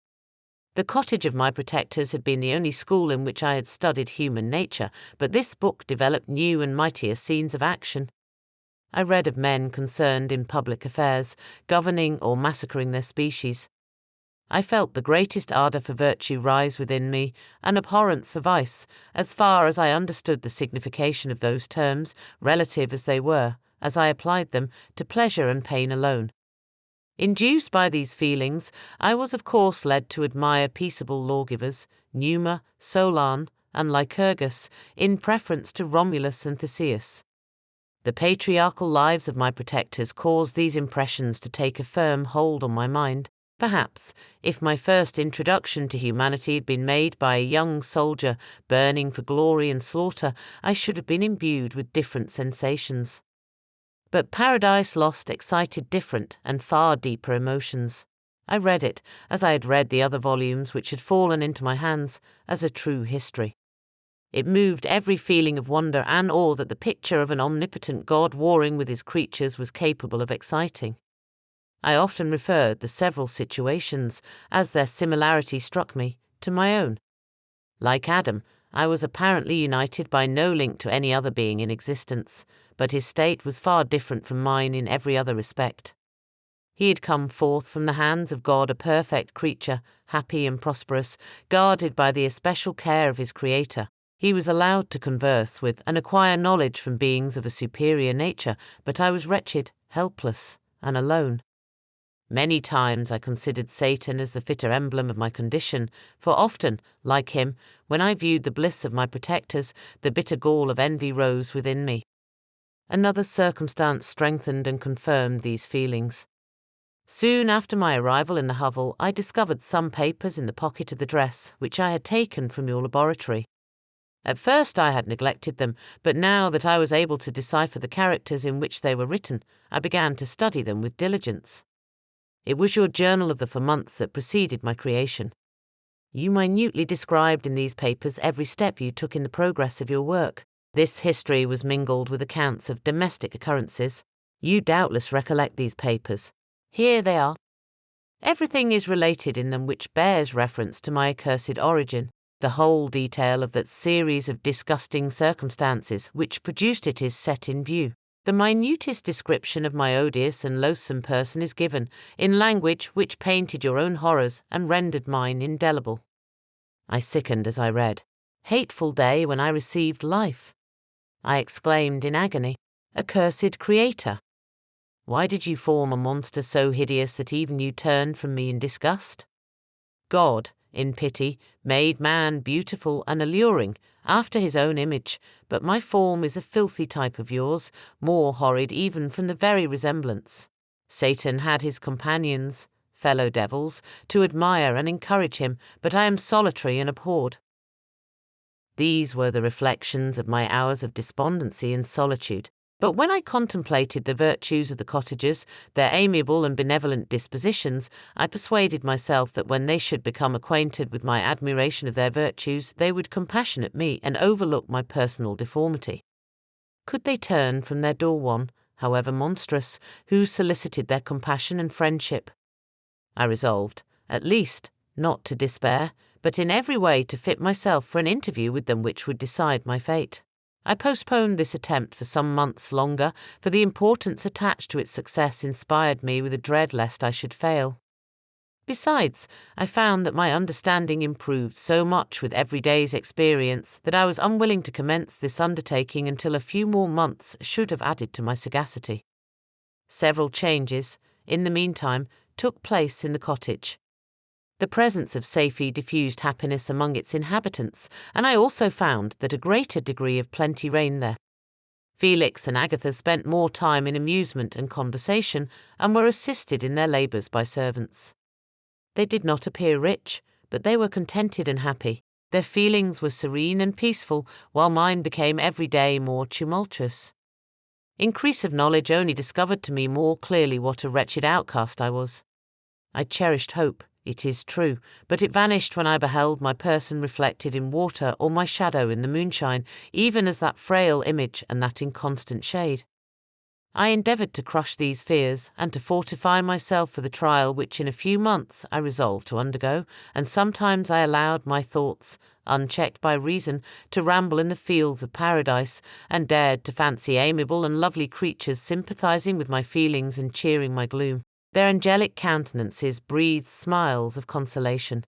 The cottage of my protectors had been the only school in which I had studied human nature, but this book developed new and mightier scenes of action. I read of men concerned in public affairs, governing or massacring their species. I felt the greatest ardour for virtue rise within me, an abhorrence for vice, as far as I understood the signification of those terms, relative as they were, as I applied them, to pleasure and pain alone. Induced by these feelings, I was of course led to admire peaceable lawgivers, Numa, Solon, and Lycurgus, in preference to Romulus and Theseus. The patriarchal lives of my protectors caused these impressions to take a firm hold on my mind. Perhaps, if my first introduction to humanity had been made by a young soldier burning for glory and slaughter, I should have been imbued with different sensations. But Paradise Lost excited different and far deeper emotions. I read it, as I had read the other volumes which had fallen into my hands, as a true history. It moved every feeling of wonder and awe that the picture of an omnipotent God warring with his creatures was capable of exciting. I often referred the several situations, as their similarity struck me, to my own. Like Adam, I was apparently united by no link to any other being in existence, but his state was far different from mine in every other respect. He had come forth from the hands of God a perfect creature, happy and prosperous, guarded by the especial care of his Creator. He was allowed to converse with and acquire knowledge from beings of a superior nature, but I was wretched, helpless, and alone. Many times I considered Satan as the fitter emblem of my condition, for often, like him, when I viewed the bliss of my protectors, the bitter gall of envy rose within me. Another circumstance strengthened and confirmed these feelings. Soon after my arrival in the hovel, I discovered some papers in the pocket of the dress which I had taken from your laboratory. At first I had neglected them, but now that I was able to decipher the characters in which they were written, I began to study them with diligence. It was your journal of the 4 months that preceded my creation. You minutely described in these papers every step you took in the progress of your work. This history was mingled with accounts of domestic occurrences. You doubtless recollect these papers. Here they are. Everything is related in them which bears reference to my accursed origin. The whole detail of that series of disgusting circumstances which produced it is set in view. The minutest description of my odious and loathsome person is given, in language which painted your own horrors and rendered mine indelible. I sickened as I read. Hateful day when I received life! I exclaimed in agony. Accursed Creator! Why did you form a monster so hideous that even you turned from me in disgust? God, in pity, made man beautiful and alluring, after his own image, but my form is a filthy type of yours, more horrid even from the very resemblance. Satan had his companions, fellow devils, to admire and encourage him, but I am solitary and abhorred. These were the reflections of my hours of despondency and solitude. But when I contemplated the virtues of the cottagers, their amiable and benevolent dispositions, I persuaded myself that when they should become acquainted with my admiration of their virtues, they would compassionate me and overlook my personal deformity. Could they turn from their door one, however monstrous, who solicited their compassion and friendship? I resolved, at least, not to despair, but in every way to fit myself for an interview with them which would decide my fate. I postponed this attempt for some months longer, for the importance attached to its success inspired me with a dread lest I should fail. Besides, I found that my understanding improved so much with every day's experience that I was unwilling to commence this undertaking until a few more months should have added to my sagacity. Several changes, in the meantime, took place in the cottage. The presence of Safie diffused happiness among its inhabitants, and I also found that a greater degree of plenty reigned there. Felix and Agatha spent more time in amusement and conversation, and were assisted in their labours by servants. They did not appear rich, but they were contented and happy. Their feelings were serene and peaceful, while mine became every day more tumultuous. Increase of knowledge only discovered to me more clearly what a wretched outcast I was. I cherished hope, it is true, but it vanished when I beheld my person reflected in water or my shadow in the moonshine, even as that frail image and that inconstant shade. I endeavoured to crush these fears and to fortify myself for the trial which in a few months I resolved to undergo, and sometimes I allowed my thoughts, unchecked by reason, to ramble in the fields of paradise, and dared to fancy amiable and lovely creatures sympathizing with my feelings and cheering my gloom. Their angelic countenances breathed smiles of consolation.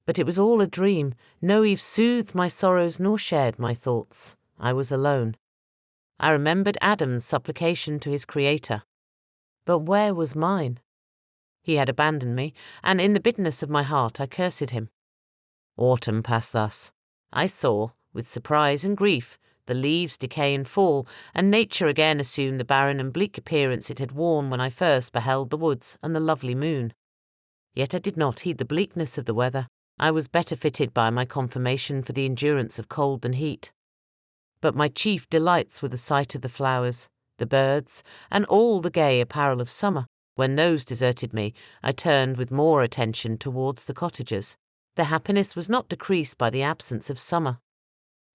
But it was all a dream. No Eve soothed my sorrows nor shared my thoughts. I was alone. I remembered Adam's supplication to his Creator. But where was mine? He had abandoned me, and in the bitterness of my heart I cursed him. Autumn passed thus. I saw, with surprise and grief, the leaves decay and fall, and nature again assumed the barren and bleak appearance it had worn when I first beheld the woods and the lovely moon. Yet I did not heed the bleakness of the weather. I was better fitted by my conformation for the endurance of cold than heat. But my chief delights were the sight of the flowers, the birds, and all the gay apparel of summer. When those deserted me, I turned with more attention towards the cottagers. Their happiness was not decreased by the absence of summer.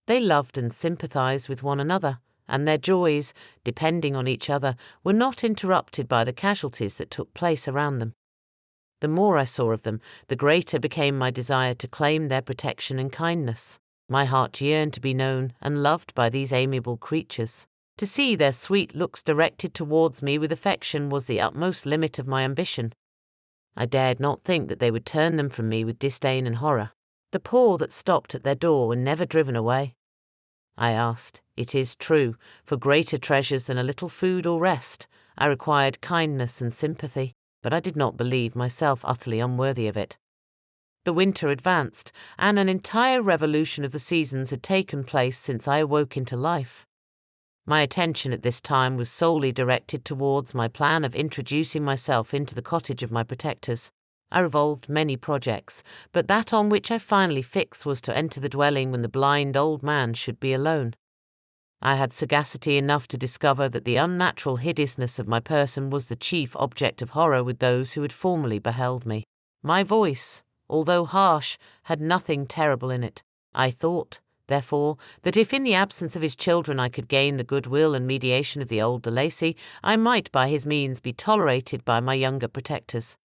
They loved and sympathized with one another, and their joys, depending on each other, were not interrupted by the casualties that took place around them. The more I saw of them, the greater became my desire to claim their protection and kindness. My heart yearned to be known and loved by these amiable creatures. To see their sweet looks directed towards me with affection was the utmost limit of my ambition. I dared not think that they would turn them from me with disdain and horror. The poor that stopped at their door were never driven away. I asked, it is true, for greater treasures than a little food or rest. I required kindness and sympathy, but I did not believe myself utterly unworthy of it. The winter advanced, and an entire revolution of the seasons had taken place since I awoke into life. My attention at this time was solely directed towards my plan of introducing myself into the cottage of my protectors. I revolved many projects, but that on which I finally fixed was to enter the dwelling when the blind old man should be alone. I had sagacity enough to discover that the unnatural hideousness of my person was the chief object of horror with those who had formerly beheld me. My voice, although harsh, had nothing terrible in it. I thought, therefore, that if in the absence of his children I could gain the goodwill and mediation of the old de Lacy, I might by his means be tolerated by my younger protectors.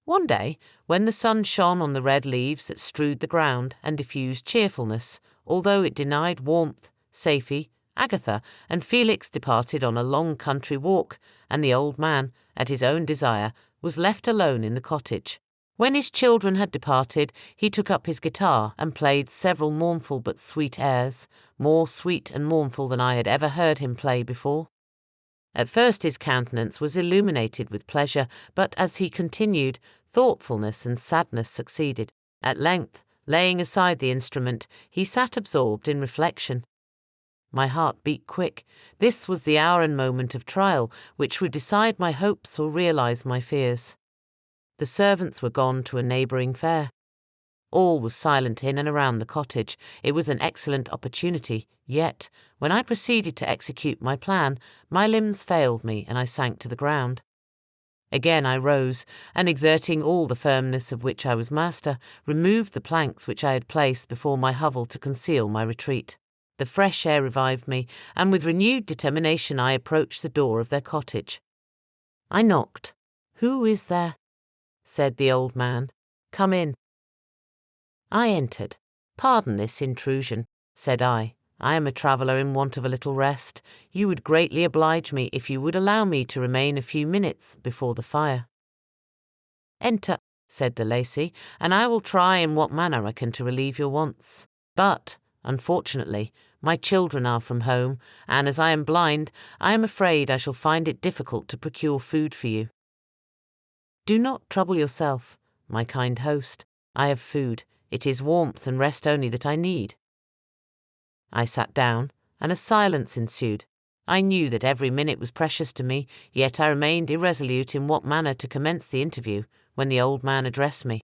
One day, when the sun shone on the red leaves that strewed the ground and diffused cheerfulness, although it denied warmth, Safie, Agatha, and Felix departed on a long country walk, and the old man, at his own desire, was left alone in the cottage. When his children had departed, he took up his guitar and played several mournful but sweet airs, more sweet and mournful than I had ever heard him play before. At first his countenance was illuminated with pleasure, but as he continued, thoughtfulness and sadness succeeded. At length, laying aside the instrument, he sat absorbed in reflection. My heart beat quick. This was the hour and moment of trial, which would decide my hopes or realize my fears. The servants were gone to a neighbouring fair. All was silent in and around the cottage. It was an excellent opportunity, yet, when I proceeded to execute my plan, my limbs failed me and I sank to the ground. Again I rose, and exerting all the firmness of which I was master, removed the planks which I had placed before my hovel to conceal my retreat. The fresh air revived me, and with renewed determination I approached the door of their cottage. I knocked. "Who is there?" said the old man. "Come in." I entered. "Pardon this intrusion," said I. "I am a traveller in want of a little rest. You would greatly oblige me if you would allow me to remain a few minutes before the fire." "Enter," said de Lacy, "and I will try in what manner I can to relieve your wants. But, unfortunately, my children are from home, and as I am blind, I am afraid I shall find it difficult to procure food for you." "Do not trouble yourself, my kind host. I have food. It is warmth and rest only that I need." I sat down, and a silence ensued. I knew that every minute was precious to me, yet I remained irresolute in what manner to commence the interview, when the old man addressed me.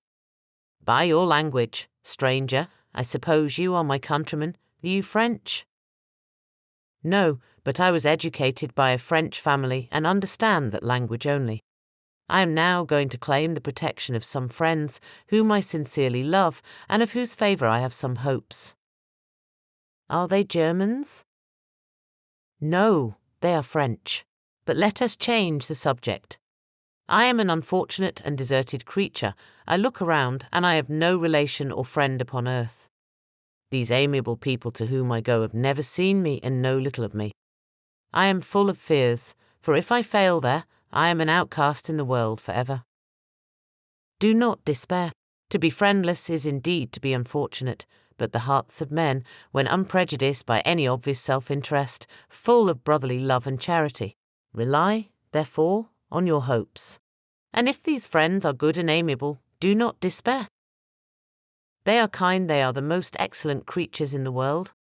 "By your language, stranger, I suppose you are my countryman. Are you French?" "No, but I was educated by a French family and understand that language only. I am now going to claim the protection of some friends whom I sincerely love and of whose favour I have some hopes." "Are they Germans?" "No, they are French. But let us change the subject. I am an unfortunate and deserted creature. I look around, and I have no relation or friend upon earth. These amiable people to whom I go have never seen me and know little of me. I am full of fears, for if I fail there, I am an outcast in the world for ever. Do not despair. To be friendless is indeed to be unfortunate, but the hearts of men, when unprejudiced by any obvious self-interest, full of brotherly love and charity. Rely, therefore, on your hopes. And if these friends are good and amiable, do not despair. They are kind, they are the most excellent creatures in the world.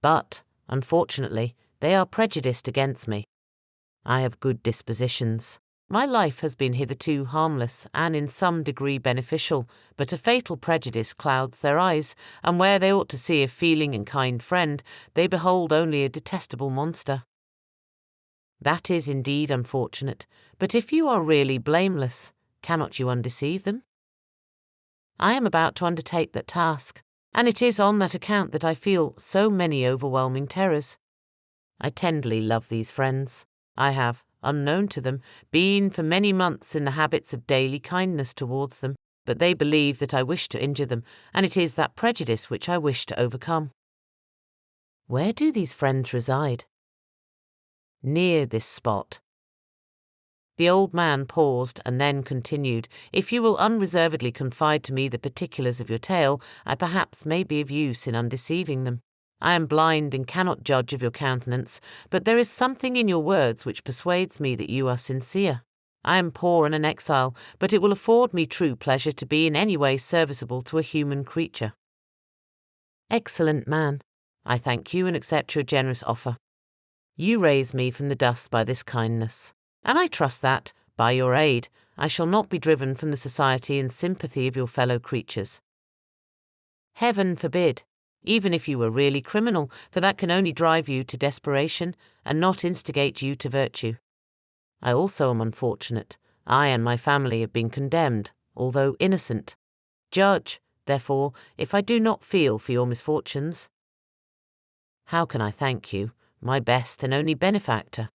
But, unfortunately, they are prejudiced against me. I have good dispositions. My life has been hitherto harmless and in some degree beneficial, but a fatal prejudice clouds their eyes, and where they ought to see a feeling and kind friend, they behold only a detestable monster. That is indeed unfortunate, but if you are really blameless, cannot you undeceive them? I am about to undertake that task, and it is on that account that I feel so many overwhelming terrors. I tenderly love these friends. I have, unknown to them, been for many months in the habits of daily kindness towards them, but they believe that I wish to injure them, and it is that prejudice which I wish to overcome. Where do these friends reside? Near this spot. The old man paused and then continued, "If you will unreservedly confide to me the particulars of your tale, I perhaps may be of use in undeceiving them. I am blind and cannot judge of your countenance, but there is something in your words which persuades me that you are sincere. I am poor and an exile, but it will afford me true pleasure to be in any way serviceable to a human creature." "Excellent man. I thank you and accept your generous offer. You raise me from the dust by this kindness, and I trust that, by your aid, I shall not be driven from the society and sympathy of your fellow creatures. Heaven forbid, even if you were really criminal, for that can only drive you to desperation and not instigate you to virtue. I also am unfortunate. I and my family have been condemned, although innocent. Judge, therefore, if I do not feel for your misfortunes. How can I thank you, my best and only benefactor?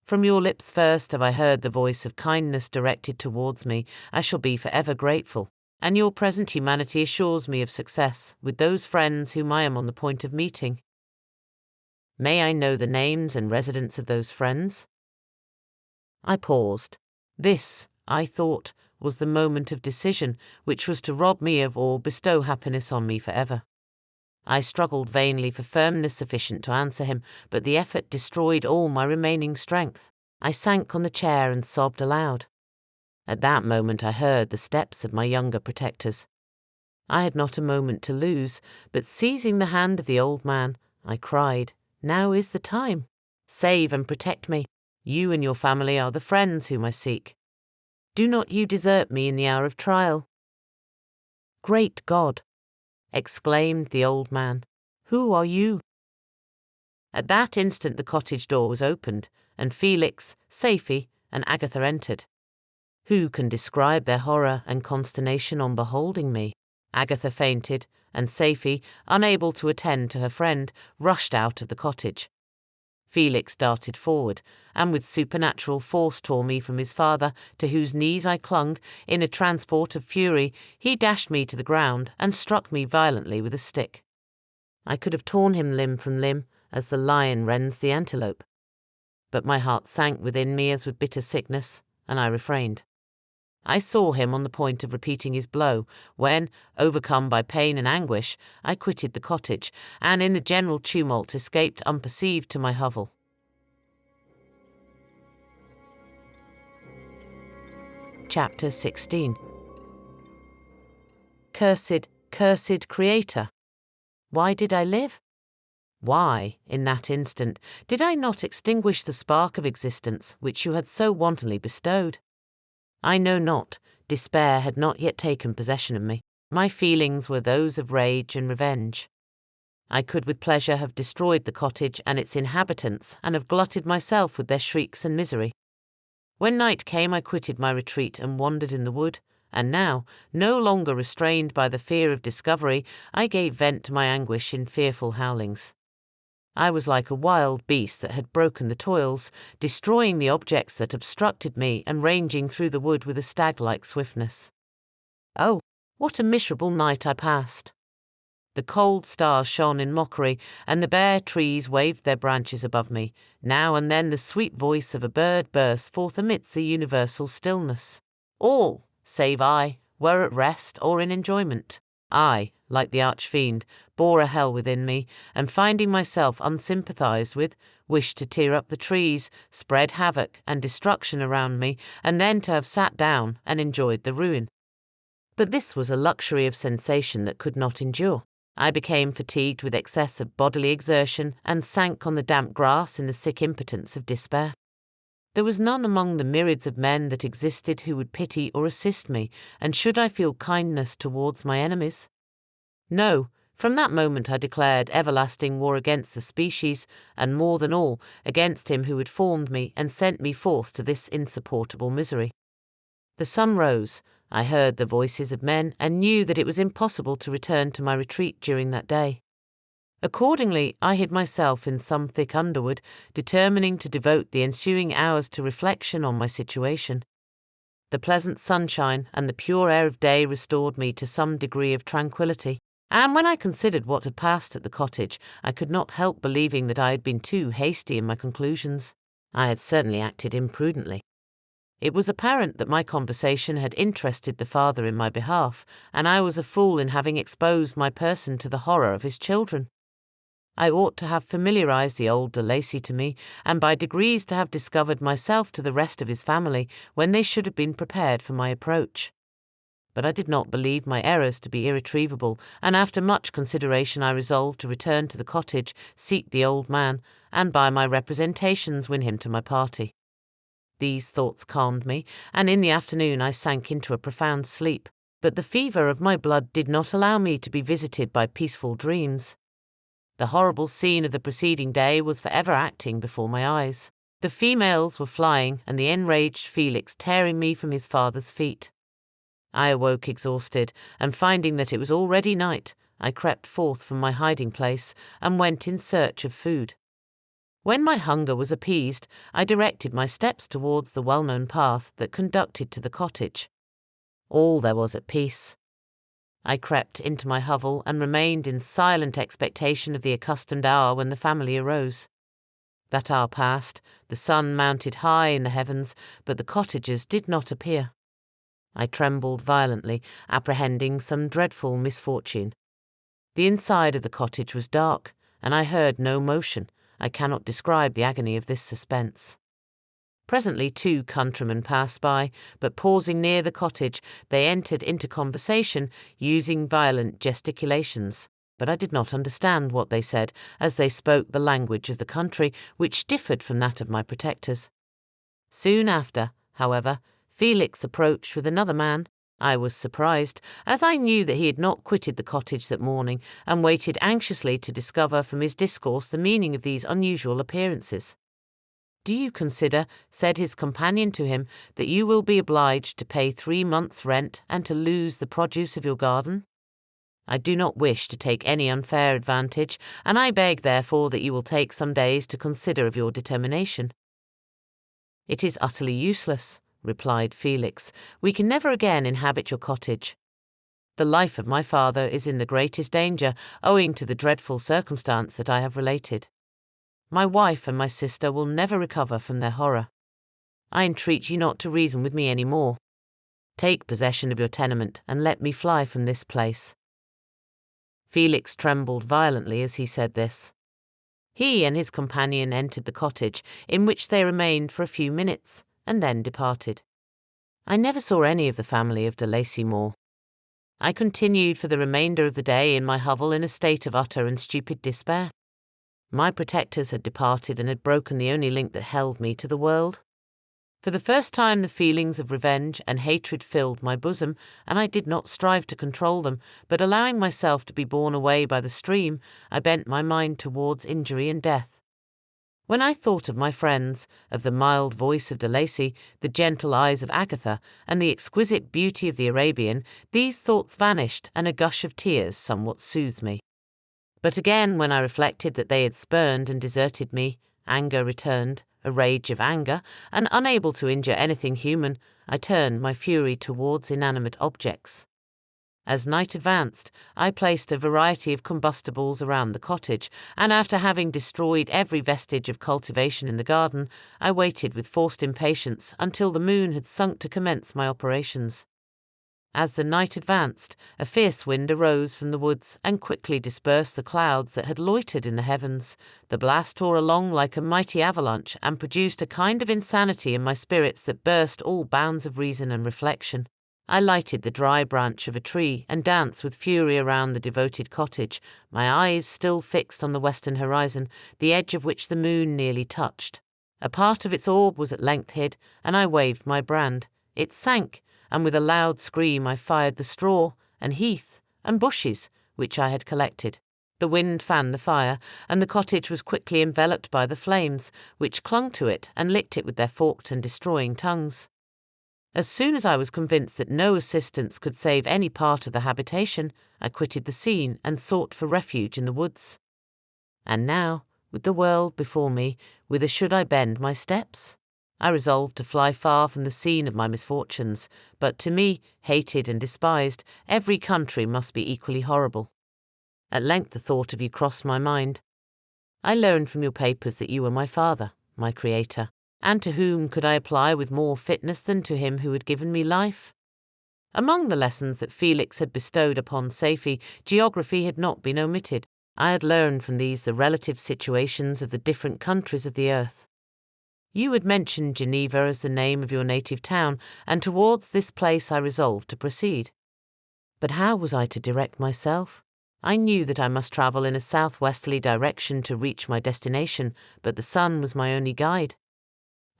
From your lips first have I heard the voice of kindness directed towards me. I shall be forever grateful, and your present humanity assures me of success with those friends whom I am on the point of meeting. May I know the names and residence of those friends? I paused. This, I thought, was the moment of decision, which was to rob me of or bestow happiness on me forever. I struggled vainly for firmness sufficient to answer him, but the effort destroyed all my remaining strength. I sank on the chair and sobbed aloud. At that moment I heard the steps of my younger protectors. I had not a moment to lose, but seizing the hand of the old man, I cried, "Now is the time. Save and protect me. You and your family are the friends whom I seek. Do not you desert me in the hour of trial." "Great God!" exclaimed the old man. "Who are you?" At that instant the cottage door was opened, and Felix, Safie, and Agatha entered. Who can describe their horror and consternation on beholding me? Agatha fainted, and Safie, unable to attend to her friend, rushed out of the cottage. Felix darted forward, and with supernatural force tore me from his father, to whose knees I clung. In a transport of fury, he dashed me to the ground and struck me violently with a stick. I could have torn him limb from limb, as the lion rends the antelope. But my heart sank within me as with bitter sickness, and I refrained. I saw him on the point of repeating his blow, when, overcome by pain and anguish, I quitted the cottage, and in the general tumult escaped unperceived to my hovel. Chapter 16. Cursed, cursed Creator! Why did I live? Why, in that instant, did I not extinguish the spark of existence which you had so wantonly bestowed? I know not. Despair had not yet taken possession of me. My feelings were those of rage and revenge. I could with pleasure have destroyed the cottage and its inhabitants, and have glutted myself with their shrieks and misery. When night came I quitted my retreat and wandered in the wood, and now, no longer restrained by the fear of discovery, I gave vent to my anguish in fearful howlings. I was like a wild beast that had broken the toils, destroying the objects that obstructed me and ranging through the wood with a stag-like swiftness. Oh, what a miserable night I passed! The cold stars shone in mockery, and the bare trees waved their branches above me. Now and then the sweet voice of a bird burst forth amidst the universal stillness. All, save I, were at rest or in enjoyment. I, like the arch-fiend, bore a hell within me, and finding myself unsympathized with, wished to tear up the trees, spread havoc and destruction around me, and then to have sat down and enjoyed the ruin. But this was a luxury of sensation that could not endure. I became fatigued with excess of bodily exertion, and sank on the damp grass in the sick impotence of despair. There was none among the myriads of men that existed who would pity or assist me, and should I feel kindness towards my enemies? No, from that moment I declared everlasting war against the species, and more than all, against him who had formed me and sent me forth to this insupportable misery. The sun rose, I heard the voices of men, and knew that it was impossible to return to my retreat during that day. Accordingly, I hid myself in some thick underwood, determining to devote the ensuing hours to reflection on my situation. The pleasant sunshine and the pure air of day restored me to some degree of tranquillity, and when I considered what had passed at the cottage, I could not help believing that I had been too hasty in my conclusions. I had certainly acted imprudently. It was apparent that my conversation had interested the father in my behalf, and I was a fool in having exposed my person to the horror of his children. I ought to have familiarized the old de Lacy to me, and by degrees to have discovered myself to the rest of his family, when they should have been prepared for my approach. but I did not believe my errors to be irretrievable, and after much consideration I resolved to return to the cottage, seek the old man, and by my representations win him to my party. These thoughts calmed me, and in the afternoon I sank into a profound sleep, but the fever of my blood did not allow me to be visited by peaceful dreams. The horrible scene of the preceding day was forever acting before my eyes. The females were flying, and the enraged Felix tearing me from his father's feet. I awoke exhausted, and finding that it was already night, I crept forth from my hiding place and went in search of food. When my hunger was appeased, I directed my steps towards the well-known path that conducted to the cottage. All there was at peace. I crept into my hovel and remained in silent expectation of the accustomed hour when the family arose. That hour passed, the sun mounted high in the heavens, but the cottagers did not appear. I trembled violently, apprehending some dreadful misfortune. The inside of the cottage was dark, and I heard no motion. I cannot describe the agony of this suspense. Presently 2 countrymen passed by, but pausing near the cottage, they entered into conversation, using violent gesticulations. But I did not understand what they said, as they spoke the language of the country, which differed from that of my protectors. Soon after, however, Felix approached with another man. I was surprised, as I knew that he had not quitted the cottage that morning, and waited anxiously to discover from his discourse the meaning of these unusual appearances. "Do you consider," said his companion to him, "that you will be obliged to pay 3 months' rent and to lose the produce of your garden? I do not wish to take any unfair advantage, and I beg therefore that you will take some days to consider of your determination." "It is utterly useless," replied Felix. "We can never again inhabit your cottage. The life of my father is in the greatest danger, owing to the dreadful circumstance that I have related. My wife and my sister will never recover from their horror. I entreat you not to reason with me any more. Take possession of your tenement and let me fly from this place." Felix trembled violently as he said this. He and his companion entered the cottage, in which they remained for a few minutes, and then departed. I never saw any of the family of de Lacy more. I continued for the remainder of the day in my hovel in a state of utter and stupid despair. My protectors had departed and had broken the only link that held me to the world. For the first time the feelings of revenge and hatred filled my bosom, and I did not strive to control them, but allowing myself to be borne away by the stream, I bent my mind towards injury and death. When I thought of my friends, of the mild voice of de Lacy, the gentle eyes of Agatha, and the exquisite beauty of the Arabian, these thoughts vanished, and a gush of tears somewhat soothed me. But again, when I reflected that they had spurned and deserted me, anger returned, a rage of anger, and unable to injure anything human, I turned my fury towards inanimate objects. As night advanced, I placed a variety of combustibles around the cottage, and after having destroyed every vestige of cultivation in the garden, I waited with forced impatience until the moon had sunk to commence my operations. As the night advanced, a fierce wind arose from the woods and quickly dispersed the clouds that had loitered in the heavens. The blast tore along like a mighty avalanche and produced a kind of insanity in my spirits that burst all bounds of reason and reflection. I lighted the dry branch of a tree and danced with fury around the devoted cottage, my eyes still fixed on the western horizon, the edge of which the moon nearly touched. A part of its orb was at length hid, and I waved my brand. It sank, and with a loud scream I fired the straw, and heath, and bushes, which I had collected. The wind fanned the fire, and the cottage was quickly enveloped by the flames, which clung to it and licked it with their forked and destroying tongues. As soon as I was convinced that no assistance could save any part of the habitation, I quitted the scene and sought for refuge in the woods. And now, with the world before me, whither should I bend my steps? I resolved to fly far from the scene of my misfortunes, but to me, hated and despised, every country must be equally horrible. At length the thought of you crossed my mind. I learned from your papers that you were my father, my creator, and to whom could I apply with more fitness than to him who had given me life? Among the lessons that Felix had bestowed upon Safie, geography had not been omitted. I had learned from these the relative situations of the different countries of the earth. You had mentioned Geneva as the name of your native town, and towards this place I resolved to proceed. But how was I to direct myself? I knew that I must travel in a southwesterly direction to reach my destination, but the sun was my only guide.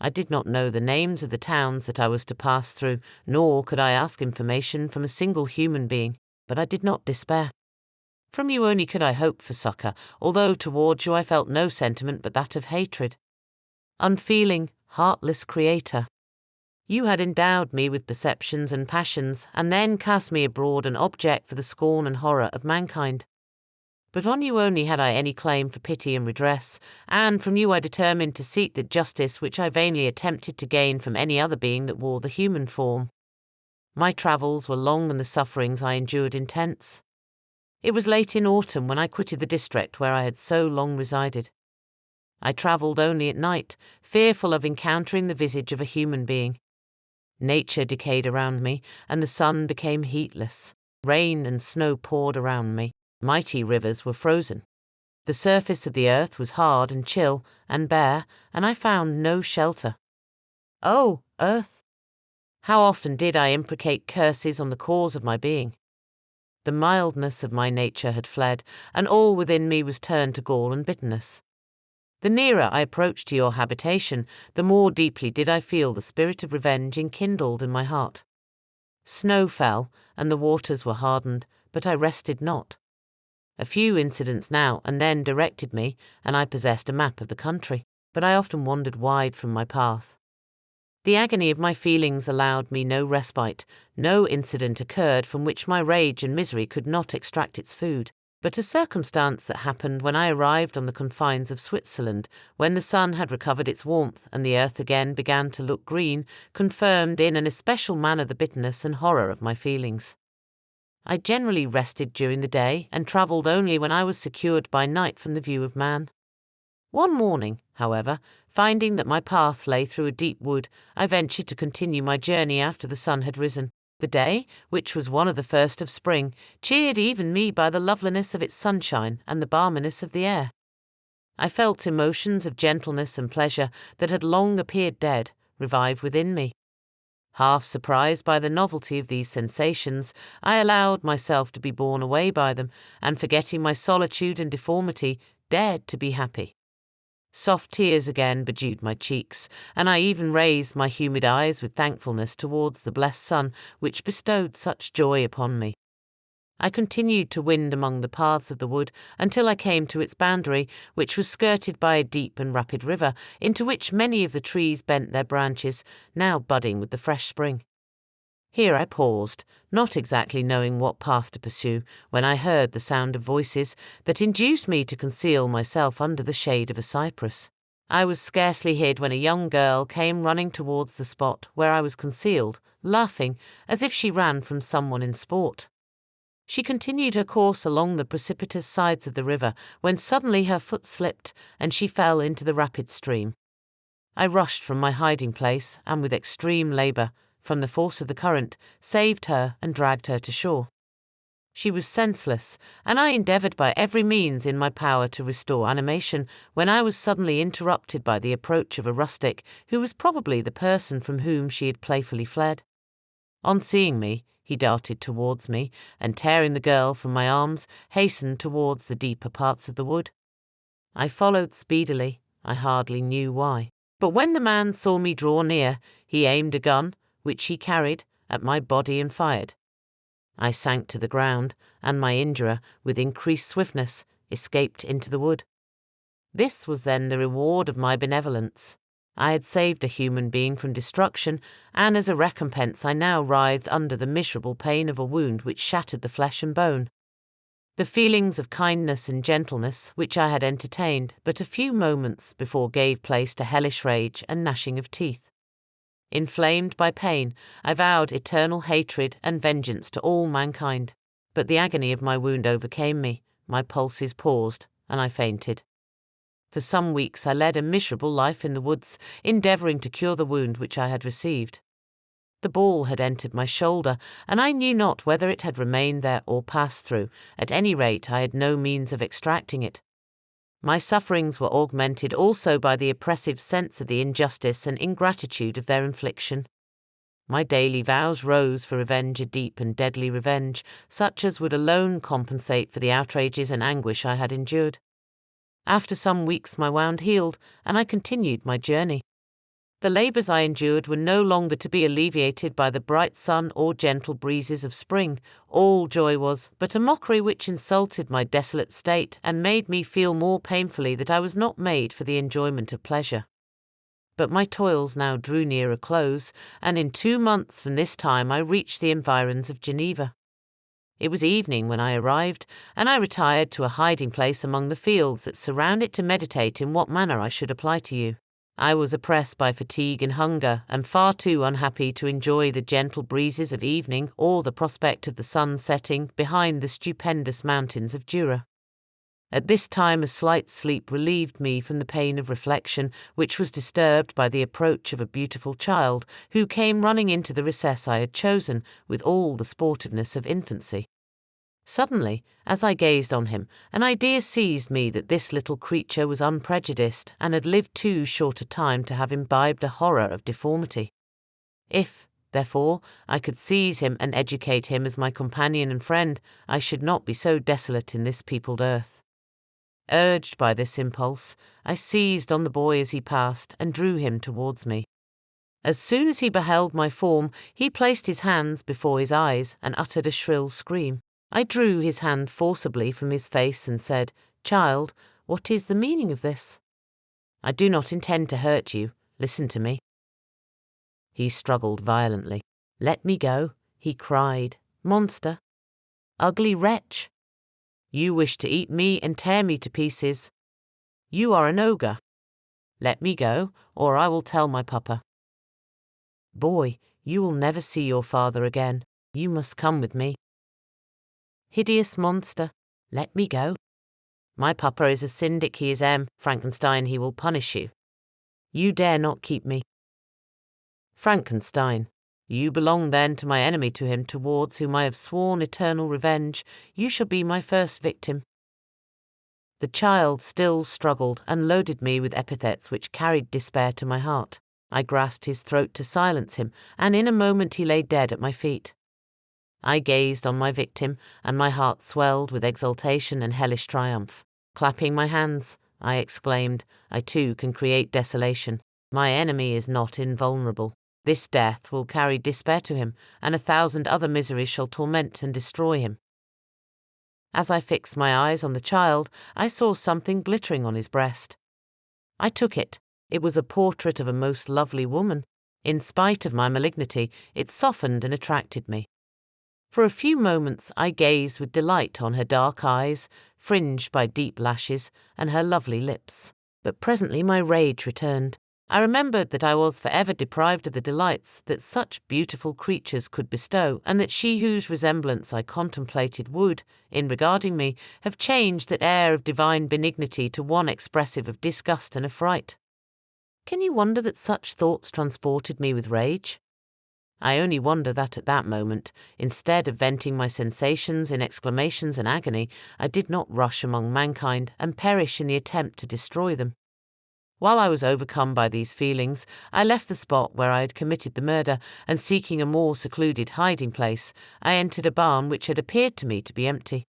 I did not know the names of the towns that I was to pass through, nor could I ask information from a single human being, but I did not despair. From you only could I hope for succor, although towards you I felt no sentiment but that of hatred. Unfeeling, heartless creator. You had endowed me with perceptions and passions, and then cast me abroad an object for the scorn and horror of mankind. But on you only had I any claim for pity and redress, and from you I determined to seek the justice which I vainly attempted to gain from any other being that wore the human form. My travels were long and the sufferings I endured intense. It was late in autumn when I quitted the district where I had so long resided. I travelled only at night, fearful of encountering the visage of a human being. Nature decayed around me, and the sun became heatless. Rain and snow poured around me. Mighty rivers were frozen. The surface of the earth was hard and chill and bare, and I found no shelter. Oh, earth! How often did I imprecate curses on the cause of my being? The mildness of my nature had fled, and all within me was turned to gall and bitterness. The nearer I approached to your habitation, the more deeply did I feel the spirit of revenge enkindled in my heart. Snow fell, and the waters were hardened, but I rested not. A few incidents now and then directed me, and I possessed a map of the country, but I often wandered wide from my path. The agony of my feelings allowed me no respite. No incident occurred from which my rage and misery could not extract its food. But a circumstance that happened when I arrived on the confines of Switzerland, when the sun had recovered its warmth and the earth again began to look green, confirmed in an especial manner the bitterness and horror of my feelings. I generally rested during the day and travelled only when I was secured by night from the view of man. One morning, however, finding that my path lay through a deep wood, I ventured to continue my journey after the sun had risen. The day, which was one of the first of spring, cheered even me by the loveliness of its sunshine and the balminess of the air. I felt emotions of gentleness and pleasure that had long appeared dead, revive within me. Half surprised by the novelty of these sensations, I allowed myself to be borne away by them, and forgetting my solitude and deformity, dared to be happy. Soft tears again bedewed my cheeks, and I even raised my humid eyes with thankfulness towards the blessed sun which bestowed such joy upon me. I continued to wind among the paths of the wood until I came to its boundary, which was skirted by a deep and rapid river, into which many of the trees bent their branches, now budding with the fresh spring. Here I paused, not exactly knowing what path to pursue, when I heard the sound of voices that induced me to conceal myself under the shade of a cypress. I was scarcely hid when a young girl came running towards the spot where I was concealed, laughing, as if she ran from someone in sport. She continued her course along the precipitous sides of the river, when suddenly her foot slipped, and she fell into the rapid stream. I rushed from my hiding place, and with extreme labour, from the force of the current, saved her and dragged her to shore. She was senseless, and I endeavoured by every means in my power to restore animation, when I was suddenly interrupted by the approach of a rustic, who was probably the person from whom she had playfully fled. On seeing me, he darted towards me, and tearing the girl from my arms, hastened towards the deeper parts of the wood. I followed speedily, I hardly knew why. But when the man saw me draw near, he aimed a gun, which he carried, at my body and fired. I sank to the ground, and my injurer, with increased swiftness, escaped into the wood. This was then the reward of my benevolence. I had saved a human being from destruction, and as a recompense I now writhed under the miserable pain of a wound which shattered the flesh and bone. The feelings of kindness and gentleness which I had entertained but a few moments before gave place to hellish rage and gnashing of teeth. Inflamed by pain, I vowed eternal hatred and vengeance to all mankind, but the agony of my wound overcame me, my pulses paused, and I fainted. For some weeks I led a miserable life in the woods, endeavouring to cure the wound which I had received. The ball had entered my shoulder, and I knew not whether it had remained there or passed through. At any rate, I had no means of extracting it. My sufferings were augmented also by the oppressive sense of the injustice and ingratitude of their infliction. My daily vows rose for revenge, a deep and deadly revenge, such as would alone compensate for the outrages and anguish I had endured. After some weeks my wound healed, and I continued my journey. The labours I endured were no longer to be alleviated by the bright sun or gentle breezes of spring. All joy was but a mockery which insulted my desolate state and made me feel more painfully that I was not made for the enjoyment of pleasure. But my toils now drew near a close, and in 2 months from this time I reached the environs of Geneva. It was evening when I arrived, and I retired to a hiding place among the fields that surround it to meditate in what manner I should apply to you. I was oppressed by fatigue and hunger, and far too unhappy to enjoy the gentle breezes of evening or the prospect of the sun setting behind the stupendous mountains of Jura. At this time a slight sleep relieved me from the pain of reflection, which was disturbed by the approach of a beautiful child, who came running into the recess I had chosen, with all the sportiveness of infancy. Suddenly, as I gazed on him, an idea seized me that this little creature was unprejudiced, and had lived too short a time to have imbibed a horror of deformity. If, therefore, I could seize him and educate him as my companion and friend, I should not be so desolate in this peopled earth. Urged by this impulse, I seized on the boy as he passed and drew him towards me. As soon as he beheld my form, he placed his hands before his eyes and uttered a shrill scream. I drew his hand forcibly from his face and said, "Child, what is the meaning of this? I do not intend to hurt you. Listen to me." He struggled violently. "Let me go," he cried. "Monster! Ugly wretch! You wish to eat me and tear me to pieces. You are an ogre. Let me go, or I will tell my papa." "Boy, you will never see your father again. You must come with me." "Hideous monster, let me go. My papa is a syndic, he is Frankenstein, he will punish you. You dare not keep me." "Frankenstein, you belong then to my enemy, to him towards whom I have sworn eternal revenge. You shall be my first victim." The child still struggled and loaded me with epithets which carried despair to my heart. I grasped his throat to silence him, and in a moment he lay dead at my feet. I gazed on my victim, and my heart swelled with exultation and hellish triumph. Clapping my hands, I exclaimed, "I too can create desolation. My enemy is not invulnerable. This death will carry despair to him, and 1,000 other miseries shall torment and destroy him." As I fixed my eyes on the child, I saw something glittering on his breast. I took it. It was a portrait of a most lovely woman. In spite of my malignity, it softened and attracted me. For a few moments I gazed with delight on her dark eyes, fringed by deep lashes, and her lovely lips. But presently my rage returned. I remembered that I was forever deprived of the delights that such beautiful creatures could bestow, and that she whose resemblance I contemplated would, in regarding me, have changed that air of divine benignity to one expressive of disgust and affright. Can you wonder that such thoughts transported me with rage? I only wonder that at that moment, instead of venting my sensations in exclamations and agony, I did not rush among mankind and perish in the attempt to destroy them. While I was overcome by these feelings, I left the spot where I had committed the murder, and seeking a more secluded hiding place, I entered a barn which had appeared to me to be empty.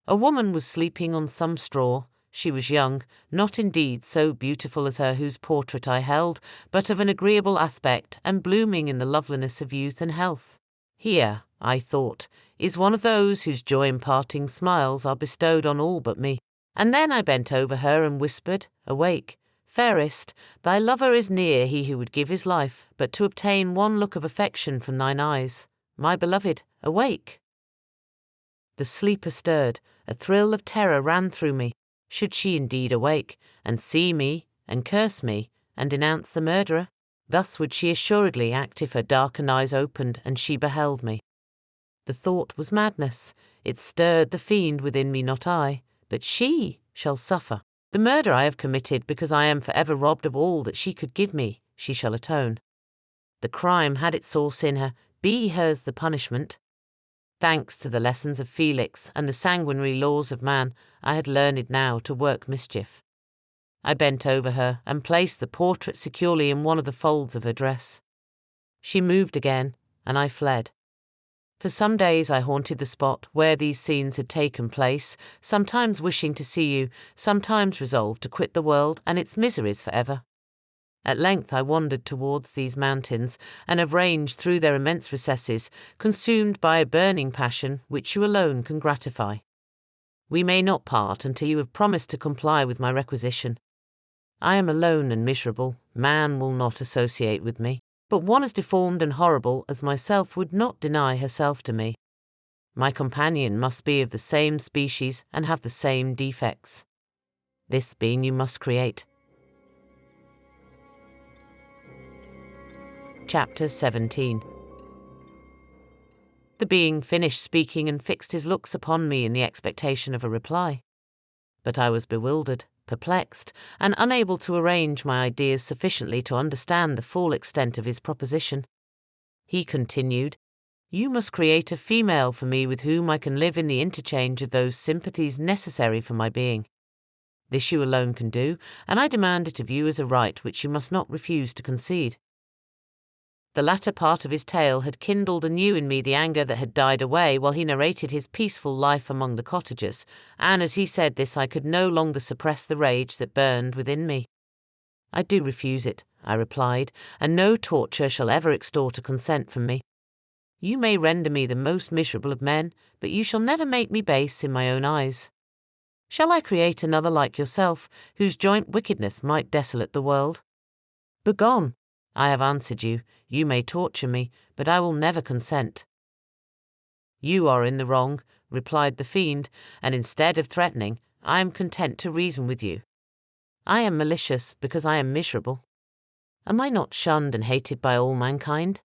A woman was sleeping on some straw. She was young, not indeed so beautiful as her whose portrait I held, but of an agreeable aspect and blooming in the loveliness of youth and health. Here, I thought, is one of those whose joy-imparting smiles are bestowed on all but me. And then I bent over her and whispered, "Awake, fairest, thy lover is near, he who would give his life, but to obtain one look of affection from thine eyes. My beloved, awake." The sleeper stirred, a thrill of terror ran through me. Should she indeed awake, and see me, and curse me, and denounce the murderer? Thus would she assuredly act if her darkened eyes opened and she beheld me. The thought was madness. It stirred the fiend within me, not I, but she shall suffer. The murder I have committed because I am forever robbed of all that she could give me, she shall atone. The crime had its source in her, be hers the punishment. Thanks to the lessons of Felix and the sanguinary laws of man, I had learned now to work mischief. I bent over her and placed the portrait securely in one of the folds of her dress. She moved again, and I fled. For some days I haunted the spot where these scenes had taken place, sometimes wishing to see you, sometimes resolved to quit the world and its miseries forever. At length I wandered towards these mountains, and have ranged through their immense recesses, consumed by a burning passion which you alone can gratify. We may not part until you have promised to comply with my requisition. I am alone and miserable, man will not associate with me, but one as deformed and horrible as myself would not deny herself to me. My companion must be of the same species and have the same defects. This being you must create. Chapter 17. The being finished speaking and fixed his looks upon me in the expectation of a reply. But I was bewildered, perplexed, and unable to arrange my ideas sufficiently to understand the full extent of his proposition. He continued, "You must create a female for me with whom I can live in the interchange of those sympathies necessary for my being. This you alone can do, and I demand it of you as a right which you must not refuse to concede." The latter part of his tale had kindled anew in me the anger that had died away while he narrated his peaceful life among the cottagers, and as he said this I could no longer suppress the rage that burned within me. "I do refuse it," I replied, "and no torture shall ever extort a consent from me. You may render me the most miserable of men, but you shall never make me base in my own eyes. Shall I create another like yourself, whose joint wickedness might desolate the world? Begone! I have answered you, you may torture me, but I will never consent." "You are in the wrong," replied the fiend, "and instead of threatening, I am content to reason with you. I am malicious because I am miserable. Am I not shunned and hated by all mankind?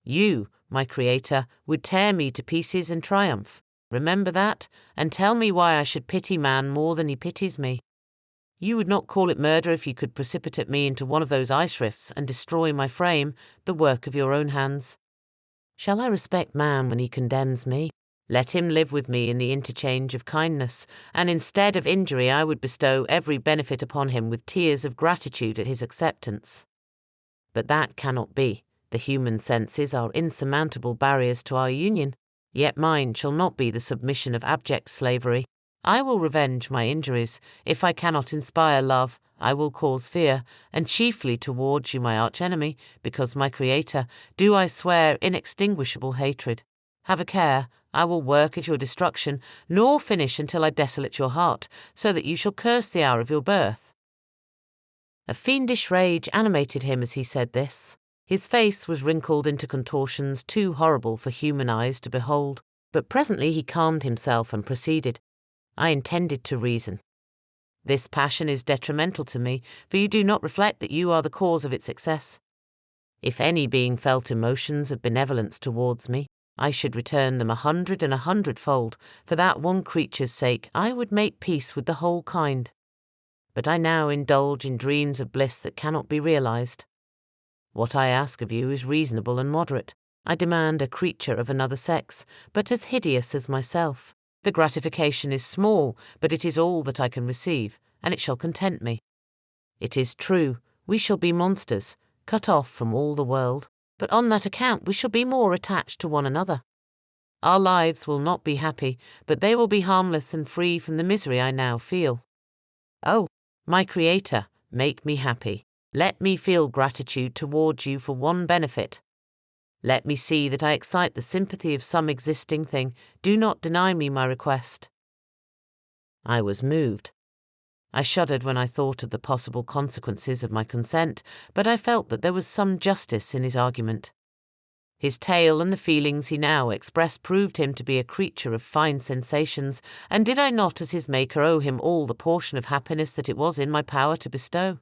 You, my creator, would tear me to pieces and triumph. Remember that, and tell me why I should pity man more than he pities me. You would not call it murder if you could precipitate me into one of those ice rifts and destroy my frame, the work of your own hands. Shall I respect man when he condemns me? Let him live with me in the interchange of kindness, and instead of injury I would bestow every benefit upon him with tears of gratitude at his acceptance. But that cannot be. The human senses are insurmountable barriers to our union, yet mine shall not be the submission of abject slavery. I will revenge my injuries. If I cannot inspire love, I will cause fear, and chiefly towards you, my archenemy, because my creator, do I swear inextinguishable hatred. Have a care, I will work at your destruction, nor finish until I desolate your heart, so that you shall curse the hour of your birth." A fiendish rage animated him as he said this. His face was wrinkled into contortions too horrible for human eyes to behold, but presently he calmed himself and proceeded. "I intended to reason. This passion is detrimental to me, for you do not reflect that you are the cause of its excess. If any being felt emotions of benevolence towards me, I should return them 100 and 100-fold. For that one creature's sake, I would make peace with the whole kind. But I now indulge in dreams of bliss that cannot be realized. What I ask of you is reasonable and moderate. I demand a creature of another sex, but as hideous as myself. The gratification is small, but it is all that I can receive, and it shall content me. It is true, we shall be monsters, cut off from all the world, but on that account we shall be more attached to one another. Our lives will not be happy, but they will be harmless and free from the misery I now feel. Oh, my Creator, make me happy. Let me feel gratitude towards you for one benefit. Let me see that I excite the sympathy of some existing thing. Do not deny me my request." I was moved. I shuddered when I thought of the possible consequences of my consent, but I felt that there was some justice in his argument. His tale and the feelings he now expressed proved him to be a creature of fine sensations, and did I not as his maker owe him all the portion of happiness that it was in my power to bestow?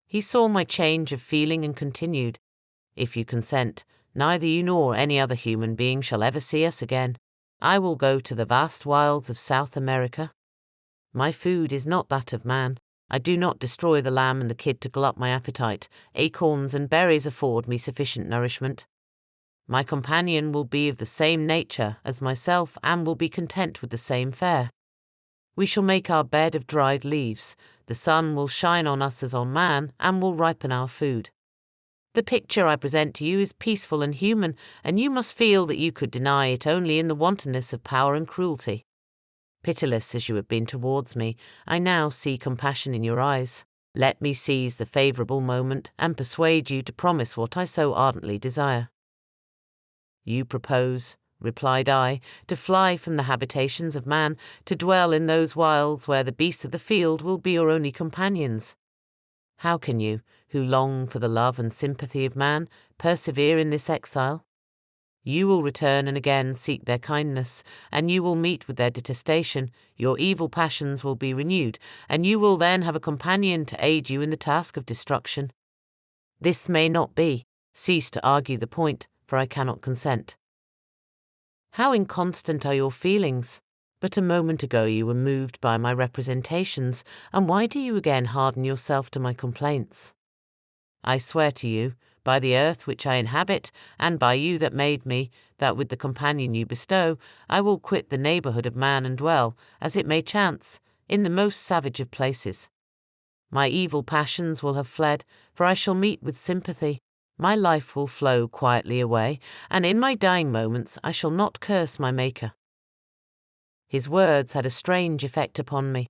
He saw my change of feeling and continued, "If you consent, neither you nor any other human being shall ever see us again. I will go to the vast wilds of South America. My food is not that of man. I do not destroy the lamb and the kid to glut my appetite. Acorns and berries afford me sufficient nourishment. My companion will be of the same nature as myself and will be content with the same fare. We shall make our bed of dried leaves. The sun will shine on us as on man and will ripen our food. The picture I present to you is peaceful and human, and you must feel that you could deny it only in the wantonness of power and cruelty. Pitiless as you have been towards me, I now see compassion in your eyes. Let me seize the favourable moment and persuade you to promise what I so ardently desire. You propose, replied I, to fly from the habitations of man, to dwell in those wilds where the beasts of the field will be your only companions. How can you, who long for the love and sympathy of man, persevere in this exile? You will return and again seek their kindness, and you will meet with their detestation, your evil passions will be renewed, and you will then have a companion to aid you in the task of destruction. This may not be. Cease to argue the point, for I cannot consent. How inconstant are your feelings? But a moment ago you were moved by my representations, and why do you again harden yourself to my complaints? I swear to you, by the earth which I inhabit, and by you that made me, that with the companion you bestow, I will quit the neighbourhood of man and dwell, as it may chance, in the most savage of places. My evil passions will have fled, for I shall meet with sympathy. My life will flow quietly away, and in my dying moments I shall not curse my Maker. His words had a strange effect upon me.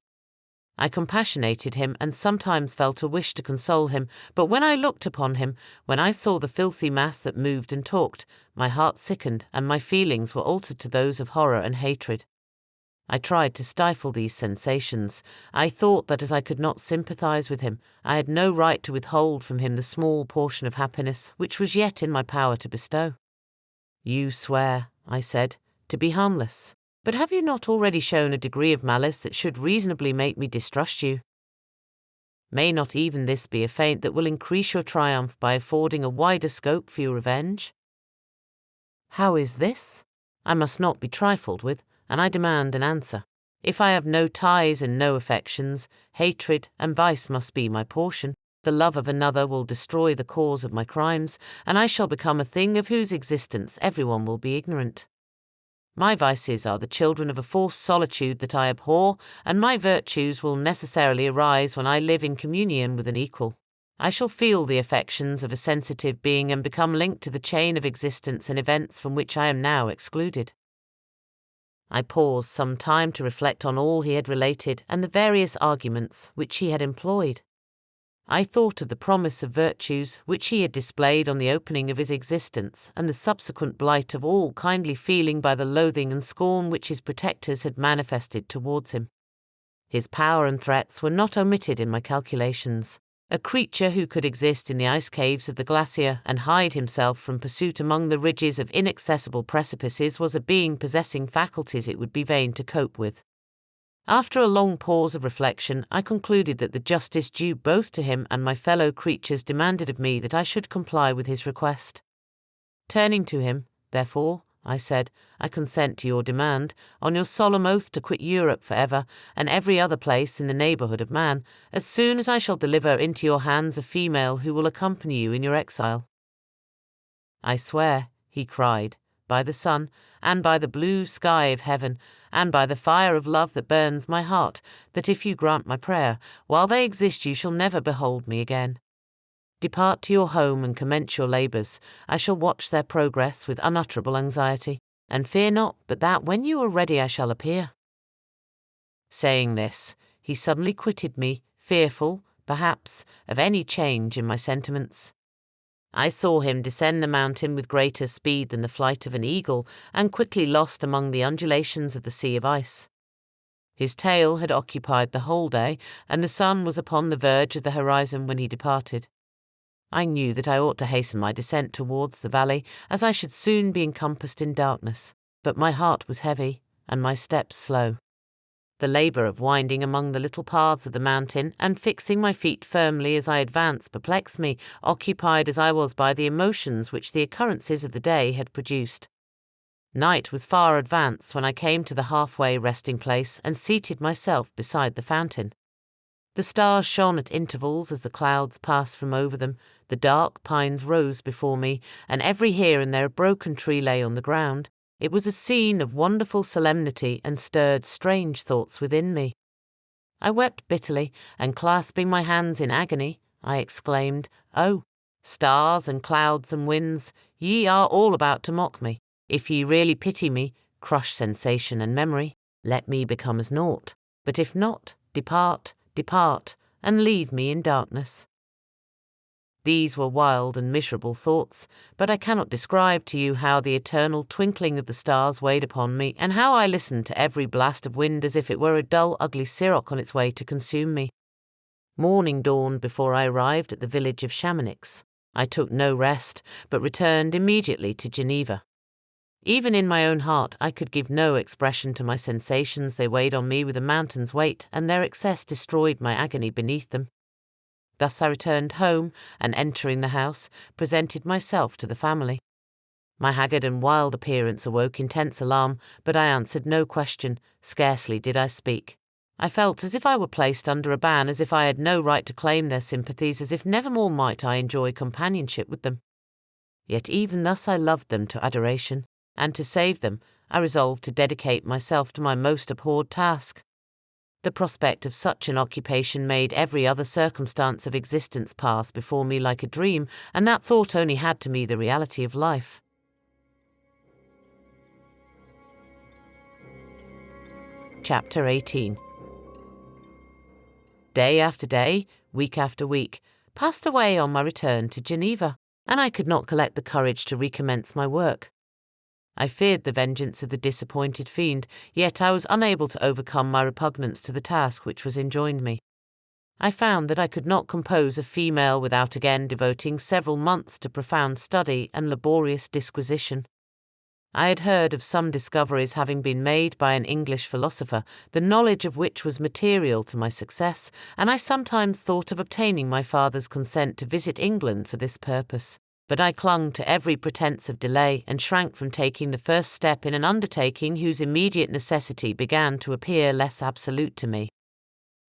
I compassionated him and sometimes felt a wish to console him, but when I looked upon him, when I saw the filthy mass that moved and talked, my heart sickened and my feelings were altered to those of horror and hatred. I tried to stifle these sensations. I thought that as I could not sympathize with him, I had no right to withhold from him the small portion of happiness which was yet in my power to bestow. You swear, I said, to be harmless. But have you not already shown a degree of malice that should reasonably make me distrust you? May not even this be a feint that will increase your triumph by affording a wider scope for your revenge? How is this? I must not be trifled with, and I demand an answer. If I have no ties and no affections, hatred and vice must be my portion. The love of another will destroy the cause of my crimes, and I shall become a thing of whose existence everyone will be ignorant. My vices are the children of a forced solitude that I abhor, and my virtues will necessarily arise when I live in communion with an equal. I shall feel the affections of a sensitive being and become linked to the chain of existence and events from which I am now excluded. I paused some time to reflect on all he had related and the various arguments which he had employed. I thought of the promise of virtues which he had displayed on the opening of his existence, and the subsequent blight of all kindly feeling by the loathing and scorn which his protectors had manifested towards him. His power and threats were not omitted in my calculations. A creature who could exist in the ice caves of the glacier and hide himself from pursuit among the ridges of inaccessible precipices was a being possessing faculties it would be vain to cope with. After a long pause of reflection, I concluded that the justice due both to him and my fellow creatures demanded of me that I should comply with his request. Turning to him, therefore, I said, I consent to your demand, on your solemn oath to quit Europe for ever, and every other place in the neighbourhood of man, as soon as I shall deliver into your hands a female who will accompany you in your exile. I swear, he cried, by the sun, and by the blue sky of heaven, and by the fire of love that burns my heart, that if you grant my prayer, while they exist you shall never behold me again. Depart to your home and commence your labours. I shall watch their progress with unutterable anxiety, and fear not but that when you are ready I shall appear. Saying this, he suddenly quitted me, fearful, perhaps, of any change in my sentiments. I saw him descend the mountain with greater speed than the flight of an eagle, and quickly lost among the undulations of the sea of ice. His tale had occupied the whole day, and the sun was upon the verge of the horizon when he departed. I knew that I ought to hasten my descent towards the valley, as I should soon be encompassed in darkness, but my heart was heavy, and my steps slow. The labour of winding among the little paths of the mountain and fixing my feet firmly as I advanced perplexed me, occupied as I was by the emotions which the occurrences of the day had produced. Night was far advanced when I came to the halfway resting place and seated myself beside the fountain. The stars shone at intervals as the clouds passed from over them, the dark pines rose before me, and every here and there a broken tree lay on the ground. It was a scene of wonderful solemnity and stirred strange thoughts within me. I wept bitterly, and clasping my hands in agony, I exclaimed, "Oh, Stars and clouds and winds, ye are all about to mock me. If ye really pity me, crush sensation and memory, let me become as naught. But if not, depart, depart, and leave me in darkness. These were wild and miserable thoughts, but I cannot describe to you how the eternal twinkling of the stars weighed upon me, and how I listened to every blast of wind as if it were a dull, ugly siroc on its way to consume me. Morning dawned before I arrived at the village of Chamonix. I took no rest, but returned immediately to Geneva. Even in my own heart I could give no expression to my sensations. They weighed on me with a mountain's weight, and their excess destroyed my agony beneath them. Thus I returned home, and entering the house, presented myself to the family. My haggard and wild appearance awoke intense alarm, but I answered no question, scarcely did I speak. I felt as if I were placed under a ban, as if I had no right to claim their sympathies, as if nevermore might I enjoy companionship with them. Yet even thus I loved them to adoration, and to save them, I resolved to dedicate myself to my most abhorred task. The prospect of such an occupation made every other circumstance of existence pass before me like a dream, and that thought only had to me the reality of life. Chapter 18. Day after day, week after week, passed away on my return to Geneva, and I could not collect the courage to recommence my work. I feared the vengeance of the disappointed fiend, yet I was unable to overcome my repugnance to the task which was enjoined me. I found that I could not compose a female without again devoting several months to profound study and laborious disquisition. I had heard of some discoveries having been made by an English philosopher, the knowledge of which was material to my success, and I sometimes thought of obtaining my father's consent to visit England for this purpose. But I clung to every pretence of delay and shrank from taking the first step in an undertaking whose immediate necessity began to appear less absolute to me.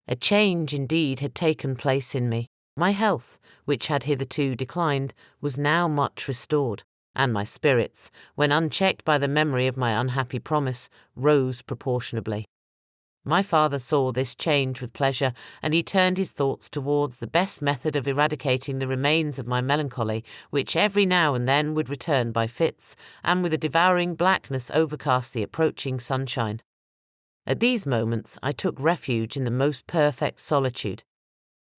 A change indeed had taken place in me. My health, which had hitherto declined, was now much restored, and my spirits, when unchecked by the memory of my unhappy promise, rose proportionably. My father saw this change with pleasure, and he turned his thoughts towards the best method of eradicating the remains of my melancholy, which every now and then would return by fits, and with a devouring blackness overcast the approaching sunshine. At these moments I took refuge in the most perfect solitude.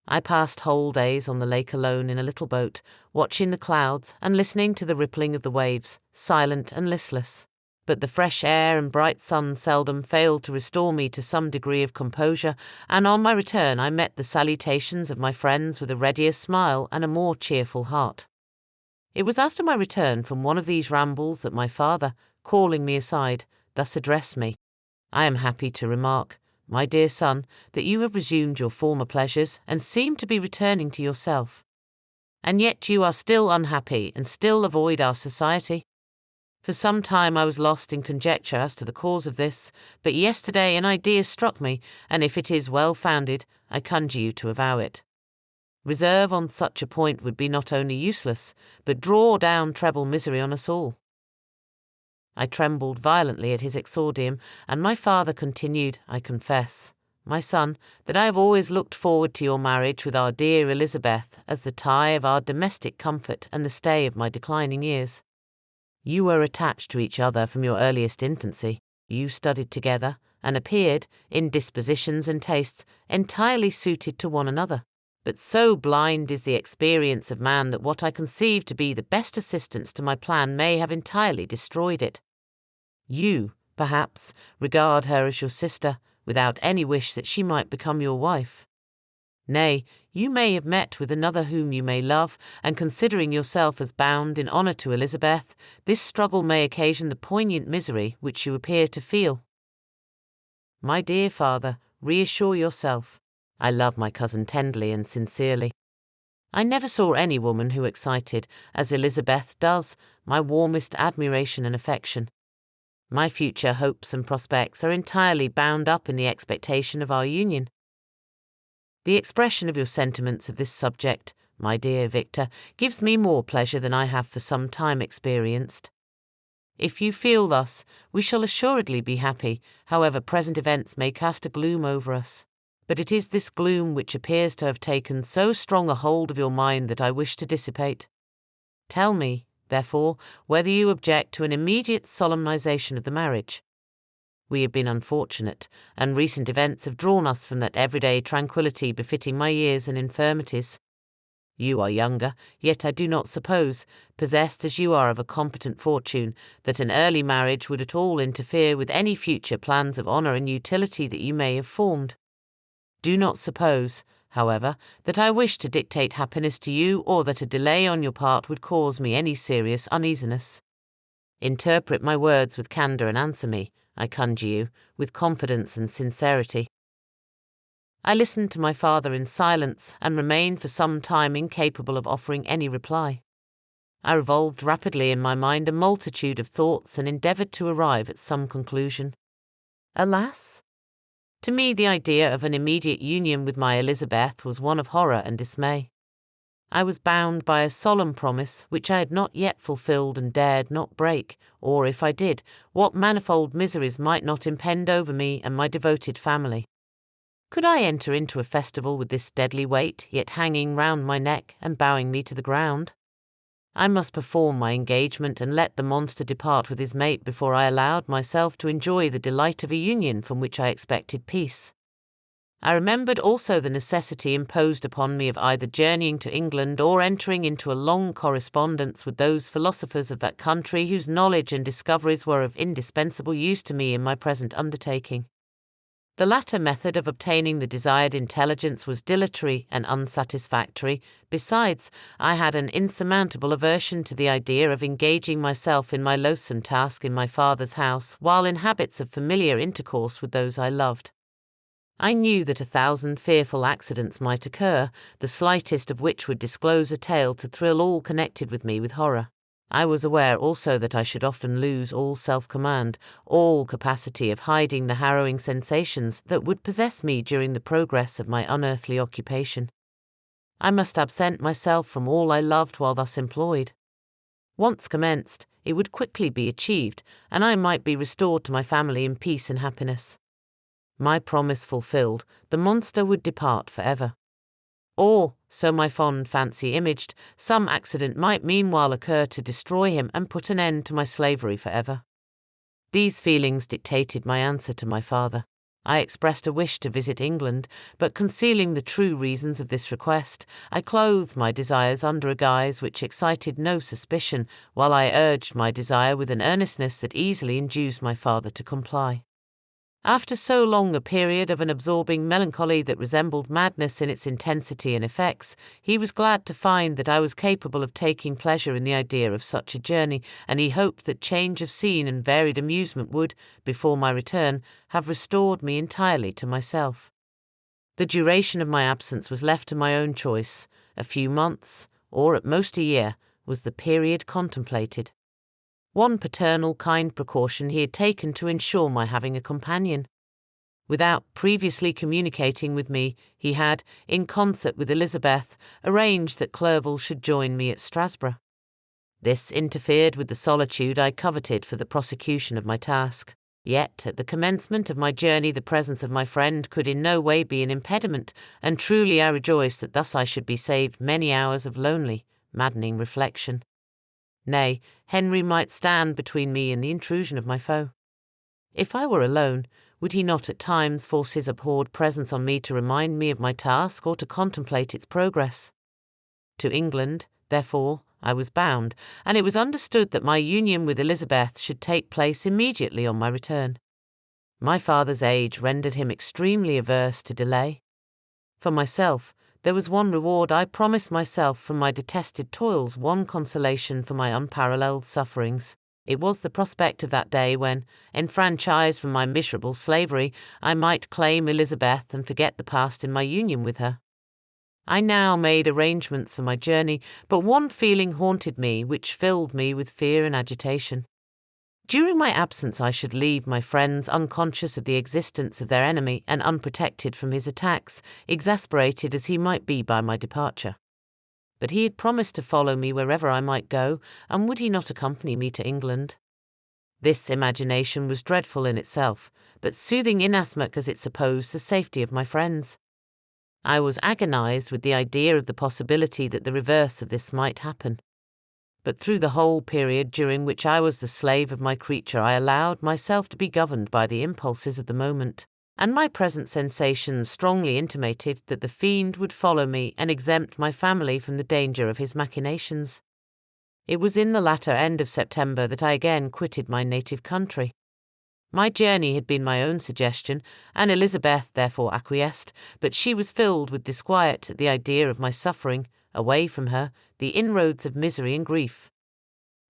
I passed whole days on the lake alone in a little boat, watching the clouds and listening to the rippling of the waves, silent and listless. But the fresh air and bright sun seldom failed to restore me to some degree of composure, and on my return I met the salutations of my friends with a readier smile and a more cheerful heart. It was after my return from one of these rambles that my father, calling me aside, thus addressed me. "I am happy to remark, my dear son, that you have resumed your former pleasures and seem to be returning to yourself. And yet you are still unhappy and still avoid our society. For some time I was lost in conjecture as to the cause of this, but yesterday an idea struck me, and if it is well-founded, I conjure you to avow it. Reserve on such a point would be not only useless, but draw down treble misery on us all." I trembled violently at his exordium, and my father continued, "I confess, my son, that I have always looked forward to your marriage with our dear Elizabeth as the tie of our domestic comfort and the stay of my declining years. You were attached to each other from your earliest infancy. You studied together, and appeared, in dispositions and tastes, entirely suited to one another. But so blind is the experience of man that what I conceived to be the best assistance to my plan may have entirely destroyed it. You, perhaps, regard her as your sister, without any wish that she might become your wife. Nay, you may have met with another whom you may love, and considering yourself as bound in honour to Elizabeth, this struggle may occasion the poignant misery which you appear to feel. My dear father, reassure yourself. I love my cousin tenderly and sincerely. I never saw any woman who excited, as Elizabeth does, my warmest admiration and affection. My future hopes and prospects are entirely bound up in the expectation of our union. The expression of your sentiments of this subject, my dear Victor, gives me more pleasure than I have for some time experienced. If you feel thus, we shall assuredly be happy, however present events may cast a gloom over us. But it is this gloom which appears to have taken so strong a hold of your mind that I wish to dissipate. Tell me, therefore, whether you object to an immediate solemnization of the marriage. We have been unfortunate, and recent events have drawn us from that everyday tranquillity befitting my years and infirmities. You are younger, yet I do not suppose, possessed as you are of a competent fortune, that an early marriage would at all interfere with any future plans of honour and utility that you may have formed. Do not suppose, however, that I wish to dictate happiness to you, or that a delay on your part would cause me any serious uneasiness. Interpret my words with candour and answer me, I conjure you, with confidence and sincerity. I listened to my father in silence and remained for some time incapable of offering any reply. I revolved rapidly in my mind a multitude of thoughts and endeavoured to arrive at some conclusion. Alas! To me the idea of an immediate union with my Elizabeth was one of horror and dismay. I was bound by a solemn promise which I had not yet fulfilled and dared not break, or if I did, what manifold miseries might not impend over me and my devoted family. Could I enter into a festival with this deadly weight yet hanging round my neck and bowing me to the ground? I must perform my engagement and let the monster depart with his mate before I allowed myself to enjoy the delight of a union from which I expected peace. I remembered also the necessity imposed upon me of either journeying to England or entering into a long correspondence with those philosophers of that country whose knowledge and discoveries were of indispensable use to me in my present undertaking. The latter method of obtaining the desired intelligence was dilatory and unsatisfactory. Besides, I had an insurmountable aversion to the idea of engaging myself in my loathsome task in my father's house while in habits of familiar intercourse with those I loved. I knew that 1,000 fearful accidents might occur, the slightest of which would disclose a tale to thrill all connected with me with horror. I was aware also that I should often lose all self-command, all capacity of hiding the harrowing sensations that would possess me during the progress of my unearthly occupation. I must absent myself from all I loved while thus employed. Once commenced, it would quickly be achieved, and I might be restored to my family in peace and happiness. My promise fulfilled, the monster would depart forever. Or, so my fond fancy imaged, some accident might meanwhile occur to destroy him and put an end to my slavery forever. These feelings dictated my answer to my father. I expressed a wish to visit England, but concealing the true reasons of this request, I clothed my desires under a guise which excited no suspicion, while I urged my desire with an earnestness that easily induced my father to comply. After so long a period of an absorbing melancholy that resembled madness in its intensity and effects, he was glad to find that I was capable of taking pleasure in the idea of such a journey, and he hoped that change of scene and varied amusement would, before my return, have restored me entirely to myself. The duration of my absence was left to my own choice. A few months, or at most a year, was the period contemplated. One paternal kind precaution he had taken to ensure my having a companion. Without previously communicating with me, he had, in concert with Elizabeth, arranged that Clerval should join me at Strasbourg. This interfered with the solitude I coveted for the prosecution of my task. Yet, at the commencement of my journey, the presence of my friend could in no way be an impediment, and truly I rejoiced that thus I should be saved many hours of lonely, maddening reflection. Nay, Henry might stand between me and the intrusion of my foe. If I were alone, would he not at times force his abhorred presence on me to remind me of my task or to contemplate its progress? To England, therefore, I was bound, and it was understood that my union with Elizabeth should take place immediately on my return. My father's age rendered him extremely averse to delay. For myself, there was one reward I promised myself from my detested toils, one consolation for my unparalleled sufferings. It was the prospect of that day when, enfranchised from my miserable slavery, I might claim Elizabeth and forget the past in my union with her. I now made arrangements for my journey, but one feeling haunted me which filled me with fear and agitation. During my absence I should leave my friends unconscious of the existence of their enemy and unprotected from his attacks, exasperated as he might be by my departure. But he had promised to follow me wherever I might go, and would he not accompany me to England? This imagination was dreadful in itself, but soothing inasmuch as it supposed the safety of my friends. I was agonized with the idea of the possibility that the reverse of this might happen. But through the whole period during which I was the slave of my creature, I allowed myself to be governed by the impulses of the moment, and my present sensations strongly intimated that the fiend would follow me and exempt my family from the danger of his machinations. It was in the latter end of September that I again quitted my native country. My journey had been my own suggestion, and Elizabeth therefore acquiesced, but she was filled with disquiet at the idea of my suffering, away from her, the inroads of misery and grief.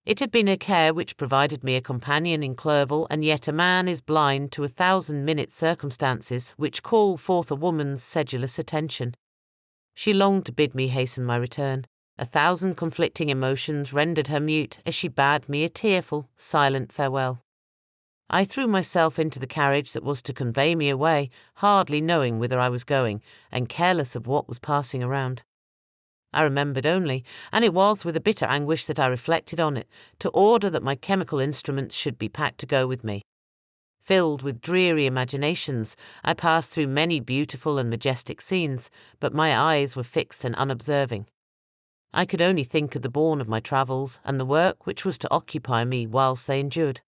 It had been a care which provided me a companion in Clerval, and yet a man is blind to 1,000 circumstances which call forth a woman's sedulous attention. She longed to bid me hasten my return. 1,000 conflicting emotions rendered her mute as she bade me a tearful, silent farewell. I threw myself into the carriage that was to convey me away, hardly knowing whither I was going, and careless of what was passing around. I remembered only, and it was with a bitter anguish that I reflected on it, to order that my chemical instruments should be packed to go with me. Filled with dreary imaginations, I passed through many beautiful and majestic scenes, but my eyes were fixed and unobserving. I could only think of the bourne of my travels and the work which was to occupy me whilst they endured.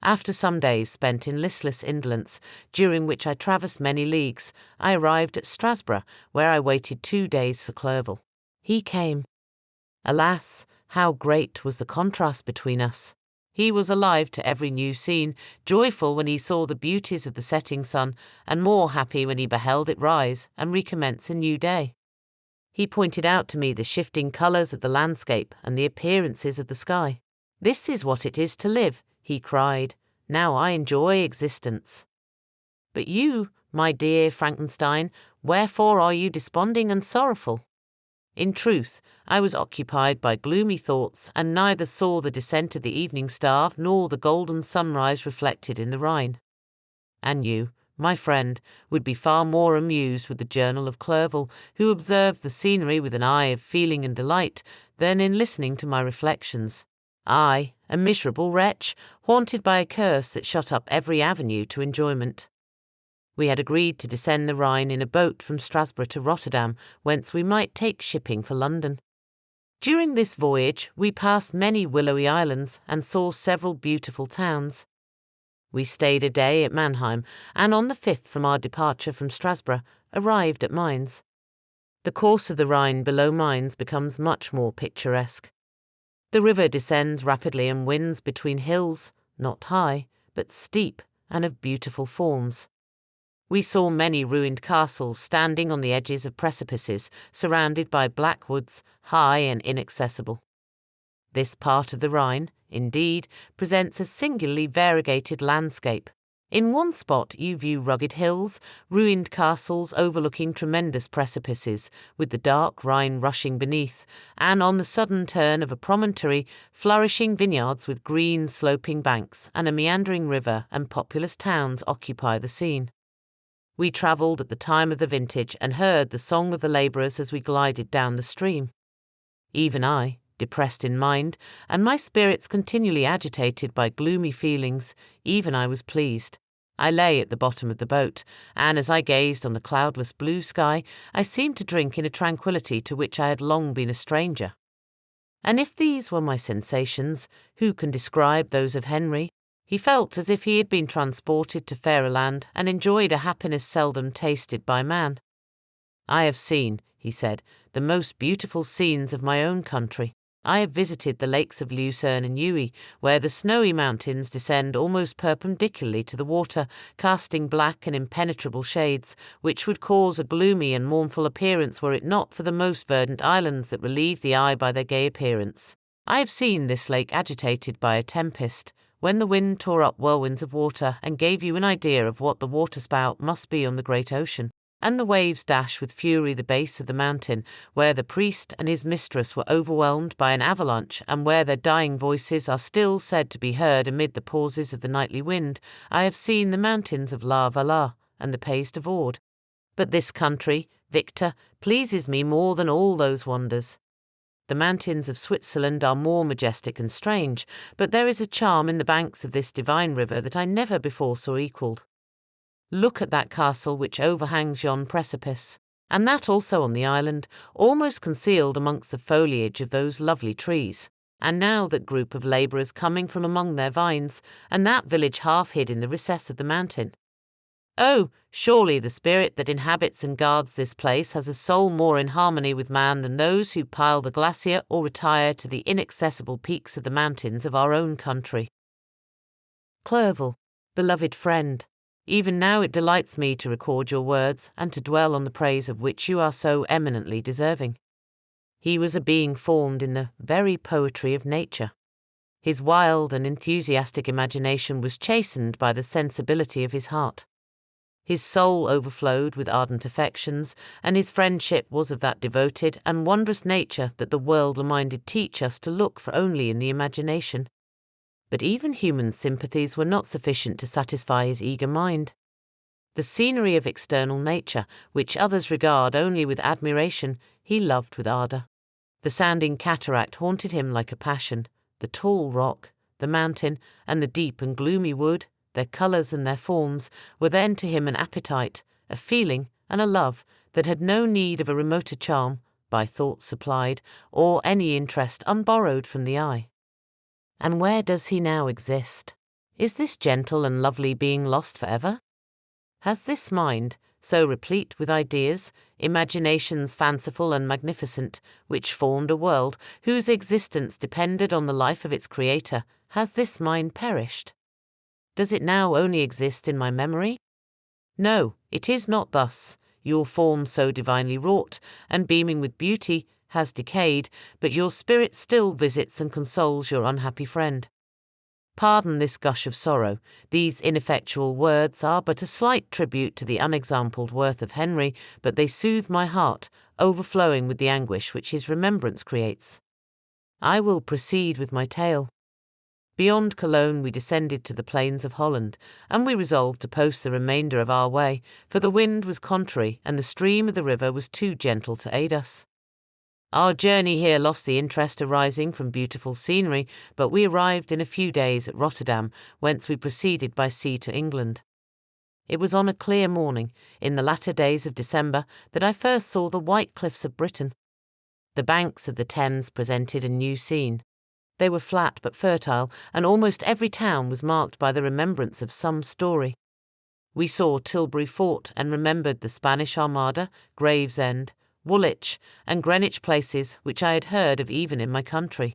After some days spent in listless indolence, during which I traversed many leagues, I arrived at Strasbourg, where I waited 2 days for Clerval. He came. Alas, how great was the contrast between us! He was alive to every new scene, joyful when he saw the beauties of the setting sun, and more happy when he beheld it rise and recommence a new day. He pointed out to me the shifting colours of the landscape and the appearances of the sky. "This is what it is to live," he cried. "Now I enjoy existence." "But you, my dear Frankenstein, wherefore are you desponding and sorrowful?" In truth, I was occupied by gloomy thoughts, and neither saw the descent of the evening star nor the golden sunrise reflected in the Rhine. And you, my friend, would be far more amused with the journal of Clerval, who observed the scenery with an eye of feeling and delight, than in listening to my reflections. I, a miserable wretch, haunted by a curse that shut up every avenue to enjoyment. We had agreed to descend the Rhine in a boat from Strasbourg to Rotterdam, whence we might take shipping for London. During this voyage we passed many willowy islands and saw several beautiful towns. We stayed a day at Mannheim, and on the 5th from our departure from Strasbourg, arrived at Mainz. The course of the Rhine below Mainz becomes much more picturesque. The river descends rapidly and winds between hills, not high, but steep and of beautiful forms. We saw many ruined castles standing on the edges of precipices, surrounded by black woods, high and inaccessible. This part of the Rhine, indeed, presents a singularly variegated landscape. In one spot you view rugged hills, ruined castles overlooking tremendous precipices, with the dark Rhine rushing beneath, and on the sudden turn of a promontory, flourishing vineyards with green sloping banks and a meandering river and populous towns occupy the scene. We travelled at the time of the vintage and heard the song of the labourers as we glided down the stream. Even I, depressed in mind, and my spirits continually agitated by gloomy feelings, even I was pleased. I lay at the bottom of the boat, and as I gazed on the cloudless blue sky, I seemed to drink in a tranquillity to which I had long been a stranger. And if these were my sensations, who can describe those of Henry? He felt as if he had been transported to fairer land and enjoyed a happiness seldom tasted by man. "I have seen," he said, "the most beautiful scenes of my own country. I have visited the lakes of Lucerne and Uy, where the snowy mountains descend almost perpendicularly to the water, casting black and impenetrable shades, which would cause a gloomy and mournful appearance were it not for the most verdant islands that relieve the eye by their gay appearance. I have seen this lake agitated by a tempest, when the wind tore up whirlwinds of water and gave you an idea of what the waterspout must be on the great ocean, and the waves dash with fury the base of the mountain, where the priest and his mistress were overwhelmed by an avalanche, and where their dying voices are still said to be heard amid the pauses of the nightly wind. I have seen the mountains of La Valais and the Pays de Vaud. But this country, Victor, pleases me more than all those wonders. The mountains of Switzerland are more majestic and strange, but there is a charm in the banks of this divine river that I never before saw equalled. Look at that castle which overhangs yon precipice, and that also on the island, almost concealed amongst the foliage of those lovely trees. And now that group of labourers coming from among their vines, and that village half hid in the recess of the mountain. Oh, surely the spirit that inhabits and guards this place has a soul more in harmony with man than those who pile the glacier or retire to the inaccessible peaks of the mountains of our own country. Clerval, beloved friend, even now it delights me to record your words and to dwell on the praise of which you are so eminently deserving. He was a being formed in the very poetry of nature. His wild and enthusiastic imagination was chastened by the sensibility of his heart. His soul overflowed with ardent affections, and his friendship was of that devoted and wondrous nature that the worldly-minded teach us to look for only in the imagination. But even human sympathies were not sufficient to satisfy his eager mind. The scenery of external nature, which others regard only with admiration, he loved with ardour. The sounding cataract haunted him like a passion. The tall rock, the mountain, and the deep and gloomy wood, their colours and their forms, were then to him an appetite, a feeling, and a love that had no need of a remoter charm, by thought supplied, or any interest unborrowed from the eye. And where does he now exist? Is this gentle and lovely being lost for ever? Has this mind, so replete with ideas, imaginations fanciful and magnificent, which formed a world whose existence depended on the life of its creator, has this mind perished? Does it now only exist in my memory? No, it is not thus. Your form so divinely wrought, and beaming with beauty, has decayed, but your spirit still visits and consoles your unhappy friend. Pardon this gush of sorrow. These ineffectual words are but a slight tribute to the unexampled worth of Henry, but they soothe my heart, overflowing with the anguish which his remembrance creates. I will proceed with my tale. Beyond Cologne we descended to the plains of Holland, and we resolved to post the remainder of our way, for the wind was contrary and the stream of the river was too gentle to aid us. Our journey here lost the interest arising from beautiful scenery, but we arrived in a few days at Rotterdam, whence we proceeded by sea to England. It was on a clear morning, in the latter days of December, that I first saw the white cliffs of Britain. The banks of the Thames presented a new scene. They were flat but fertile, and almost every town was marked by the remembrance of some story. We saw Tilbury Fort and remembered the Spanish Armada, Gravesend, Woolwich, and Greenwich places which I had heard of even in my country.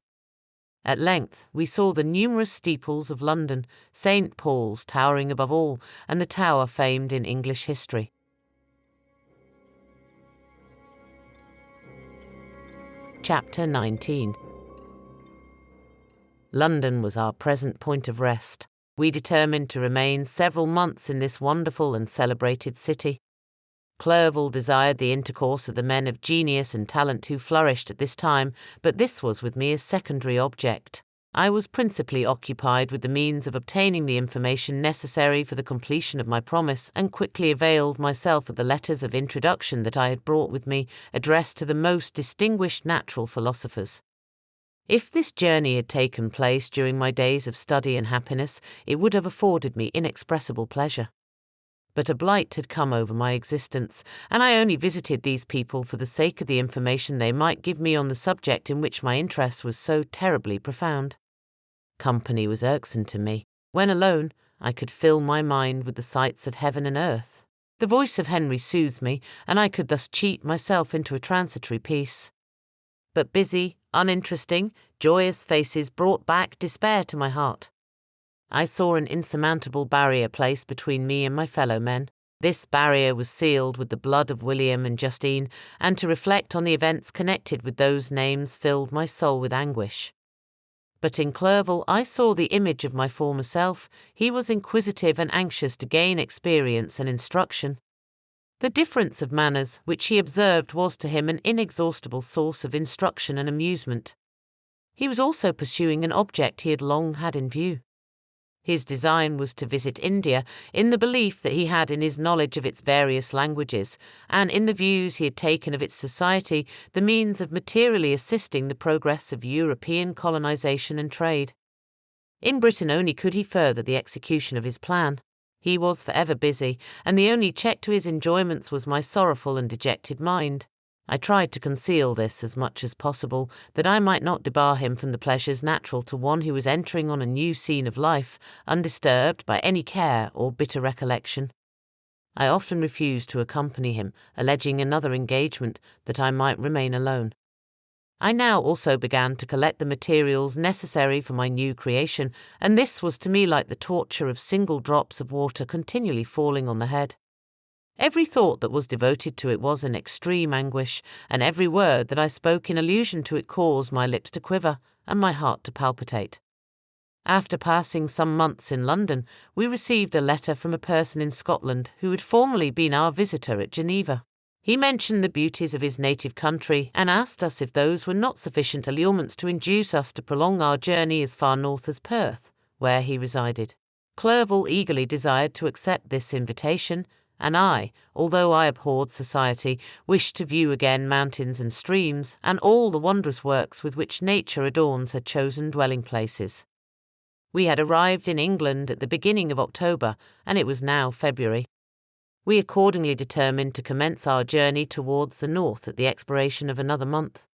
At length we saw the numerous steeples of London, St. Paul's towering above all, and the tower famed in English history. Chapter 19. London was our present point of rest. We determined to remain several months in this wonderful and celebrated city. Clerval desired the intercourse of the men of genius and talent who flourished at this time, but this was with me a secondary object. I was principally occupied with the means of obtaining the information necessary for the completion of my promise, and quickly availed myself of the letters of introduction that I had brought with me, addressed to the most distinguished natural philosophers. If this journey had taken place during my days of study and happiness, it would have afforded me inexpressible pleasure. But a blight had come over my existence, and I only visited these people for the sake of the information they might give me on the subject in which my interest was so terribly profound. Company was irksome to me. When alone, I could fill my mind with the sights of heaven and earth. The voice of Henry soothed me, and I could thus cheat myself into a transitory peace. But busy, uninteresting, joyous faces brought back despair to my heart. I saw an insurmountable barrier placed between me and my fellow men. This barrier was sealed with the blood of William and Justine, and to reflect on the events connected with those names filled my soul with anguish. But in Clerval I saw the image of my former self. He was inquisitive and anxious to gain experience and instruction. The difference of manners which he observed was to him an inexhaustible source of instruction and amusement. He was also pursuing an object he had long had in view. His design was to visit India in the belief that he had in his knowledge of its various languages, and in the views he had taken of its society, the means of materially assisting the progress of European colonization and trade. In Britain only could he further the execution of his plan. He was forever busy, and the only check to his enjoyments was my sorrowful and dejected mind. I tried to conceal this as much as possible, that I might not debar him from the pleasures natural to one who was entering on a new scene of life, undisturbed by any care or bitter recollection. I often refused to accompany him, alleging another engagement, that I might remain alone. I now also began to collect the materials necessary for my new creation, and this was to me like the torture of single drops of water continually falling on the head. Every thought that was devoted to it was an extreme anguish, and every word that I spoke in allusion to it caused my lips to quiver and my heart to palpitate. After passing some months in London, we received a letter from a person in Scotland who had formerly been our visitor at Geneva. He mentioned the beauties of his native country and asked us if those were not sufficient allurements to induce us to prolong our journey as far north as Perth, where he resided. Clerval eagerly desired to accept this invitation, and I, although I abhorred society, wished to view again mountains and streams and all the wondrous works with which nature adorns her chosen dwelling places. We had arrived in England at the beginning of October, and it was now February. We accordingly determined to commence our journey towards the north at the expiration of another month.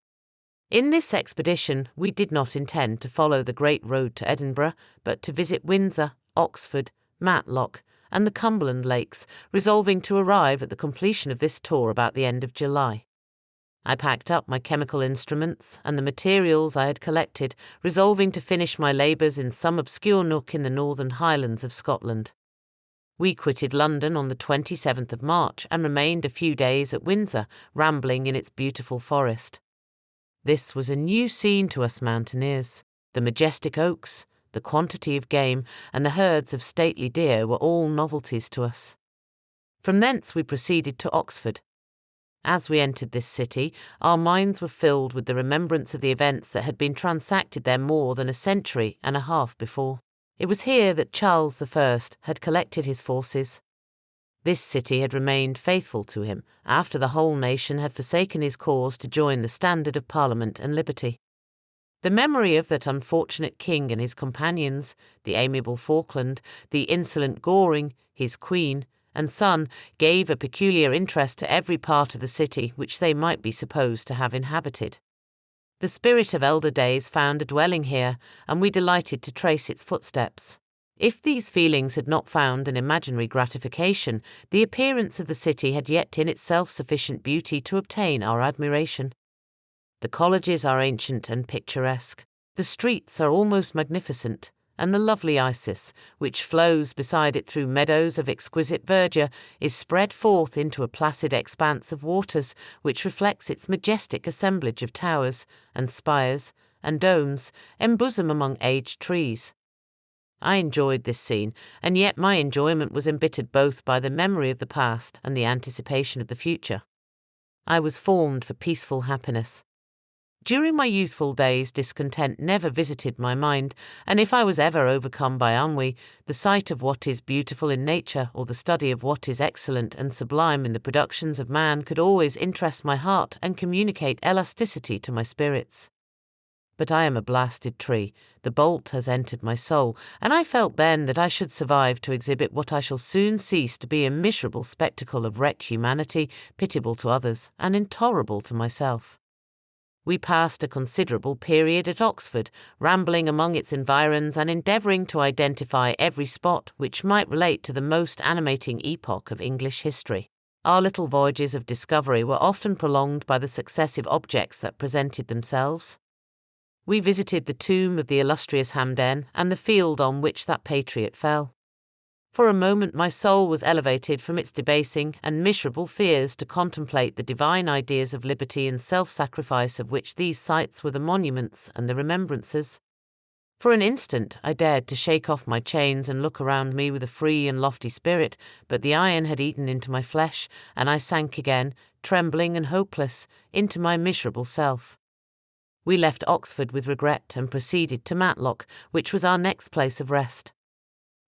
In this expedition we did not intend to follow the great road to Edinburgh, but to visit Windsor, Oxford, Matlock, and the Cumberland Lakes, resolving to arrive at the completion of this tour about the end of July. I packed up my chemical instruments and the materials I had collected, resolving to finish my labours in some obscure nook in the northern Highlands of Scotland. We quitted London on the 27th of March and remained a few days at Windsor, rambling in its beautiful forest. This was a new scene to us mountaineers. The majestic oaks, the quantity of game, and the herds of stately deer were all novelties to us. From thence we proceeded to Oxford. As we entered this city, our minds were filled with the remembrance of the events that had been transacted there more than a century and a half before. It was here that Charles I had collected his forces. This city had remained faithful to him, after the whole nation had forsaken his cause to join the standard of Parliament and liberty. The memory of that unfortunate king and his companions, the amiable Falkland, the insolent Goring, his queen, and son, gave a peculiar interest to every part of the city which they might be supposed to have inhabited. The spirit of elder days found a dwelling here, and we delighted to trace its footsteps. If these feelings had not found an imaginary gratification, the appearance of the city had yet in itself sufficient beauty to obtain our admiration. The colleges are ancient and picturesque, the streets are almost magnificent, and the lovely Isis, which flows beside it through meadows of exquisite verdure, is spread forth into a placid expanse of waters which reflects its majestic assemblage of towers and spires and domes embosomed among aged trees. I enjoyed this scene, and yet my enjoyment was embittered both by the memory of the past and the anticipation of the future. I was formed for peaceful happiness. During my youthful days discontent never visited my mind, and if I was ever overcome by ennui, the sight of what is beautiful in nature or the study of what is excellent and sublime in the productions of man could always interest my heart and communicate elasticity to my spirits. But I am a blasted tree, the bolt has entered my soul, and I felt then that I should survive to exhibit what I shall soon cease to be a miserable spectacle of wrecked humanity, pitiable to others and intolerable to myself. We passed a considerable period at Oxford, rambling among its environs and endeavouring to identify every spot which might relate to the most animating epoch of English history. Our little voyages of discovery were often prolonged by the successive objects that presented themselves. We visited the tomb of the illustrious Hampden and the field on which that patriot fell. For a moment my soul was elevated from its debasing and miserable fears to contemplate the divine ideas of liberty and self-sacrifice of which these sites were the monuments and the remembrances. For an instant I dared to shake off my chains and look around me with a free and lofty spirit, but the iron had eaten into my flesh, and I sank again, trembling and hopeless, into my miserable self. We left Oxford with regret and proceeded to Matlock, which was our next place of rest.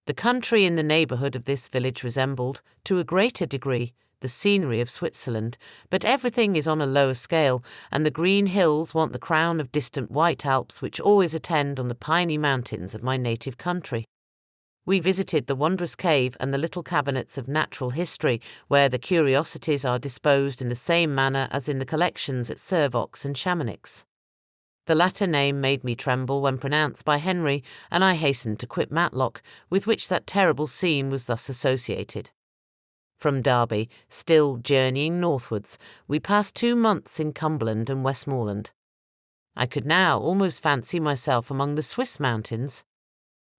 The country in the neighbourhood of this village resembled, to a greater degree, the scenery of Switzerland, but everything is on a lower scale, and the green hills want the crown of distant white Alps which always attend on the piney mountains of my native country. We visited the wondrous cave and the little cabinets of natural history, where the curiosities are disposed in the same manner as in the collections at Servox and Chamonix. The latter name made me tremble when pronounced by Henry, and I hastened to quit Matlock, with which that terrible scene was thus associated. From Derby, still journeying northwards, we passed 2 months in Cumberland and Westmoreland. I could now almost fancy myself among the Swiss mountains.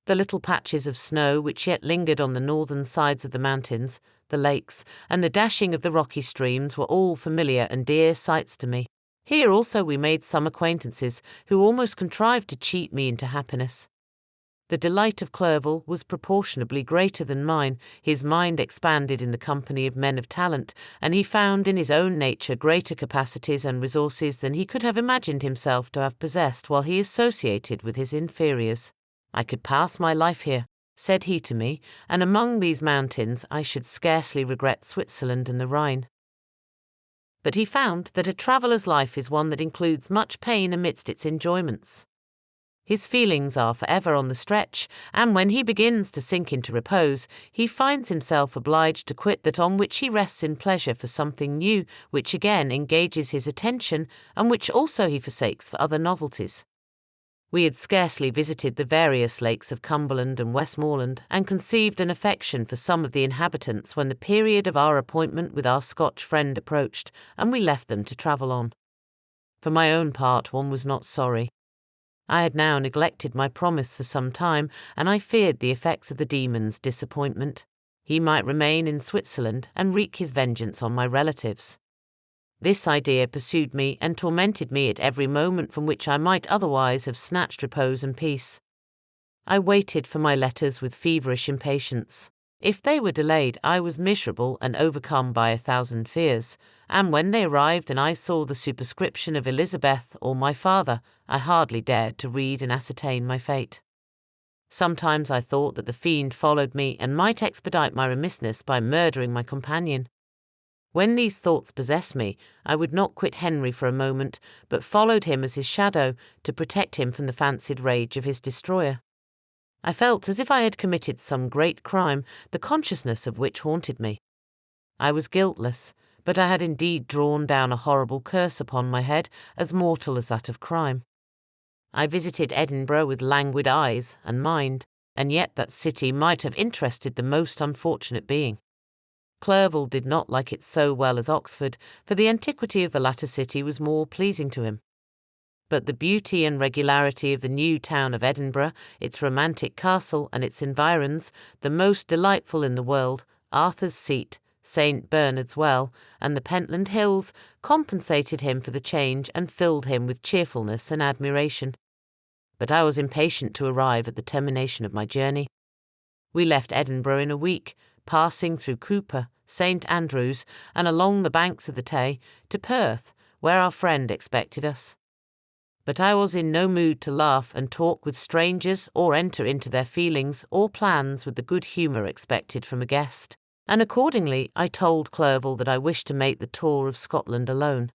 The little patches of snow which yet lingered on the northern sides of the mountains, the lakes, and the dashing of the rocky streams were all familiar and dear sights to me. Here also we made some acquaintances who almost contrived to cheat me into happiness. The delight of Clerval was proportionably greater than mine. His mind expanded in the company of men of talent, and he found in his own nature greater capacities and resources than he could have imagined himself to have possessed while he associated with his inferiors. I could pass my life here, said he to me, and among these mountains I should scarcely regret Switzerland and the Rhine. But he found that a traveller's life is one that includes much pain amidst its enjoyments. His feelings are forever on the stretch, and when he begins to sink into repose, he finds himself obliged to quit that on which he rests in pleasure for something new, which again engages his attention, and which also he forsakes for other novelties. We had scarcely visited the various lakes of Cumberland and Westmoreland, and conceived an affection for some of the inhabitants when the period of our appointment with our Scotch friend approached, and we left them to travel on. For my own part, one was not sorry. I had now neglected my promise for some time, and I feared the effects of the demon's disappointment. He might remain in Switzerland and wreak his vengeance on my relatives. This idea pursued me and tormented me at every moment from which I might otherwise have snatched repose and peace. I waited for my letters with feverish impatience. If they were delayed, I was miserable and overcome by 1,000 fears, and when they arrived and I saw the superscription of Elizabeth or my father, I hardly dared to read and ascertain my fate. Sometimes I thought that the fiend followed me and might expedite my remissness by murdering my companion. When these thoughts possessed me, I would not quit Henry for a moment, but followed him as his shadow to protect him from the fancied rage of his destroyer. I felt as if I had committed some great crime, the consciousness of which haunted me. I was guiltless, but I had indeed drawn down a horrible curse upon my head, as mortal as that of crime. I visited Edinburgh with languid eyes and mind, and yet that city might have interested the most unfortunate being. Clerval did not like it so well as Oxford, for the antiquity of the latter city was more pleasing to him. But the beauty and regularity of the new town of Edinburgh, its romantic castle and its environs, the most delightful in the world, Arthur's Seat, St. Bernard's Well, and the Pentland Hills, compensated him for the change and filled him with cheerfulness and admiration. But I was impatient to arrive at the termination of my journey. We left Edinburgh in a week, passing through Cooper, St. Andrews, and along the banks of the Tay, to Perth, where our friend expected us. But I was in no mood to laugh and talk with strangers or enter into their feelings or plans with the good humour expected from a guest, and accordingly I told Clerval that I wished to make the tour of Scotland alone.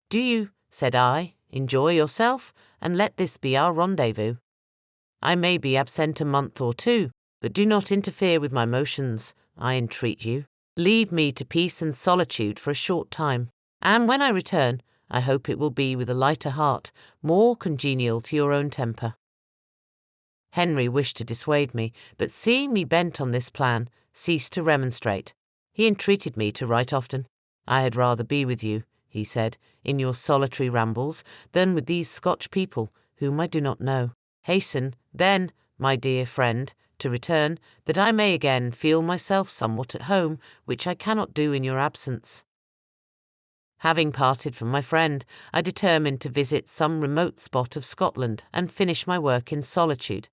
"Do you," said I, "enjoy yourself, and let this be our rendezvous. I may be absent a month or 2, but do not interfere with my motions, I entreat you. Leave me to peace and solitude for a short time, and when I return, I hope it will be with a lighter heart, more congenial to your own temper." Henry wished to dissuade me, but seeing me bent on this plan, ceased to remonstrate. He entreated me to write often. "I had rather be with you," he said, "in your solitary rambles, than with these Scotch people, whom I do not know. Hasten, then, my dear friend, to return, that I may again feel myself somewhat at home, which I cannot do in your absence." Having parted from my friend, I determined to visit some remote spot of Scotland and finish my work in solitude.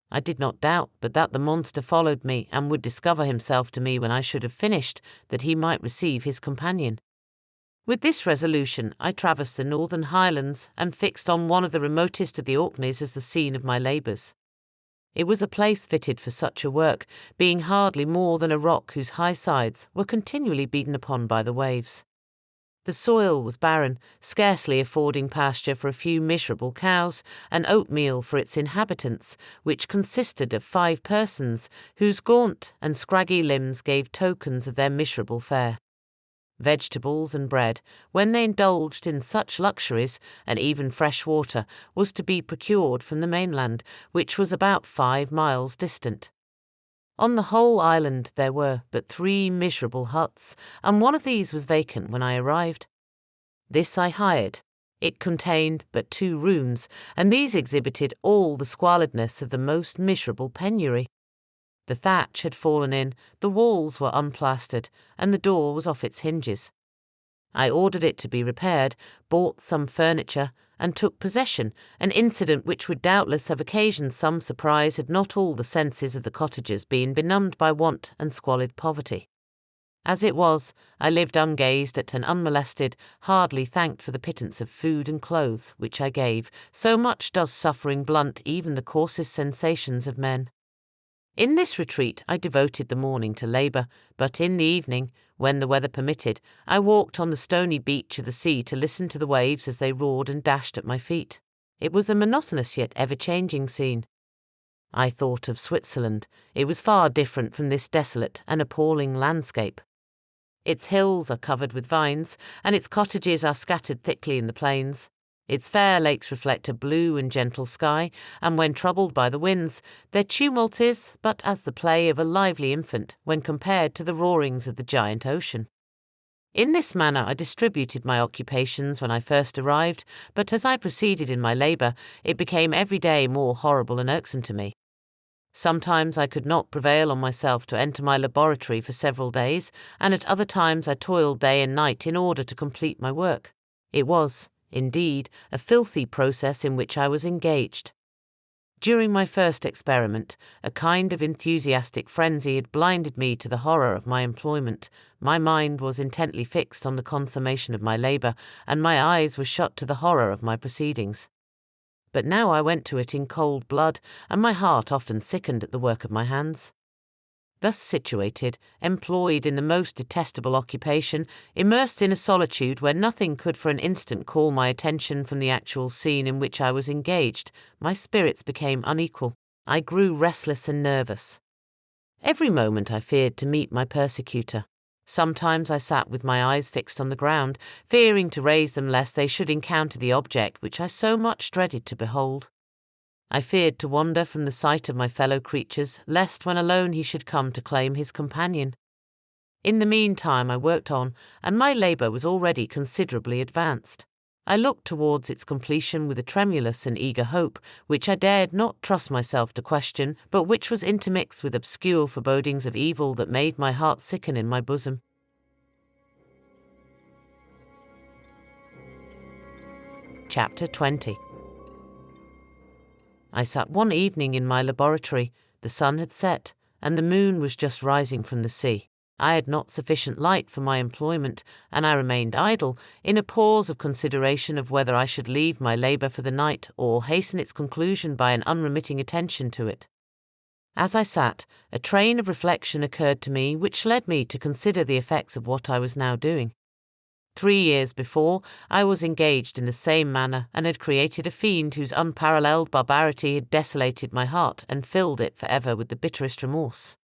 I did not doubt but that the monster followed me and would discover himself to me when I should have finished, that he might receive his companion. With this resolution, I traversed the northern highlands and fixed on one of the remotest of the Orkneys as the scene of my labours. It was a place fitted for such a work, being hardly more than a rock whose high sides were continually beaten upon by the waves. The soil was barren, scarcely affording pasture for a few miserable cows, and oatmeal for its inhabitants, which consisted of 5 persons, whose gaunt and scraggy limbs gave tokens of their miserable fare. Vegetables and bread, when they indulged in such luxuries, and even fresh water, was to be procured from the mainland, which was about 5 miles distant. On the whole island there were but 3 miserable huts, and one of these was vacant when I arrived. This I hired. It contained but 2 rooms, and these exhibited all the squalidness of the most miserable penury. The thatch had fallen in, the walls were unplastered, and the door was off its hinges. I ordered it to be repaired, bought some furniture, and took possession, an incident which would doubtless have occasioned some surprise had not all the senses of the cottagers been benumbed by want and squalid poverty. As it was, I lived ungazed at and unmolested, hardly thanked for the pittance of food and clothes which I gave, so much does suffering blunt even the coarsest sensations of men. In this retreat I devoted the morning to labour, but in the evening, when the weather permitted, I walked on the stony beach of the sea to listen to the waves as they roared and dashed at my feet. It was a monotonous yet ever-changing scene. I thought of Switzerland. It was far different from this desolate and appalling landscape. Its hills are covered with vines, and its cottages are scattered thickly in the plains. Its fair lakes reflect a blue and gentle sky, and when troubled by the winds, their tumult is but as the play of a lively infant when compared to the roarings of the giant ocean. In this manner I distributed my occupations when I first arrived, but as I proceeded in my labour, it became every day more horrible and irksome to me. Sometimes I could not prevail on myself to enter my laboratory for several days, and at other times I toiled day and night in order to complete my work. It was, indeed, a filthy process in which I was engaged. During my first experiment, a kind of enthusiastic frenzy had blinded me to the horror of my employment. My mind was intently fixed on the consummation of my labour, and my eyes were shut to the horror of my proceedings. But now I went to it in cold blood, and my heart often sickened at the work of my hands. Thus situated, employed in the most detestable occupation, immersed in a solitude where nothing could for an instant call my attention from the actual scene in which I was engaged, my spirits became unequal. I grew restless and nervous. Every moment I feared to meet my persecutor. Sometimes I sat with my eyes fixed on the ground, fearing to raise them lest they should encounter the object which I so much dreaded to behold. I feared to wander from the sight of my fellow creatures, lest when alone he should come to claim his companion. In the meantime I worked on, and my labour was already considerably advanced. I looked towards its completion with a tremulous and eager hope, which I dared not trust myself to question, but which was intermixed with obscure forebodings of evil that made my heart sicken in my bosom. Chapter 20. I sat one evening in my laboratory. The sun had set, and the moon was just rising from the sea. I had not sufficient light for my employment, and I remained idle, in a pause of consideration of whether I should leave my labour for the night or hasten its conclusion by an unremitting attention to it. As I sat, a train of reflection occurred to me which led me to consider the effects of what I was now doing. 3 years before, I was engaged in the same manner and had created a fiend whose unparalleled barbarity had desolated my heart and filled it for ever with the bitterest remorse.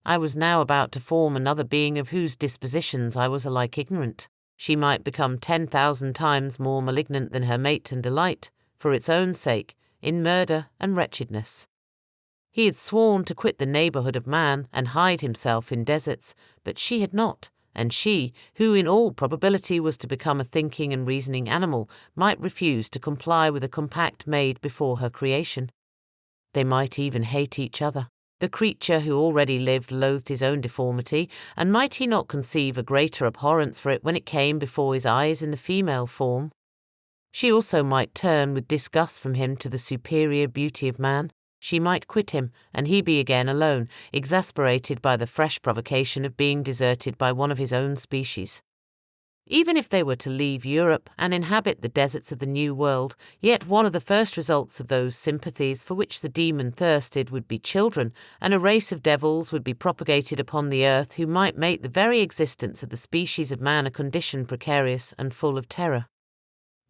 I was now about to form another being of whose dispositions I was alike ignorant. She might become 10,000 times more malignant than her mate and delight, for its own sake, in murder and wretchedness. He had sworn to quit the neighbourhood of man and hide himself in deserts, but she had not, and she, who in all probability was to become a thinking and reasoning animal, might refuse to comply with a compact made before her creation. They might even hate each other. The creature who already lived loathed his own deformity, and might he not conceive a greater abhorrence for it when it came before his eyes in the female form? She also might turn with disgust from him to the superior beauty of man. She might quit him, and he be again alone, exasperated by the fresh provocation of being deserted by one of his own species. Even if they were to leave Europe and inhabit the deserts of the New World, yet one of the first results of those sympathies for which the demon thirsted would be children, and a race of devils would be propagated upon the earth who might make the very existence of the species of man a condition precarious and full of terror.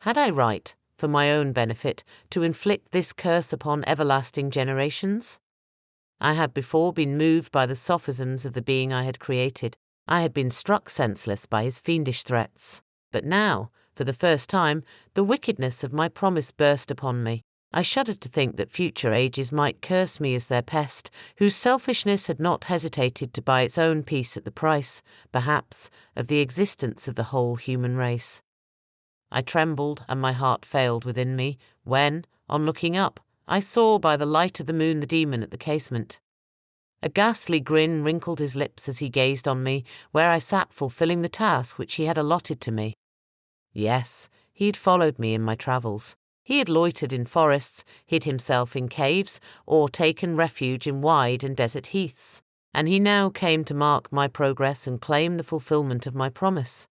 Had I right, for my own benefit, to inflict this curse upon everlasting generations? I had before been moved by the sophisms of the being I had created. I had been struck senseless by his fiendish threats. But now, for the first time, the wickedness of my promise burst upon me. I shuddered to think that future ages might curse me as their pest, whose selfishness had not hesitated to buy its own peace at the price, perhaps, of the existence of the whole human race. I trembled, and my heart failed within me, when, on looking up, I saw by the light of the moon the demon at the casement. A ghastly grin wrinkled his lips as he gazed on me, where I sat fulfilling the task which he had allotted to me. Yes, he had followed me in my travels. He had loitered in forests, hid himself in caves, or taken refuge in wide and desert heaths, and he now came to mark my progress and claim the fulfilment of my promise.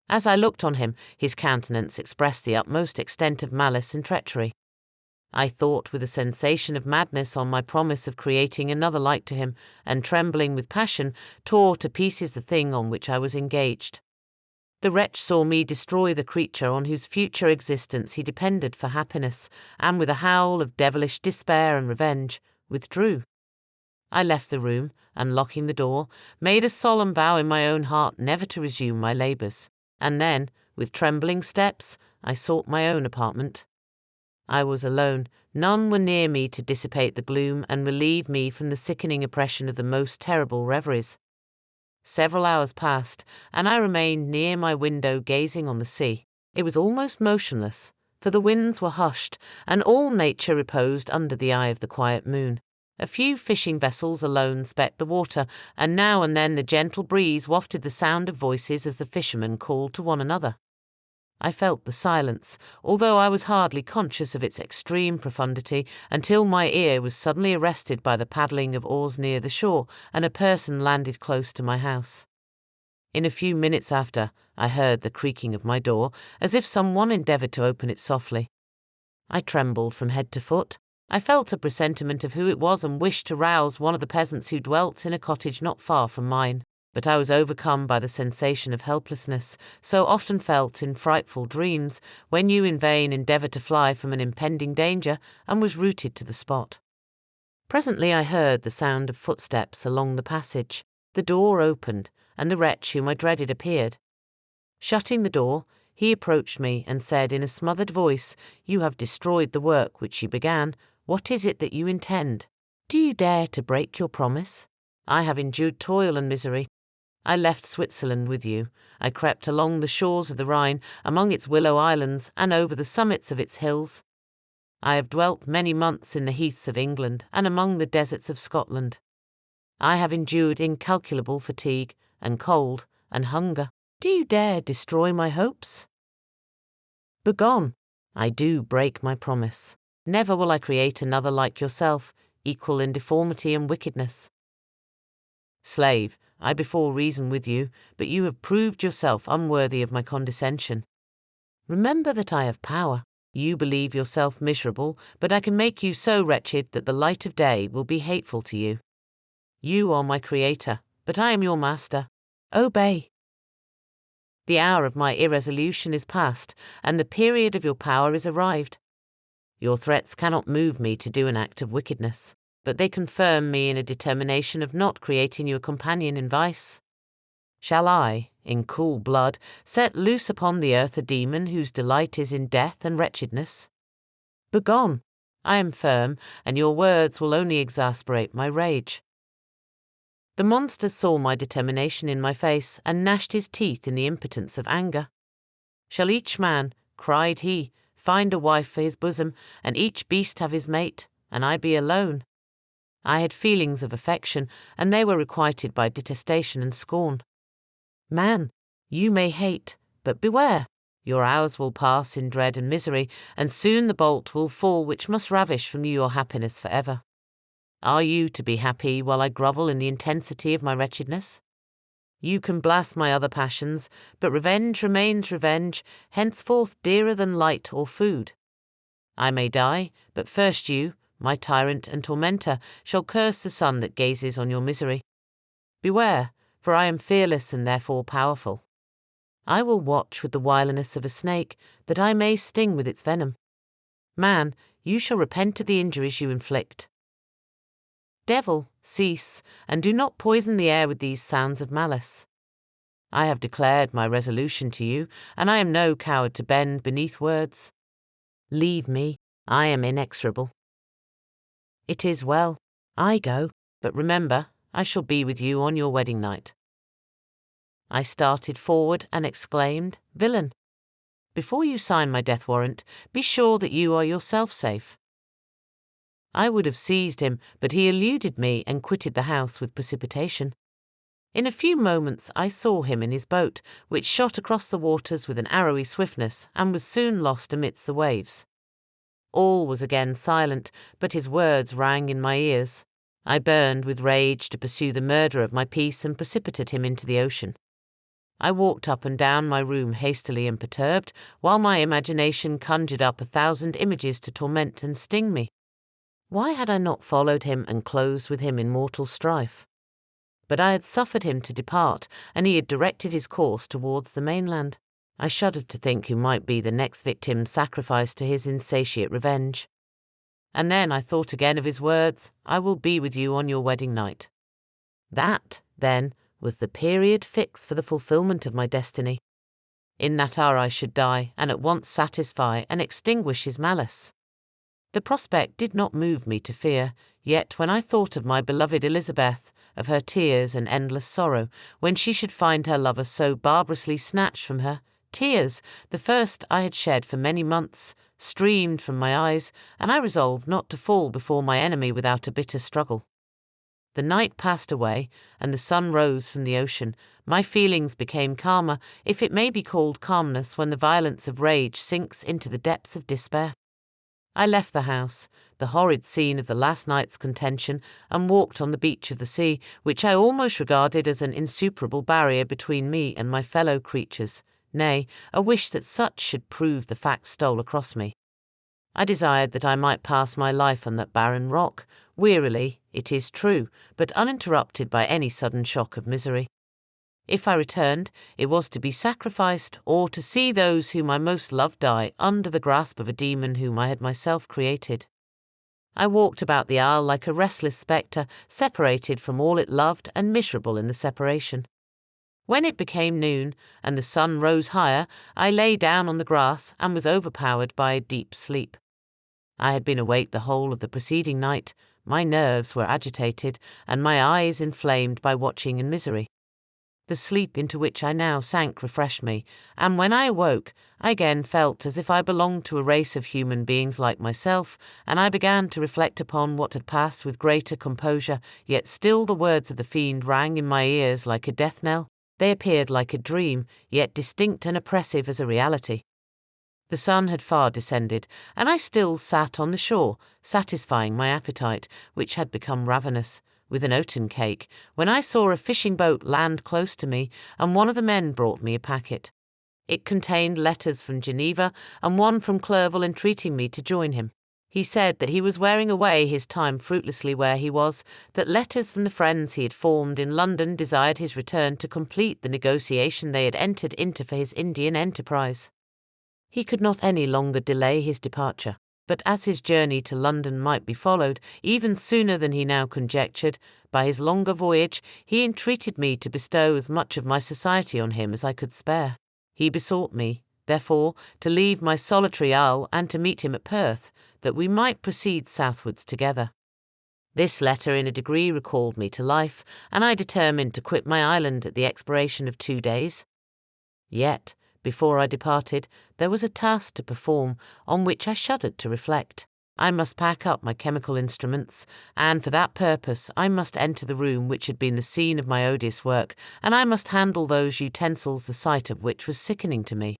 As I looked on him, his countenance expressed the utmost extent of malice and treachery. I thought with a sensation of madness on my promise of creating another like to him, and trembling with passion, tore to pieces the thing on which I was engaged. The wretch saw me destroy the creature on whose future existence he depended for happiness, and with a howl of devilish despair and revenge, withdrew. I left the room, and locking the door, made a solemn vow in my own heart never to resume my labours, and then, with trembling steps, I sought my own apartment. I was alone, none were near me to dissipate the gloom and relieve me from the sickening oppression of the most terrible reveries. Several hours passed, and I remained near my window gazing on the sea. It was almost motionless, for the winds were hushed, and all nature reposed under the eye of the quiet moon. A few fishing vessels alone specked the water, and now and then the gentle breeze wafted the sound of voices as the fishermen called to one another. I felt the silence, although I was hardly conscious of its extreme profundity, until my ear was suddenly arrested by the paddling of oars near the shore, and a person landed close to my house. In a few minutes after, I heard the creaking of my door, as if someone endeavoured to open it softly. I trembled from head to foot. I felt a presentiment of who it was and wished to rouse one of the peasants who dwelt in a cottage not far from mine. But I was overcome by the sensation of helplessness, so often felt in frightful dreams, when you in vain endeavour to fly from an impending danger, and was rooted to the spot. Presently I heard the sound of footsteps along the passage. The door opened, and the wretch whom I dreaded appeared. Shutting the door, he approached me and said in a smothered voice, "You have destroyed the work which you began. What is it that you intend? Do you dare to break your promise? I have endured toil and misery. I left Switzerland with you. I crept along the shores of the Rhine, among its willow islands, and over the summits of its hills. I have dwelt many months in the heaths of England and among the deserts of Scotland. I have endured incalculable fatigue, and cold, and hunger. Do you dare destroy my hopes? Begone! I do break my promise. Never will I create another like yourself, equal in deformity and wickedness. Slave, I before reasoned with you, but you have proved yourself unworthy of my condescension. Remember that I have power. You believe yourself miserable, but I can make you so wretched that the light of day will be hateful to you. You are my creator, but I am your master. Obey. The hour of my irresolution is past, and the period of your power is arrived. Your threats cannot move me to do an act of wickedness, but they confirm me in a determination of not creating you a companion in vice. Shall I, in cool blood, set loose upon the earth a demon whose delight is in death and wretchedness? Begone! I am firm, and your words will only exasperate my rage. The monster saw my determination in my face, and gnashed his teeth in the impotence of anger. Shall each man, cried he, find a wife for his bosom, and each beast have his mate, and I be alone? I had feelings of affection, and they were requited by detestation and scorn. Man, you may hate, but beware. Your hours will pass in dread and misery, and soon the bolt will fall which must ravish from you your happiness for ever. Are you to be happy while I grovel in the intensity of my wretchedness? You can blast my other passions, but revenge remains revenge, henceforth dearer than light or food. I may die, but first you, my tyrant and tormentor, shall curse the sun that gazes on your misery. Beware, for I am fearless and therefore powerful. I will watch with the wiliness of a snake, that I may sting with its venom. Man, you shall repent of the injuries you inflict. Devil, cease, and do not poison the air with these sounds of malice. I have declared my resolution to you, and I am no coward to bend beneath words. Leave me, I am inexorable. It is well, I go, but remember, I shall be with you on your wedding night. I started forward and exclaimed, Villain! Before you sign my death warrant, be sure that you are yourself safe. I would have seized him, but he eluded me and quitted the house with precipitation. In a few moments I saw him in his boat, which shot across the waters with an arrowy swiftness and was soon lost amidst the waves. All was again silent, but his words rang in my ears. I burned with rage to pursue the murderer of my peace and precipitate him into the ocean. I walked up and down my room hastily and perturbed, while my imagination conjured up 1,000 images to torment and sting me. Why had I not followed him and closed with him in mortal strife? But I had suffered him to depart, and he had directed his course towards the mainland. I shuddered to think who might be the next victim sacrificed to his insatiate revenge. And then I thought again of his words, I will be with you on your wedding night. That, then, was the period fixed for the fulfillment of my destiny. In that hour I should die, and at once satisfy and extinguish his malice. The prospect did not move me to fear, yet when I thought of my beloved Elizabeth, of her tears and endless sorrow, when she should find her lover so barbarously snatched from her, tears, the first I had shed for many months, streamed from my eyes, and I resolved not to fall before my enemy without a bitter struggle. The night passed away, and the sun rose from the ocean. My feelings became calmer, if it may be called calmness when the violence of rage sinks into the depths of despair. I left the house, the horrid scene of the last night's contention, and walked on the beach of the sea, which I almost regarded as an insuperable barrier between me and my fellow creatures. Nay, a wish that such should prove the fact stole across me. I desired that I might pass my life on that barren rock, wearily, it is true, but uninterrupted by any sudden shock of misery. If I returned, it was to be sacrificed, or to see those whom I most loved die under the grasp of a demon whom I had myself created. I walked about the isle like a restless spectre, separated from all it loved and miserable in the separation. When it became noon, and the sun rose higher, I lay down on the grass and was overpowered by a deep sleep. I had been awake the whole of the preceding night, my nerves were agitated, and my eyes inflamed by watching and misery. The sleep into which I now sank refreshed me, and when I awoke, I again felt as if I belonged to a race of human beings like myself, and I began to reflect upon what had passed with greater composure, yet still the words of the fiend rang in my ears like a death knell. They appeared like a dream, yet distinct and oppressive as a reality. The sun had far descended, and I still sat on the shore, satisfying my appetite, which had become ravenous, with an oaten cake, when I saw a fishing boat land close to me, and one of the men brought me a packet. It contained letters from Geneva, and one from Clerval entreating me to join him. He said that he was wearing away his time fruitlessly where he was, that letters from the friends he had formed in London desired his return to complete the negotiation they had entered into for his Indian enterprise. He could not any longer delay his departure, but as his journey to London might be followed, even sooner than he now conjectured, by his longer voyage, he entreated me to bestow as much of my society on him as I could spare. He besought me, therefore, to leave my solitary isle and to meet him at Perth, that we might proceed southwards together. This letter in a degree recalled me to life, and I determined to quit my island at the expiration of 2 days. Yet, before I departed, there was a task to perform on which I shuddered to reflect. I must pack up my chemical instruments, and for that purpose I must enter the room which had been the scene of my odious work, and I must handle those utensils the sight of which was sickening to me.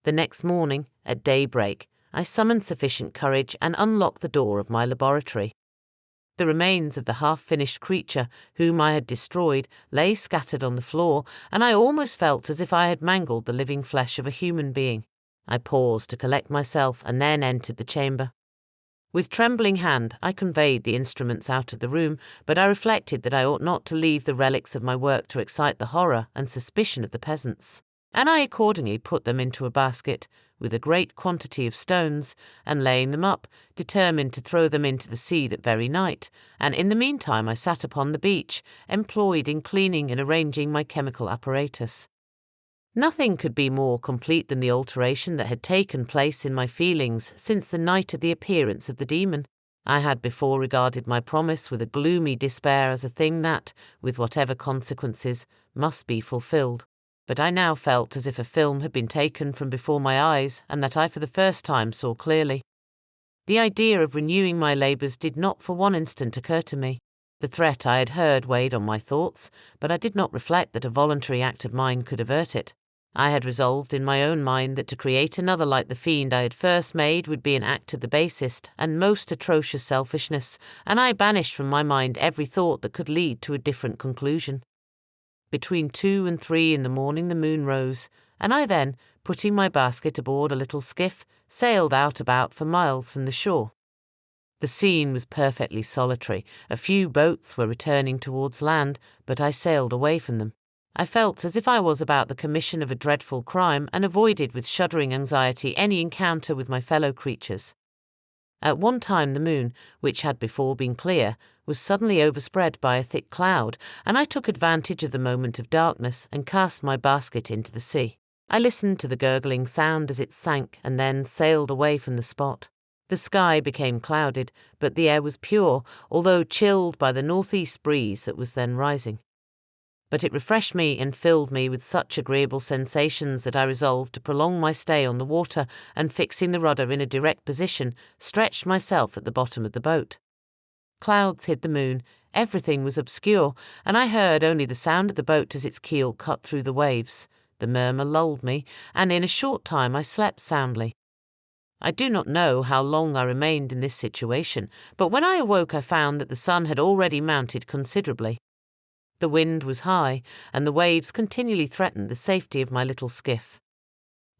The next morning, at daybreak, I summoned sufficient courage and unlocked the door of my laboratory. The remains of the half-finished creature whom I had destroyed lay scattered on the floor, and I almost felt as if I had mangled the living flesh of a human being. I paused to collect myself and then entered the chamber. With trembling hand, I conveyed the instruments out of the room, but I reflected that I ought not to leave the relics of my work to excite the horror and suspicion of the peasants, and I accordingly put them into a basket, with a great quantity of stones, and laying them up, determined to throw them into the sea that very night, and in the meantime I sat upon the beach, employed in cleaning and arranging my chemical apparatus. Nothing could be more complete than the alteration that had taken place in my feelings since the night of the appearance of the demon. I had before regarded my promise with a gloomy despair as a thing that, with whatever consequences, must be fulfilled. But I now felt as if a film had been taken from before my eyes, and that I for the first time saw clearly. The idea of renewing my labours did not for one instant occur to me. The threat I had heard weighed on my thoughts, but I did not reflect that a voluntary act of mine could avert it. I had resolved in my own mind that to create another like the fiend I had first made would be an act of the basest and most atrocious selfishness, and I banished from my mind every thought that could lead to a different conclusion. Between 2 and 3 in the morning the moon rose, and I then, putting my basket aboard a little skiff, sailed out about for miles from the shore. The scene was perfectly solitary. A few boats were returning towards land, but I sailed away from them. I felt as if I was about the commission of a dreadful crime, and avoided with shuddering anxiety any encounter with my fellow creatures. At one time the moon, which had before been clear, was suddenly overspread by a thick cloud, and I took advantage of the moment of darkness and cast my basket into the sea. I listened to the gurgling sound as it sank and then sailed away from the spot. The sky became clouded, but the air was pure, although chilled by the northeast breeze that was then rising. But it refreshed me and filled me with such agreeable sensations that I resolved to prolong my stay on the water, and fixing the rudder in a direct position, stretched myself at the bottom of the boat. Clouds hid the moon, everything was obscure, and I heard only the sound of the boat as its keel cut through the waves. The murmur lulled me, and in a short time I slept soundly. I do not know how long I remained in this situation, but when I awoke I found that the sun had already mounted considerably. The wind was high, and the waves continually threatened the safety of my little skiff.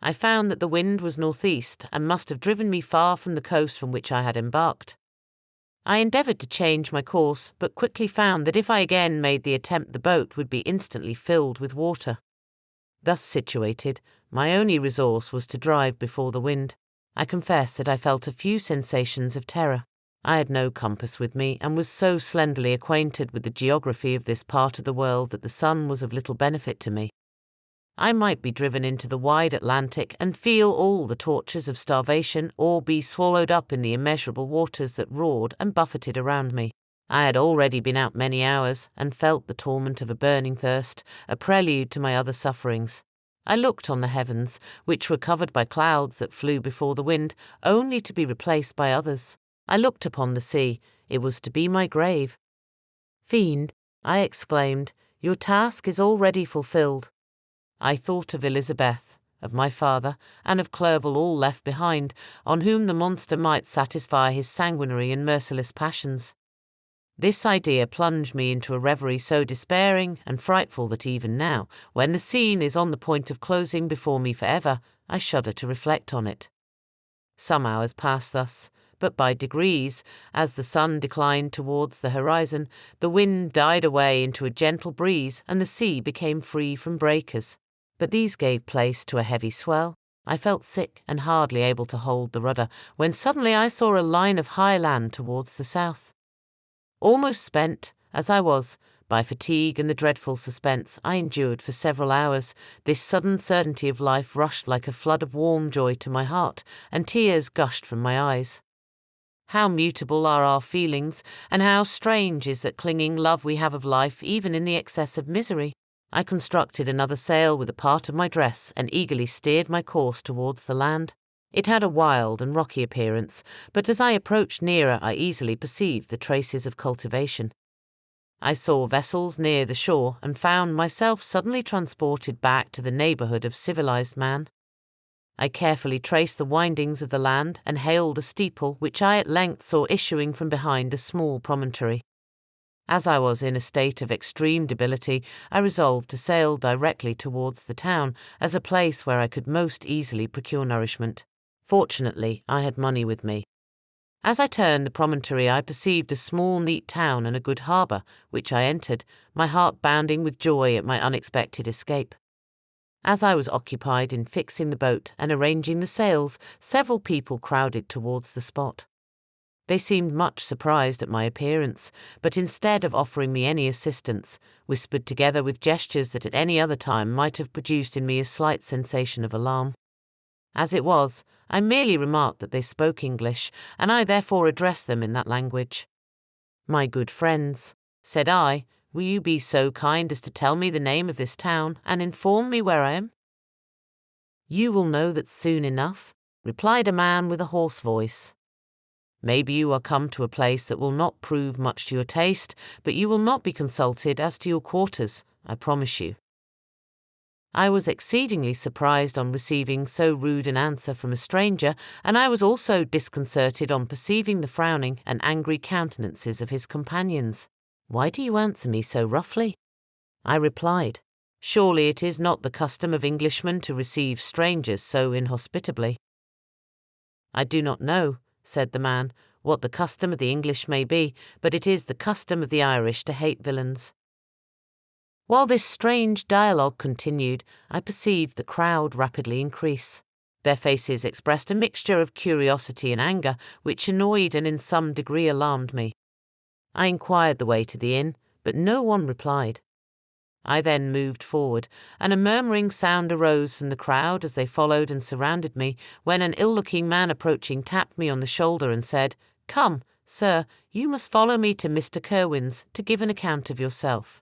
I found that the wind was northeast, and must have driven me far from the coast from which I had embarked. I endeavoured to change my course, but quickly found that if I again made the attempt the boat would be instantly filled with water. Thus situated, my only resource was to drive before the wind. I confess that I felt a few sensations of terror. I had no compass with me, and was so slenderly acquainted with the geography of this part of the world that the sun was of little benefit to me. I might be driven into the wide Atlantic and feel all the tortures of starvation, or be swallowed up in the immeasurable waters that roared and buffeted around me. I had already been out many hours, and felt the torment of a burning thirst, a prelude to my other sufferings. I looked on the heavens, which were covered by clouds that flew before the wind, only to be replaced by others. I looked upon the sea. It was to be my grave. "Fiend," I exclaimed, "your task is already fulfilled." I thought of Elizabeth, of my father, and of Clerval all left behind, on whom the monster might satisfy his sanguinary and merciless passions. This idea plunged me into a reverie so despairing and frightful that even now, when the scene is on the point of closing before me forever, I shudder to reflect on it. Some hours passed thus, but by degrees, as the sun declined towards the horizon, the wind died away into a gentle breeze, and the sea became free from breakers. But these gave place to a heavy swell. I felt sick and hardly able to hold the rudder, when suddenly I saw a line of high land towards the south. Almost spent, as I was, by fatigue and the dreadful suspense I endured for several hours, this sudden certainty of life rushed like a flood of warm joy to my heart, and tears gushed from my eyes. How mutable are our feelings, and how strange is that clinging love we have of life even in the excess of misery. I constructed another sail with a part of my dress, and eagerly steered my course towards the land. It had a wild and rocky appearance, but as I approached nearer I easily perceived the traces of cultivation. I saw vessels near the shore, and found myself suddenly transported back to the neighbourhood of civilized man. I carefully traced the windings of the land and hailed a steeple which I at length saw issuing from behind a small promontory. As I was in a state of extreme debility, I resolved to sail directly towards the town as a place where I could most easily procure nourishment. Fortunately, I had money with me. As I turned the promontory, I perceived a small, neat town and a good harbour, which I entered, my heart bounding with joy at my unexpected escape. As I was occupied in fixing the boat and arranging the sails, several people crowded towards the spot. They seemed much surprised at my appearance, but instead of offering me any assistance, whispered together with gestures that at any other time might have produced in me a slight sensation of alarm. As it was, I merely remarked that they spoke English, and I therefore addressed them in that language. "My good friends," said I, "will you be so kind as to tell me the name of this town and inform me where I am?" "You will know that soon enough," replied a man with a hoarse voice. "Maybe you are come to a place that will not prove much to your taste, but you will not be consulted as to your quarters, I promise you." I was exceedingly surprised on receiving so rude an answer from a stranger, and I was also disconcerted on perceiving the frowning and angry countenances of his companions. "Why do you answer me so roughly?" I replied. "Surely it is not the custom of Englishmen to receive strangers so inhospitably." "I do not know," said the man, "what the custom of the English may be, but it is the custom of the Irish to hate villains." While this strange dialogue continued, I perceived the crowd rapidly increase. Their faces expressed a mixture of curiosity and anger, which annoyed and in some degree alarmed me. I inquired the way to the inn, but no one replied. I then moved forward, and a murmuring sound arose from the crowd as they followed and surrounded me, when an ill-looking man approaching tapped me on the shoulder and said, "Come, sir, you must follow me to Mr. Kerwin's to give an account of yourself."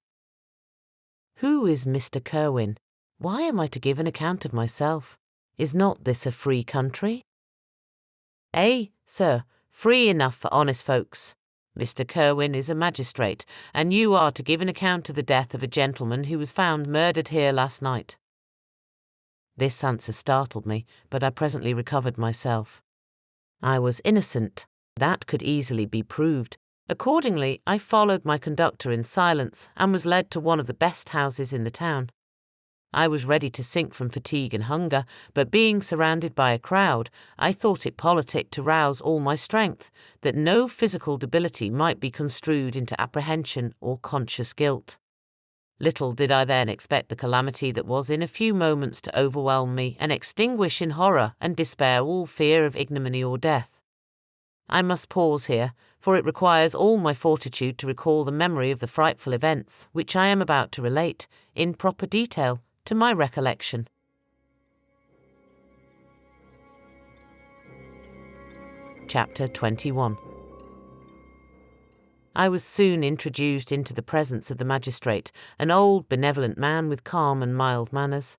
Who is Mr. Kerwin? Why am I to give an account of myself? Is not this a free country? Sir, free enough for honest folks. Mr. Kerwin is a magistrate, and you are to give an account of the death of a gentleman who was found murdered here last night. This answer startled me, but I presently recovered myself. I was innocent. That could easily be proved. Accordingly, I followed my conductor in silence and was led to one of the best houses in the town. I was ready to sink from fatigue and hunger, but being surrounded by a crowd, I thought it politic to rouse all my strength, that no physical debility might be construed into apprehension or conscious guilt. Little did I then expect the calamity that was in a few moments to overwhelm me and extinguish in horror and despair all fear of ignominy or death. I must pause here, for it requires all my fortitude to recall the memory of the frightful events which I am about to relate, in proper detail, to my recollection. Chapter 21. I was soon introduced into the presence of the magistrate, an old benevolent man with calm and mild manners.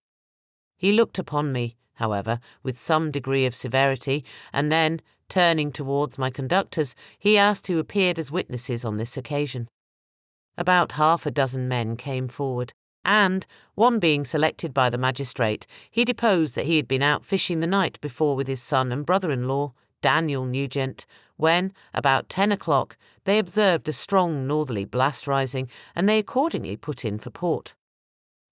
He looked upon me, however, with some degree of severity, and then, turning towards my conductors, he asked who appeared as witnesses on this occasion. About half a dozen men came forward, and, one being selected by the magistrate, he deposed that he had been out fishing the night before with his son and brother-in-law, Daniel Nugent, when, about 10 o'clock, they observed a strong northerly blast rising, and they accordingly put in for port.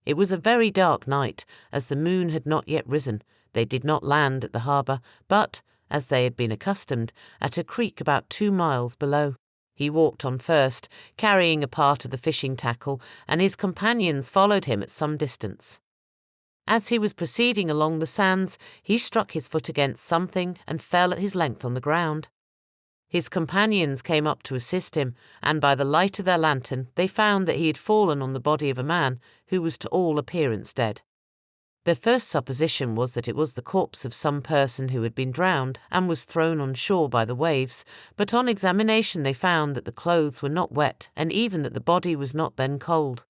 It was a very dark night, as the moon had not yet risen. They did not land at the harbour, but, as they had been accustomed, at a creek about 2 miles below. He walked on first, carrying a part of the fishing tackle, and his companions followed him at some distance. As he was proceeding along the sands, he struck his foot against something and fell at his length on the ground. His companions came up to assist him, and by the light of their lantern they found that he had fallen on the body of a man who was to all appearance dead. Their first supposition was that it was the corpse of some person who had been drowned and was thrown on shore by the waves, but on examination they found that the clothes were not wet and even that the body was not then cold.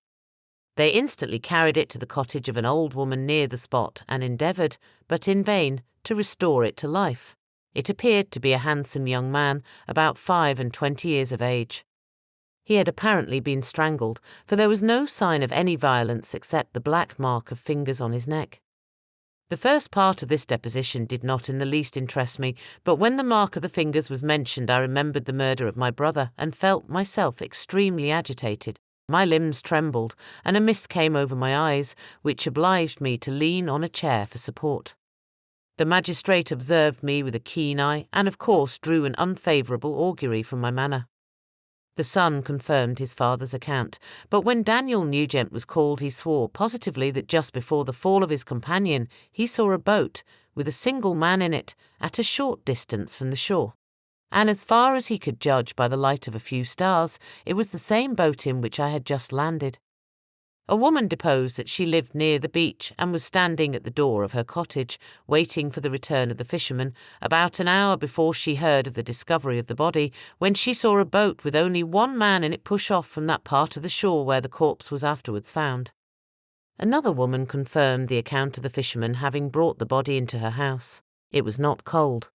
They instantly carried it to the cottage of an old woman near the spot and endeavoured, but in vain, to restore it to life. It appeared to be a handsome young man, about 25 years of age. He had apparently been strangled, for there was no sign of any violence except the black mark of fingers on his neck. The first part of this deposition did not in the least interest me, but when the mark of the fingers was mentioned I remembered the murder of my brother and felt myself extremely agitated. My limbs trembled, and a mist came over my eyes, which obliged me to lean on a chair for support. The magistrate observed me with a keen eye, and of course drew an unfavourable augury from my manner. The son confirmed his father's account, but when Daniel Nugent was called he swore positively that just before the fall of his companion he saw a boat, with a single man in it, at a short distance from the shore. And as far as he could judge by the light of a few stars, it was the same boat in which I had just landed. A woman deposed that she lived near the beach and was standing at the door of her cottage, waiting for the return of the fisherman, about an hour before she heard of the discovery of the body, when she saw a boat with only one man in it push off from that part of the shore where the corpse was afterwards found. Another woman confirmed the account of the fisherman having brought the body into her house. It was not cold.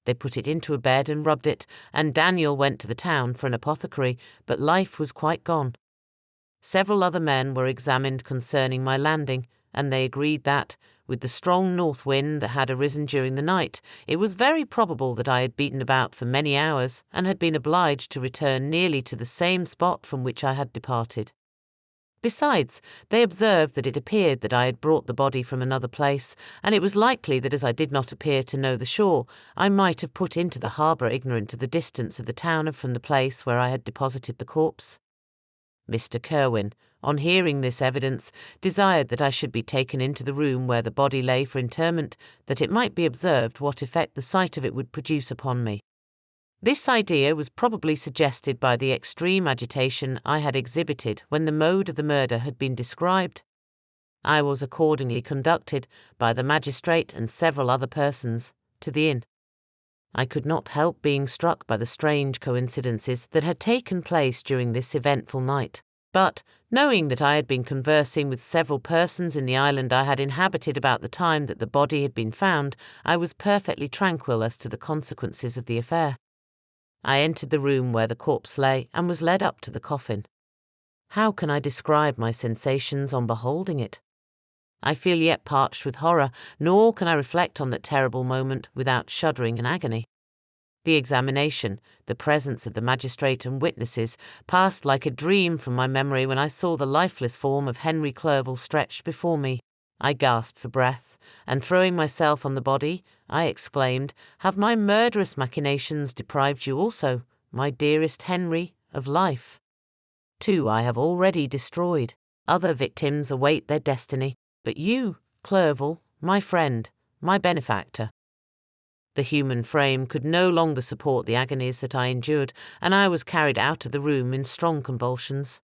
They put it into a bed and rubbed it, and Daniel went to the town for an apothecary, but life was quite gone. Several other men were examined concerning my landing, and they agreed that, with the strong north wind that had arisen during the night, it was very probable that I had beaten about for many hours and had been obliged to return nearly to the same spot from which I had departed. Besides, they observed that it appeared that I had brought the body from another place, and it was likely that as I did not appear to know the shore, I might have put into the harbour ignorant of the distance of the town from the place where I had deposited the corpse. Mr. Kerwin, on hearing this evidence, desired that I should be taken into the room where the body lay for interment, that it might be observed what effect the sight of it would produce upon me. This idea was probably suggested by the extreme agitation I had exhibited when the mode of the murder had been described. I was accordingly conducted, by the magistrate and several other persons, to the inn. I could not help being struck by the strange coincidences that had taken place during this eventful night, but, knowing that I had been conversing with several persons in the island I had inhabited about the time that the body had been found, I was perfectly tranquil as to the consequences of the affair. I entered the room where the corpse lay and was led up to the coffin. How can I describe my sensations on beholding it? I feel yet parched with horror, nor can I reflect on that terrible moment without shuddering and agony. The examination, the presence of the magistrate and witnesses, passed like a dream from my memory when I saw the lifeless form of Henry Clerval stretched before me. I gasped for breath, and throwing myself on the body, I exclaimed, "Have my murderous machinations deprived you also, my dearest Henry, of life? 2 I have already destroyed. Other victims await their destiny, but you, Clerval, my friend, my benefactor." The human frame could no longer support the agonies that I endured, and I was carried out of the room in strong convulsions.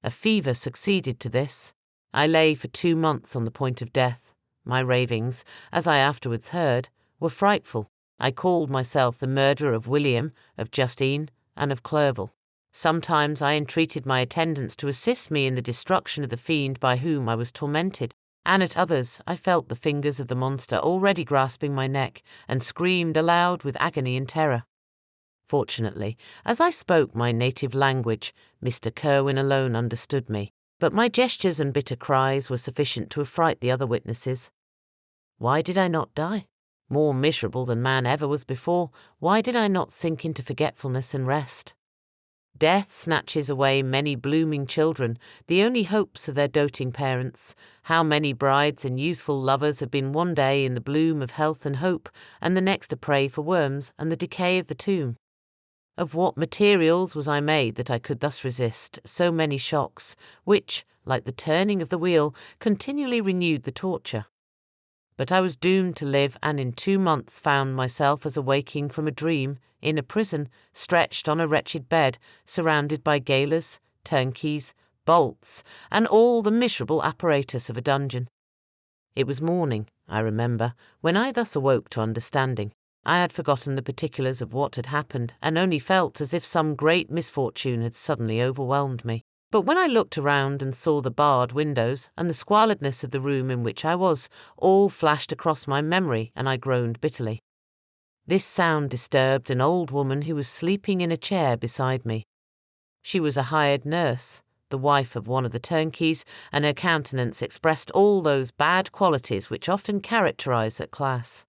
A fever succeeded to this. I lay for 2 months on the point of death. My ravings, as I afterwards heard, were frightful. I called myself the murderer of William, of Justine, and of Clerval. Sometimes I entreated my attendants to assist me in the destruction of the fiend by whom I was tormented, and at others I felt the fingers of the monster already grasping my neck, and screamed aloud with agony and terror. Fortunately, as I spoke my native language, Mr. Kerwin alone understood me, but my gestures and bitter cries were sufficient to affright the other witnesses. Why did I not die? More miserable than man ever was before, why did I not sink into forgetfulness and rest? Death snatches away many blooming children, the only hopes of their doting parents. How many brides and youthful lovers have been one day in the bloom of health and hope, and the next a prey for worms and the decay of the tomb? Of what materials was I made that I could thus resist so many shocks, which, like the turning of the wheel, continually renewed the torture? But I was doomed to live, and in 2 months found myself as awaking from a dream, in a prison, stretched on a wretched bed, surrounded by gaolers, turnkeys, bolts, and all the miserable apparatus of a dungeon. It was morning, I remember, when I thus awoke to understanding. I had forgotten the particulars of what had happened, and only felt as if some great misfortune had suddenly overwhelmed me. But when I looked around and saw the barred windows and the squalidness of the room in which I was, all flashed across my memory, and I groaned bitterly. This sound disturbed an old woman who was sleeping in a chair beside me. She was a hired nurse, the wife of one of the turnkeys, and her countenance expressed all those bad qualities which often characterize that class.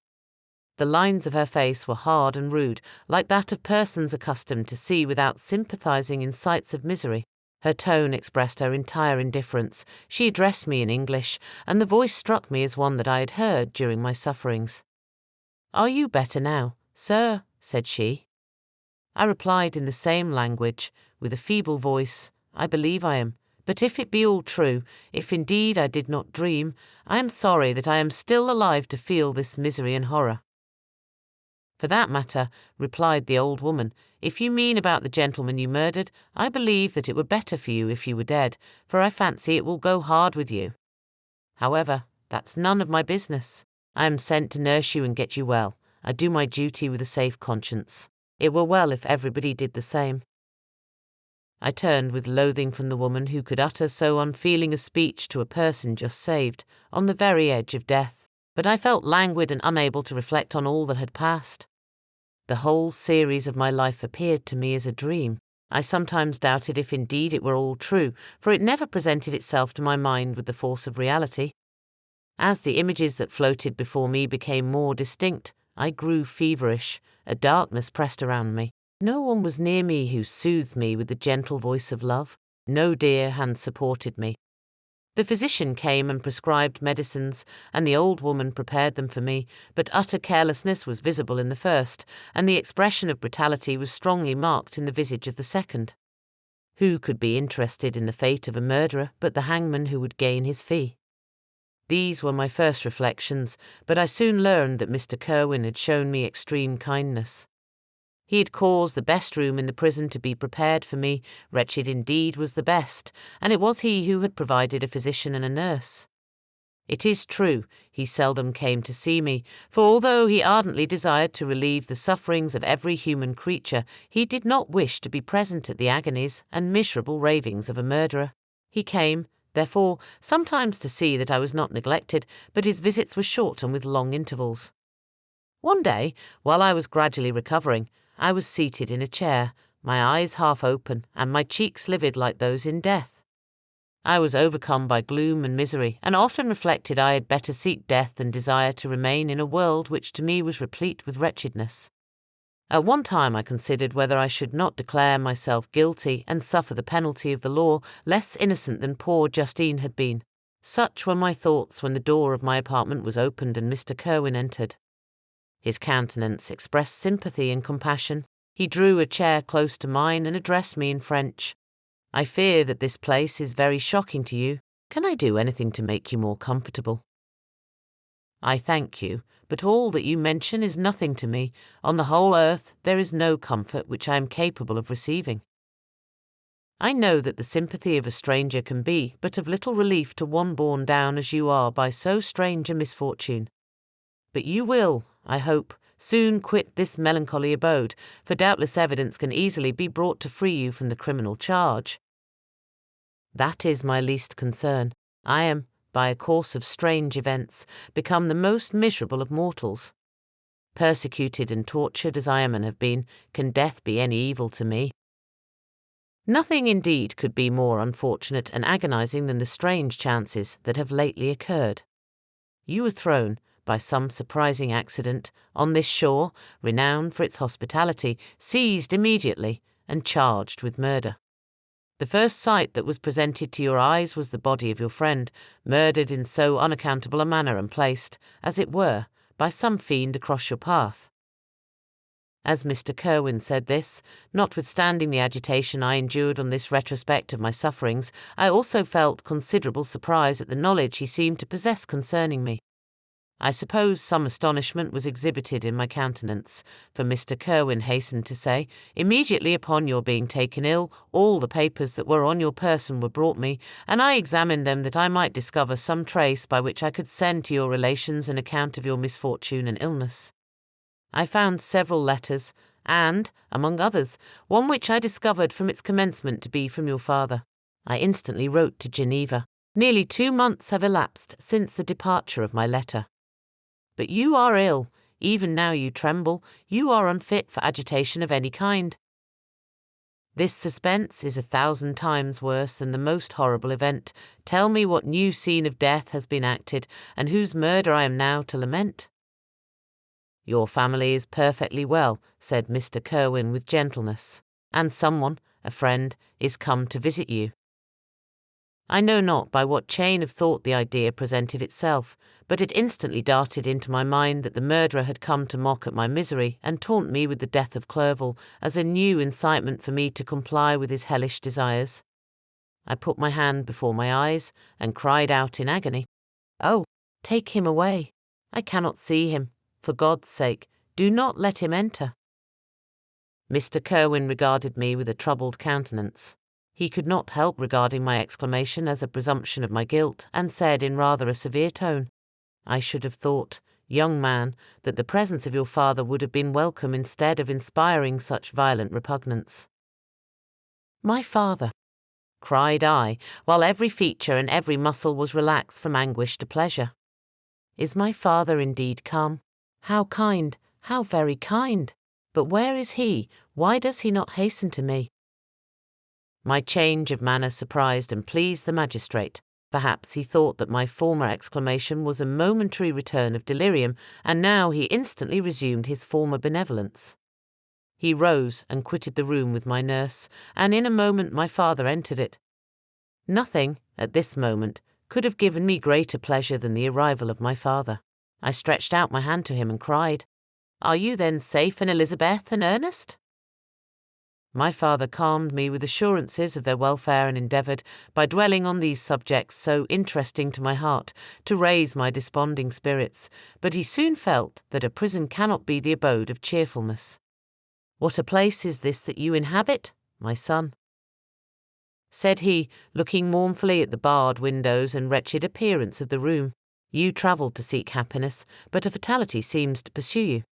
The lines of her face were hard and rude, like that of persons accustomed to see without sympathizing in sights of misery. Her tone expressed her entire indifference. She addressed me in English, and the voice struck me as one that I had heard during my sufferings. "Are you better now, sir?" said she. I replied in the same language, with a feeble voice, "I believe I am, but if it be all true, if indeed I did not dream, I am sorry that I am still alive to feel this misery and horror." "For that matter," replied the old woman, "if you mean about the gentleman you murdered, I believe that it were better for you if you were dead, for I fancy it will go hard with you. However, that's none of my business. I am sent to nurse you and get you well. I do my duty with a safe conscience. It were well if everybody did the same." I turned with loathing from the woman who could utter so unfeeling a speech to a person just saved, on the very edge of death, but I felt languid and unable to reflect on all that had passed. The whole series of my life appeared to me as a dream. I sometimes doubted if indeed it were all true, for it never presented itself to my mind with the force of reality. As the images that floated before me became more distinct, I grew feverish. A darkness pressed around me. No one was near me who soothed me with the gentle voice of love. No dear hand supported me. The physician came and prescribed medicines, and the old woman prepared them for me, but utter carelessness was visible in the first, and the expression of brutality was strongly marked in the visage of the second. Who could be interested in the fate of a murderer but the hangman who would gain his fee? These were my first reflections, but I soon learned that Mr. Kerwin had shown me extreme kindness. He had caused the best room in the prison to be prepared for me. Wretched indeed was the best, and it was he who had provided a physician and a nurse. It is true, he seldom came to see me, for although he ardently desired to relieve the sufferings of every human creature, he did not wish to be present at the agonies and miserable ravings of a murderer. He came, therefore, sometimes to see that I was not neglected, but his visits were short and with long intervals. One day, while I was gradually recovering, I was seated in a chair, my eyes half open, and my cheeks livid like those in death. I was overcome by gloom and misery, and often reflected I had better seek death than desire to remain in a world which to me was replete with wretchedness. At one time I considered whether I should not declare myself guilty and suffer the penalty of the law, less innocent than poor Justine had been. Such were my thoughts when the door of my apartment was opened and Mr. Kerwin entered. His countenance expressed sympathy and compassion. He drew a chair close to mine and addressed me in French. "I fear that this place is very shocking to you. Can I do anything to make you more comfortable?" "I thank you, but all that you mention is nothing to me. On the whole earth there is no comfort which I am capable of receiving. I know that the sympathy of a stranger can be but of little relief to one borne down as you are by so strange a misfortune. But you will, I hope, soon quit this melancholy abode, for doubtless evidence can easily be brought to free you from the criminal charge." "That is my least concern. I am, by a course of strange events, become the most miserable of mortals. Persecuted and tortured as I am and have been, can death be any evil to me? Nothing indeed could be more unfortunate and agonizing than the strange chances that have lately occurred. You were thrown, by some surprising accident, on this shore, renowned for its hospitality, seized immediately, and charged with murder. The first sight that was presented to your eyes was the body of your friend, murdered in so unaccountable a manner and placed, as it were, by some fiend across your path. As Mr. Kerwin said this, notwithstanding the agitation I endured on this retrospect of my sufferings, I also felt considerable surprise at the knowledge he seemed to possess concerning me. I suppose some astonishment was exhibited in my countenance, for Mr. Kerwin hastened to say, "Immediately upon your being taken ill, all the papers that were on your person were brought me, and I examined them that I might discover some trace by which I could send to your relations an account of your misfortune and illness. I found several letters, and, among others, one which I discovered from its commencement to be from your father. I instantly wrote to Geneva. Nearly 2 months have elapsed since the departure of my letter. But you are ill, even now you tremble, you are unfit for agitation of any kind. This suspense is 1,000 times worse than the most horrible event. Tell me what new scene of death has been acted, and whose murder I am now to lament." "Your family is perfectly well," said Mr. Kerwin with gentleness, "and someone, a friend, is come to visit you." I know not by what chain of thought the idea presented itself, but it instantly darted into my mind that the murderer had come to mock at my misery and taunt me with the death of Clerval as a new incitement for me to comply with his hellish desires. I put my hand before my eyes and cried out in agony, "Oh, take him away! I cannot see him. For God's sake, do not let him enter." Mr. Kerwin regarded me with a troubled countenance. He could not help regarding my exclamation as a presumption of my guilt, and said in rather a severe tone, "I should have thought, young man, that the presence of your father would have been welcome instead of inspiring such violent repugnance." "My father!" cried I, while every feature and every muscle was relaxed from anguish to pleasure. "Is my father indeed come? How kind, how very kind! But where is he? Why does he not hasten to me?" My change of manner surprised and pleased the magistrate. Perhaps he thought that my former exclamation was a momentary return of delirium, and now he instantly resumed his former benevolence. He rose and quitted the room with my nurse, and in a moment my father entered it. Nothing, at this moment, could have given me greater pleasure than the arrival of my father. I stretched out my hand to him and cried, "Are you then safe in Elizabeth and Ernest?" My father calmed me with assurances of their welfare and endeavoured, by dwelling on these subjects so interesting to my heart, to raise my desponding spirits, but he soon felt that a prison cannot be the abode of cheerfulness. "What a place is this that you inhabit, my son?" said he, looking mournfully at the barred windows and wretched appearance of the room. "You travelled to seek happiness, but a fatality seems to pursue you.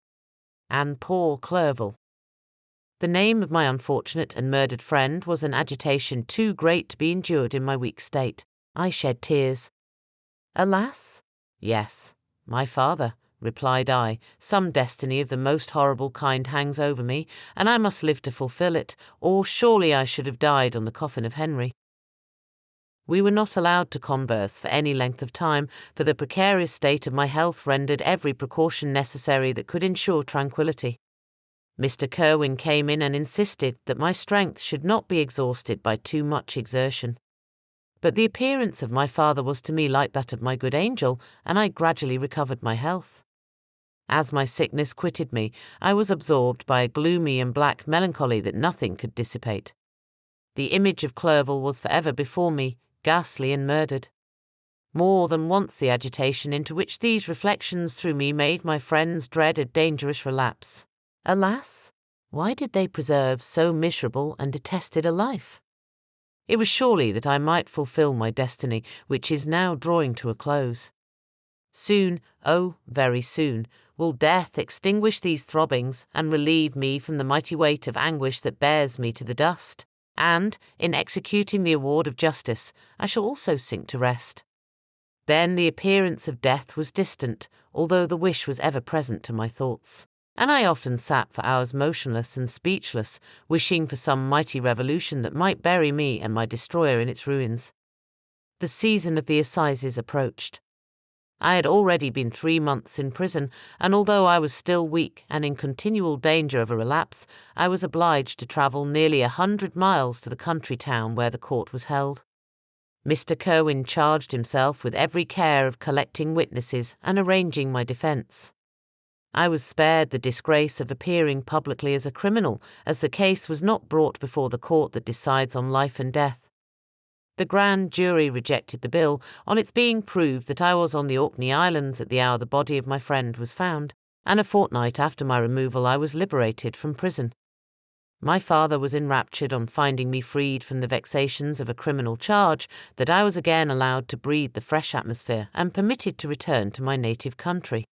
And poor Clerval." The name of my unfortunate and murdered friend was an agitation too great to be endured in my weak state. I shed tears. "Alas?" "Yes, my father," replied I. "Some destiny of the most horrible kind hangs over me, and I must live to fulfill it, or surely I should have died on the coffin of Henry." We were not allowed to converse for any length of time, for the precarious state of my health rendered every precaution necessary that could ensure tranquillity. Mr. Kerwin came in and insisted that my strength should not be exhausted by too much exertion. But the appearance of my father was to me like that of my good angel, and I gradually recovered my health. As my sickness quitted me, I was absorbed by a gloomy and black melancholy that nothing could dissipate. The image of Clerval was forever before me, ghastly and murdered. More than once the agitation into which these reflections threw me made my friends dread a dangerous relapse. Alas, why did they preserve so miserable and detested a life? It was surely that I might fulfill my destiny, which is now drawing to a close. Soon, oh, very soon, will death extinguish these throbbings and relieve me from the mighty weight of anguish that bears me to the dust, and, in executing the award of justice, I shall also sink to rest. Then the appearance of death was distant, although the wish was ever present to my thoughts, and I often sat for hours motionless and speechless, wishing for some mighty revolution that might bury me and my destroyer in its ruins. The season of the assizes approached. I had already been 3 months in prison, and although I was still weak and in continual danger of a relapse, I was obliged to travel nearly 100 miles to the country town where the court was held. Mr. Kerwin charged himself with every care of collecting witnesses and arranging my defence. I was spared the disgrace of appearing publicly as a criminal, as the case was not brought before the court that decides on life and death. The grand jury rejected the bill on its being proved that I was on the Orkney Islands at the hour the body of my friend was found, and a fortnight after my removal I was liberated from prison. My father was enraptured on finding me freed from the vexations of a criminal charge, that I was again allowed to breathe the fresh atmosphere and permitted to return to my native country.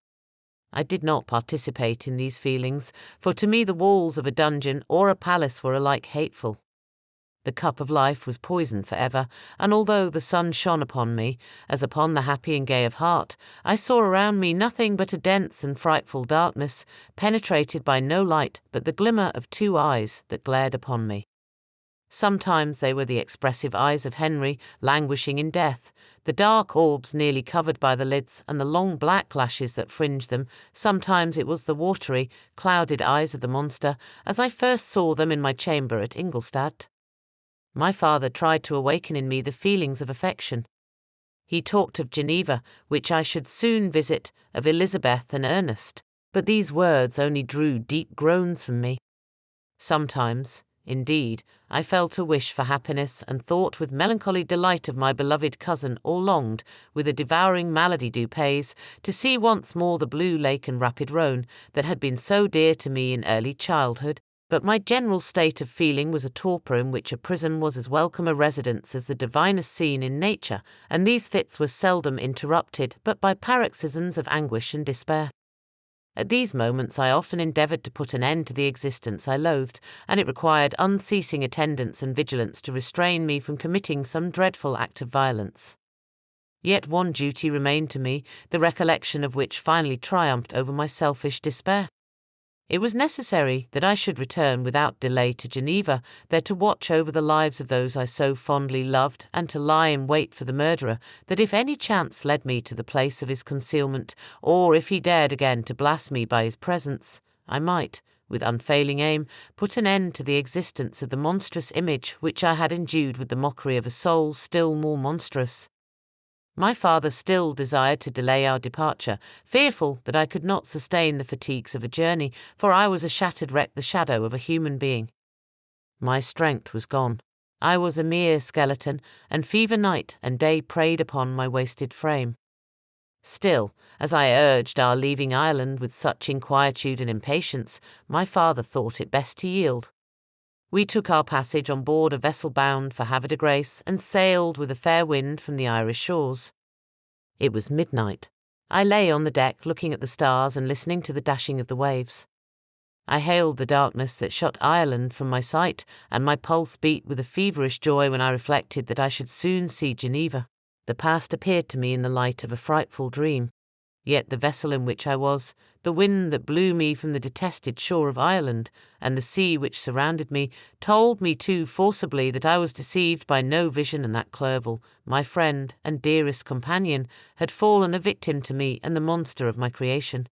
I did not participate in these feelings, for to me the walls of a dungeon or a palace were alike hateful. The cup of life was poisoned for ever, and although the sun shone upon me, as upon the happy and gay of heart, I saw around me nothing but a dense and frightful darkness, penetrated by no light but the glimmer of 2 eyes that glared upon me. Sometimes they were the expressive eyes of Henry, languishing in death, the dark orbs nearly covered by the lids and the long black lashes that fringed them. Sometimes it was the watery, clouded eyes of the monster, as I first saw them in my chamber at Ingolstadt. My father tried to awaken in me the feelings of affection. He talked of Geneva, which I should soon visit, of Elizabeth and Ernest, but these words only drew deep groans from me. Sometimes, indeed, I felt a wish for happiness and thought with melancholy delight of my beloved cousin, or longed, with a devouring malady du pays, to see once more the blue lake and rapid Rhone that had been so dear to me in early childhood. But my general state of feeling was a torpor in which a prison was as welcome a residence as the divinest scene in nature, and these fits were seldom interrupted but by paroxysms of anguish and despair. At these moments I often endeavoured to put an end to the existence I loathed, and it required unceasing attendance and vigilance to restrain me from committing some dreadful act of violence. Yet one duty remained to me, the recollection of which finally triumphed over my selfish despair. It was necessary that I should return without delay to Geneva, there to watch over the lives of those I so fondly loved, and to lie in wait for the murderer, that if any chance led me to the place of his concealment, or if he dared again to blast me by his presence, I might, with unfailing aim, put an end to the existence of the monstrous image which I had endued with the mockery of a soul still more monstrous. My father still desired to delay our departure, fearful that I could not sustain the fatigues of a journey, for I was a shattered wreck, the shadow of a human being. My strength was gone. I was a mere skeleton, and fever night and day preyed upon my wasted frame. Still, as I urged our leaving Ireland with such inquietude and impatience, my father thought it best to yield. We took our passage on board a vessel bound for Havre de Grace and sailed with a fair wind from the Irish shores. It was midnight. I lay on the deck looking at the stars and listening to the dashing of the waves. I hailed the darkness that shut Ireland from my sight, and my pulse beat with a feverish joy when I reflected that I should soon see Geneva. The past appeared to me in the light of a frightful dream. Yet the vessel in which I was, the wind that blew me from the detested shore of Ireland, and the sea which surrounded me, told me too forcibly that I was deceived by no vision, and that Clerval, my friend and dearest companion, had fallen a victim to me and the monster of my creation.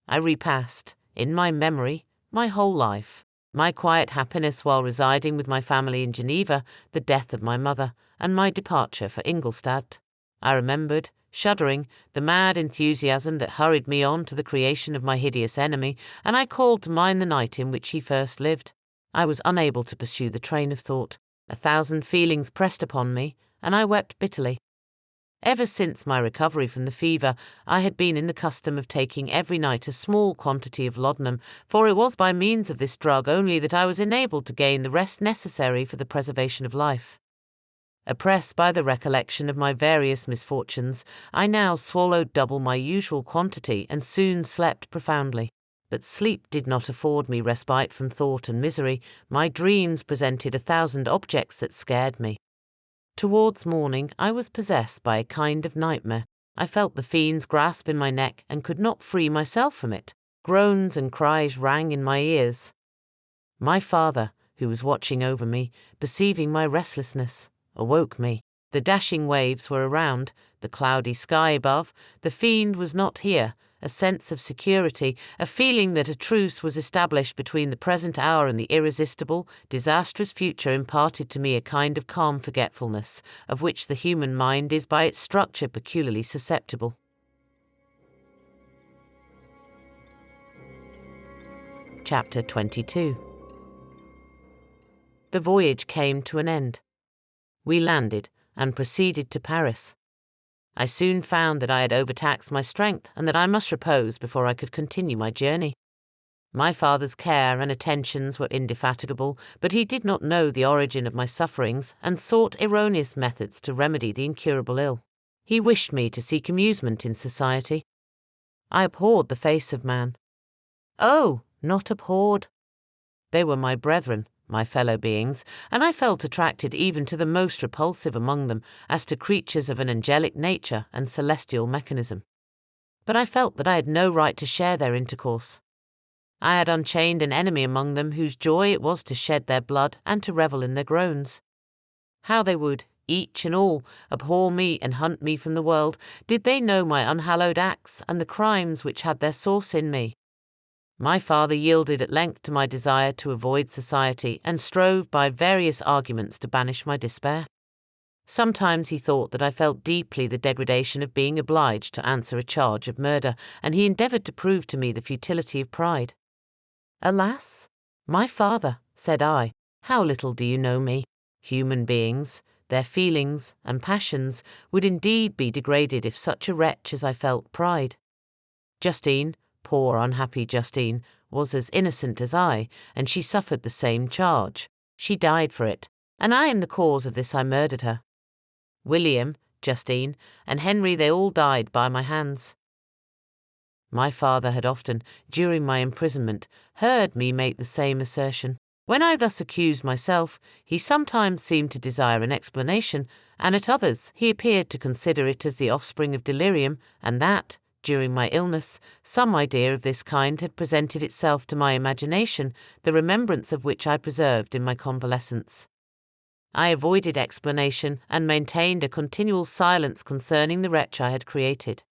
I repassed, in my memory, my whole life, my quiet happiness while residing with my family in Geneva, the death of my mother, and my departure for Ingolstadt. I remembered, shuddering, the mad enthusiasm that hurried me on to the creation of my hideous enemy, and I called to mind the night in which he first lived. I was unable to pursue the train of thought. 1,000 feelings pressed upon me, and I wept bitterly. Ever since my recovery from the fever, I had been in the custom of taking every night a small quantity of laudanum, for it was by means of this drug only that I was enabled to gain the rest necessary for the preservation of life. Oppressed by the recollection of my various misfortunes, I now swallowed double my usual quantity and soon slept profoundly. But sleep did not afford me respite from thought and misery. My dreams presented 1,000 objects that scared me. Towards morning I was possessed by a kind of nightmare. I felt the fiend's grasp in my neck and could not free myself from it. Groans and cries rang in my ears. My father, who was watching over me, perceiving my restlessness, awoke me. The dashing waves were around, the cloudy sky above. The fiend was not here. A sense of security, a feeling that a truce was established between the present hour and the irresistible, disastrous future imparted to me a kind of calm forgetfulness, of which the human mind is by its structure peculiarly susceptible. Chapter 22. The voyage came to an end. We landed and proceeded to Paris. I soon found that I had overtaxed my strength and that I must repose before I could continue my journey. My father's care and attentions were indefatigable, but he did not know the origin of my sufferings and sought erroneous methods to remedy the incurable ill. He wished me to seek amusement in society. I abhorred the face of man. Oh, not abhorred. They were my brethren, my fellow beings, and I felt attracted even to the most repulsive among them as to creatures of an angelic nature and celestial mechanism. But I felt that I had no right to share their intercourse. I had unchained an enemy among them whose joy it was to shed their blood and to revel in their groans. How they would, each and all, abhor me and hunt me from the world, did they know my unhallowed acts and the crimes which had their source in me. My father yielded at length to my desire to avoid society and strove by various arguments to banish my despair. Sometimes he thought that I felt deeply the degradation of being obliged to answer a charge of murder, and he endeavoured to prove to me the futility of pride. "Alas, my father," said I, "how little do you know me. Human beings, their feelings and passions, would indeed be degraded if such a wretch as I felt pride. Justine, poor unhappy Justine, was as innocent as I, and she suffered the same charge. She died for it, and I am the cause of this. I murdered her. William, Justine, and Henry, they all died by my hands." My father had often, during my imprisonment, heard me make the same assertion. When I thus accused myself, he sometimes seemed to desire an explanation, and at others he appeared to consider it as the offspring of delirium, and that, during my illness, some idea of this kind had presented itself to my imagination, the remembrance of which I preserved in my convalescence. I avoided explanation and maintained a continual silence concerning the wretch I had created.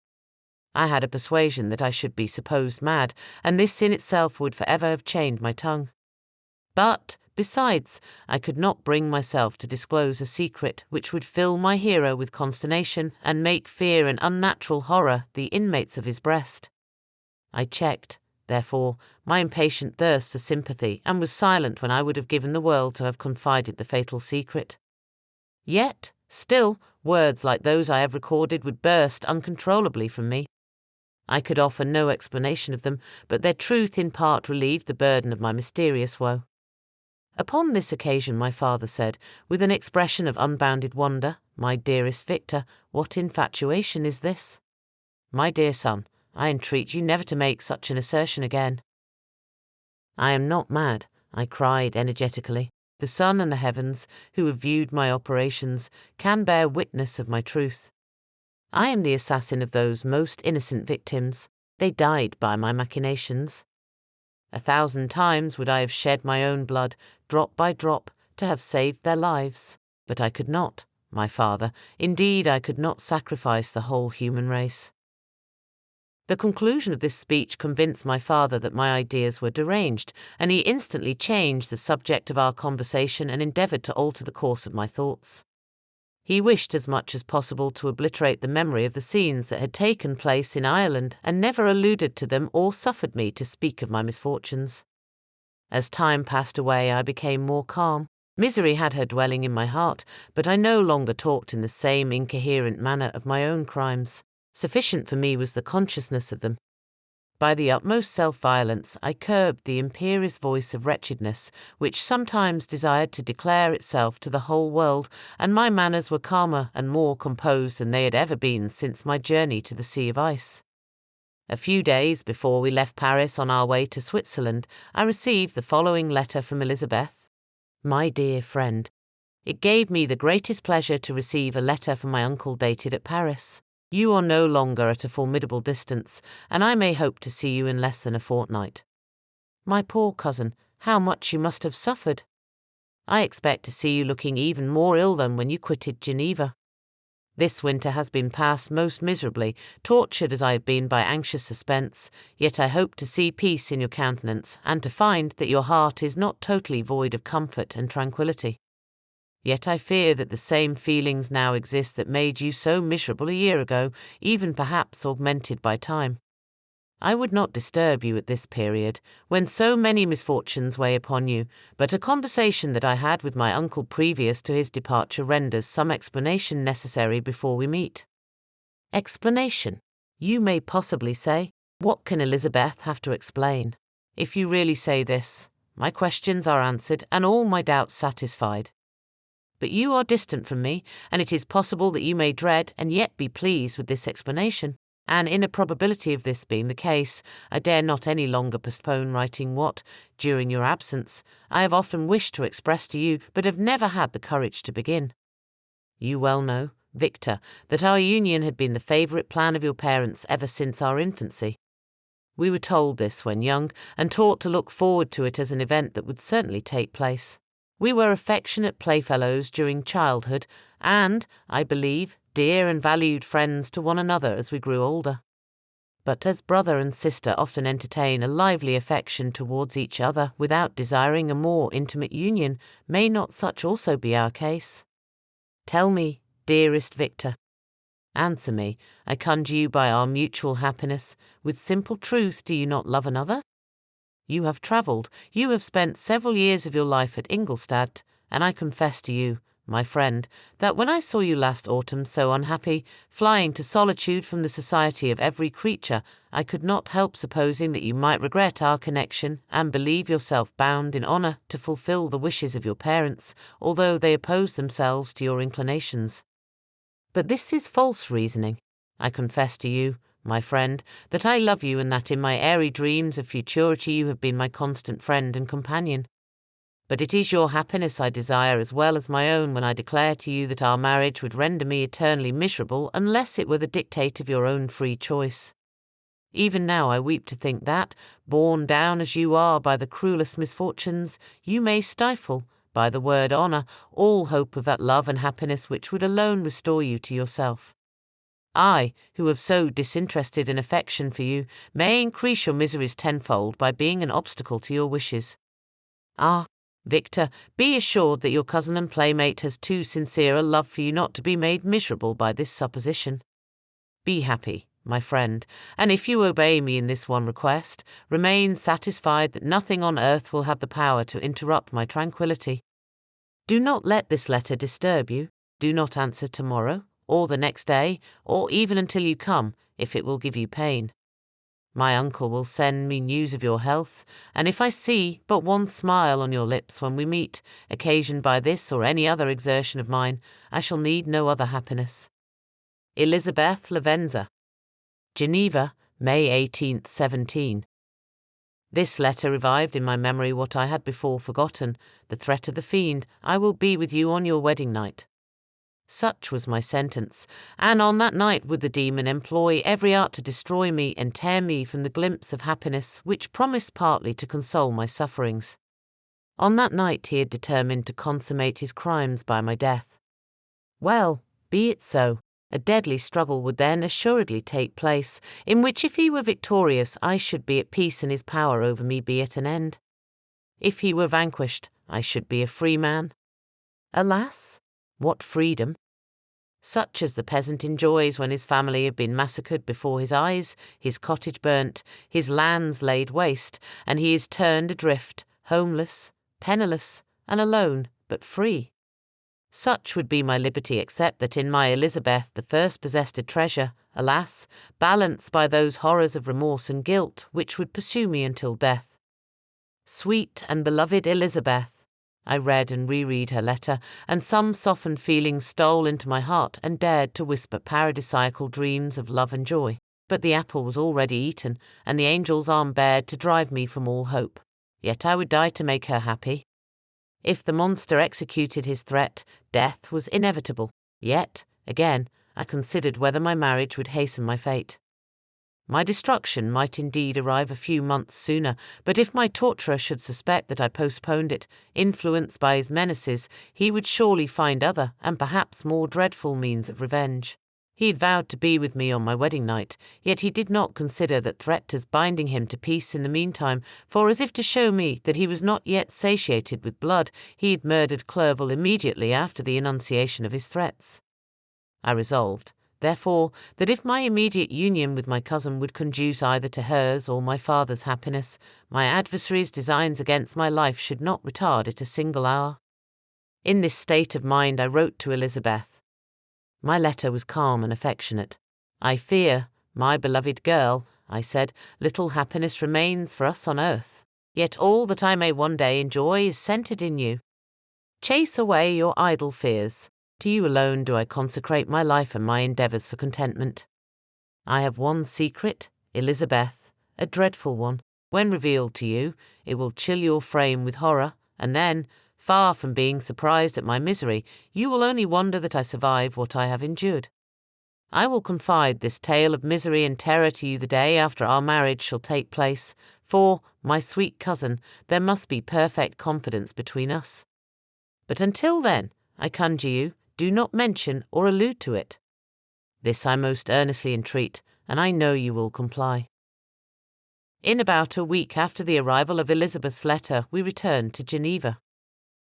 I had a persuasion that I should be supposed mad, and this in itself would forever have chained my tongue. But, besides, I could not bring myself to disclose a secret which would fill my hero with consternation and make fear and unnatural horror the inmates of his breast. I checked, therefore, my impatient thirst for sympathy, and was silent when I would have given the world to have confided the fatal secret. Yet, still, words like those I have recorded would burst uncontrollably from me. I could offer no explanation of them, but their truth in part relieved the burden of my mysterious woe. Upon this occasion my father said, with an expression of unbounded wonder, "My dearest Victor, what infatuation is this? My dear son, I entreat you never to make such an assertion again." "I am not mad," I cried energetically. "The sun and the heavens, who have viewed my operations, can bear witness of my truth. I am the assassin of those most innocent victims. They died by my machinations. 1,000 times would I have shed my own blood, drop by drop, to have saved their lives. But I could not, my father, indeed I could not sacrifice the whole human race." The conclusion of this speech convinced my father that my ideas were deranged, and he instantly changed the subject of our conversation and endeavoured to alter the course of my thoughts. He wished as much as possible to obliterate the memory of the scenes that had taken place in Ireland, and never alluded to them or suffered me to speak of my misfortunes. As time passed away, I became more calm. Misery had her dwelling in my heart, but I no longer talked in the same incoherent manner of my own crimes. Sufficient for me was the consciousness of them. By the utmost self-violence, I curbed the imperious voice of wretchedness, which sometimes desired to declare itself to the whole world, and my manners were calmer and more composed than they had ever been since my journey to the Sea of Ice. A few days before we left Paris on our way to Switzerland, I received the following letter from Elizabeth. "My dear friend, it gave me the greatest pleasure to receive a letter from my uncle dated at Paris. You are no longer at a formidable distance, and I may hope to see you in less than a fortnight. My poor cousin, how much you must have suffered! I expect to see you looking even more ill than when you quitted Geneva. This winter has been passed most miserably, tortured as I have been by anxious suspense, yet I hope to see peace in your countenance, and to find that your heart is not totally void of comfort and tranquillity. Yet I fear that the same feelings now exist that made you so miserable a year ago, even perhaps augmented by time. I would not disturb you at this period, when so many misfortunes weigh upon you, but a conversation that I had with my uncle previous to his departure renders some explanation necessary before we meet." Explanation, you may possibly say. What can Elizabeth have to explain? If you really say this, my questions are answered and all my doubts satisfied. But you are distant from me, and it is possible that you may dread and yet be pleased with this explanation, and in a probability of this being the case, I dare not any longer postpone writing what, during your absence, I have often wished to express to you, but have never had the courage to begin. You well know, Victor, that our union had been the favourite plan of your parents ever since our infancy. We were told this when young, and taught to look forward to it as an event that would certainly take place. We were affectionate playfellows during childhood, and, I believe, dear and valued friends to one another as we grew older. But as brother and sister often entertain a lively affection towards each other without desiring a more intimate union, may not such also be our case? Tell me, dearest Victor. Answer me, I conjure you by our mutual happiness, with simple truth, do you not love another? You have travelled, you have spent several years of your life at Ingolstadt, and I confess to you, my friend, that when I saw you last autumn so unhappy, flying to solitude from the society of every creature, I could not help supposing that you might regret our connection, and believe yourself bound in honour to fulfil the wishes of your parents, although they oppose themselves to your inclinations. But this is false reasoning. I confess to you, my friend, that I love you, and that in my airy dreams of futurity you have been my constant friend and companion. But it is your happiness I desire as well as my own when I declare to you that our marriage would render me eternally miserable unless it were the dictate of your own free choice. Even now I weep to think that, borne down as you are by the cruellest misfortunes, you may stifle, by the word honour, all hope of that love and happiness which would alone restore you to yourself. I, who have so disinterested an affection for you, may increase your miseries tenfold by being an obstacle to your wishes. Ah, Victor, be assured that your cousin and playmate has too sincere a love for you not to be made miserable by this supposition. Be happy, my friend, and if you obey me in this one request, remain satisfied that nothing on earth will have the power to interrupt my tranquillity. Do not let this letter disturb you. Do not answer tomorrow, or the next day, or even until you come, if it will give you pain. My uncle will send me news of your health, and if I see but one smile on your lips when we meet, occasioned by this or any other exertion of mine, I shall need no other happiness. Elizabeth Lavenza. Geneva, May 18th, 17. This letter revived in my memory what I had before forgotten, the threat of the fiend, I will be with you on your wedding night. Such was my sentence, and on that night would the demon employ every art to destroy me and tear me from the glimpse of happiness which promised partly to console my sufferings. On that night he had determined to consummate his crimes by my death. Well, be it so. A deadly struggle would then assuredly take place, in which if he were victorious I should be at peace and his power over me be at an end. If he were vanquished, I should be a free man. Alas, what freedom! Such as the peasant enjoys when his family have been massacred before his eyes, his cottage burnt, his lands laid waste, and he is turned adrift, homeless, penniless, and alone, but free. Such would be my liberty, except that in my Elizabeth the first possessed a treasure, alas, balanced by those horrors of remorse and guilt which would pursue me until death. Sweet and beloved Elizabeth! I read and reread her letter, and some softened feelings stole into my heart and dared to whisper paradisiacal dreams of love and joy. But the apple was already eaten, and the angel's arm bared to drive me from all hope. Yet I would die to make her happy. If the monster executed his threat, death was inevitable. Yet, again, I considered whether my marriage would hasten my fate. My destruction might indeed arrive a few months sooner, but if my torturer should suspect that I postponed it, influenced by his menaces, he would surely find other, and perhaps more dreadful means of revenge. He had vowed to be with me on my wedding night, yet he did not consider that threat as binding him to peace in the meantime, for as if to show me that he was not yet satiated with blood, he had murdered Clerval immediately after the enunciation of his threats. I resolved, therefore, that if my immediate union with my cousin would conduce either to hers or my father's happiness, my adversary's designs against my life should not retard it a single hour. In this state of mind I wrote to Elizabeth. My letter was calm and affectionate. I fear, my beloved girl, I said, little happiness remains for us on earth. Yet all that I may one day enjoy is centred in you. Chase away your idle fears. To you alone do I consecrate my life and my endeavours for contentment. I have one secret, Elizabeth, a dreadful one. When revealed to you, it will chill your frame with horror, and then, far from being surprised at my misery, you will only wonder that I survive what I have endured. I will confide this tale of misery and terror to you the day after our marriage shall take place, for, my sweet cousin, there must be perfect confidence between us. But until then, I conjure you, do not mention or allude to it. This I most earnestly entreat, and I know you will comply. In about a week after the arrival of Elizabeth's letter, we returned to Geneva.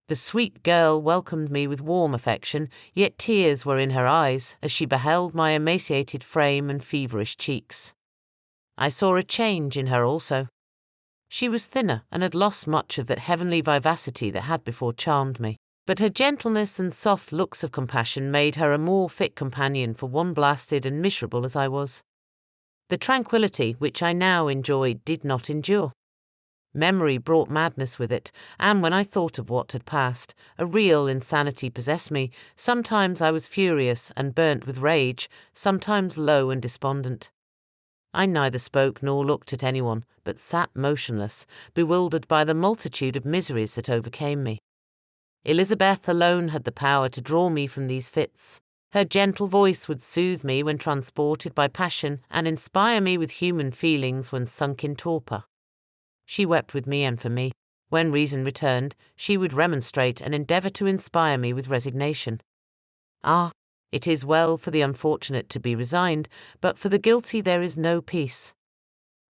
The sweet girl welcomed me with warm affection, yet tears were in her eyes as she beheld my emaciated frame and feverish cheeks. I saw a change in her also. She was thinner and had lost much of that heavenly vivacity that had before charmed me, but her gentleness and soft looks of compassion made her a more fit companion for one blasted and miserable as I was. The tranquillity which I now enjoyed did not endure. Memory brought madness with it, and when I thought of what had passed, a real insanity possessed me. Sometimes I was furious and burnt with rage, sometimes low and despondent. I neither spoke nor looked at anyone, but sat motionless, bewildered by the multitude of miseries that overcame me. Elizabeth alone had the power to draw me from these fits. Her gentle voice would soothe me when transported by passion and inspire me with human feelings when sunk in torpor. She wept with me and for me. When reason returned, she would remonstrate and endeavour to inspire me with resignation. Ah, it is well for the unfortunate to be resigned, but for the guilty there is no peace.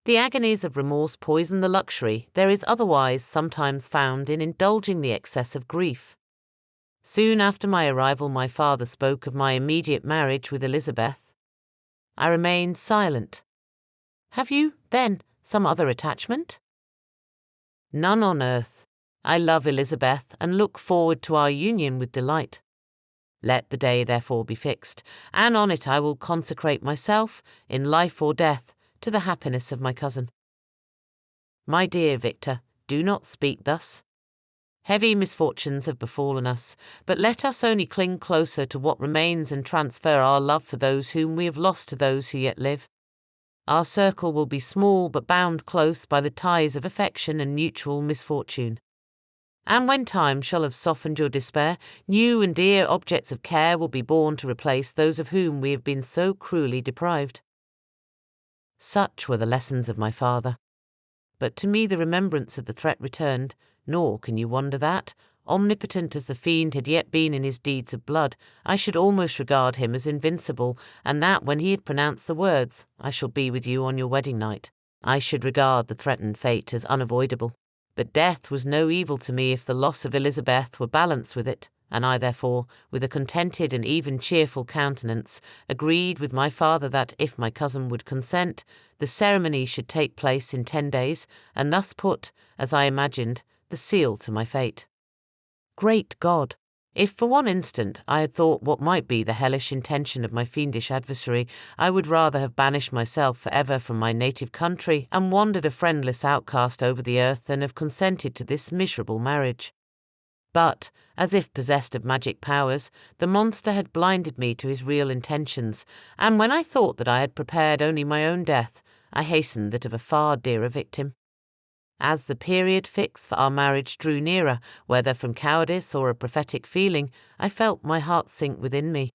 The agonies of remorse poison the luxury there is otherwise sometimes found in indulging the excess of grief. Soon after my arrival my father spoke of my immediate marriage with Elizabeth. I remained silent. "Have you, then, some other attachment?" "None on earth. I love Elizabeth and look forward to our union with delight. Let the day therefore be fixed, and on it I will consecrate myself, in life or death, to the happiness of my cousin." My dear Victor, do not speak thus. Heavy misfortunes have befallen us, but let us only cling closer to what remains and transfer our love for those whom we have lost to those who yet live. Our circle will be small but bound close by the ties of affection and mutual misfortune. And when time shall have softened your despair, new and dear objects of care will be born to replace those of whom we have been so cruelly deprived. Such were the lessons of my father. But to me the remembrance of the threat returned, nor can you wonder that, omnipotent as the fiend had yet been in his deeds of blood, I should almost regard him as invincible, and that when he had pronounced the words, "I shall be with you on your wedding night," I should regard the threatened fate as unavoidable. But death was no evil to me if the loss of Elizabeth were balanced with it, and I therefore, with a contented and even cheerful countenance, agreed with my father that, if my cousin would consent, the ceremony should take place in 10 days, and thus put, as I imagined, the seal to my fate. Great God! If for one instant I had thought what might be the hellish intention of my fiendish adversary, I would rather have banished myself for ever from my native country and wandered a friendless outcast over the earth than have consented to this miserable marriage. But, as if possessed of magic powers, the monster had blinded me to his real intentions, and when I thought that I had prepared only my own death, I hastened that of a far dearer victim. As the period fixed for our marriage drew nearer, whether from cowardice or a prophetic feeling, I felt my heart sink within me.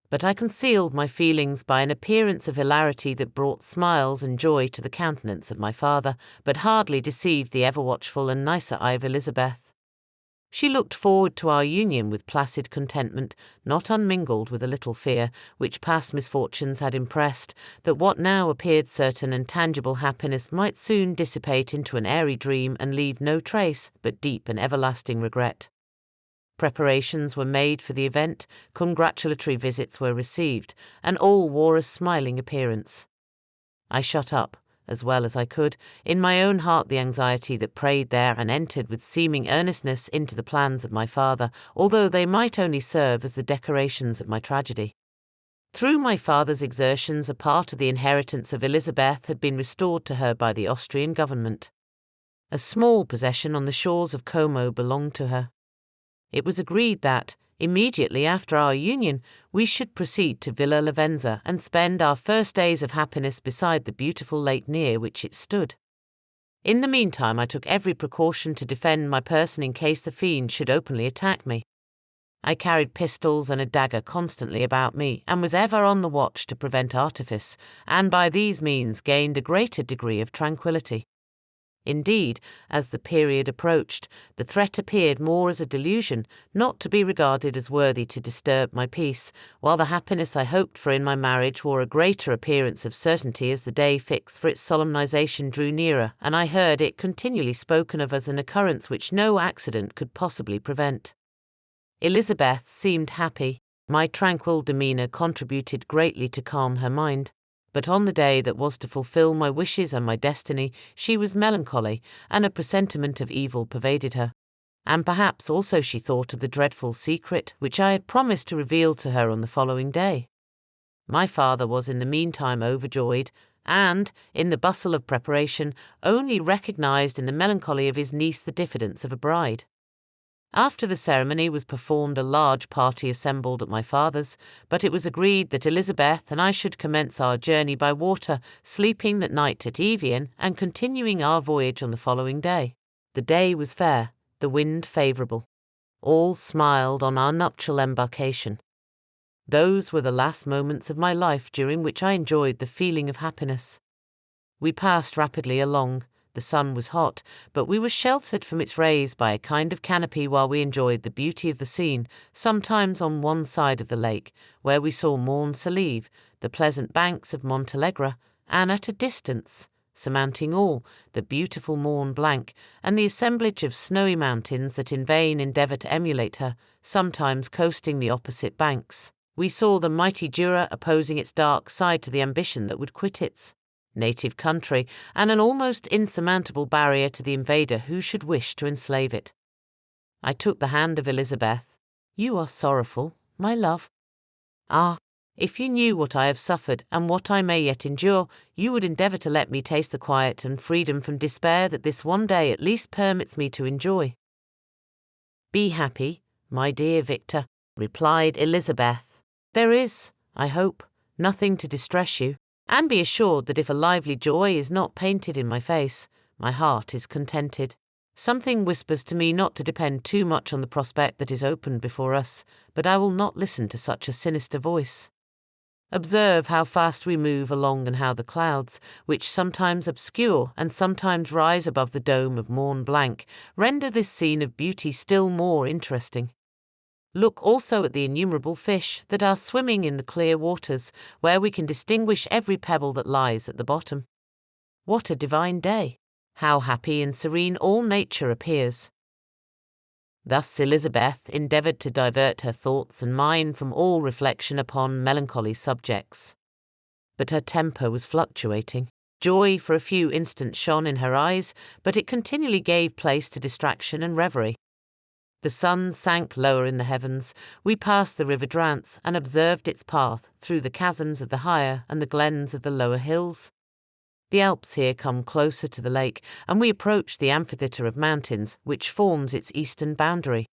But I concealed my feelings by an appearance of hilarity that brought smiles and joy to the countenance of my father, but hardly deceived the ever-watchful and nicer eye of Elizabeth. She looked forward to our union with placid contentment, not unmingled with a little fear, which past misfortunes had impressed, that what now appeared certain and tangible happiness might soon dissipate into an airy dream and leave no trace but deep and everlasting regret. Preparations were made for the event, congratulatory visits were received, and all wore a smiling appearance. I shut up, as well as I could, in my own heart the anxiety that preyed there and entered with seeming earnestness into the plans of my father, although they might only serve as the decorations of my tragedy. Through my father's exertions a part of the inheritance of Elizabeth had been restored to her by the Austrian government. A small possession on the shores of Como belonged to her. It was agreed that, immediately after our union, we should proceed to Villa Lavenza and spend our first days of happiness beside the beautiful lake near which it stood. In the meantime I took every precaution to defend my person in case the fiend should openly attack me. I carried pistols and a dagger constantly about me, and was ever on the watch to prevent artifice, and by these means gained a greater degree of tranquillity. Indeed, as the period approached, the threat appeared more as a delusion, not to be regarded as worthy to disturb my peace, while the happiness I hoped for in my marriage wore a greater appearance of certainty as the day fixed for its solemnization drew nearer, and I heard it continually spoken of as an occurrence which no accident could possibly prevent. Elizabeth seemed happy. My tranquil demeanour contributed greatly to calm her mind. But on the day that was to fulfill my wishes and my destiny, she was melancholy, and a presentiment of evil pervaded her. And perhaps also she thought of the dreadful secret which I had promised to reveal to her on the following day. My father was in the meantime overjoyed, and, in the bustle of preparation, only recognized in the melancholy of his niece the diffidence of a bride. After the ceremony was performed, a large party assembled at my father's, but it was agreed that Elizabeth and I should commence our journey by water, sleeping that night at Evian, and continuing our voyage on the following day. The day was fair, the wind favourable. All smiled on our nuptial embarkation. Those were the last moments of my life during which I enjoyed the feeling of happiness. We passed rapidly along. The sun was hot, but we were sheltered from its rays by a kind of canopy while we enjoyed the beauty of the scene, sometimes on one side of the lake, where we saw Morne Salive, the pleasant banks of Montalegre, and at a distance, surmounting all, the beautiful Mont Blanc, and the assemblage of snowy mountains that in vain endeavour to emulate her, sometimes coasting the opposite banks. We saw the mighty Jura opposing its dark side to the ambition that would quit its native country, and an almost insurmountable barrier to the invader who should wish to enslave it. I took the hand of Elizabeth. "You are sorrowful, my love. Ah, if you knew what I have suffered and what I may yet endure, you would endeavour to let me taste the quiet and freedom from despair that this one day at least permits me to enjoy." "Be happy, my dear Victor," replied Elizabeth. "There is, I hope, nothing to distress you. And be assured that if a lively joy is not painted in my face, my heart is contented. Something whispers to me not to depend too much on the prospect that is opened before us, but I will not listen to such a sinister voice. Observe how fast we move along and how the clouds, which sometimes obscure and sometimes rise above the dome of Mont Blanc, render this scene of beauty still more interesting. Look also at the innumerable fish that are swimming in the clear waters, where we can distinguish every pebble that lies at the bottom. What a divine day! How happy and serene all nature appears!" Thus Elizabeth endeavoured to divert her thoughts and mine from all reflection upon melancholy subjects. But her temper was fluctuating. Joy for a few instants shone in her eyes, but it continually gave place to distraction and reverie. The sun sank lower in the heavens. We passed the river Drance and observed its path through the chasms of the higher and the glens of the lower hills. The Alps here come closer to the lake, and we approached the amphitheatre of mountains which forms its eastern boundary.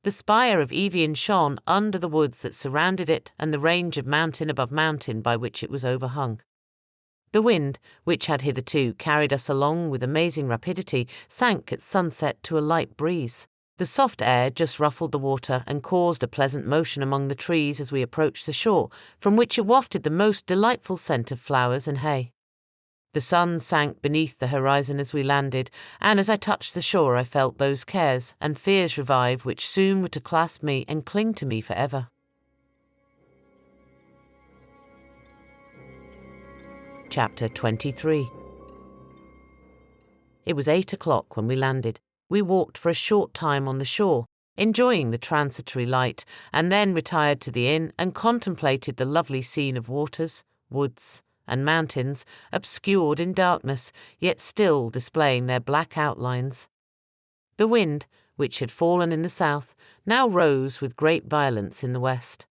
The spire of Evian shone under the woods that surrounded it and the range of mountain above mountain by which it was overhung. The wind, which had hitherto carried us along with amazing rapidity, sank at sunset to a light breeze. The soft air just ruffled the water and caused a pleasant motion among the trees as we approached the shore, from which it wafted the most delightful scent of flowers and hay. The sun sank beneath the horizon as we landed, and as I touched the shore I felt those cares and fears revive which soon were to clasp me and cling to me forever. Chapter 23. It was 8 o'clock when we landed. We walked for a short time on the shore, enjoying the transitory light, and then retired to the inn and contemplated the lovely scene of waters, woods, and mountains, obscured in darkness, yet still displaying their black outlines. The wind, which had fallen in the south, now rose with great violence in the west.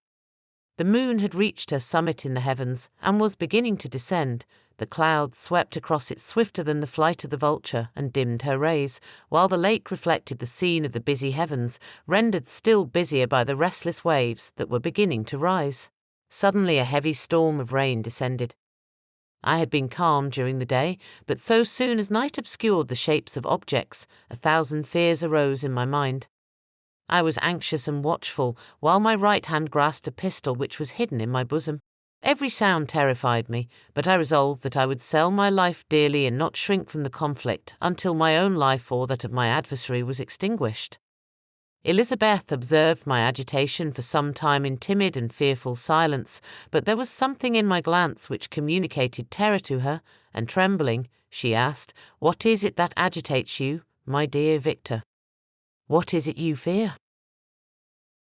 The moon had reached her summit in the heavens and was beginning to descend. The clouds swept across it swifter than the flight of the vulture and dimmed her rays, while the lake reflected the scene of the busy heavens, rendered still busier by the restless waves that were beginning to rise. Suddenly a heavy storm of rain descended. I had been calm during the day, but so soon as night obscured the shapes of objects, 1,000 fears arose in my mind. I was anxious and watchful, while my right hand grasped a pistol which was hidden in my bosom. Every sound terrified me, but I resolved that I would sell my life dearly and not shrink from the conflict until my own life or that of my adversary was extinguished. Elizabeth observed my agitation for some time in timid and fearful silence, but there was something in my glance which communicated terror to her, and trembling, she asked, "What is it that agitates you, my dear Victor? What is it you fear?"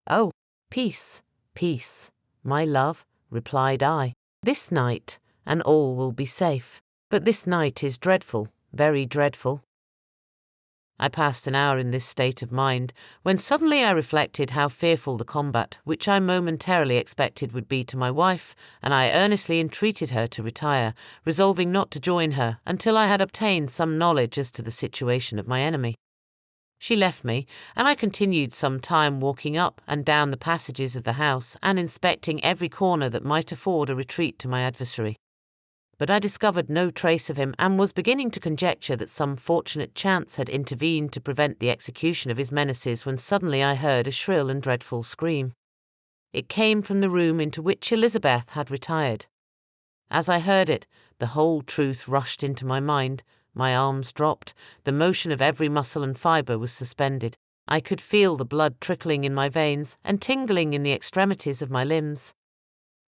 "Oh, peace, peace, my love," replied I. "This night, and all will be safe. But this night is dreadful, very dreadful." I passed an hour in this state of mind, when suddenly I reflected how fearful the combat, which I momentarily expected would be to my wife, and I earnestly entreated her to retire, resolving not to join her until I had obtained some knowledge as to the situation of my enemy. She left me, and I continued some time walking up and down the passages of the house and inspecting every corner that might afford a retreat to my adversary. But I discovered no trace of him, and was beginning to conjecture that some fortunate chance had intervened to prevent the execution of his menaces, when suddenly I heard a shrill and dreadful scream. It came from the room into which Elizabeth had retired. As I heard it, the whole truth rushed into my mind. My arms dropped, the motion of every muscle and fibre was suspended. I could feel the blood trickling in my veins and tingling in the extremities of my limbs.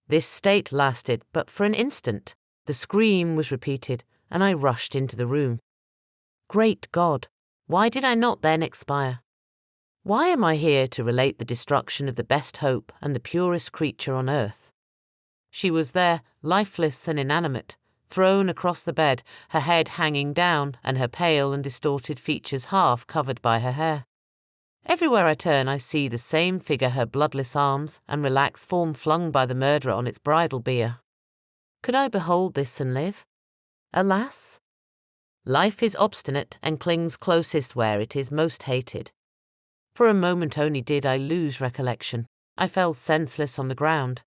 This state lasted but for an instant. The scream was repeated, and I rushed into the room. Great God! Why did I not then expire? Why am I here to relate the destruction of the best hope and the purest creature on earth? She was there, lifeless and inanimate, thrown across the bed, her head hanging down, and her pale and distorted features half covered by her hair. Everywhere I turn I see the same figure, her bloodless arms and relaxed form flung by the murderer on its bridal bier. Could I behold this and live? Alas! Life is obstinate and clings closest where it is most hated. For a moment only did I lose recollection. I fell senseless on the ground.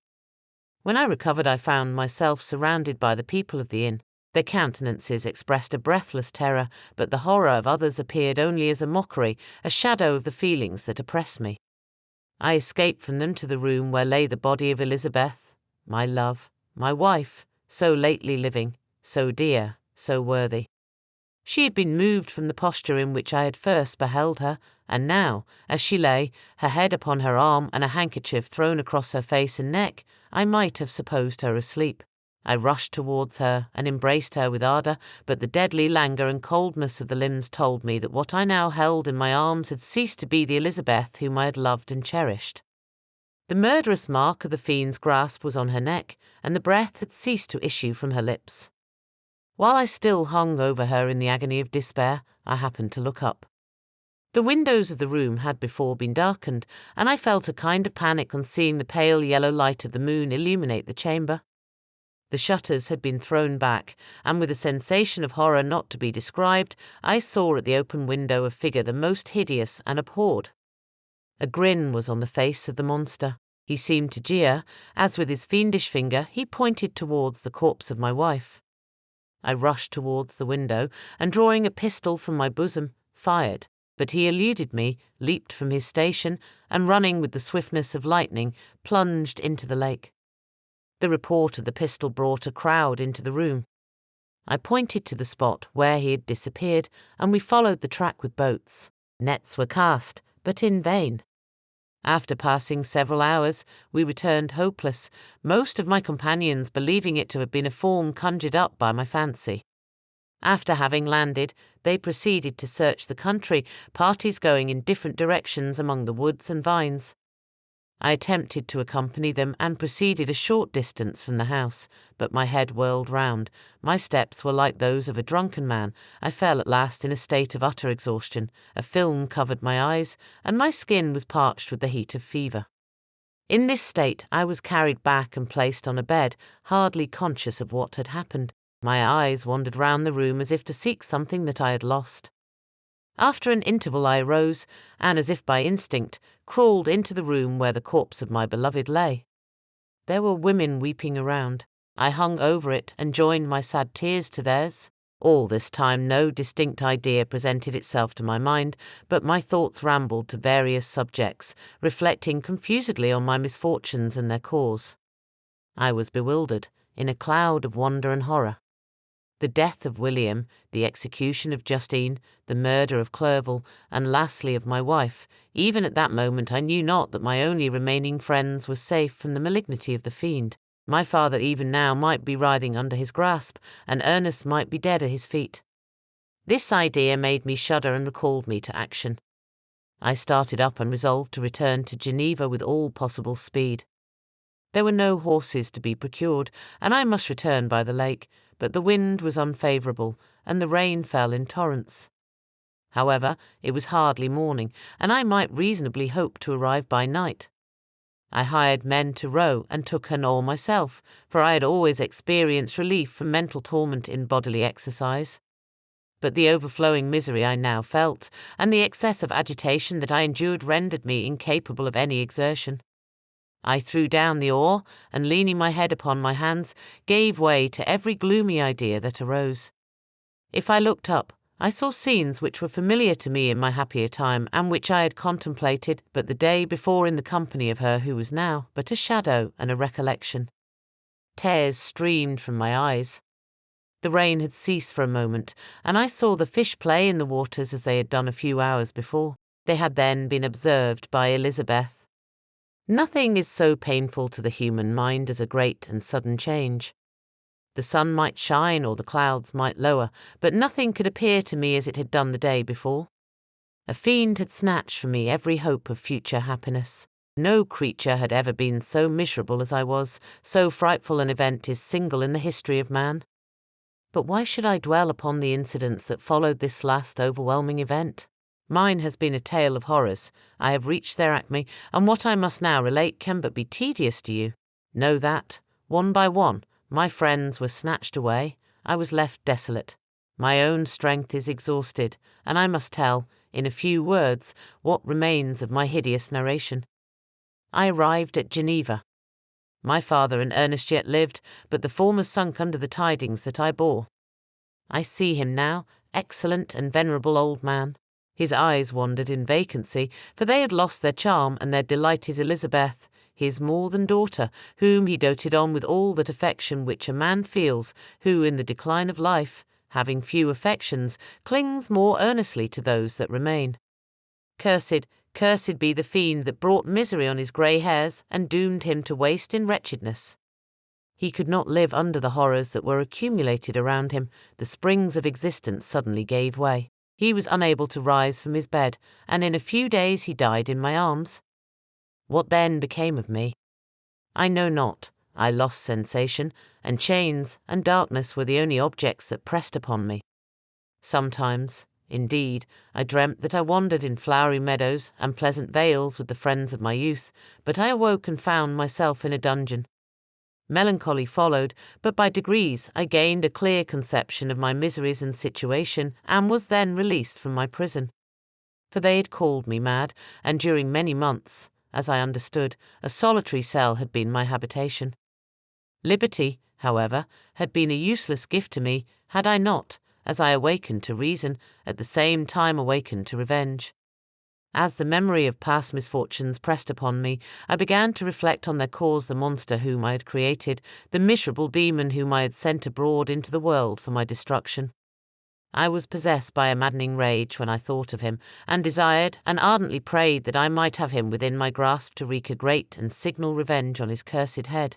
When I recovered, I found myself surrounded by the people of the inn. Their countenances expressed a breathless terror, but the horror of others appeared only as a mockery, a shadow of the feelings that oppressed me. I escaped from them to the room where lay the body of Elizabeth, my love, my wife, so lately living, so dear, so worthy. She had been moved from the posture in which I had first beheld her, and now, as she lay, her head upon her arm and a handkerchief thrown across her face and neck, I might have supposed her asleep. I rushed towards her and embraced her with ardour, but the deadly languor and coldness of the limbs told me that what I now held in my arms had ceased to be the Elizabeth whom I had loved and cherished. The murderous mark of the fiend's grasp was on her neck, and the breath had ceased to issue from her lips. While I still hung over her in the agony of despair, I happened to look up. The windows of the room had before been darkened, and I felt a kind of panic on seeing the pale yellow light of the moon illuminate the chamber. The shutters had been thrown back, and with a sensation of horror not to be described, I saw at the open window a figure the most hideous and abhorred. A grin was on the face of the monster. He seemed to jeer, as with his fiendish finger he pointed towards the corpse of my wife. I rushed towards the window, and drawing a pistol from my bosom, fired, but he eluded me, leaped from his station, and running with the swiftness of lightning, plunged into the lake. The report of the pistol brought a crowd into the room. I pointed to the spot where he had disappeared, and we followed the track with boats. Nets were cast, but in vain. After passing several hours, we returned hopeless, most of my companions believing it to have been a form conjured up by my fancy. After having landed, they proceeded to search the country, parties going in different directions among the woods and vines. I attempted to accompany them and proceeded a short distance from the house, but my head whirled round. My steps were like those of a drunken man. I fell at last in a state of utter exhaustion. A film covered my eyes, and my skin was parched with the heat of fever. In this state I was carried back and placed on a bed, hardly conscious of what had happened. My eyes wandered round the room as if to seek something that I had lost. After an interval I rose, and as if by instinct, crawled into the room where the corpse of my beloved lay. There were women weeping around. I hung over it and joined my sad tears to theirs. All this time no distinct idea presented itself to my mind, but my thoughts rambled to various subjects, reflecting confusedly on my misfortunes and their cause. I was bewildered, in a cloud of wonder and horror. The death of William, the execution of Justine, the murder of Clerval, and lastly of my wife. Even at that moment I knew not that my only remaining friends were safe from the malignity of the fiend. My father even now might be writhing under his grasp, and Ernest might be dead at his feet. This idea made me shudder and recalled me to action. I started up and resolved to return to Geneva with all possible speed. There were no horses to be procured, and I must return by the lake, but the wind was unfavourable, and the rain fell in torrents. However, it was hardly morning, and I might reasonably hope to arrive by night. I hired men to row and took an oar myself, for I had always experienced relief from mental torment in bodily exercise. But the overflowing misery I now felt, and the excess of agitation that I endured rendered me incapable of any exertion. I threw down the oar, and leaning my head upon my hands, gave way to every gloomy idea that arose. If I looked up, I saw scenes which were familiar to me in my happier time, and which I had contemplated but the day before in the company of her who was now but a shadow and a recollection. Tears streamed from my eyes. The rain had ceased for a moment, and I saw the fish play in the waters as they had done a few hours before. They had then been observed by Elizabeth. Nothing is so painful to the human mind as a great and sudden change. The sun might shine or the clouds might lower, but nothing could appear to me as it had done the day before. A fiend had snatched from me every hope of future happiness. No creature had ever been so miserable as I was, so frightful an event is single in the history of man. But why should I dwell upon the incidents that followed this last overwhelming event? Mine has been a tale of horrors. I have reached their acme, and what I must now relate can but be tedious to you. Know that, one by one, my friends were snatched away. I was left desolate. My own strength is exhausted, and I must tell, in a few words, what remains of my hideous narration. I arrived at Geneva. My father and Ernest yet lived, but the former sunk under the tidings that I bore. I see him now, excellent and venerable old man. His eyes wandered in vacancy, for they had lost their charm, and their delight is Elizabeth, his more than daughter, whom he doted on with all that affection which a man feels, who in the decline of life, having few affections, clings more earnestly to those that remain. Cursed, cursed be the fiend that brought misery on his grey hairs and doomed him to waste in wretchedness. He could not live under the horrors that were accumulated around him. The springs of existence suddenly gave way. He was unable to rise from his bed, and in a few days he died in my arms. What then became of me? I know not. I lost sensation, and chains and darkness were the only objects that pressed upon me. Sometimes, indeed, I dreamt that I wandered in flowery meadows and pleasant vales with the friends of my youth, but I awoke and found myself in a dungeon. Melancholy followed, but by degrees I gained a clear conception of my miseries and situation, and was then released from my prison. For they had called me mad, and during many months, as I understood, a solitary cell had been my habitation. Liberty, however, had been a useless gift to me, had I not, as I awakened to reason, at the same time awakened to revenge. As the memory of past misfortunes pressed upon me, I began to reflect on their cause, the monster whom I had created, the miserable demon whom I had sent abroad into the world for my destruction. I was possessed by a maddening rage when I thought of him, and desired and ardently prayed that I might have him within my grasp to wreak a great and signal revenge on his cursed head.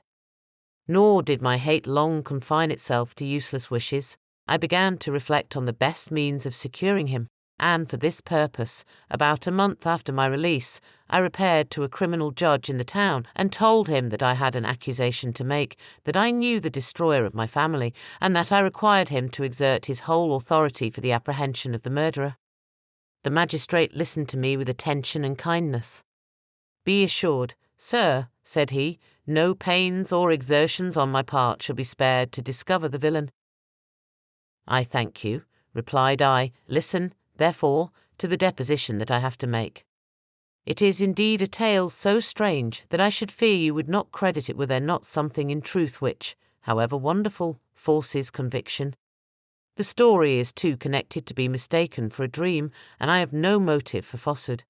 Nor did my hate long confine itself to useless wishes. I began to reflect on the best means of securing him, and for this purpose, about a month after my release, I repaired to a criminal judge in the town and told him that I had an accusation to make, that I knew the destroyer of my family, and that I required him to exert his whole authority for the apprehension of the murderer. The magistrate listened to me with attention and kindness. "Be assured, sir," said he, "no pains or exertions on my part shall be spared to discover the villain." "I thank you," replied I. "Listen, therefore, to the deposition that I have to make. It is indeed a tale so strange that I should fear you would not credit it were there not something in truth which, however wonderful, forces conviction. The story is too connected to be mistaken for a dream, and I have no motive for falsehood.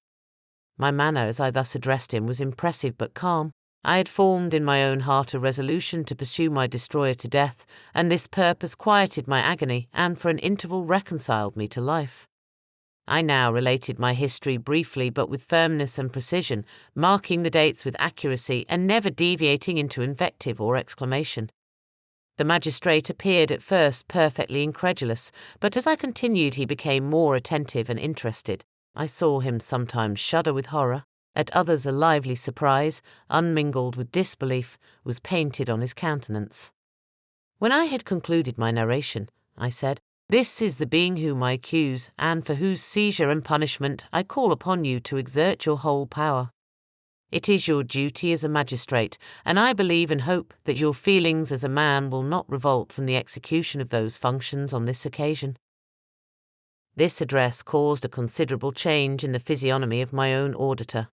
My manner as I thus addressed him was impressive but calm. I had formed in my own heart a resolution to pursue my destroyer to death, and this purpose quieted my agony and for an interval reconciled me to life. I now related my history briefly but with firmness and precision, marking the dates with accuracy and never deviating into invective or exclamation. The magistrate appeared at first perfectly incredulous, but as I continued he became more attentive and interested. I saw him sometimes shudder with horror, at others a lively surprise, unmingled with disbelief, was painted on his countenance. When I had concluded my narration, I said, "This is the being whom I accuse, and for whose seizure and punishment I call upon you to exert your whole power. It is your duty as a magistrate, and I believe and hope that your feelings as a man will not revolt from the execution of those functions on this occasion." This address caused a considerable change in the physiognomy of my own auditor.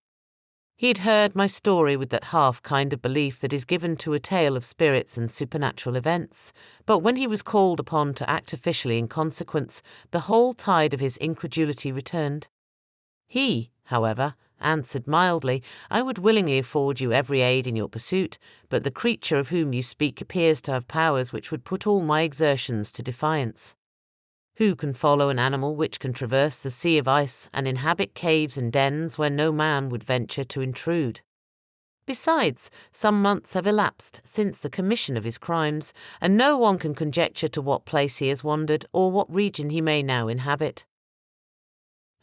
He had heard my story with that half kind of belief that is given to a tale of spirits and supernatural events, but when he was called upon to act officially in consequence, the whole tide of his incredulity returned. He, however, answered mildly, "I would willingly afford you every aid in your pursuit, but the creature of whom you speak appears to have powers which would put all my exertions to defiance. Who can follow an animal which can traverse the sea of ice and inhabit caves and dens where no man would venture to intrude? Besides, some months have elapsed since the commission of his crimes, and no one can conjecture to what place he has wandered or what region he may now inhabit.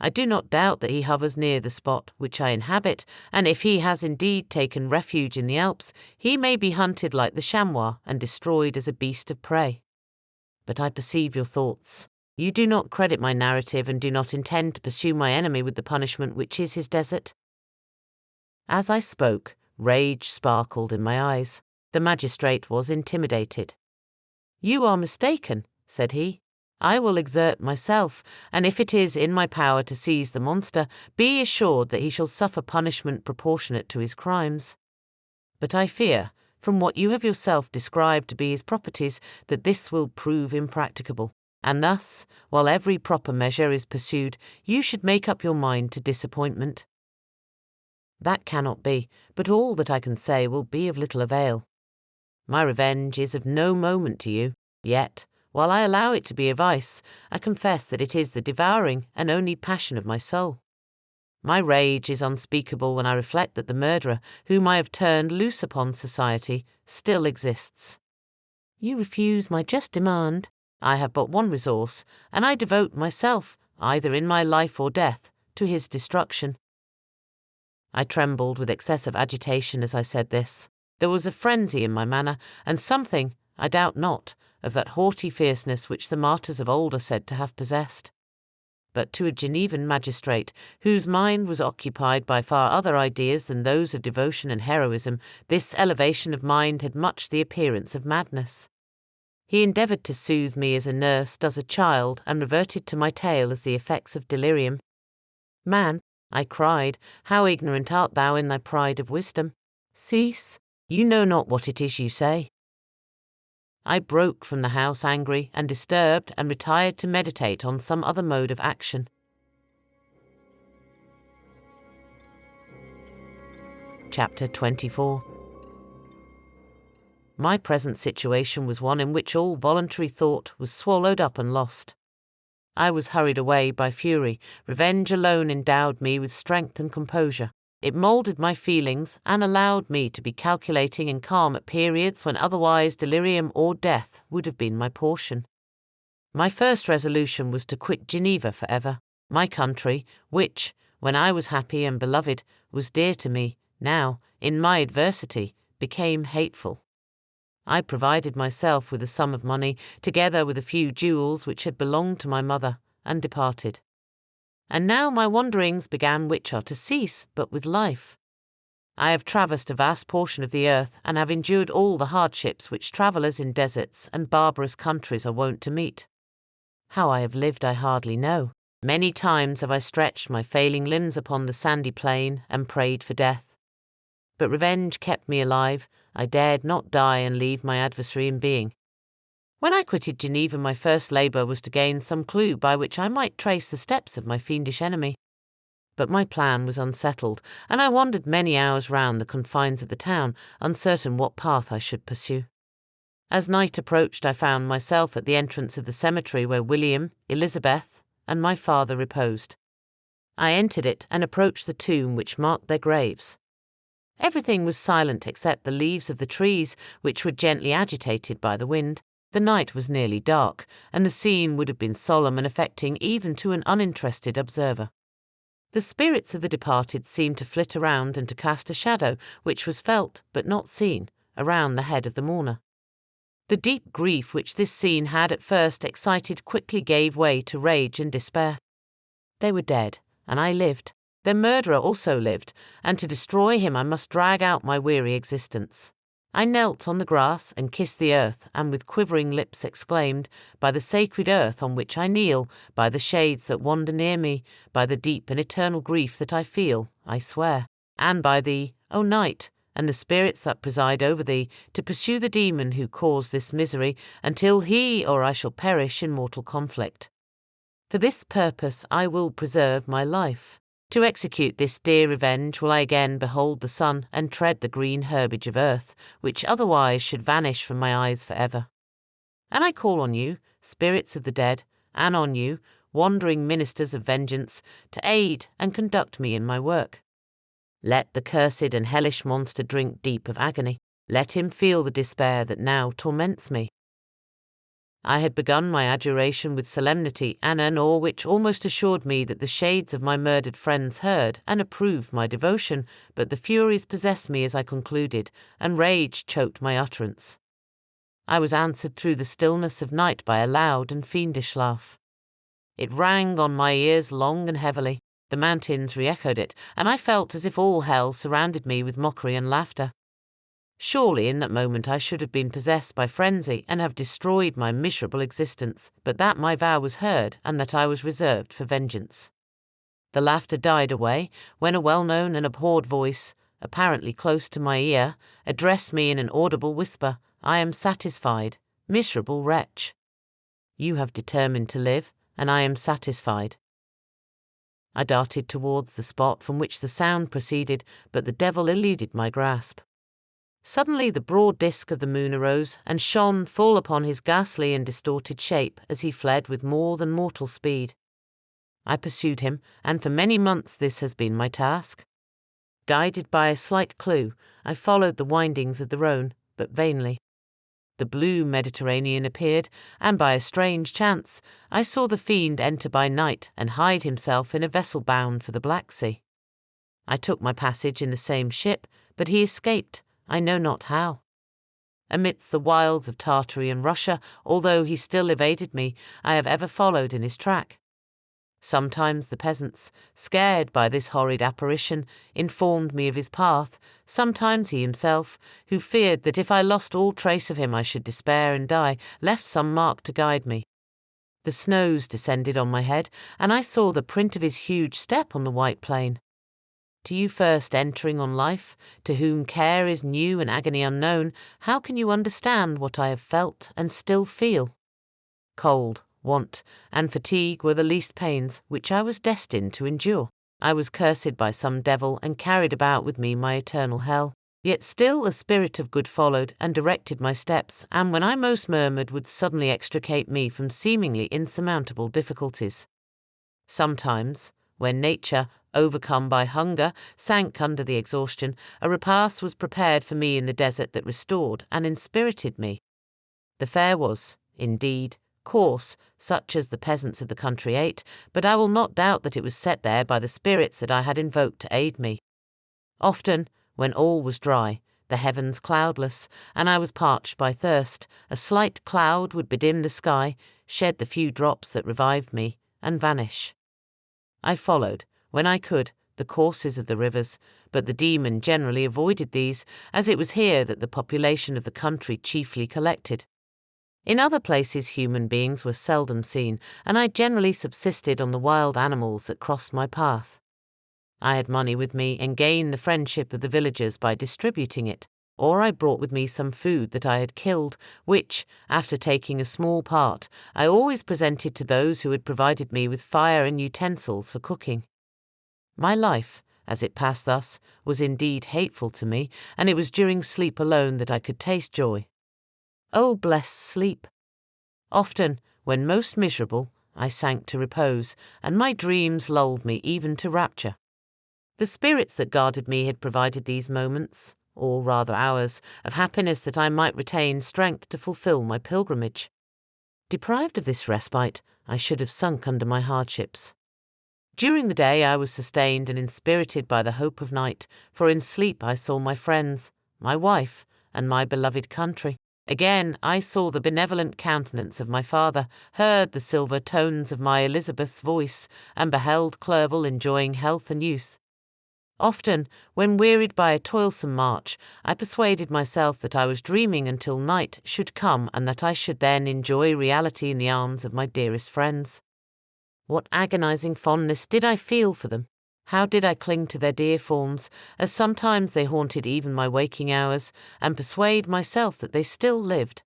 I do not doubt that he hovers near the spot which I inhabit, and if he has indeed taken refuge in the Alps, he may be hunted like the chamois and destroyed as a beast of prey. But I perceive your thoughts. You do not credit my narrative and do not intend to pursue my enemy with the punishment which is his desert." As I spoke, rage sparkled in my eyes. The magistrate was intimidated. "You are mistaken," said he. "I will exert myself, and if it is in my power to seize the monster, be assured that he shall suffer punishment proportionate to his crimes. But I fear, from what you have yourself described to be his properties, that this will prove impracticable, and thus, while every proper measure is pursued, you should make up your mind to disappointment." "That cannot be, but all that I can say will be of little avail. My revenge is of no moment to you, yet, while I allow it to be a vice, I confess that it is the devouring and only passion of my soul. My rage is unspeakable when I reflect that the murderer, whom I have turned loose upon society, still exists. You refuse my just demand. I have but one resource, and I devote myself, either in my life or death, to his destruction." I trembled with excessive agitation as I said this. There was a frenzy in my manner, and something, I doubt not, of that haughty fierceness which the martyrs of old are said to have possessed. But to a Genevan magistrate, whose mind was occupied by far other ideas than those of devotion and heroism, this elevation of mind had much the appearance of madness. He endeavoured to soothe me as a nurse does a child, and reverted to my tale as the effects of delirium. "Man," I cried, "how ignorant art thou in thy pride of wisdom! Cease, you know not what it is you say." I broke from the house angry and disturbed, and retired to meditate on some other mode of action. Chapter 24. My present situation was one in which all voluntary thought was swallowed up and lost. I was hurried away by fury. Revenge alone endowed me with strength and composure. It moulded my feelings and allowed me to be calculating and calm at periods when otherwise delirium or death would have been my portion. My first resolution was to quit Geneva for ever. My country, which, when I was happy and beloved, was dear to me, now, in my adversity, became hateful. I provided myself with a sum of money, together with a few jewels which had belonged to my mother, and departed. And now my wanderings began which are to cease but with life. I have traversed a vast portion of the earth, and have endured all the hardships which travellers in deserts and barbarous countries are wont to meet. How I have lived I hardly know. Many times have I stretched my failing limbs upon the sandy plain and prayed for death. But revenge kept me alive. I dared not die and leave my adversary in being. When I quitted Geneva, my first labour was to gain some clue by which I might trace the steps of my fiendish enemy. But my plan was unsettled, and I wandered many hours round the confines of the town, uncertain what path I should pursue. As night approached, I found myself at the entrance of the cemetery where William, Elizabeth, and my father reposed. I entered it and approached the tomb which marked their graves. Everything was silent except the leaves of the trees, which were gently agitated by the wind. The night was nearly dark, and the scene would have been solemn and affecting even to an uninterested observer. The spirits of the departed seemed to flit around and to cast a shadow, which was felt, but not seen, around the head of the mourner. The deep grief which this scene had at first excited quickly gave way to rage and despair. They were dead, and I lived. Their murderer also lived, and to destroy him I must drag out my weary existence. I knelt on the grass and kissed the earth, and with quivering lips exclaimed, "By the sacred earth on which I kneel, by the shades that wander near me, by the deep and eternal grief that I feel, I swear, and by thee, O night, and the spirits that preside over thee, to pursue the demon who caused this misery, until he or I shall perish in mortal conflict. For this purpose I will preserve my life. To execute this dear revenge will I again behold the sun and tread the green herbage of earth, which otherwise should vanish from my eyes for ever. And I call on you, spirits of the dead, and on you, wandering ministers of vengeance, to aid and conduct me in my work. Let the cursed and hellish monster drink deep of agony. Let him feel the despair that now torments me." I had begun my adjuration with solemnity and an awe which almost assured me that the shades of my murdered friends heard and approved my devotion, but the furies possessed me as I concluded, and rage choked my utterance. I was answered through the stillness of night by a loud and fiendish laugh. It rang on my ears long and heavily. The mountains re-echoed it, and I felt as if all hell surrounded me with mockery and laughter. Surely in that moment I should have been possessed by frenzy and have destroyed my miserable existence, but that my vow was heard and that I was reserved for vengeance. The laughter died away when a well-known and abhorred voice, apparently close to my ear, addressed me in an audible whisper, "I am satisfied, miserable wretch. You have determined to live, and I am satisfied." I darted towards the spot from which the sound proceeded, but the devil eluded my grasp. Suddenly the broad disk of the moon arose and shone full upon his ghastly and distorted shape as he fled with more than mortal speed. I pursued him, and for many months this has been my task. Guided by a slight clue, I followed the windings of the Rhone, but vainly. The blue Mediterranean appeared, and by a strange chance, I saw the fiend enter by night and hide himself in a vessel bound for the Black Sea. I took my passage in the same ship, but he escaped, I know not how. Amidst the wilds of Tartary and Russia, although he still evaded me, I have ever followed in his track. Sometimes the peasants, scared by this horrid apparition, informed me of his path, sometimes he himself, who feared that if I lost all trace of him I should despair and die, left some mark to guide me. The snows descended on my head, and I saw the print of his huge step on the white plain. To you first entering on life, to whom care is new and agony unknown, how can you understand what I have felt and still feel? Cold, want, and fatigue were the least pains which I was destined to endure. I was cursed by some devil and carried about with me my eternal hell. Yet still a spirit of good followed and directed my steps, and when I most murmured would suddenly extricate me from seemingly insurmountable difficulties. Sometimes, when nature, overcome by hunger, sank under the exhaustion, a repast was prepared for me in the desert that restored and inspirited me. The fare was, indeed, coarse, such as the peasants of the country ate, but I will not doubt that it was set there by the spirits that I had invoked to aid me. Often, when all was dry, the heavens cloudless, and I was parched by thirst, a slight cloud would bedim the sky, shed the few drops that revived me, and vanish. I followed, when I could, the courses of the rivers, but the demon generally avoided these, as it was here that the population of the country chiefly collected. In other places human beings were seldom seen, and I generally subsisted on the wild animals that crossed my path. I had money with me and gained the friendship of the villagers by distributing it. or I brought with me some food that I had killed, which, after taking a small part, I always presented to those who had provided me with fire and utensils for cooking. My life, as it passed thus, was indeed hateful to me, and it was during sleep alone that I could taste joy. Oh, blessed sleep! Often, when most miserable, I sank to repose, and my dreams lulled me even to rapture. The spirits that guarded me had provided these moments, or rather hours, of happiness that I might retain strength to fulfill my pilgrimage. Deprived of this respite, I should have sunk under my hardships. During the day I was sustained and inspirited by the hope of night, for in sleep I saw my friends, my wife, and my beloved country. Again I saw the benevolent countenance of my father, heard the silver tones of my Elizabeth's voice, and beheld Clerval enjoying health and youth. Often, when wearied by a toilsome march, I persuaded myself that I was dreaming until night should come and that I should then enjoy reality in the arms of my dearest friends. What agonizing fondness did I feel for them! How did I cling to their dear forms, as sometimes they haunted even my waking hours, and persuade myself that they still lived.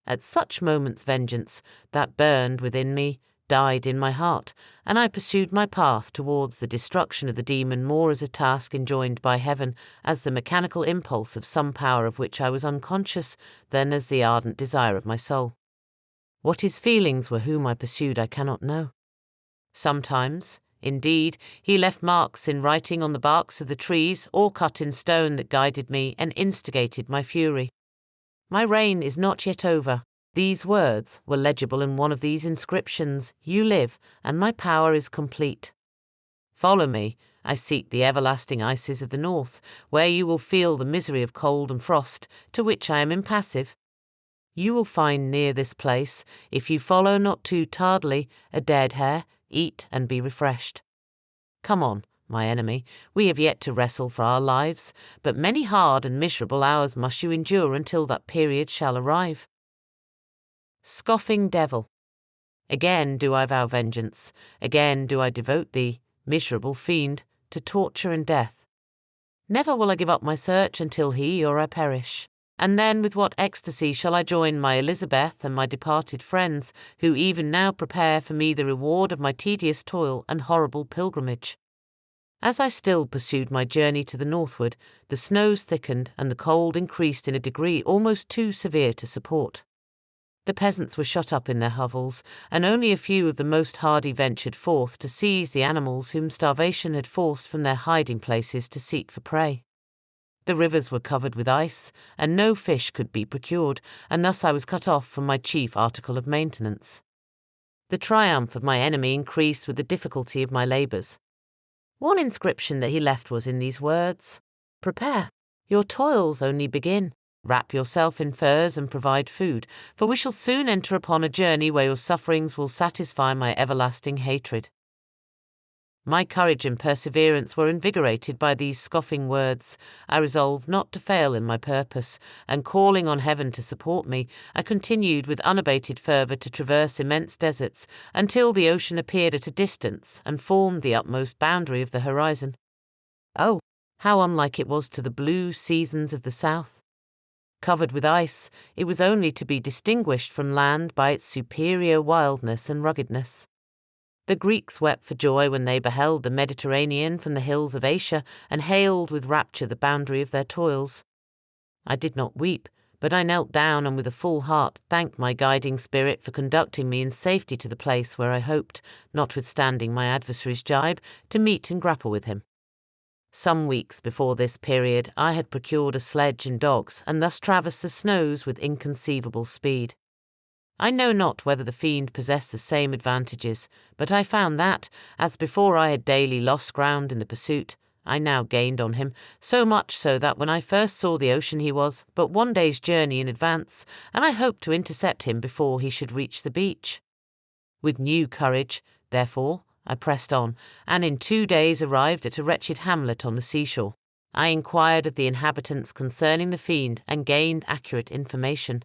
At such moments vengeance, that burned within me, died in my heart, and I pursued my path towards the destruction of the demon more as a task enjoined by heaven, as the mechanical impulse of some power of which I was unconscious, than as the ardent desire of my soul. What his feelings were whom I pursued I cannot know. Sometimes, indeed, he left marks in writing on the barks of the trees or cut in stone that guided me and instigated my fury. My reign is not yet over. These words were legible in one of these inscriptions: "You live, and my power is complete. Follow me, I seek the everlasting ices of the north, where you will feel the misery of cold and frost, to which I am impassive. You will find near this place, if you follow not too tardily, a dead hare, eat and be refreshed. Come on, my enemy, we have yet to wrestle for our lives, but many hard and miserable hours must you endure until that period shall arrive." Scoffing devil! Again do I vow vengeance, again do I devote thee, miserable fiend, to torture and death. Never will I give up my search until he or I perish. And then with what ecstasy shall I join my Elizabeth and my departed friends, who even now prepare for me the reward of my tedious toil and horrible pilgrimage. As I still pursued my journey to the northward, the snows thickened and the cold increased in a degree almost too severe to support. The peasants were shut up in their hovels, and only a few of the most hardy ventured forth to seize the animals whom starvation had forced from their hiding places to seek for prey. The rivers were covered with ice, and no fish could be procured, and thus I was cut off from my chief article of maintenance. The triumph of my enemy increased with the difficulty of my labours. One inscription that he left was in these words: "Prepare, your toils only begin. Wrap yourself in furs and provide food, for we shall soon enter upon a journey where your sufferings will satisfy my everlasting hatred." My courage and perseverance were invigorated by these scoffing words. I resolved not to fail in my purpose, and calling on heaven to support me, I continued with unabated fervour to traverse immense deserts, until the ocean appeared at a distance and formed the utmost boundary of the horizon. Oh, how unlike it was to the blue seasons of the south! Covered with ice, it was only to be distinguished from land by its superior wildness and ruggedness. The Greeks wept for joy when they beheld the Mediterranean from the hills of Asia, and hailed with rapture the boundary of their toils. I did not weep, but I knelt down and with a full heart thanked my guiding spirit for conducting me in safety to the place where I hoped, notwithstanding my adversary's gibe, to meet and grapple with him. Some weeks before this period I had procured a sledge and dogs, and thus traversed the snows with inconceivable speed. I know not whether the fiend possessed the same advantages, but I found that, as before I had daily lost ground in the pursuit, I now gained on him, so much so that when I first saw the ocean he was but one day's journey in advance, and I hoped to intercept him before he should reach the beach. With new courage, therefore, I pressed on, and in 2 days arrived at a wretched hamlet on the seashore. I inquired of the inhabitants concerning the fiend and gained accurate information.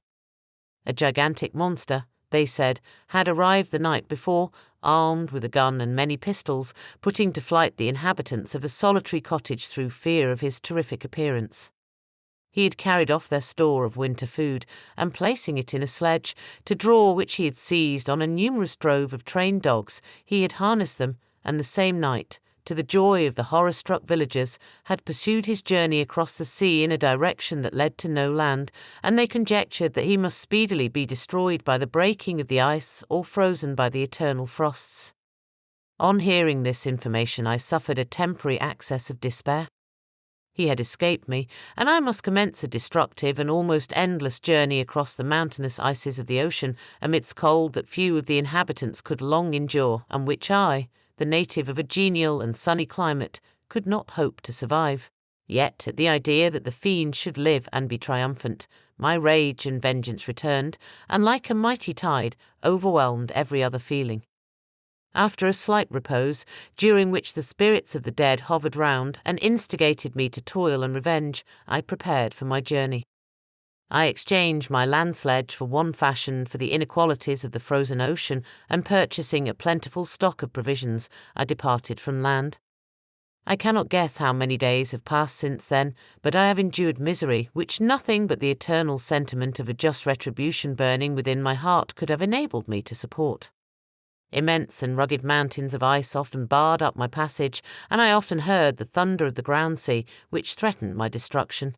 A gigantic monster, they said, had arrived the night before, armed with a gun and many pistols, putting to flight the inhabitants of a solitary cottage through fear of his terrific appearance. He had carried off their store of winter food, and placing it in a sledge, to draw which he had seized on a numerous drove of trained dogs, he had harnessed them, and the same night, to the joy of the horror-struck villagers, had pursued his journey across the sea in a direction that led to no land, and they conjectured that he must speedily be destroyed by the breaking of the ice or frozen by the eternal frosts. On hearing this information, I suffered a temporary access of despair. He had escaped me, and I must commence a destructive and almost endless journey across the mountainous ices of the ocean, amidst cold that few of the inhabitants could long endure, and which I, the native of a genial and sunny climate, could not hope to survive. Yet, at the idea that the fiend should live and be triumphant, my rage and vengeance returned, and like a mighty tide, overwhelmed every other feeling. After a slight repose, during which the spirits of the dead hovered round and instigated me to toil and revenge, I prepared for my journey. I exchanged my land sledge for one fashioned for the inequalities of the frozen ocean, and purchasing a plentiful stock of provisions, I departed from land. I cannot guess how many days have passed since then, but I have endured misery which nothing but the eternal sentiment of a just retribution burning within my heart could have enabled me to support. Immense and rugged mountains of ice often barred up my passage, and I often heard the thunder of the ground sea, which threatened my destruction.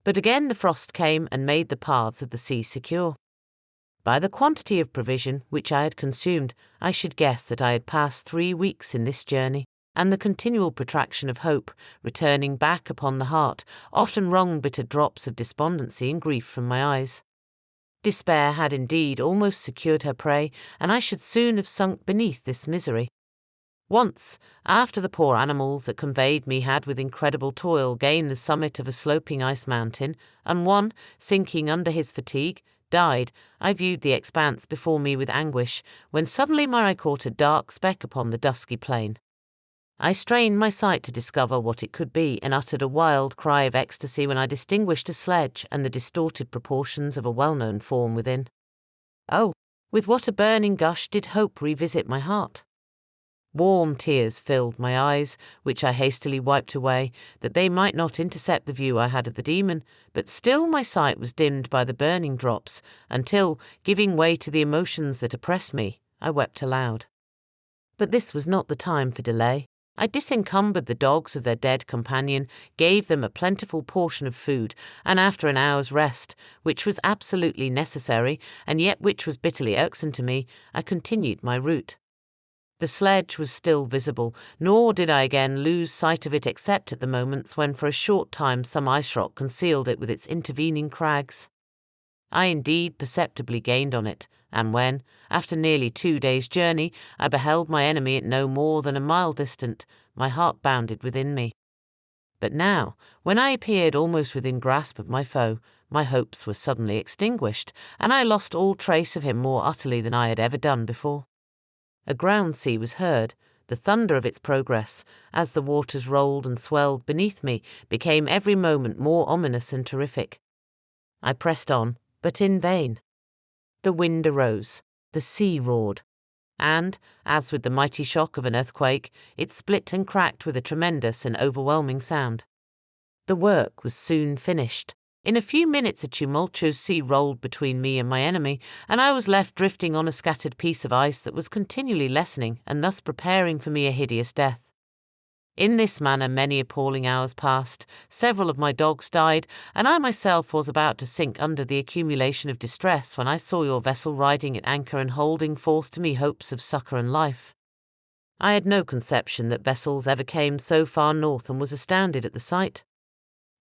But again the frost came and made the paths of the sea secure. By the quantity of provision which I had consumed, I should guess that I had passed 3 weeks in this journey, and the continual protraction of hope, returning back upon the heart, often wrung bitter drops of despondency and grief from my eyes. Despair had indeed almost secured her prey, and I should soon have sunk beneath this misery. Once, after the poor animals that conveyed me had with incredible toil gained the summit of a sloping ice mountain, and one, sinking under his fatigue, died, I viewed the expanse before me with anguish, when suddenly my eye caught a dark speck upon the dusky plain. I strained my sight to discover what it could be, and uttered a wild cry of ecstasy when I distinguished a sledge and the distorted proportions of a well-known form within. Oh, with what a burning gush did hope revisit my heart! Warm tears filled my eyes, which I hastily wiped away, that they might not intercept the view I had of the demon, but still my sight was dimmed by the burning drops, until, giving way to the emotions that oppressed me, I wept aloud. But this was not the time for delay. I disencumbered the dogs of their dead companion, gave them a plentiful portion of food, and after an hour's rest, which was absolutely necessary, and yet which was bitterly irksome to me, I continued my route. The sledge was still visible, nor did I again lose sight of it except at the moments when for a short time some ice rock concealed it with its intervening crags. I indeed perceptibly gained on it, and when, after nearly 2 days' journey, I beheld my enemy at no more than a mile distant, my heart bounded within me. But now, when I appeared almost within grasp of my foe, my hopes were suddenly extinguished, and I lost all trace of him more utterly than I had ever done before. A ground sea was heard. The thunder of its progress, as the waters rolled and swelled beneath me, became every moment more ominous and terrific. I pressed on, but in vain. The wind arose, the sea roared, and, as with the mighty shock of an earthquake, it split and cracked with a tremendous and overwhelming sound. The work was soon finished. In a few minutes a tumultuous sea rolled between me and my enemy, and I was left drifting on a scattered piece of ice that was continually lessening and thus preparing for me a hideous death. In this manner many appalling hours passed, several of my dogs died, and I myself was about to sink under the accumulation of distress when I saw your vessel riding at anchor and holding forth to me hopes of succour and life. I had no conception that vessels ever came so far north, and was astounded at the sight.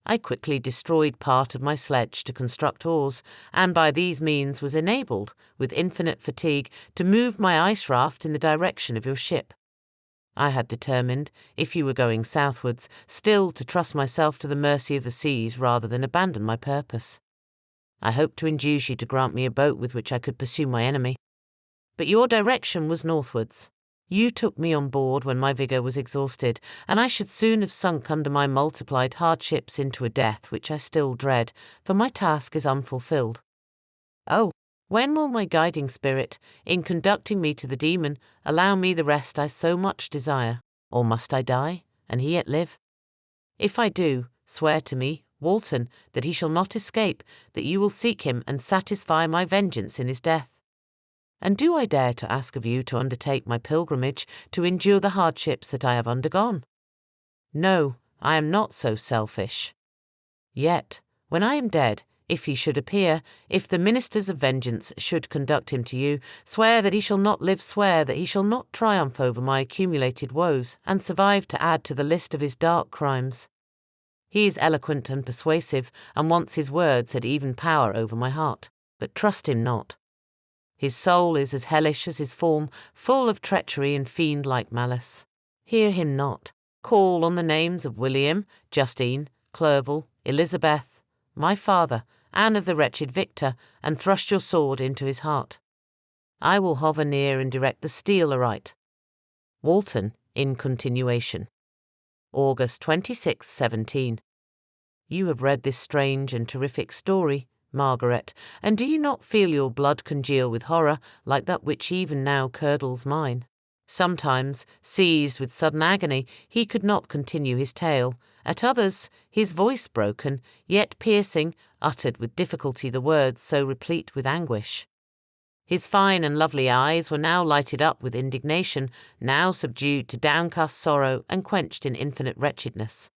I quickly destroyed part of my sledge to construct oars, and by these means was enabled, with infinite fatigue, to move my ice raft in the direction of your ship. I had determined, if you were going southwards, still to trust myself to the mercy of the seas rather than abandon my purpose. I hoped to induce you to grant me a boat with which I could pursue my enemy. But your direction was northwards. You took me on board when my vigour was exhausted, and I should soon have sunk under my multiplied hardships into a death which I still dread, for my task is unfulfilled. Oh, when will my guiding spirit, in conducting me to the demon, allow me the rest I so much desire? Or must I die, and he yet live? If I do, swear to me, Walton, that he shall not escape, that you will seek him and satisfy my vengeance in his death. And do I dare to ask of you to undertake my pilgrimage, to endure the hardships that I have undergone? No, I am not so selfish. Yet, when I am dead, if he should appear, if the ministers of vengeance should conduct him to you, swear that he shall not live, swear that he shall not triumph over my accumulated woes, and survive to add to the list of his dark crimes. He is eloquent and persuasive, and once his words had even power over my heart, but trust him not. His soul is as hellish as his form, full of treachery and fiend-like malice. Hear him not. Call on the names of William, Justine, Clerval, Elizabeth, my father, and of the wretched Victor, and thrust your sword into his heart. I will hover near and direct the steel aright. Walton, in continuation. August 26, 17. You have read this strange and terrific story, Margaret, and do you not feel your blood congeal with horror like that which even now curdles mine? Sometimes, seized with sudden agony, he could not continue his tale. At others, his voice broken, yet piercing, uttered with difficulty the words so replete with anguish. His fine and lovely eyes were now lighted up with indignation, now subdued to downcast sorrow and quenched in infinite wretchedness.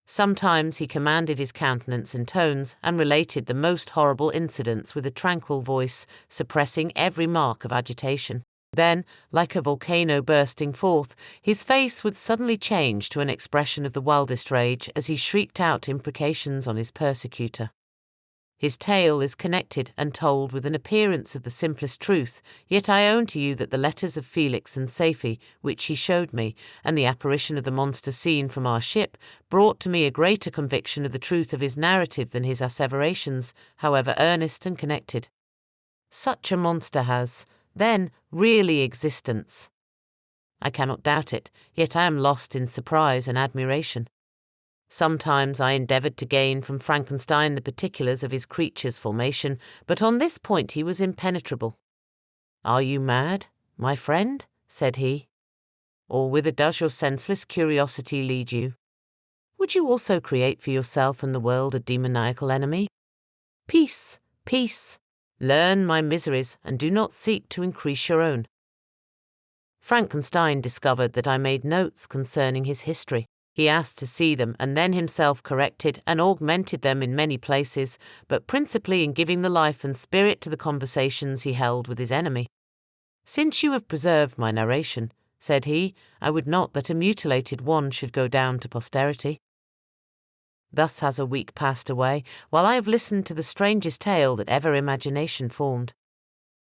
Sometimes he commanded his countenance and tones, and related the most horrible incidents with a tranquil voice, suppressing every mark of agitation. Then, like a volcano bursting forth, his face would suddenly change to an expression of the wildest rage as he shrieked out imprecations on his persecutor. His tale is connected and told with an appearance of the simplest truth, yet I own to you that the letters of Felix and Safie, which he showed me, and the apparition of the monster seen from our ship, brought to me a greater conviction of the truth of his narrative than his asseverations, however earnest and connected. Such a monster has, then, really existence. I cannot doubt it, yet I am lost in surprise and admiration. Sometimes I endeavoured to gain from Frankenstein the particulars of his creature's formation, but on this point he was impenetrable. "Are you mad, my friend?" said he. "Or whither does your senseless curiosity lead you? Would you also create for yourself and the world a demoniacal enemy? Peace, peace! Learn my miseries, and do not seek to increase your own." Frankenstein discovered that I made notes concerning his history. He asked to see them, and then himself corrected and augmented them in many places, but principally in giving the life and spirit to the conversations he held with his enemy. "Since you have preserved my narration," said he, "I would not that a mutilated one should go down to posterity." Thus has a week passed away, while I have listened to the strangest tale that ever imagination formed.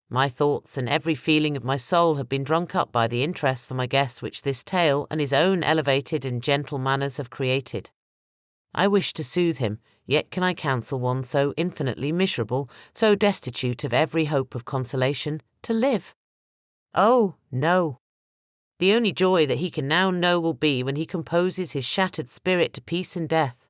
My thoughts and every feeling of my soul have been drunk up by the interest for my guest which this tale and his own elevated and gentle manners have created. I wish to soothe him, yet can I counsel one so infinitely miserable, so destitute of every hope of consolation, to live? Oh, no! The only joy that he can now know will be when he composes his shattered spirit to peace and death.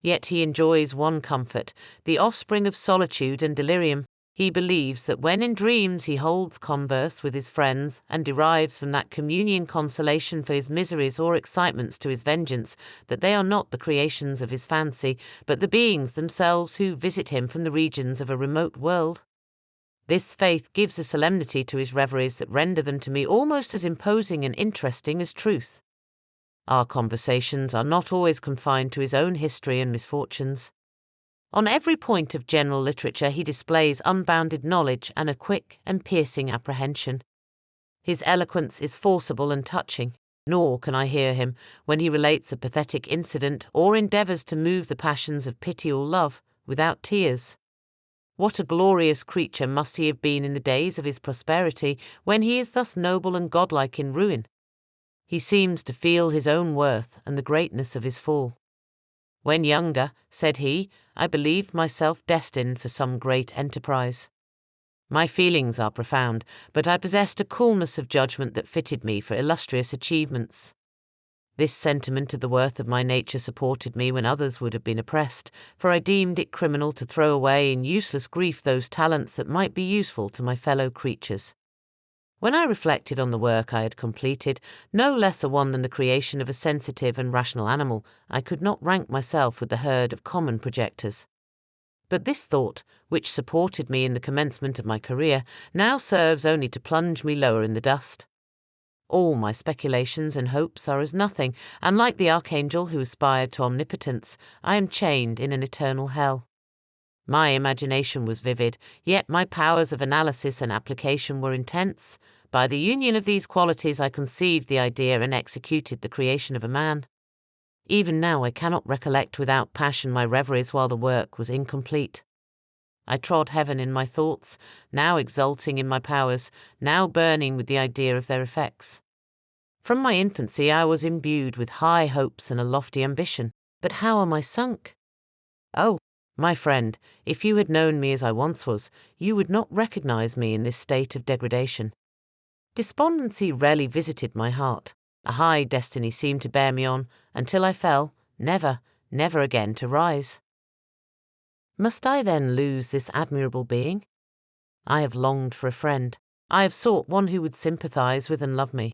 Yet he enjoys one comfort, the offspring of solitude and delirium. He believes that when in dreams he holds converse with his friends and derives from that communion consolation for his miseries or excitements to his vengeance, that they are not the creations of his fancy, but the beings themselves who visit him from the regions of a remote world. This faith gives a solemnity to his reveries that render them to me almost as imposing and interesting as truth. Our conversations are not always confined to his own history and misfortunes. On every point of general literature he displays unbounded knowledge and a quick and piercing apprehension. His eloquence is forcible and touching, nor can I hear him, when he relates a pathetic incident or endeavours to move the passions of pity or love, without tears. What a glorious creature must he have been in the days of his prosperity, when he is thus noble and godlike in ruin! He seems to feel his own worth and the greatness of his fall. "When younger," said he, "I believed myself destined for some great enterprise. My feelings are profound, but I possessed a coolness of judgment that fitted me for illustrious achievements. This sentiment of the worth of my nature supported me when others would have been oppressed, for I deemed it criminal to throw away in useless grief those talents that might be useful to my fellow creatures. When I reflected on the work I had completed, no less a one than the creation of a sensitive and rational animal, I could not rank myself with the herd of common projectors. But this thought, which supported me in the commencement of my career, now serves only to plunge me lower in the dust. All my speculations and hopes are as nothing, and like the archangel who aspired to omnipotence, I am chained in an eternal hell. My imagination was vivid, yet my powers of analysis and application were intense. By the union of these qualities I conceived the idea and executed the creation of a man. Even now I cannot recollect without passion my reveries while the work was incomplete. I trod heaven in my thoughts, now exulting in my powers, now burning with the idea of their effects. From my infancy I was imbued with high hopes and a lofty ambition, but how am I sunk? Oh, my friend, if you had known me as I once was, you would not recognize me in this state of degradation. Despondency rarely visited my heart. A high destiny seemed to bear me on, until I fell, never, never again to rise. Must I then lose this admirable being? I have longed for a friend. I have sought one who would sympathize with and love me.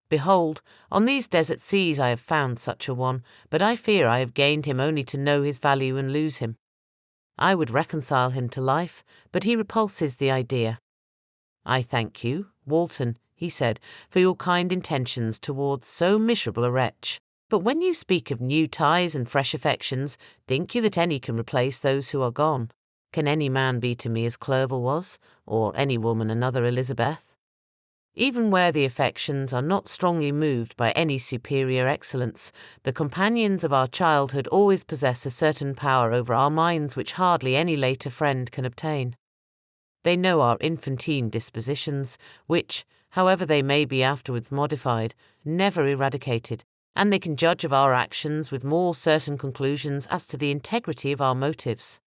Behold, on these desert seas I have found such a one, but I fear I have gained him only to know his value and lose him. I would reconcile him to life, but he repulses the idea. I thank you, Walton, he said, for your kind intentions towards so miserable a wretch. But when you speak of new ties and fresh affections, think you that any can replace those who are gone? Can any man be to me as Clerval was, or any woman another Elizabeth? Even where the affections are not strongly moved by any superior excellence, the companions of our childhood always possess a certain power over our minds which hardly any later friend can obtain. They know our infantine dispositions, which, however they may be afterwards modified, never eradicated, and they can judge of our actions with more certain conclusions as to the integrity of our motives.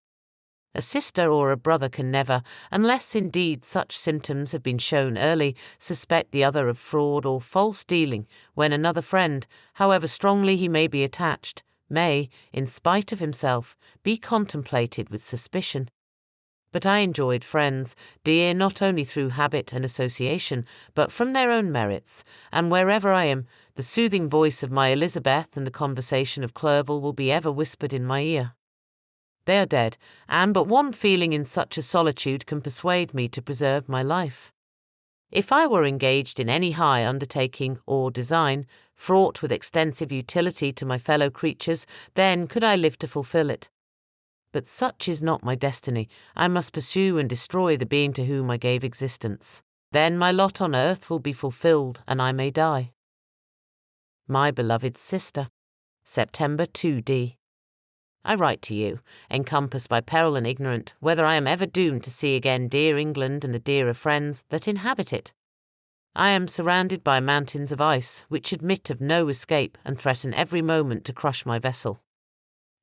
A sister or a brother can never, unless indeed such symptoms have been shown early, suspect the other of fraud or false dealing, when another friend, however strongly he may be attached, may, in spite of himself, be contemplated with suspicion. But I enjoyed friends, dear not only through habit and association, but from their own merits, and wherever I am, the soothing voice of my Elizabeth and the conversation of Clerval will be ever whispered in my ear. They are dead, and but one feeling in such a solitude can persuade me to preserve my life. If I were engaged in any high undertaking or design, fraught with extensive utility to my fellow creatures, then could I live to fulfil it. But such is not my destiny. I must pursue and destroy the being to whom I gave existence. Then my lot on earth will be fulfilled, and I may die. My beloved sister, September 2d. I write to you, encompassed by peril and ignorant, whether I am ever doomed to see again dear England and the dearer friends that inhabit it. I am surrounded by mountains of ice, which admit of no escape and threaten every moment to crush my vessel.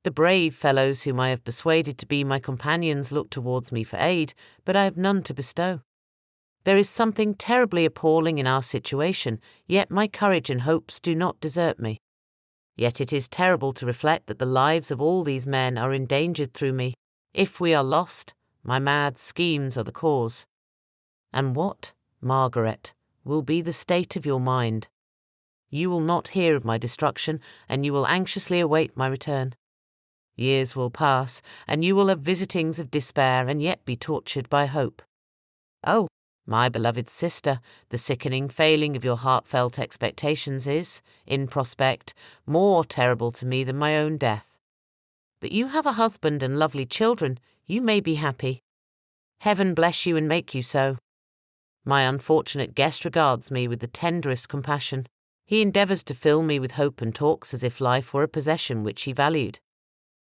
The brave fellows whom I have persuaded to be my companions look towards me for aid, but I have none to bestow. There is something terribly appalling in our situation, yet my courage and hopes do not desert me. Yet it is terrible to reflect that the lives of all these men are endangered through me. If we are lost, my mad schemes are the cause. And what, Margaret, will be the state of your mind? You will not hear of my destruction, and you will anxiously await my return. Years will pass, and you will have visitings of despair and yet be tortured by hope. Oh, my beloved sister, the sickening failing of your heartfelt expectations is, in prospect, more terrible to me than my own death. But you have a husband and lovely children, you may be happy. Heaven bless you and make you so. My unfortunate guest regards me with the tenderest compassion. He endeavours to fill me with hope and talks as if life were a possession which he valued.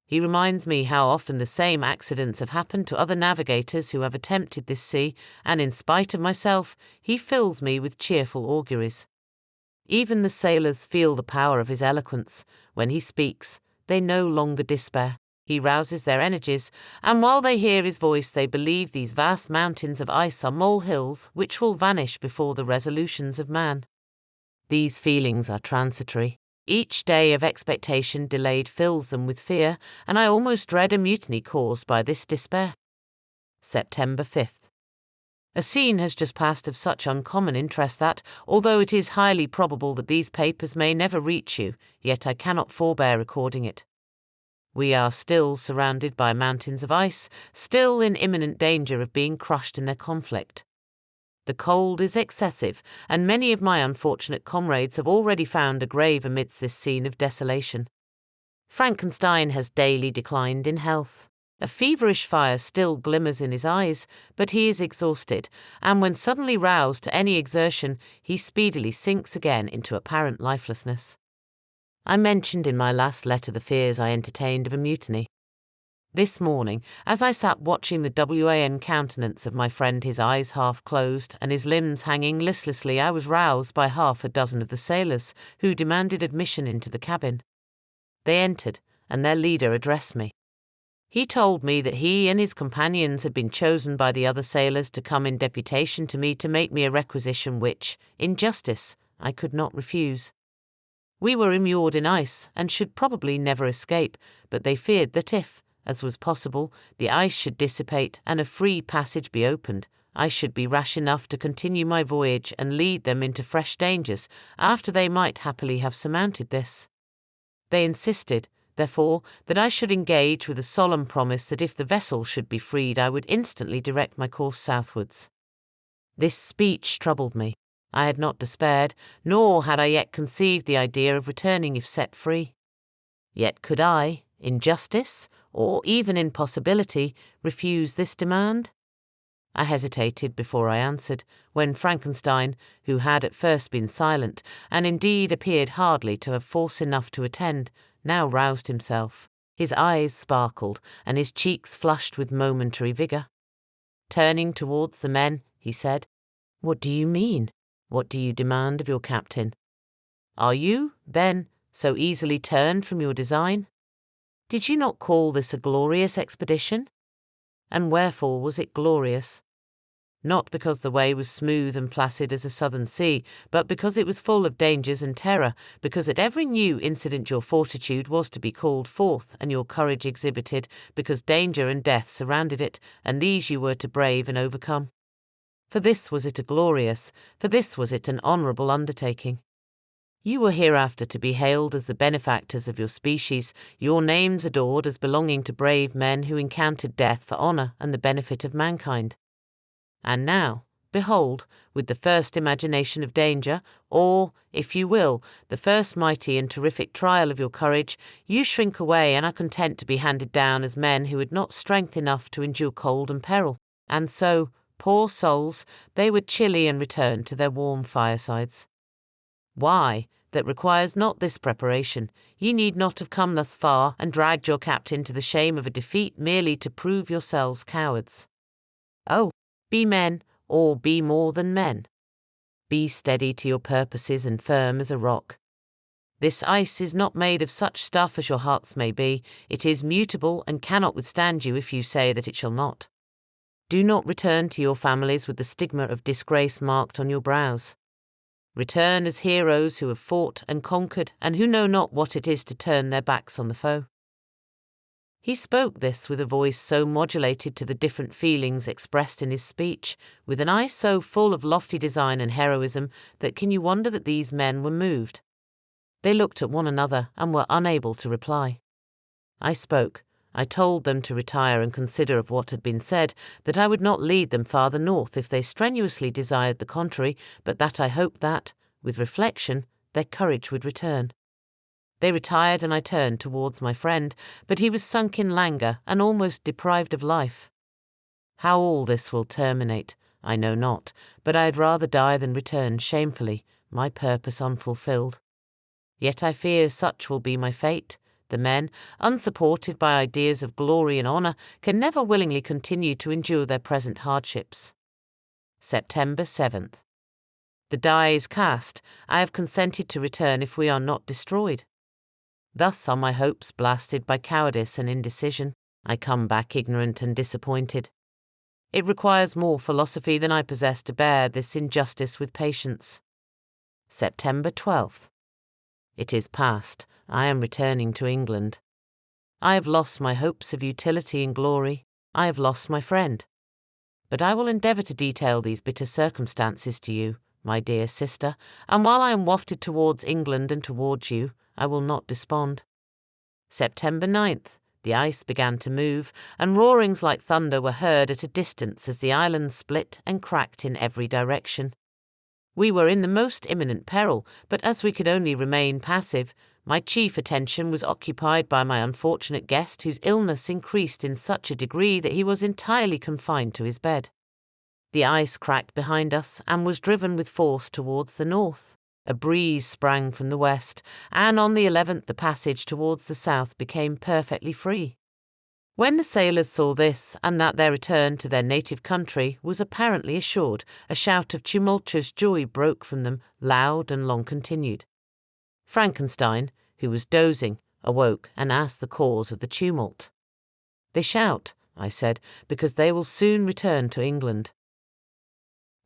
He reminds me how often the same accidents have happened to other navigators who have attempted this sea, and in spite of myself, he fills me with cheerful auguries. Even the sailors feel the power of his eloquence. When he speaks, they no longer despair. He rouses their energies, and while they hear his voice they believe these vast mountains of ice are molehills which will vanish before the resolutions of man. These feelings are transitory. Each day of expectation delayed fills them with fear, and I almost dread a mutiny caused by this despair. September 5th. A scene has just passed of such uncommon interest that, although it is highly probable that these papers may never reach you, yet I cannot forbear recording it. We are still surrounded by mountains of ice, still in imminent danger of being crushed in their conflict. The cold is excessive, and many of my unfortunate comrades have already found a grave amidst this scene of desolation. Frankenstein has daily declined in health. A feverish fire still glimmers in his eyes, but he is exhausted, and when suddenly roused to any exertion, he speedily sinks again into apparent lifelessness. I mentioned in my last letter the fears I entertained of a mutiny. This morning, as I sat watching the wan countenance of my friend, his eyes half closed and his limbs hanging listlessly, I was roused by half a dozen of the sailors, who demanded admission into the cabin. They entered, and their leader addressed me. He told me that he and his companions had been chosen by the other sailors to come in deputation to me to make me a requisition which, in justice, I could not refuse. We were immured in ice, and should probably never escape, but they feared that if, as was possible, the ice should dissipate and a free passage be opened, I should be rash enough to continue my voyage and lead them into fresh dangers after they might happily have surmounted this. They insisted, therefore, that I should engage with a solemn promise that if the vessel should be freed I would instantly direct my course southwards. This speech troubled me. I had not despaired, nor had I yet conceived the idea of returning if set free. Yet could I, in justice, or even in possibility, refuse this demand? I hesitated before I answered, when Frankenstein, who had at first been silent, and indeed appeared hardly to have force enough to attend, now roused himself. His eyes sparkled, and his cheeks flushed with momentary vigour. Turning towards the men, he said, "What do you mean? What do you demand of your captain? Are you, then, so easily turned from your design? Did you not call this a glorious expedition? And wherefore was it glorious? Not because the way was smooth and placid as a southern sea, but because it was full of dangers and terror, because at every new incident your fortitude was to be called forth and your courage exhibited, because danger and death surrounded it, and these you were to brave and overcome. For this was it a glorious, for this was it an honourable undertaking. You were hereafter to be hailed as the benefactors of your species, your names adored as belonging to brave men who encountered death for honour and the benefit of mankind. And now, behold, with the first imagination of danger, or, if you will, the first mighty and terrific trial of your courage, you shrink away and are content to be handed down as men who had not strength enough to endure cold and peril, and so, poor souls, they were chilly and returned to their warm firesides. Why, that requires not this preparation, ye need not have come thus far and dragged your captain to the shame of a defeat merely to prove yourselves cowards. Oh, be men, or be more than men. Be steady to your purposes and firm as a rock. This ice is not made of such stuff as your hearts may be, it is mutable and cannot withstand you if you say that it shall not. Do not return to your families with the stigma of disgrace marked on your brows. Return as heroes who have fought and conquered and who know not what it is to turn their backs on the foe. He spoke this with a voice so modulated to the different feelings expressed in his speech, with an eye so full of lofty design and heroism, that can you wonder that these men were moved? They looked at one another and were unable to reply. I spoke. I told them to retire and consider of what had been said, that I would not lead them farther north if they strenuously desired the contrary, but that I hoped that, with reflection, their courage would return. They retired and I turned towards my friend, but he was sunk in languor and almost deprived of life. How all this will terminate, I know not, but I had rather die than return shamefully, my purpose unfulfilled. Yet I fear such will be my fate. The men, unsupported by ideas of glory and honour, can never willingly continue to endure their present hardships. September 7th. The die is cast. I have consented to return if we are not destroyed. Thus are my hopes blasted by cowardice and indecision. I come back ignorant and disappointed. It requires more philosophy than I possess to bear this injustice with patience. September 12th. It is past. I am returning to England. I have lost my hopes of utility and glory. I have lost my friend. But I will endeavour to detail these bitter circumstances to you, my dear sister, and while I am wafted towards England and towards you, I will not despond. September 9th, the ice began to move, and roarings like thunder were heard at a distance as the island split and cracked in every direction. We were in the most imminent peril, but as we could only remain passive, my chief attention was occupied by my unfortunate guest, whose illness increased in such a degree that he was entirely confined to his bed. The ice cracked behind us and was driven with force towards the north. A breeze sprang from the west, and on the 11th the passage towards the south became perfectly free. When the sailors saw this, and that their return to their native country was apparently assured, a shout of tumultuous joy broke from them, loud and long continued. Frankenstein, who was dozing, awoke and asked the cause of the tumult. "They shout," I said, "because they will soon return to England."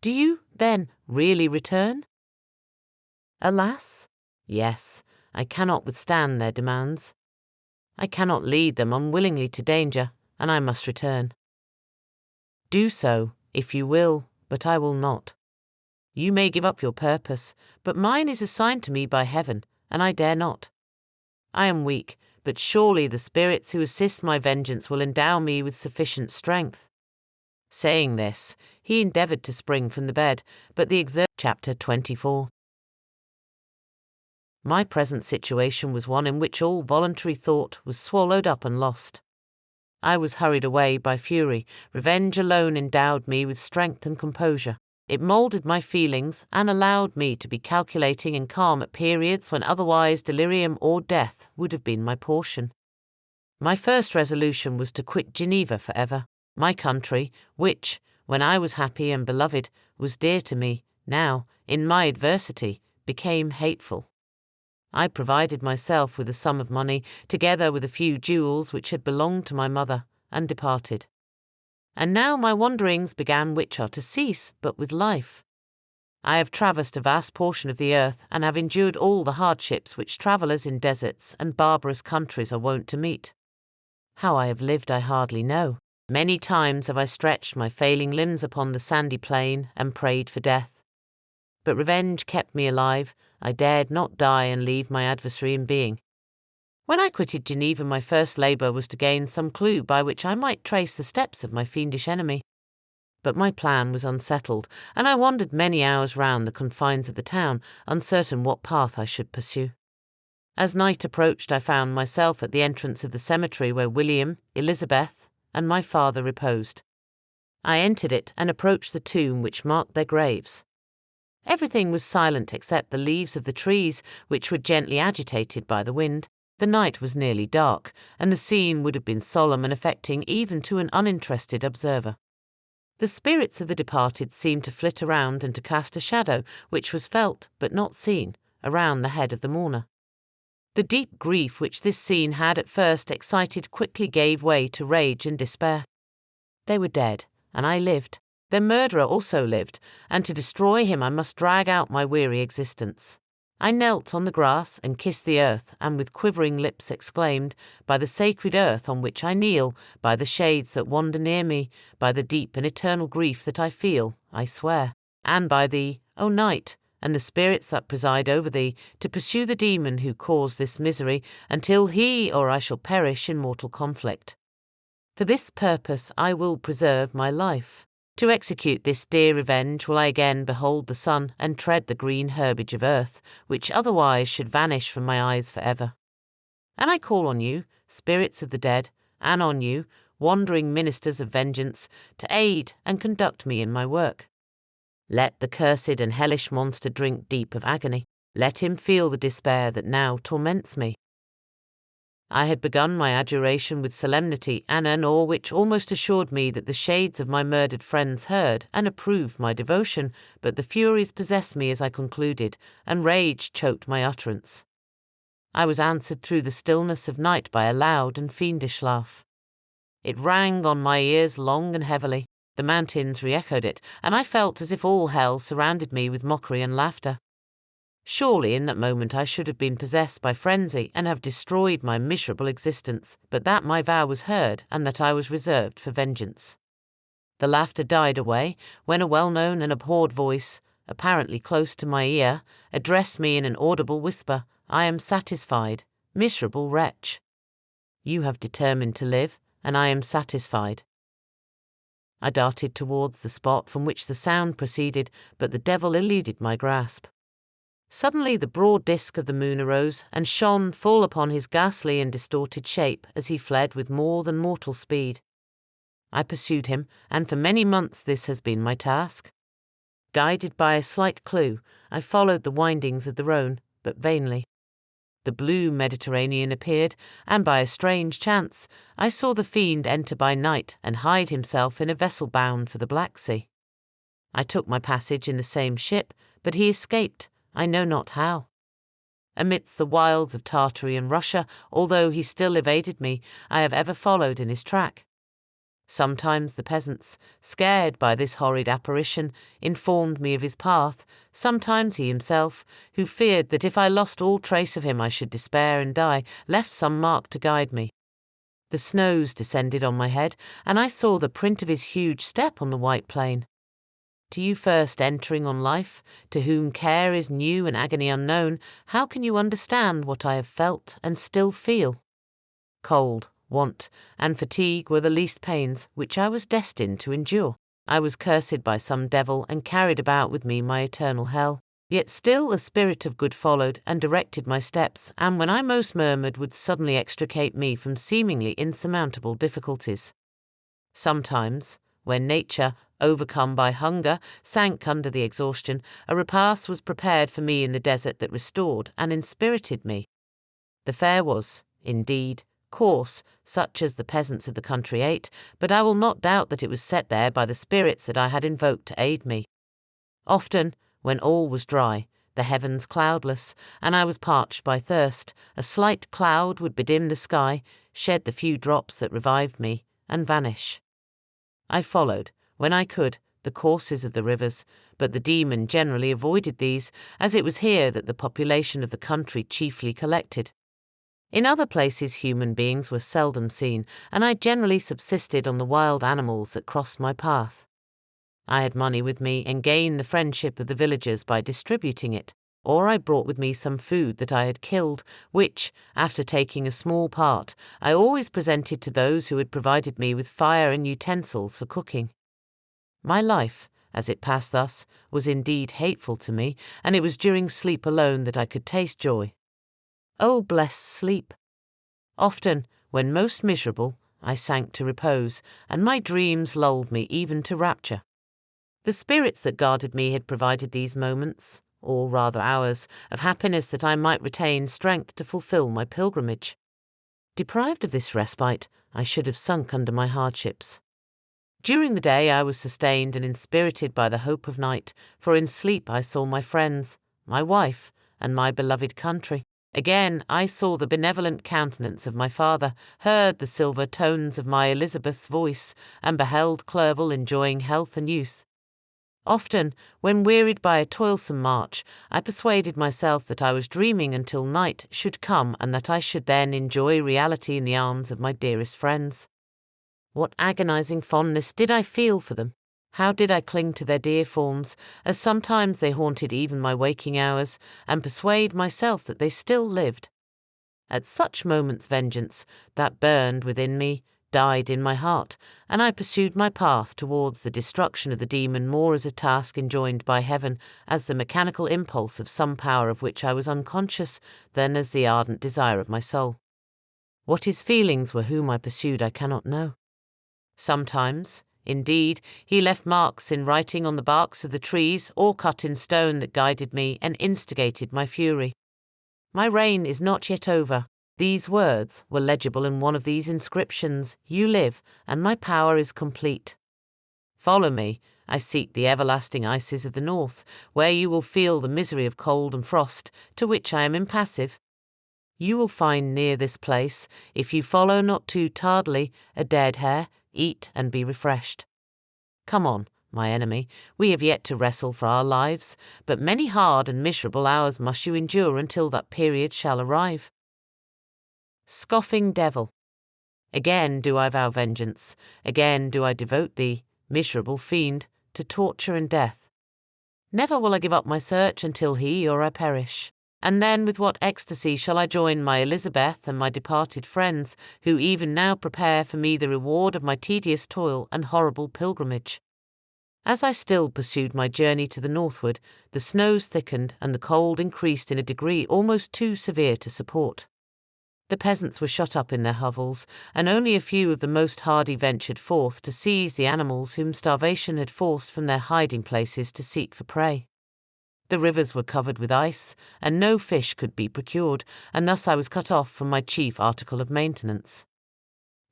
"Do you, then, really return?" "Alas, yes, I cannot withstand their demands. I cannot lead them unwillingly to danger, and I must return." "Do so, if you will, but I will not. You may give up your purpose, but mine is assigned to me by heaven, and I dare not. I am weak, but surely the spirits who assist my vengeance will endow me with sufficient strength." Saying this, he endeavoured to spring from the bed, but the Chapter 24. My present situation was one in which all voluntary thought was swallowed up and lost. I was hurried away by fury. Revenge alone endowed me with strength and composure. It moulded my feelings and allowed me to be calculating and calm at periods when otherwise delirium or death would have been my portion. My first resolution was to quit Geneva for ever. My country, which, when I was happy and beloved, was dear to me, now, in my adversity, became hateful. I provided myself with a sum of money, together with a few jewels which had belonged to my mother, and departed. And now my wanderings began, which are to cease but with life. I have traversed a vast portion of the earth, and have endured all the hardships which travellers in deserts and barbarous countries are wont to meet. How I have lived I hardly know. Many times have I stretched my failing limbs upon the sandy plain and prayed for death. But revenge kept me alive. I dared not die and leave my adversary in being. When I quitted Geneva, my first labour was to gain some clue by which I might trace the steps of my fiendish enemy. But my plan was unsettled, and I wandered many hours round the confines of the town, uncertain what path I should pursue. As night approached, I found myself at the entrance of the cemetery where William, Elizabeth, and my father reposed. I entered it and approached the tomb which marked their graves. Everything was silent except the leaves of the trees, which were gently agitated by the wind. The night was nearly dark, and the scene would have been solemn and affecting even to an uninterested observer. The spirits of the departed seemed to flit around and to cast a shadow, which was felt, but not seen, around the head of the mourner. The deep grief which this scene had at first excited quickly gave way to rage and despair. They were dead, and I lived. Their murderer also lived, and to destroy him I must drag out my weary existence. I knelt on the grass and kissed the earth, and with quivering lips exclaimed, "By the sacred earth on which I kneel, by the shades that wander near me, by the deep and eternal grief that I feel, I swear, and by thee, O night, and the spirits that preside over thee, to pursue the demon who caused this misery, until he or I shall perish in mortal conflict. For this purpose I will preserve my life. To execute this dear revenge will I again behold the sun and tread the green herbage of earth, which otherwise should vanish from my eyes for ever. And I call on you, spirits of the dead, and on you, wandering ministers of vengeance, to aid and conduct me in my work. Let the cursed and hellish monster drink deep of agony. Let him feel the despair that now torments me." I had begun my adjuration with solemnity and an awe which almost assured me that the shades of my murdered friends heard and approved my devotion, but the furies possessed me as I concluded, and rage choked my utterance. I was answered through the stillness of night by a loud and fiendish laugh. It rang on my ears long and heavily. The mountains re-echoed it, and I felt as if all hell surrounded me with mockery and laughter. Surely in that moment I should have been possessed by frenzy and have destroyed my miserable existence, but that my vow was heard and that I was reserved for vengeance. The laughter died away when a well-known and abhorred voice, apparently close to my ear, addressed me in an audible whisper. "I am satisfied, miserable wretch. You have determined to live, and I am satisfied." I darted towards the spot from which the sound proceeded, but the devil eluded my grasp. Suddenly the broad disk of the moon arose and shone full upon his ghastly and distorted shape as he fled with more than mortal speed. I pursued him, and for many months this has been my task. Guided by a slight clue, I followed the windings of the Rhone, but vainly. The blue Mediterranean appeared, and by a strange chance, I saw the fiend enter by night and hide himself in a vessel bound for the Black Sea. I took my passage in the same ship, but he escaped, I know not how. Amidst the wilds of Tartary and Russia, although he still evaded me, I have ever followed in his track. Sometimes the peasants, scared by this horrid apparition, informed me of his path, sometimes he himself, who feared that if I lost all trace of him I should despair and die, left some mark to guide me. The snows descended on my head, and I saw the print of his huge step on the white plain. To you first entering on life, to whom care is new and agony unknown, how can you understand what I have felt and still feel? Cold, want, and fatigue were the least pains which I was destined to endure. I was cursed by some devil and carried about with me my eternal hell. Yet still a spirit of good followed and directed my steps, and when I most murmured would suddenly extricate me from seemingly insurmountable difficulties. Sometimes, when nature, overcome by hunger, sank under the exhaustion, a repast was prepared for me in the desert that restored and inspirited me. The fare was, indeed, coarse, such as the peasants of the country ate, but I will not doubt that it was set there by the spirits that I had invoked to aid me. Often, when all was dry, the heavens cloudless, and I was parched by thirst, a slight cloud would bedim the sky, shed the few drops that revived me, and vanish. I followed, when I could, the courses of the rivers, but the demon generally avoided these, as it was here that the population of the country chiefly collected. In other places human beings were seldom seen, and I generally subsisted on the wild animals that crossed my path. I had money with me and gained the friendship of the villagers by distributing it, or I brought with me some food that I had killed, which, after taking a small part, I always presented to those who had provided me with fire and utensils for cooking. My life, as it passed thus, was indeed hateful to me, and it was during sleep alone that I could taste joy. Oh, blessed sleep! Often, when most miserable, I sank to repose, and my dreams lulled me even to rapture. The spirits that guarded me had provided these moments, or rather hours, of happiness that I might retain strength to fulfill my pilgrimage. Deprived of this respite, I should have sunk under my hardships. During the day I was sustained and inspirited by the hope of night, for in sleep I saw my friends, my wife, and my beloved country. Again I saw the benevolent countenance of my father, heard the silver tones of my Elizabeth's voice, and beheld Clerval enjoying health and youth. Often, when wearied by a toilsome march, I persuaded myself that I was dreaming until night should come and that I should then enjoy reality in the arms of my dearest friends. What agonizing fondness did I feel for them! How did I cling to their dear forms, as sometimes they haunted even my waking hours, and persuade myself that they still lived. At such moments vengeance, that burned within me, died in my heart, and I pursued my path towards the destruction of the demon more as a task enjoined by heaven, as the mechanical impulse of some power of which I was unconscious, than as the ardent desire of my soul. What his feelings were whom I pursued I cannot know. Sometimes, indeed, he left marks in writing on the barks of the trees or cut in stone that guided me and instigated my fury. My reign is not yet over. These words were legible in one of these inscriptions: "You live, and my power is complete." Follow me, I seek the everlasting ices of the north, where you will feel the misery of cold and frost, to which I am impassive. You will find near this place, if you follow not too tardily, a dead hare. Eat and be refreshed. Come on, my enemy, we have yet to wrestle for our lives, but many hard and miserable hours must you endure until that period shall arrive. Scoffing devil! Again do I vow vengeance, again do I devote thee, miserable fiend, to torture and death. Never will I give up my search until he or I perish. And then with what ecstasy shall I join my Elizabeth and my departed friends, who even now prepare for me the reward of my tedious toil and horrible pilgrimage? As I still pursued my journey to the northward, the snows thickened and the cold increased in a degree almost too severe to support. The peasants were shut up in their hovels, and only a few of the most hardy ventured forth to seize the animals whom starvation had forced from their hiding places to seek for prey. The rivers were covered with ice, and no fish could be procured, and thus I was cut off from my chief article of maintenance.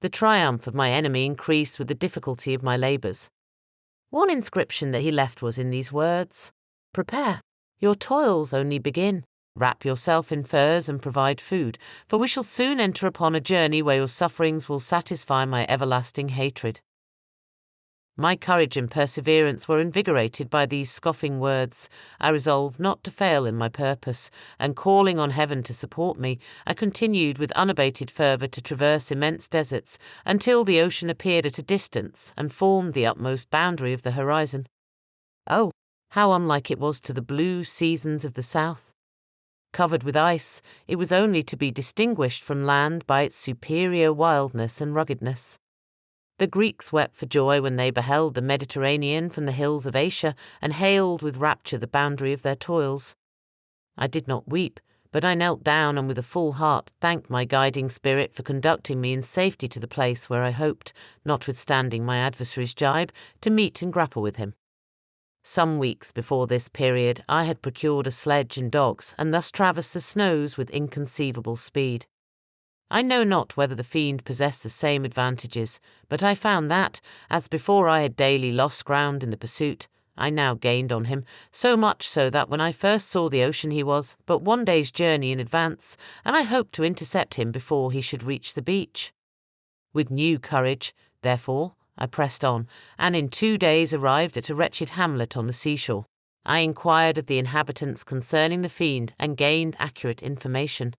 The triumph of my enemy increased with the difficulty of my labours. One inscription that he left was in these words: "Prepare, your toils only begin. Wrap yourself in furs and provide food, for we shall soon enter upon a journey where your sufferings will satisfy my everlasting hatred." My courage and perseverance were invigorated by these scoffing words. I resolved not to fail in my purpose, and calling on heaven to support me, I continued with unabated fervour to traverse immense deserts, until the ocean appeared at a distance and formed the utmost boundary of the horizon. Oh, how unlike it was to the blue seasons of the south! Covered with ice, it was only to be distinguished from land by its superior wildness and ruggedness. The Greeks wept for joy when they beheld the Mediterranean from the hills of Asia, and hailed with rapture the boundary of their toils. I did not weep, but I knelt down and with a full heart thanked my guiding spirit for conducting me in safety to the place where I hoped, notwithstanding my adversary's gibe, to meet and grapple with him. Some weeks before this period I had procured a sledge and dogs, and thus traversed the snows with inconceivable speed. I know not whether the fiend possessed the same advantages, but I found that, as before I had daily lost ground in the pursuit, I now gained on him, so much so that when I first saw the ocean he was but one day's journey in advance, and I hoped to intercept him before he should reach the beach. With new courage, therefore, I pressed on, and in 2 days arrived at a wretched hamlet on the seashore. I inquired of the inhabitants concerning the fiend and gained accurate information.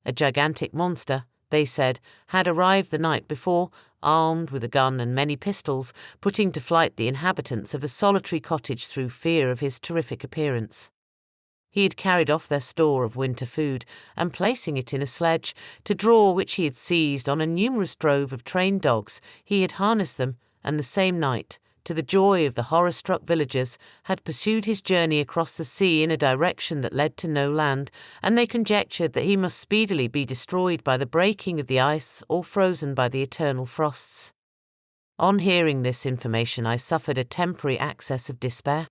A gigantic monster, they said, had arrived the night before, armed with a gun and many pistols, putting to flight the inhabitants of a solitary cottage through fear of his terrific appearance. He had carried off their store of winter food, and placing it in a sledge, to draw which he had seized on a numerous drove of trained dogs, he had harnessed them, and the same night, to the joy of the horror-struck villagers, had pursued his journey across the sea in a direction that led to no land, and they conjectured that he must speedily be destroyed by the breaking of the ice or frozen by the eternal frosts. On hearing this information, I suffered a temporary access of despair.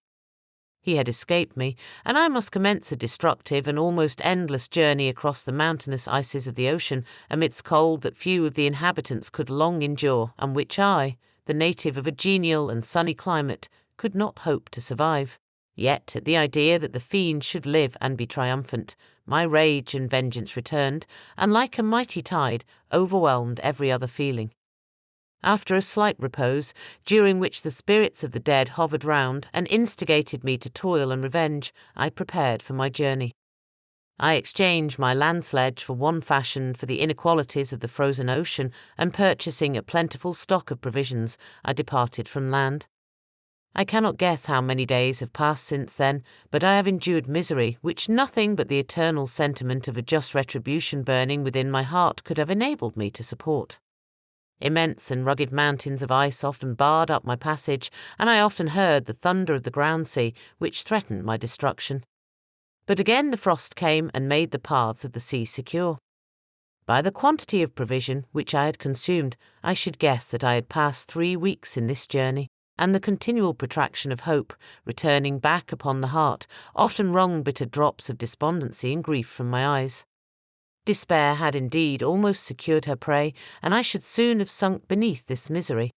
He had escaped me, and I must commence a destructive and almost endless journey across the mountainous ices of the ocean, amidst cold that few of the inhabitants could long endure, and which I, the native of a genial and sunny climate, could not hope to survive. Yet at the idea that the fiend should live and be triumphant, my rage and vengeance returned, and like a mighty tide, overwhelmed every other feeling. After a slight repose, during which the spirits of the dead hovered round and instigated me to toil and revenge, I prepared for my journey. I exchanged my land sledge for one fashioned for the inequalities of the frozen ocean, and purchasing a plentiful stock of provisions, I departed from land. I cannot guess how many days have passed since then, but I have endured misery which nothing but the eternal sentiment of a just retribution burning within my heart could have enabled me to support. Immense and rugged mountains of ice often barred up my passage, and I often heard the thunder of the ground sea, which threatened my destruction. But again the frost came and made the paths of the sea secure. By the quantity of provision which I had consumed, I should guess that I had passed 3 weeks in this journey, and the continual protraction of hope, returning back upon the heart, often wrung bitter drops of despondency and grief from my eyes. Despair had indeed almost secured her prey, and I should soon have sunk beneath this misery.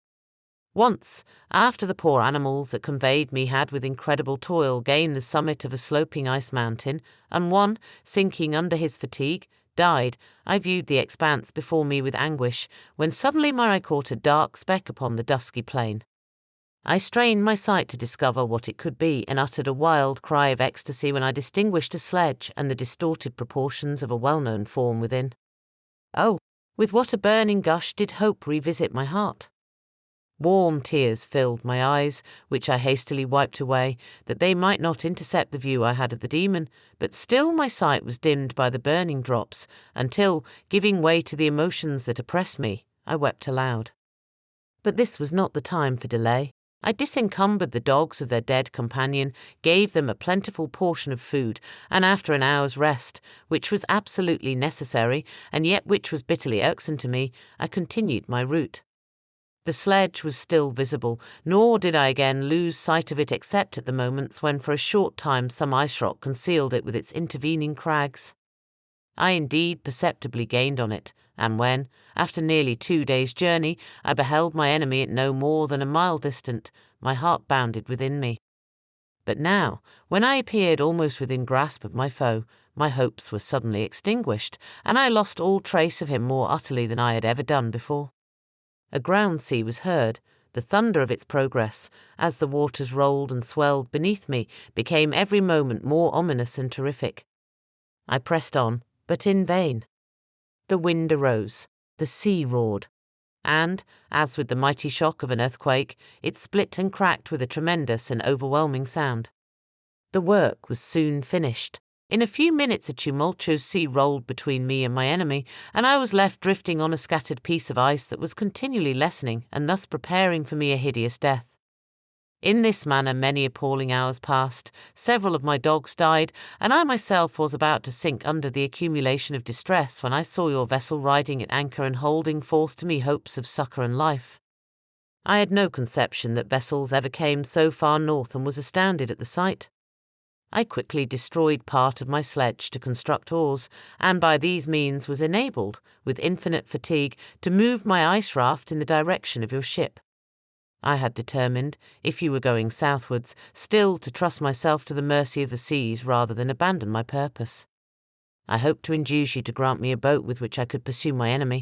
Once, after the poor animals that conveyed me had with incredible toil gained the summit of a sloping ice mountain, and one, sinking under his fatigue, died, I viewed the expanse before me with anguish, when suddenly my eye caught a dark speck upon the dusky plain. I strained my sight to discover what it could be, and uttered a wild cry of ecstasy when I distinguished a sledge and the distorted proportions of a well-known form within. Oh, with what a burning gush did hope revisit my heart! Warm tears filled my eyes, which I hastily wiped away, that they might not intercept the view I had of the demon, but still my sight was dimmed by the burning drops, until, giving way to the emotions that oppressed me, I wept aloud. But this was not the time for delay. I disencumbered the dogs of their dead companion, gave them a plentiful portion of food, and after an hour's rest, which was absolutely necessary, and yet which was bitterly irksome to me, I continued my route. The sledge was still visible, nor did I again lose sight of it except at the moments when for a short time some ice rock concealed it with its intervening crags. I indeed perceptibly gained on it, and when, after nearly 2 days' journey, I beheld my enemy at no more than a mile distant, my heart bounded within me. But now, when I appeared almost within grasp of my foe, my hopes were suddenly extinguished, and I lost all trace of him more utterly than I had ever done before. A ground sea was heard. The thunder of its progress, as the waters rolled and swelled beneath me, became every moment more ominous and terrific. I pressed on, but in vain. The wind arose, the sea roared, and, as with the mighty shock of an earthquake, it split and cracked with a tremendous and overwhelming sound. The work was soon finished. In a few minutes a tumultuous sea rolled between me and my enemy, and I was left drifting on a scattered piece of ice that was continually lessening and thus preparing for me a hideous death. In this manner many appalling hours passed, several of my dogs died, and I myself was about to sink under the accumulation of distress when I saw your vessel riding at anchor and holding forth to me hopes of succour and life. I had no conception that vessels ever came so far north and was astounded at the sight. I quickly destroyed part of my sledge to construct oars, and by these means was enabled, with infinite fatigue, to move my ice raft in the direction of your ship. I had determined, if you were going southwards, still to trust myself to the mercy of the seas rather than abandon my purpose. I hoped to induce you to grant me a boat with which I could pursue my enemy.